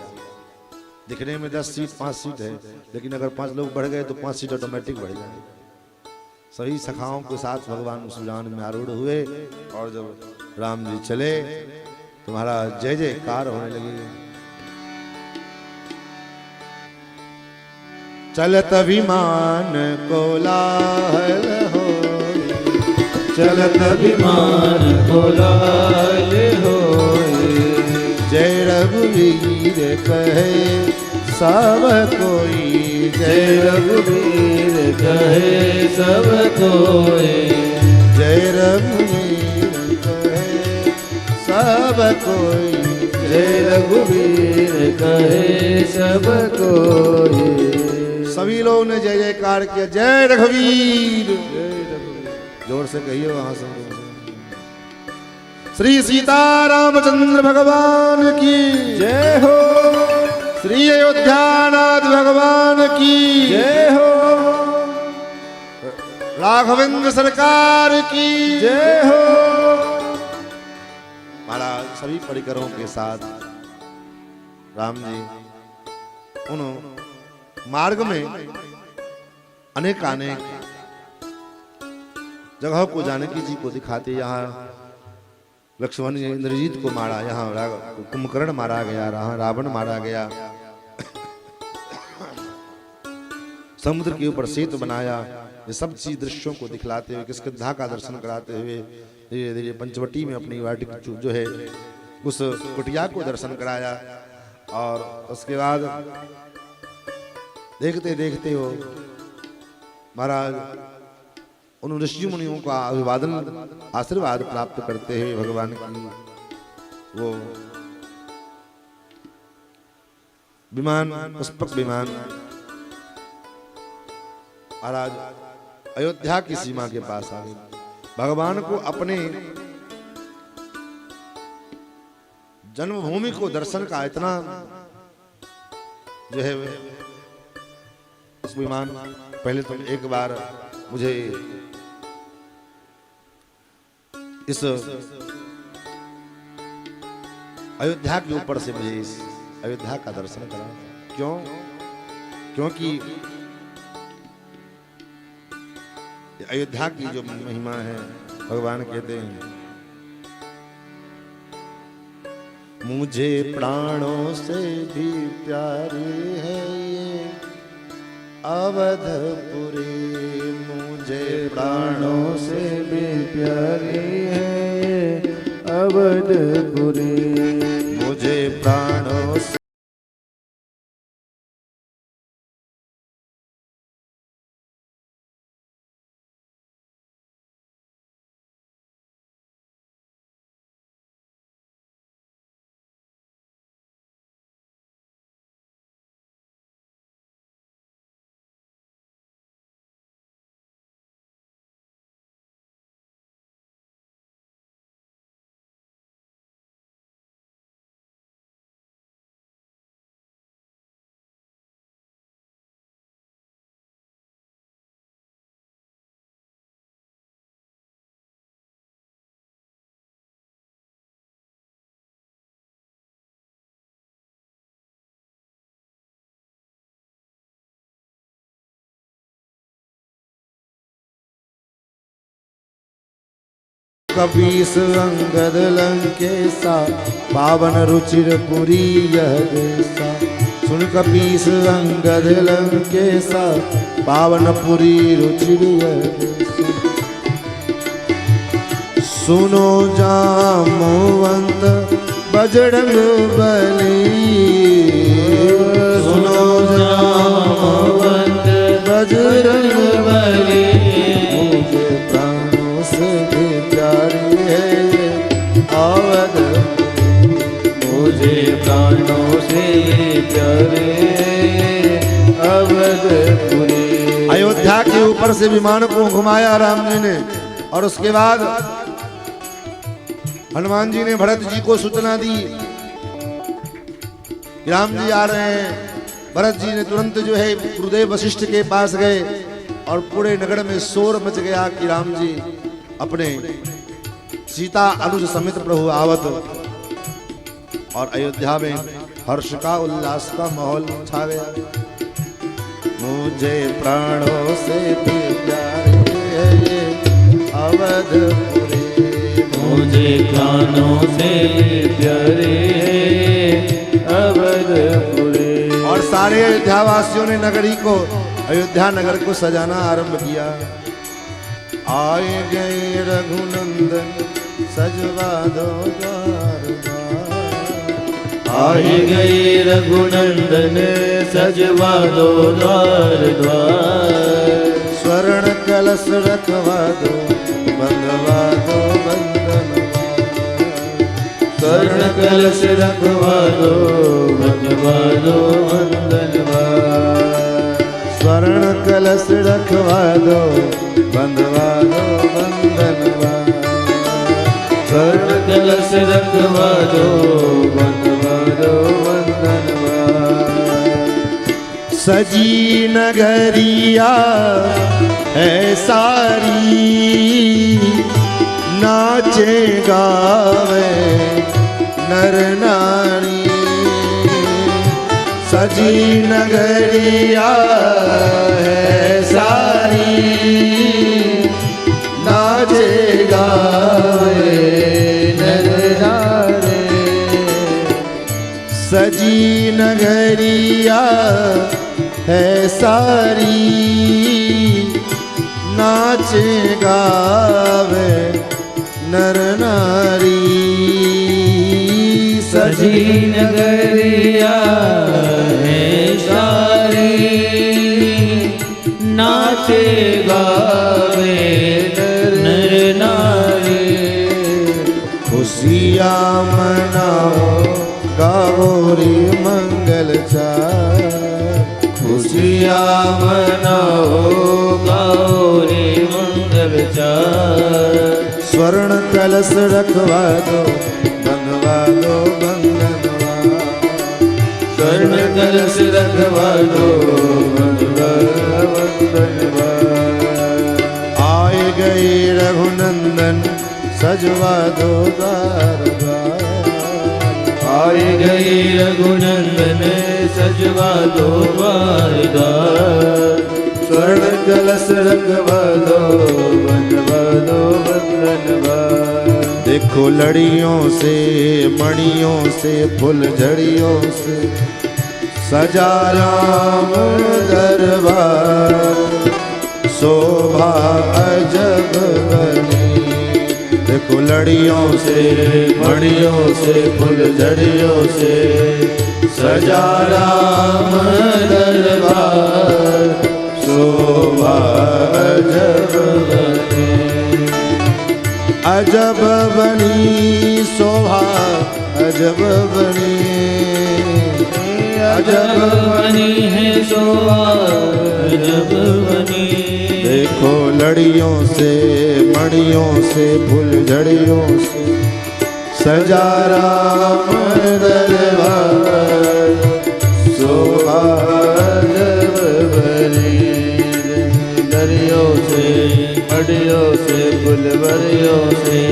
Speaker 2: दिखने में 10 सीट 5 सीट है, लेकिन अगर 5 लोग बढ़ गए तो 5 सीट ऑटोमेटिक बढ़ जाए। सभी सखाओं के साथ भगवान उस विमान में आरूढ़ हुए और जब राम जी चले तो महाराज जय जयकार होने लगी। चलत विमान कोलाहल हो,
Speaker 1: चलत विमान कोलाहल हो,
Speaker 2: जय रघुवीर कहे सब कोई,
Speaker 1: जय रघुवीर कहे सब कोई।
Speaker 2: जय रघुवीर कहे सब कोई,
Speaker 1: जय रघुवीर कहे सब कोई।
Speaker 2: सभी लोगों ने जय जयकार किया, जय रघुवीर। जोर से कहिए वहां से। श्री सीता रामचंद्र भगवान की
Speaker 1: जय हो,
Speaker 2: श्री अयोध्यानाथ भगवान की
Speaker 1: जय हो,
Speaker 2: राघवेंद्र सरकार की
Speaker 1: जय हो।
Speaker 2: महाराज सभी परिकरों के साथ राम जी उन मार्ग में अनेक जगहों को जानकी जी को दिखाते। यहाँ लक्ष्मण ने इंद्रजीत को मारा, यहाँ कुंभकर्ण मारा गया, यहाँ रावण मारा गया, समुद्र के ऊपर सेतु बनाया। ये सब चीज दृश्यों को दिखलाते हुए, किष्किंधा का दर्शन कराते हुए धीरे धीरे पंचवटी में अपनी वाटिका जो है उस कुटिया को दर्शन कराया। और उसके बाद देखते देखते हो महाराज उन ऋषि मुनियों का अभिवादन आशीर्वाद प्राप्त करते हुए भगवान की वो विमान, पुष्पक विमान महाराज अयोध्या की सीमा के पास आ गए। भगवान को अपने जन्मभूमि को दर्शन का इतना जो है उस विमान, पहले तो एक बार मुझे इस अयोध्या के ऊपर से मुझे इस अयोध्या का दर्शन करा। क्यों? क्योंकि अयोध्या की जो महिमा है, भगवान कहते हैं मुझे प्राणों से भी प्यारी है ये अवधपुरी, मुझे
Speaker 1: प्राणों से भी प्यारी है ये अवधपुरी,
Speaker 2: मुझे प्राणों से कपीस अंगद लंकेसा पावन रुचिर पुरी यह देसा। सुन कपीस अंगद लंकेसा पावन पुरी रुचिर यह देसा। सुनो जामवंत बजरंग बली, सुनो जामवंत बजरंग बली, मुझे प्राणों से भी प्यारी है ये अवधपुरी,
Speaker 1: मुझे प्राणों से प्यारे अवधपुरी।
Speaker 2: अयोध्या के ऊपर से विमान को घुमाया राम जी ने, और उसके बाद हनुमान जी ने भरत जी को सूचना दी कि राम जी आ रहे हैं। भरत जी ने तुरंत जो है गुरुदेव वशिष्ठ के पास गए और पूरे नगर में शोर मच गया कि राम जी अपने सीता अनुज समेत प्रभु आवत, और अयोध्या में हर्ष का उल्लास का माहौल छा गया। मुझे प्राणों से भी प्यारे है ये अवधपुरी,
Speaker 1: मुझे प्राणों से प्यारे अवधपुरी।
Speaker 2: और सारे अयोध्या वासियों ने नगरी को, अयोध्या नगर को सजाना आरंभ किया। आए गए रघुनंदन सजवा दो द्वार द्वार,
Speaker 1: आए गए रघुनंदन सजवा दो द्वार द्वार,
Speaker 2: स्वर्ण कलश रखवा दो बंधवा दो बंधनवा।
Speaker 1: स्वर्ण कलश रखवा दो बंधवा दो बंधनवा।
Speaker 2: स्वर्ण कलश रखवा दो बंधवा दो बंधनवा।
Speaker 1: स्वर्ण कलश रखवा दो बंधवा दो बंधनवा।
Speaker 2: सजी नगरिया है सारी, नाचे गावे नर नारी। सजी नगरिया है सारी, नाचे गावे नर नारी। सजी नगरिया है सारी, नाचे गावे नर नारी।
Speaker 1: सजी नगरिया है सारी, नाचे गावे नर नारी।
Speaker 2: खुशियाँ मनाओ गाओ रे मंगल चार।
Speaker 1: खुशियाँ मनाओ गाओ रे मंगल चार।
Speaker 2: स्वर्ण कलश रखवा दो बंधवा दो बंधनवा।
Speaker 1: स्वर्ण कलश रखवा दो बंधवा बंधनवा।
Speaker 2: आए गए रघुनंदन सजवा दो द्वार द्वार।
Speaker 1: आए गए रघुनंदन सजवा दो द्वार द्वार। स्वर्ण कलश रखवा दो बंधवा दो बंधनवा।
Speaker 2: देखो लड़ियों से मणियों से फुलझड़ियों से सजा राम दरबार। शोभा अजब बनी। देखो लड़ियों से मणियों से फुलझड़ियों से सजा राम दरबार। शोभा अजब बनी। अजब बनी शोभा अजब बनी।
Speaker 1: अजब बनी है शोभा अजब बनी।
Speaker 2: देखो लड़ियों से मणियों से फुलझड़ियों से सजा राम दरबार।
Speaker 1: शोभा अजब बनी। दरियों से मड़ियों से फुलवरियों से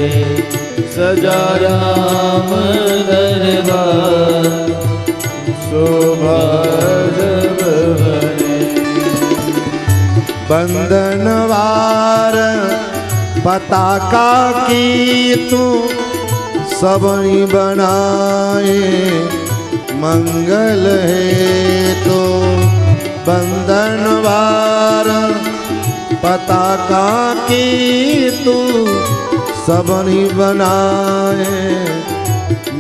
Speaker 1: सजा राम दरबार। शोभा अजब बनी।
Speaker 2: बंधनवार पताका की तू सबनी बनाए मंगल है तो। बंधनवार पताका की तू सबनी बनाए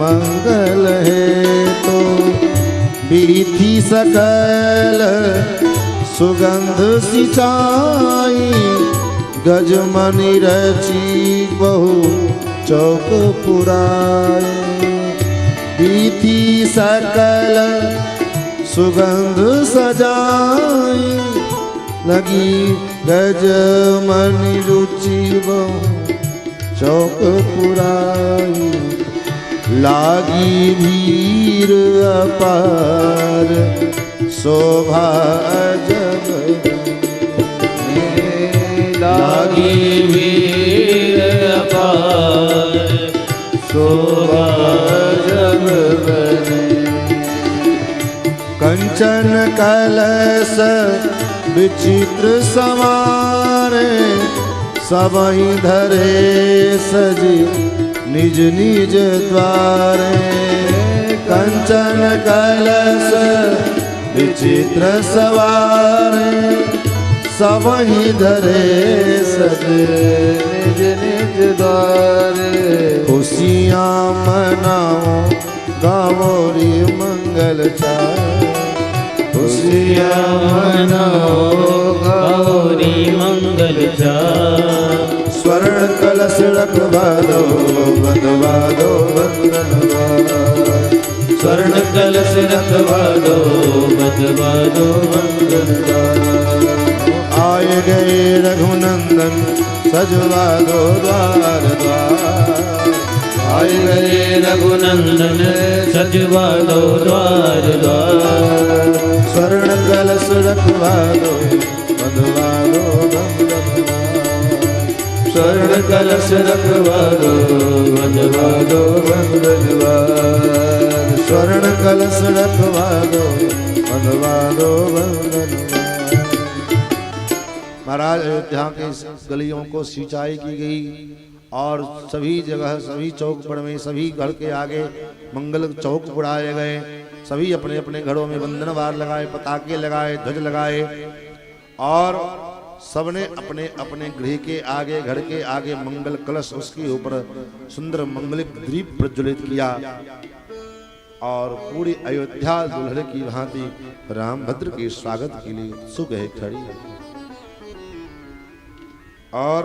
Speaker 2: मंगल है तो। बीथी सकल सुगंध सिंचाई गजमनि रची बहु चौक पुराए। बीथी सकल सुगंध सजाई लगी गजमनि रुचि बहु चौक पुराई। लागी भीड़ अपार शोभा अजब।
Speaker 1: लागी भीड़ अपार शोभा अजब बनी।
Speaker 2: कंचन कलश विचित्र समारे सबहि धरे सजी निज निज द्वारे। कंचन कलश विचित्र सवारे सबहि धरे सजे निज निज द्वारे। खुशियाँ मनाओ गाओ रे मंगल चार।
Speaker 1: खुशियाँ मनाओ गाओ रे मंगल चार।
Speaker 2: स्वर्ण स्वर्ण कलश रखवा दो बंधवा दो बंधनवा
Speaker 1: स्वर्ण कलश रखवा दो बंधवा दो बंधनवा
Speaker 2: आए गए रघुनंदन सजवा दो द्वार द्वार
Speaker 1: आए गए रघुनंदन सजवा दो द्वार द्वार
Speaker 2: स्वर्ण कलश रखवा दो बंधवा दो बंधनवा
Speaker 1: स्वर्ण कलश रखवा दो बंधवा दो बंधनवा
Speaker 2: स्वर्ण कलश रखवा दो बंधवा दो बंधनवा। महाराज अयोध्या के गलियों को सिंचाई की गई और सभी जगह सभी चौक पर में सभी घर के आगे मंगल चौक उड़ाए गए। सभी अपने अपने घरों में बंधनवार लगाए, पताके लगाए, ध्वज लगाए और सबने अपने अपने गृह के आगे घर के आगे मंगल कलश उसके ऊपर सुंदर मंगलिक दीप प्रज्वलित किया और पूरी अयोध्या दुल्हन की भांति रामभद्र के स्वागत के लिए उत्सुक है खड़ी। और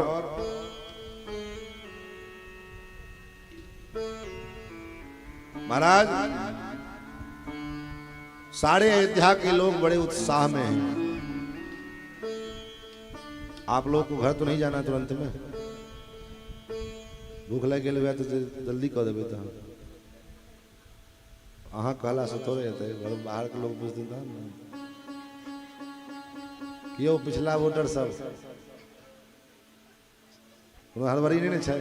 Speaker 2: महाराज सारे अयोध्या के लोग बड़े उत्साह में हैं। आप लोग को घर तो नहीं जाना तुरंत में, भूख लग गई तो जल्दी कह देवे तो अहाँ कहला से थोड़े रहते बाहर के लोग पूछ देता क्यों पिछला वोटर सब हड़बड़ी नहीं छै।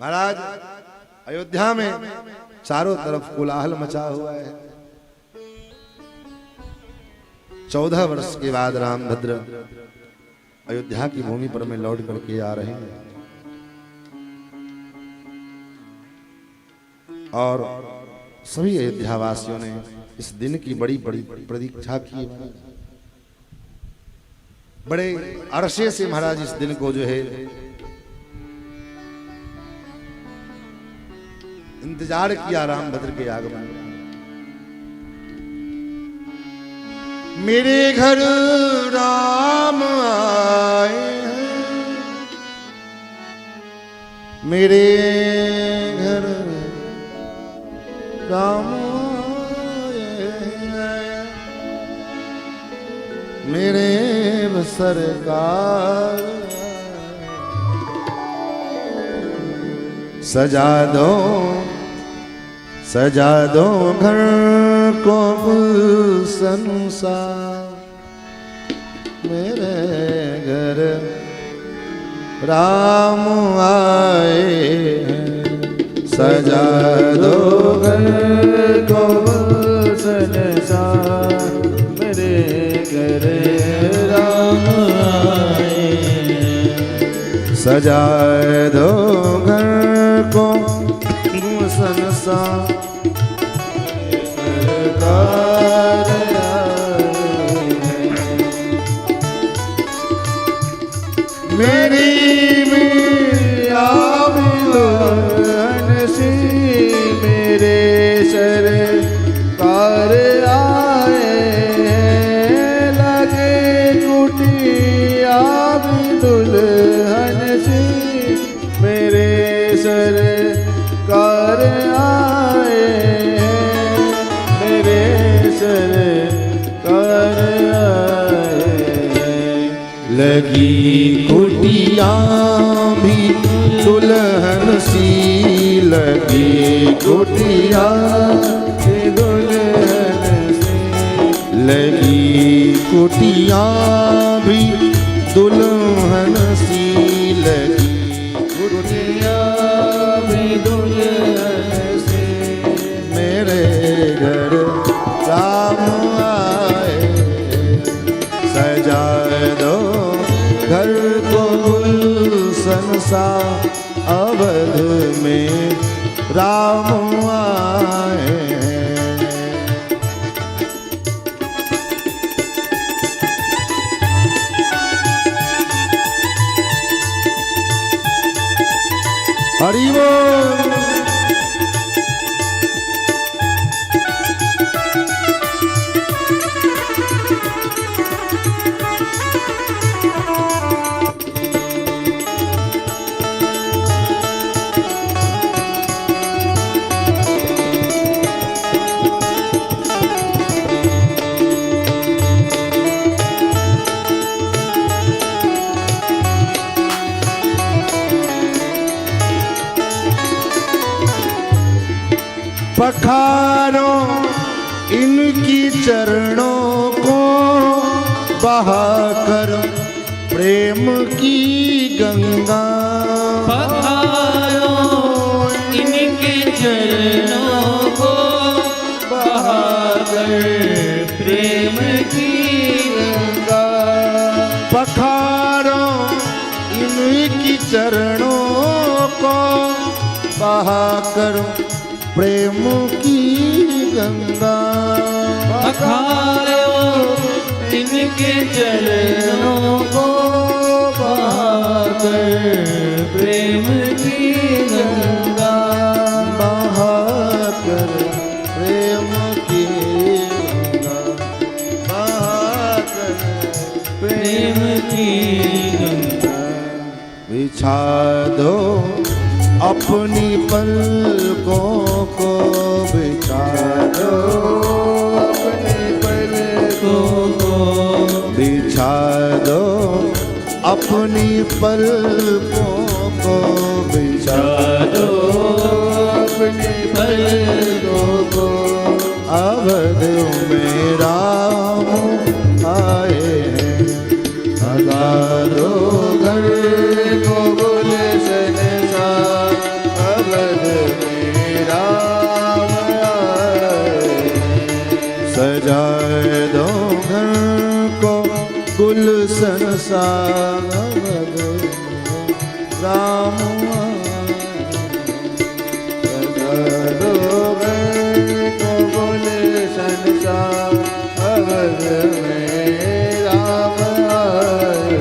Speaker 2: महाराज अयोध्या में चारों तरफ कोलाहल मचा हुआ है। 14 वर्ष के बाद रामभद्र अयोध्या की भूमि पर में लौट करके आ रहे हैं और सभी अयोध्या वासियों ने इस दिन की बड़ी बड़ी प्रतीक्षा की। बड़े अरसे से महाराज इस दिन को जो है इंतजार किया रामभद्र के आगमन। मेरे घर राम आए हैं, मेरे घर राम आए हैं, मेरे सरकार सजा दो घर को गुलशन सा, मेरे घर राम आए हैं। सजा दो घर को गुलशन सा, मेरे घर राम आए हैं। सजा दो घर को गुलशन सा, मेरी सी मेरे सरकार आए लगे कुटिया दुल्हन सी मेरे सरकार आए मेरे सरकार आए। लगी कुटिया भी दुल्हन सी लगी कुटिया दुल्हन सी लगी कुटिया भी दुल्हन सी लगी कुटिया भी दुल्हन सी मेरे घर राम आए। सजा दो घर को गुलशन सा, अवध में राम आए हैं। हरि बोल। पखारो इनकी चरणों को बहाकर प्रेम की गंगा।
Speaker 1: पखारो इनके चरणों को बहाकर प्रेम की गंगा।
Speaker 2: पखारो इनकी चरणों को बहाकर प्रेम की गंगा।
Speaker 1: पखारो इनके चरणों को बहाकर प्रेम की गंगा।
Speaker 2: बहाकर प्रेम की गंगा। बहाकर
Speaker 1: प्रेम की गंगा।
Speaker 2: बिछा दो अपनी पलकों को, बिछा दो अपनी पलकों को, बिछा दो अपनी पलकों को, बिछा दो अपनी पलकों को। अवध में राम आए हैं, हजारों घर को बोले संसार। अवध में राम आए, सजाए दो घर को गुलशन सा। अवध में राम आए, सजाए दो घर को गुलशन सा। अवध में राम आए।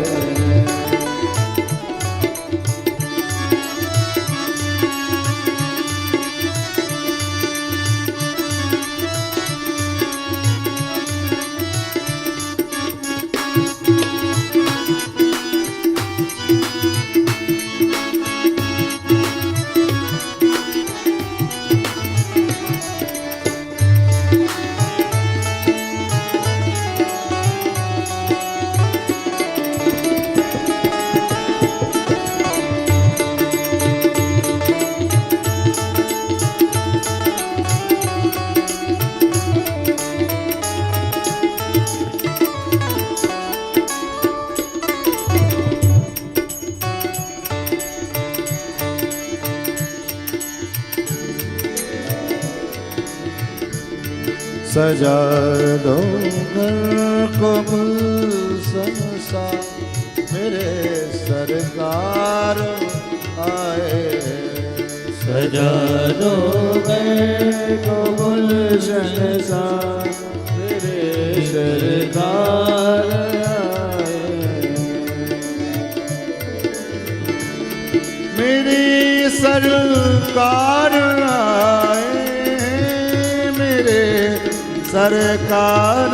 Speaker 2: सजा दो घर को गुलशन सा। मेरे सरकार आए,
Speaker 1: सजा दो घर को गुलशन सा।
Speaker 2: मेरे सरकार आए। मेरी सरकार आए, मेरे सरकार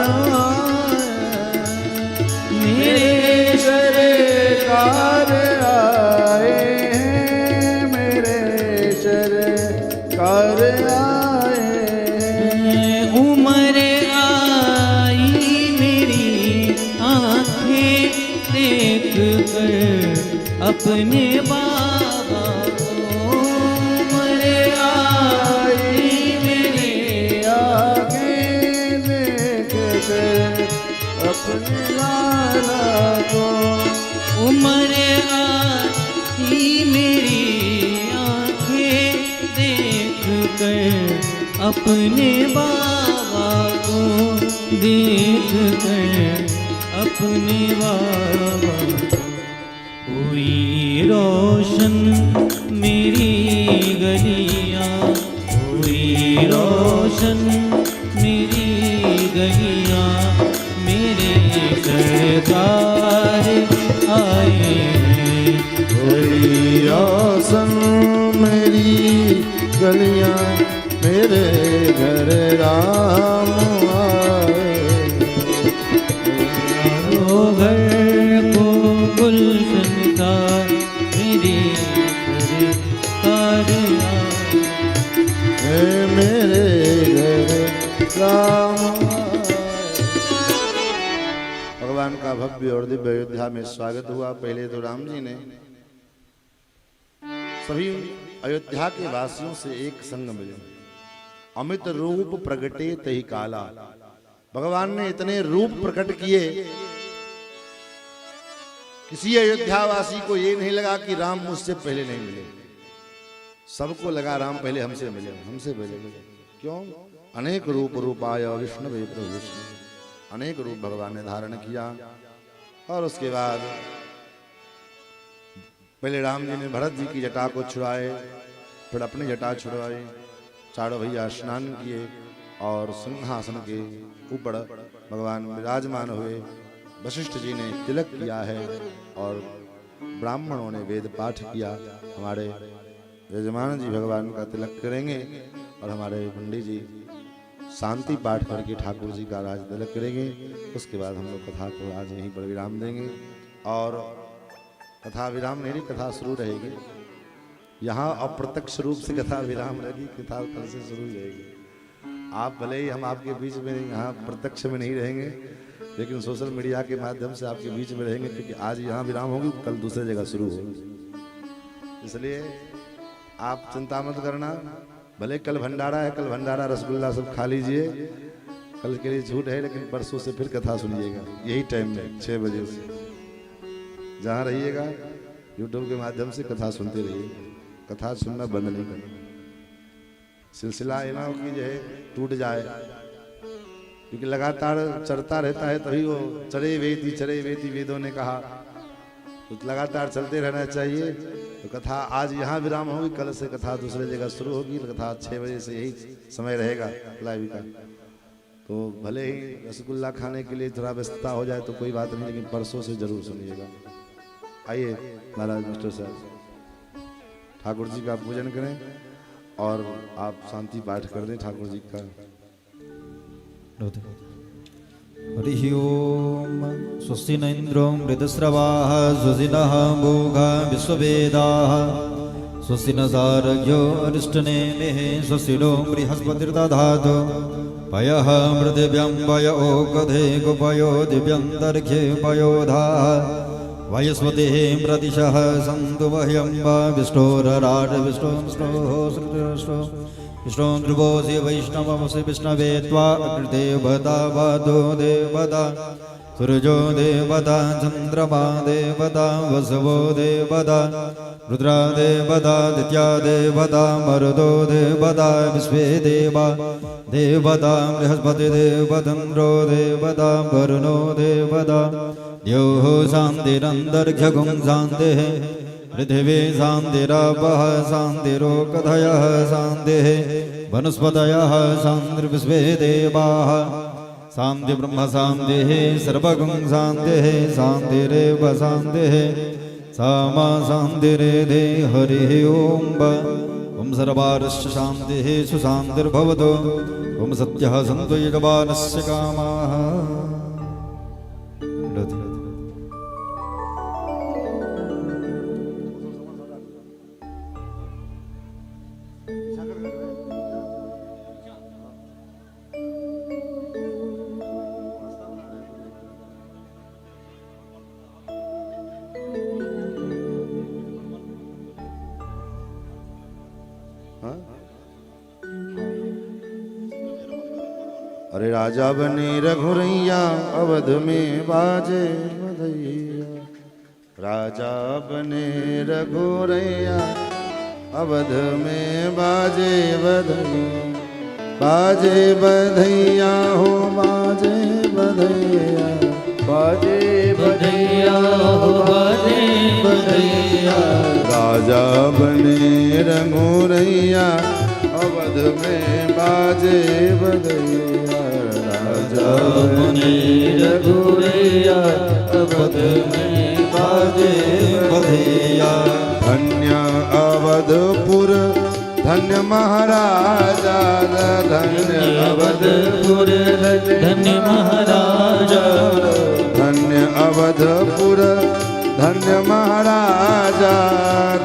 Speaker 1: मेरे
Speaker 2: सरकार आए, मेरे सरकार आए।
Speaker 1: उम्र आई मेरी आँखें देख कर अपने बाबा को। उम्र आई मेरी
Speaker 2: आँखें देख कर अपने लाला को।
Speaker 1: उम्र आई मेरी आँखें देख कर अपने बाबा को। देख कर अपने बाबा को। हुई रोशन मेरी गलियाँ, हुई रोशन मेरी गलियाँ। मेरे सरकार आए हैं।
Speaker 2: हुई रोशन मेरी गलियाँ, मेरे घर राम आए।
Speaker 1: घर को गुलशन था मेरी सरकार आए।
Speaker 2: मेरे घर राम आए। भगवान का भव्य और दिव्य अयोध्या में स्वागत हुआ। पहले तो राम जी ने सभी अयोध्या के वासियों से एक संग मिले अमित रूप प्रगटे तही काला। भगवान ने इतने रूप प्रकट किए, किसी अयोध्यावासी को ये नहीं लगा कि राम मुझसे पहले नहीं मिले। सबको लगा राम पहले हमसे मिले, हमसे पहले मिले। क्यों? अनेक रूप रूपाय विष्णु प्रभु विष्णु, अनेक रूप भगवान ने धारण किया। और उसके बाद पहले राम जी ने भरत जी की जटा को छुड़ाए, फिर अपनी जटा छुड़वाई, चारों भैया स्नान किए और सिंहासन के ऊपर भगवान विराजमान हुए। वशिष्ठ जी ने तिलक किया है और ब्राह्मणों ने वेद पाठ किया। हमारे यजमान जी भगवान का तिलक करेंगे और हमारे पंडित जी शांति पाठ करके ठाकुर जी का राज तिलक करेंगे। उसके बाद हम लोग कथा को आज यहीं पर विराम देंगे और कथा विराम नहीं, कथा शुरू रहेगी। यहाँ अप्रत्यक्ष रूप से कथा विराम रहेगी, कथा कल से शुरू रहेगी। आप भले ही हम आपके बीच में यहाँ प्रत्यक्ष में नहीं रहेंगे, लेकिन सोशल मीडिया के माध्यम से आपके बीच में रहेंगे, क्योंकि आज यहाँ विराम होगी, कल दूसरे जगह शुरू होगी। इसलिए आप चिंता मत करना। भले कल भंडारा है, कल भंडारा रसगुल्ला सब खा लीजिए, कल के लिए झूठ है, लेकिन परसों से फिर कथा सुनिएगा यही टाइम में 6 बजे से। जहाँ रहिएगा यूट्यूब के माध्यम से कथा सुनते रहिए, कथा सुनना बंद नहीं करना। सिलसिला है ना कि जो है टूट जाए, क्योंकि लगातार चलता रहता है, तभी वो चरे वेदी वेदों ने कहा, तो लगातार चलते रहना चाहिए। तो कथा आज यहाँ विराम होगी, कल से कथा दूसरे जगह शुरू होगी। कथा 6 बजे से यही समय रहेगा लाइव का। तो भले ही रसगुल्ला खाने के लिए थोड़ा व्यस्तता हो जाए तो कोई बात नहीं, लेकिन परसों से जरूर सुनिएगा। आइए महाराज मास्टर साहब ठाकुर जी का पूजन करें और आप शांति पाठ कर दें ठाकुर जी का।
Speaker 3: हरिः ओम। स्वस्ति न इंद्रो मृतस्रवाः स्वस्ति नः भोगा विश्ववेदाः स्वस्ति न सारज्यो अरिष्टनेमिः स्वस्ति नो बृहस्पतिर्दधातु पयः पृथिव्यां पय ओकधे गुपयो दिव्यन्तरिक्षे पयोधाः वयस्पतिः प्रतिशः सन्तु मह्यम्ब विष्णोरराट विष्णो विष्णु ध्रुवोऽसि वैष्णवमसि विष्णवे त्वा अकृते देवता वादो देवता सूर्यो देवता चन्द्रमा देवता वसवो देवता रुद्रा देवता दित्या देवता मरुदो देवता विश्वे देवा देवता बृहस्पति देवतन्द्रो देवता वरुणो देवता द्योः शान्तिरन्तरिक्षगुं शान्तिः पृथिवी शान्तिरापः शान्तिरोकधयः शान्तिः वनस्पतयः शान्तिर्विश्वे देवाः शान्ति ब्रह्म शान्तिः सर्वगुं शान्तिः शान्तिरेव शान्तिः सामा शान्तिरेधे हरिः ओम सर्वारस्य शान्तिः सुशान्तिर्भवतु ओम सत्यः सन्तु यजमानस्य कामाः।
Speaker 2: अरे राजा बने रघुरैया अवध में बाजे बधैया, राजा बने रघुरैया अवध में बाजे बधैया, बाजे बधैया हो बाजे बधैया,
Speaker 1: बाजे बधैया हो बाजे बधैया।
Speaker 2: राजा बने रघुरैया अवध में बाजे बधैया, राजा
Speaker 1: बने रघुरैया अवध में बाजे बधैया।
Speaker 2: धन्य अवधपुर धन्य महाराजा, धन्य
Speaker 1: अवधपुर धन्य महाराजा,
Speaker 2: धन्य अवधपुर धन्य महाराजा,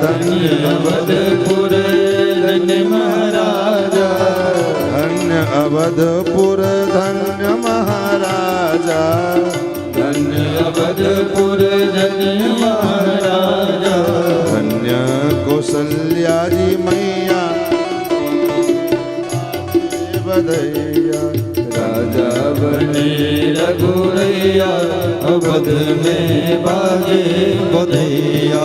Speaker 1: धन्य अवधपुर धन्य महाराजा,
Speaker 2: धन्य अवधपुर धन्य महाराजा,
Speaker 1: धन्य अवधपुर धन्य महाराजा।
Speaker 2: धन्य कौशल्या जी मैया
Speaker 3: रघुरैया अवध में बाजे बधैया।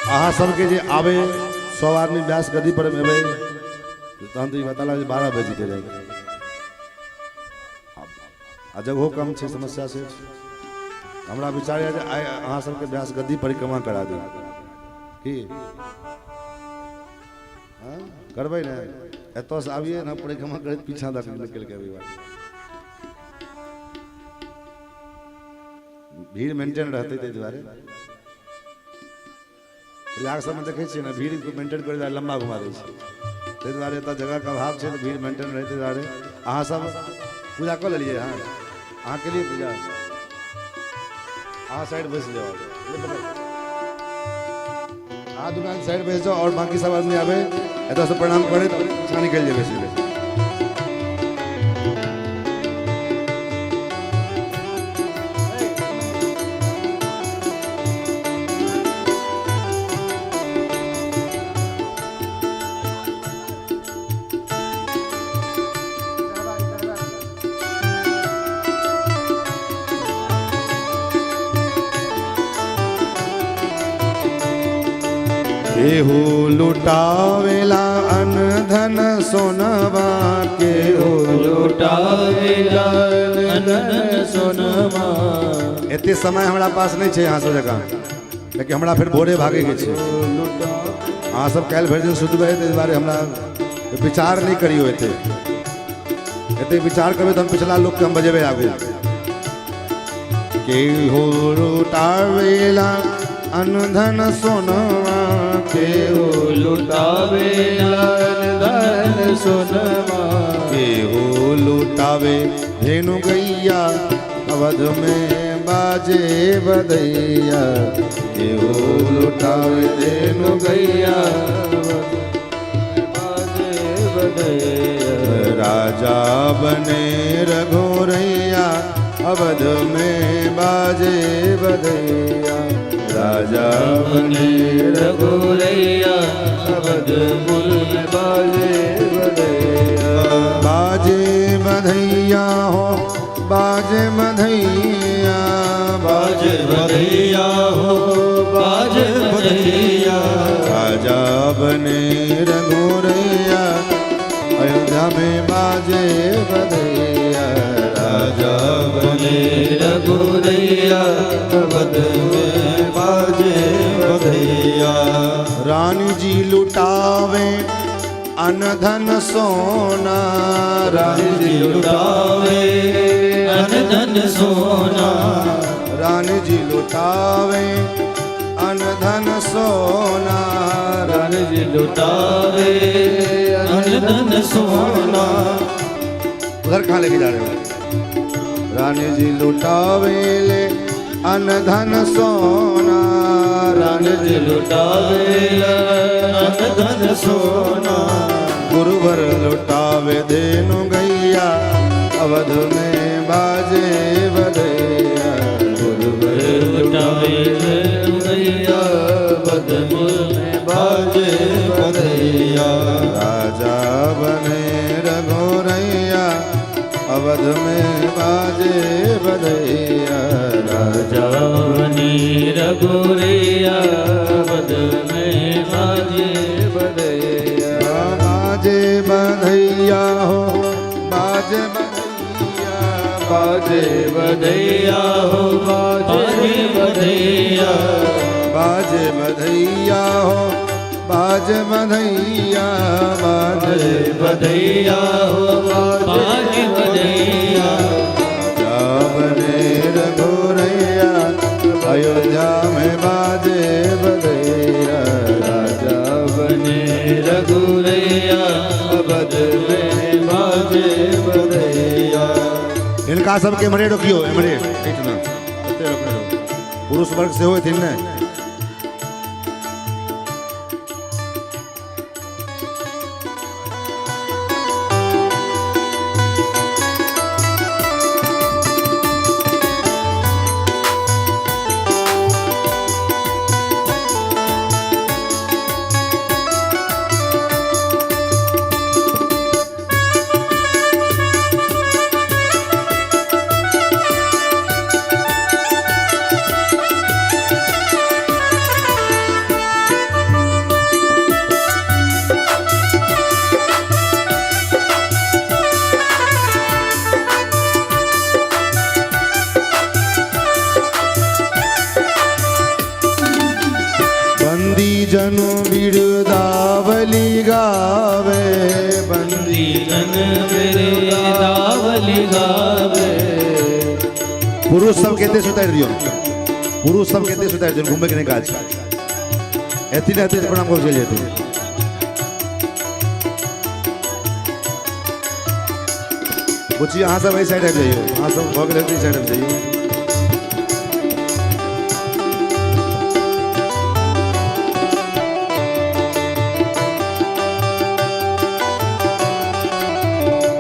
Speaker 2: अहाँ सबके जे आवे 100 आदमी व्यास गद्दी पर एबे तहन तो ई बताला जे 12 बजे के जाए आ जगहो कम छे समस्या से हमरा विचार है जे अहाँ सबके व्यास गद्दी परिक्रमा करा दी की हां करबै ने एतो से आबिए ना परिक्रमा करत पीछा तक निकल के आबी भीड़ मेंटेन रहते ते द्वारे प्रयाग सब में देखे ना भीड़ को मेंटेन कर लंबा घुमा दे दुआरे एत जगह का अभाव है भीड़ मेंटेन रहते दुआरे अहाँ सब पूजा कर लिये। हाँ अहाँ के लिए पूजा अहाँ साइड बैस जाओ अहाँ दुकान साइड बैस जाओ और बाकी सब आदमी आवे एत से प्रणाम करे तो निकल जाए बेसी केहू लुटावेला अन धन सोनवा केहू
Speaker 1: लुटावेला अन धन सोनवा।
Speaker 2: एते समय हमरा पास नहीं है यहाँ सब जगह लेकिन हमरा फिर भोरे भागे के छे अहाँ सब काल भर दिन सुतबे ते बारे हमरा विचार नहीं करियो एते विचार करबे तो हम पिछला लोग के हम बजेबे आगू केहू लुटावेला अन धन सोनवा
Speaker 1: केहू लुटावेला अन धन सोनवा।
Speaker 2: केहू लुटावे धेनु गैया अवध में बाजे बधैया केहू लुटावे धेनु गैया
Speaker 1: बाजे बधैया।
Speaker 2: राजा बने रघुरैया अवध में बाजे बधैया राजा
Speaker 1: बने रघुरैया अवध में बाजे बधैया।
Speaker 2: बाजे बधैया हो बाजे बधैया
Speaker 1: बाजे बधैया हो बाजे बधैया।
Speaker 2: राजा बने रघुरैया अयोध्या में बाजे बधैया राजा
Speaker 1: बने रघुरैया अवध में बाजे बधैया।
Speaker 2: रानी जी लुटावे अन धन सोना
Speaker 1: रानी जी लुटावे अन धन सोना।
Speaker 2: रानी जी लुटावे अन धन सोना
Speaker 1: रानी जी लुटावे अन धन सोना।
Speaker 2: उधर कहाँ लेके जा रहे हो रानी जी लुटावे ले अन धन सोना
Speaker 1: रानी जी लुटावे अन धन सोना।
Speaker 2: गुरुवर लुटावे धेनु गैया अवध में बाजे बधैया
Speaker 1: गुरुवर लुटावे धेनु गैया अवध में बाजे बधैया।
Speaker 2: राजा बने रघुरैया अवध में बाजे बधैया
Speaker 1: राजा बने रघुरैया अवध में बाजे बधैया।
Speaker 2: बाजे बधैया हो बाजे बधैया
Speaker 1: बाजे बधैया हो बाजे बधैया।
Speaker 2: बाजे बधैया हो बाजे बधैया बाजे
Speaker 1: बधैया हो बाजे बधैया।
Speaker 2: राजा बने रघुरैया अयोध्या में बाजे बधैया
Speaker 1: राजा बने रघुरैया
Speaker 2: लड़का सबके एमरे रोकियो एमरे इतना कते रोकने पुरुष वर्ग से होय थिन ने जनु बिरदावली गावे बंदी
Speaker 3: जन बिरदावली गावे
Speaker 2: पुरुष सब कहते सुतार दियो पुरुष सब कहते सुतार दियो घूमे के नहीं काज एती ने प्रणाम कर चल जेते बुची यहां सब ए साइड आ जाइयो यहां सब भोग लेते साइड आ जाइयो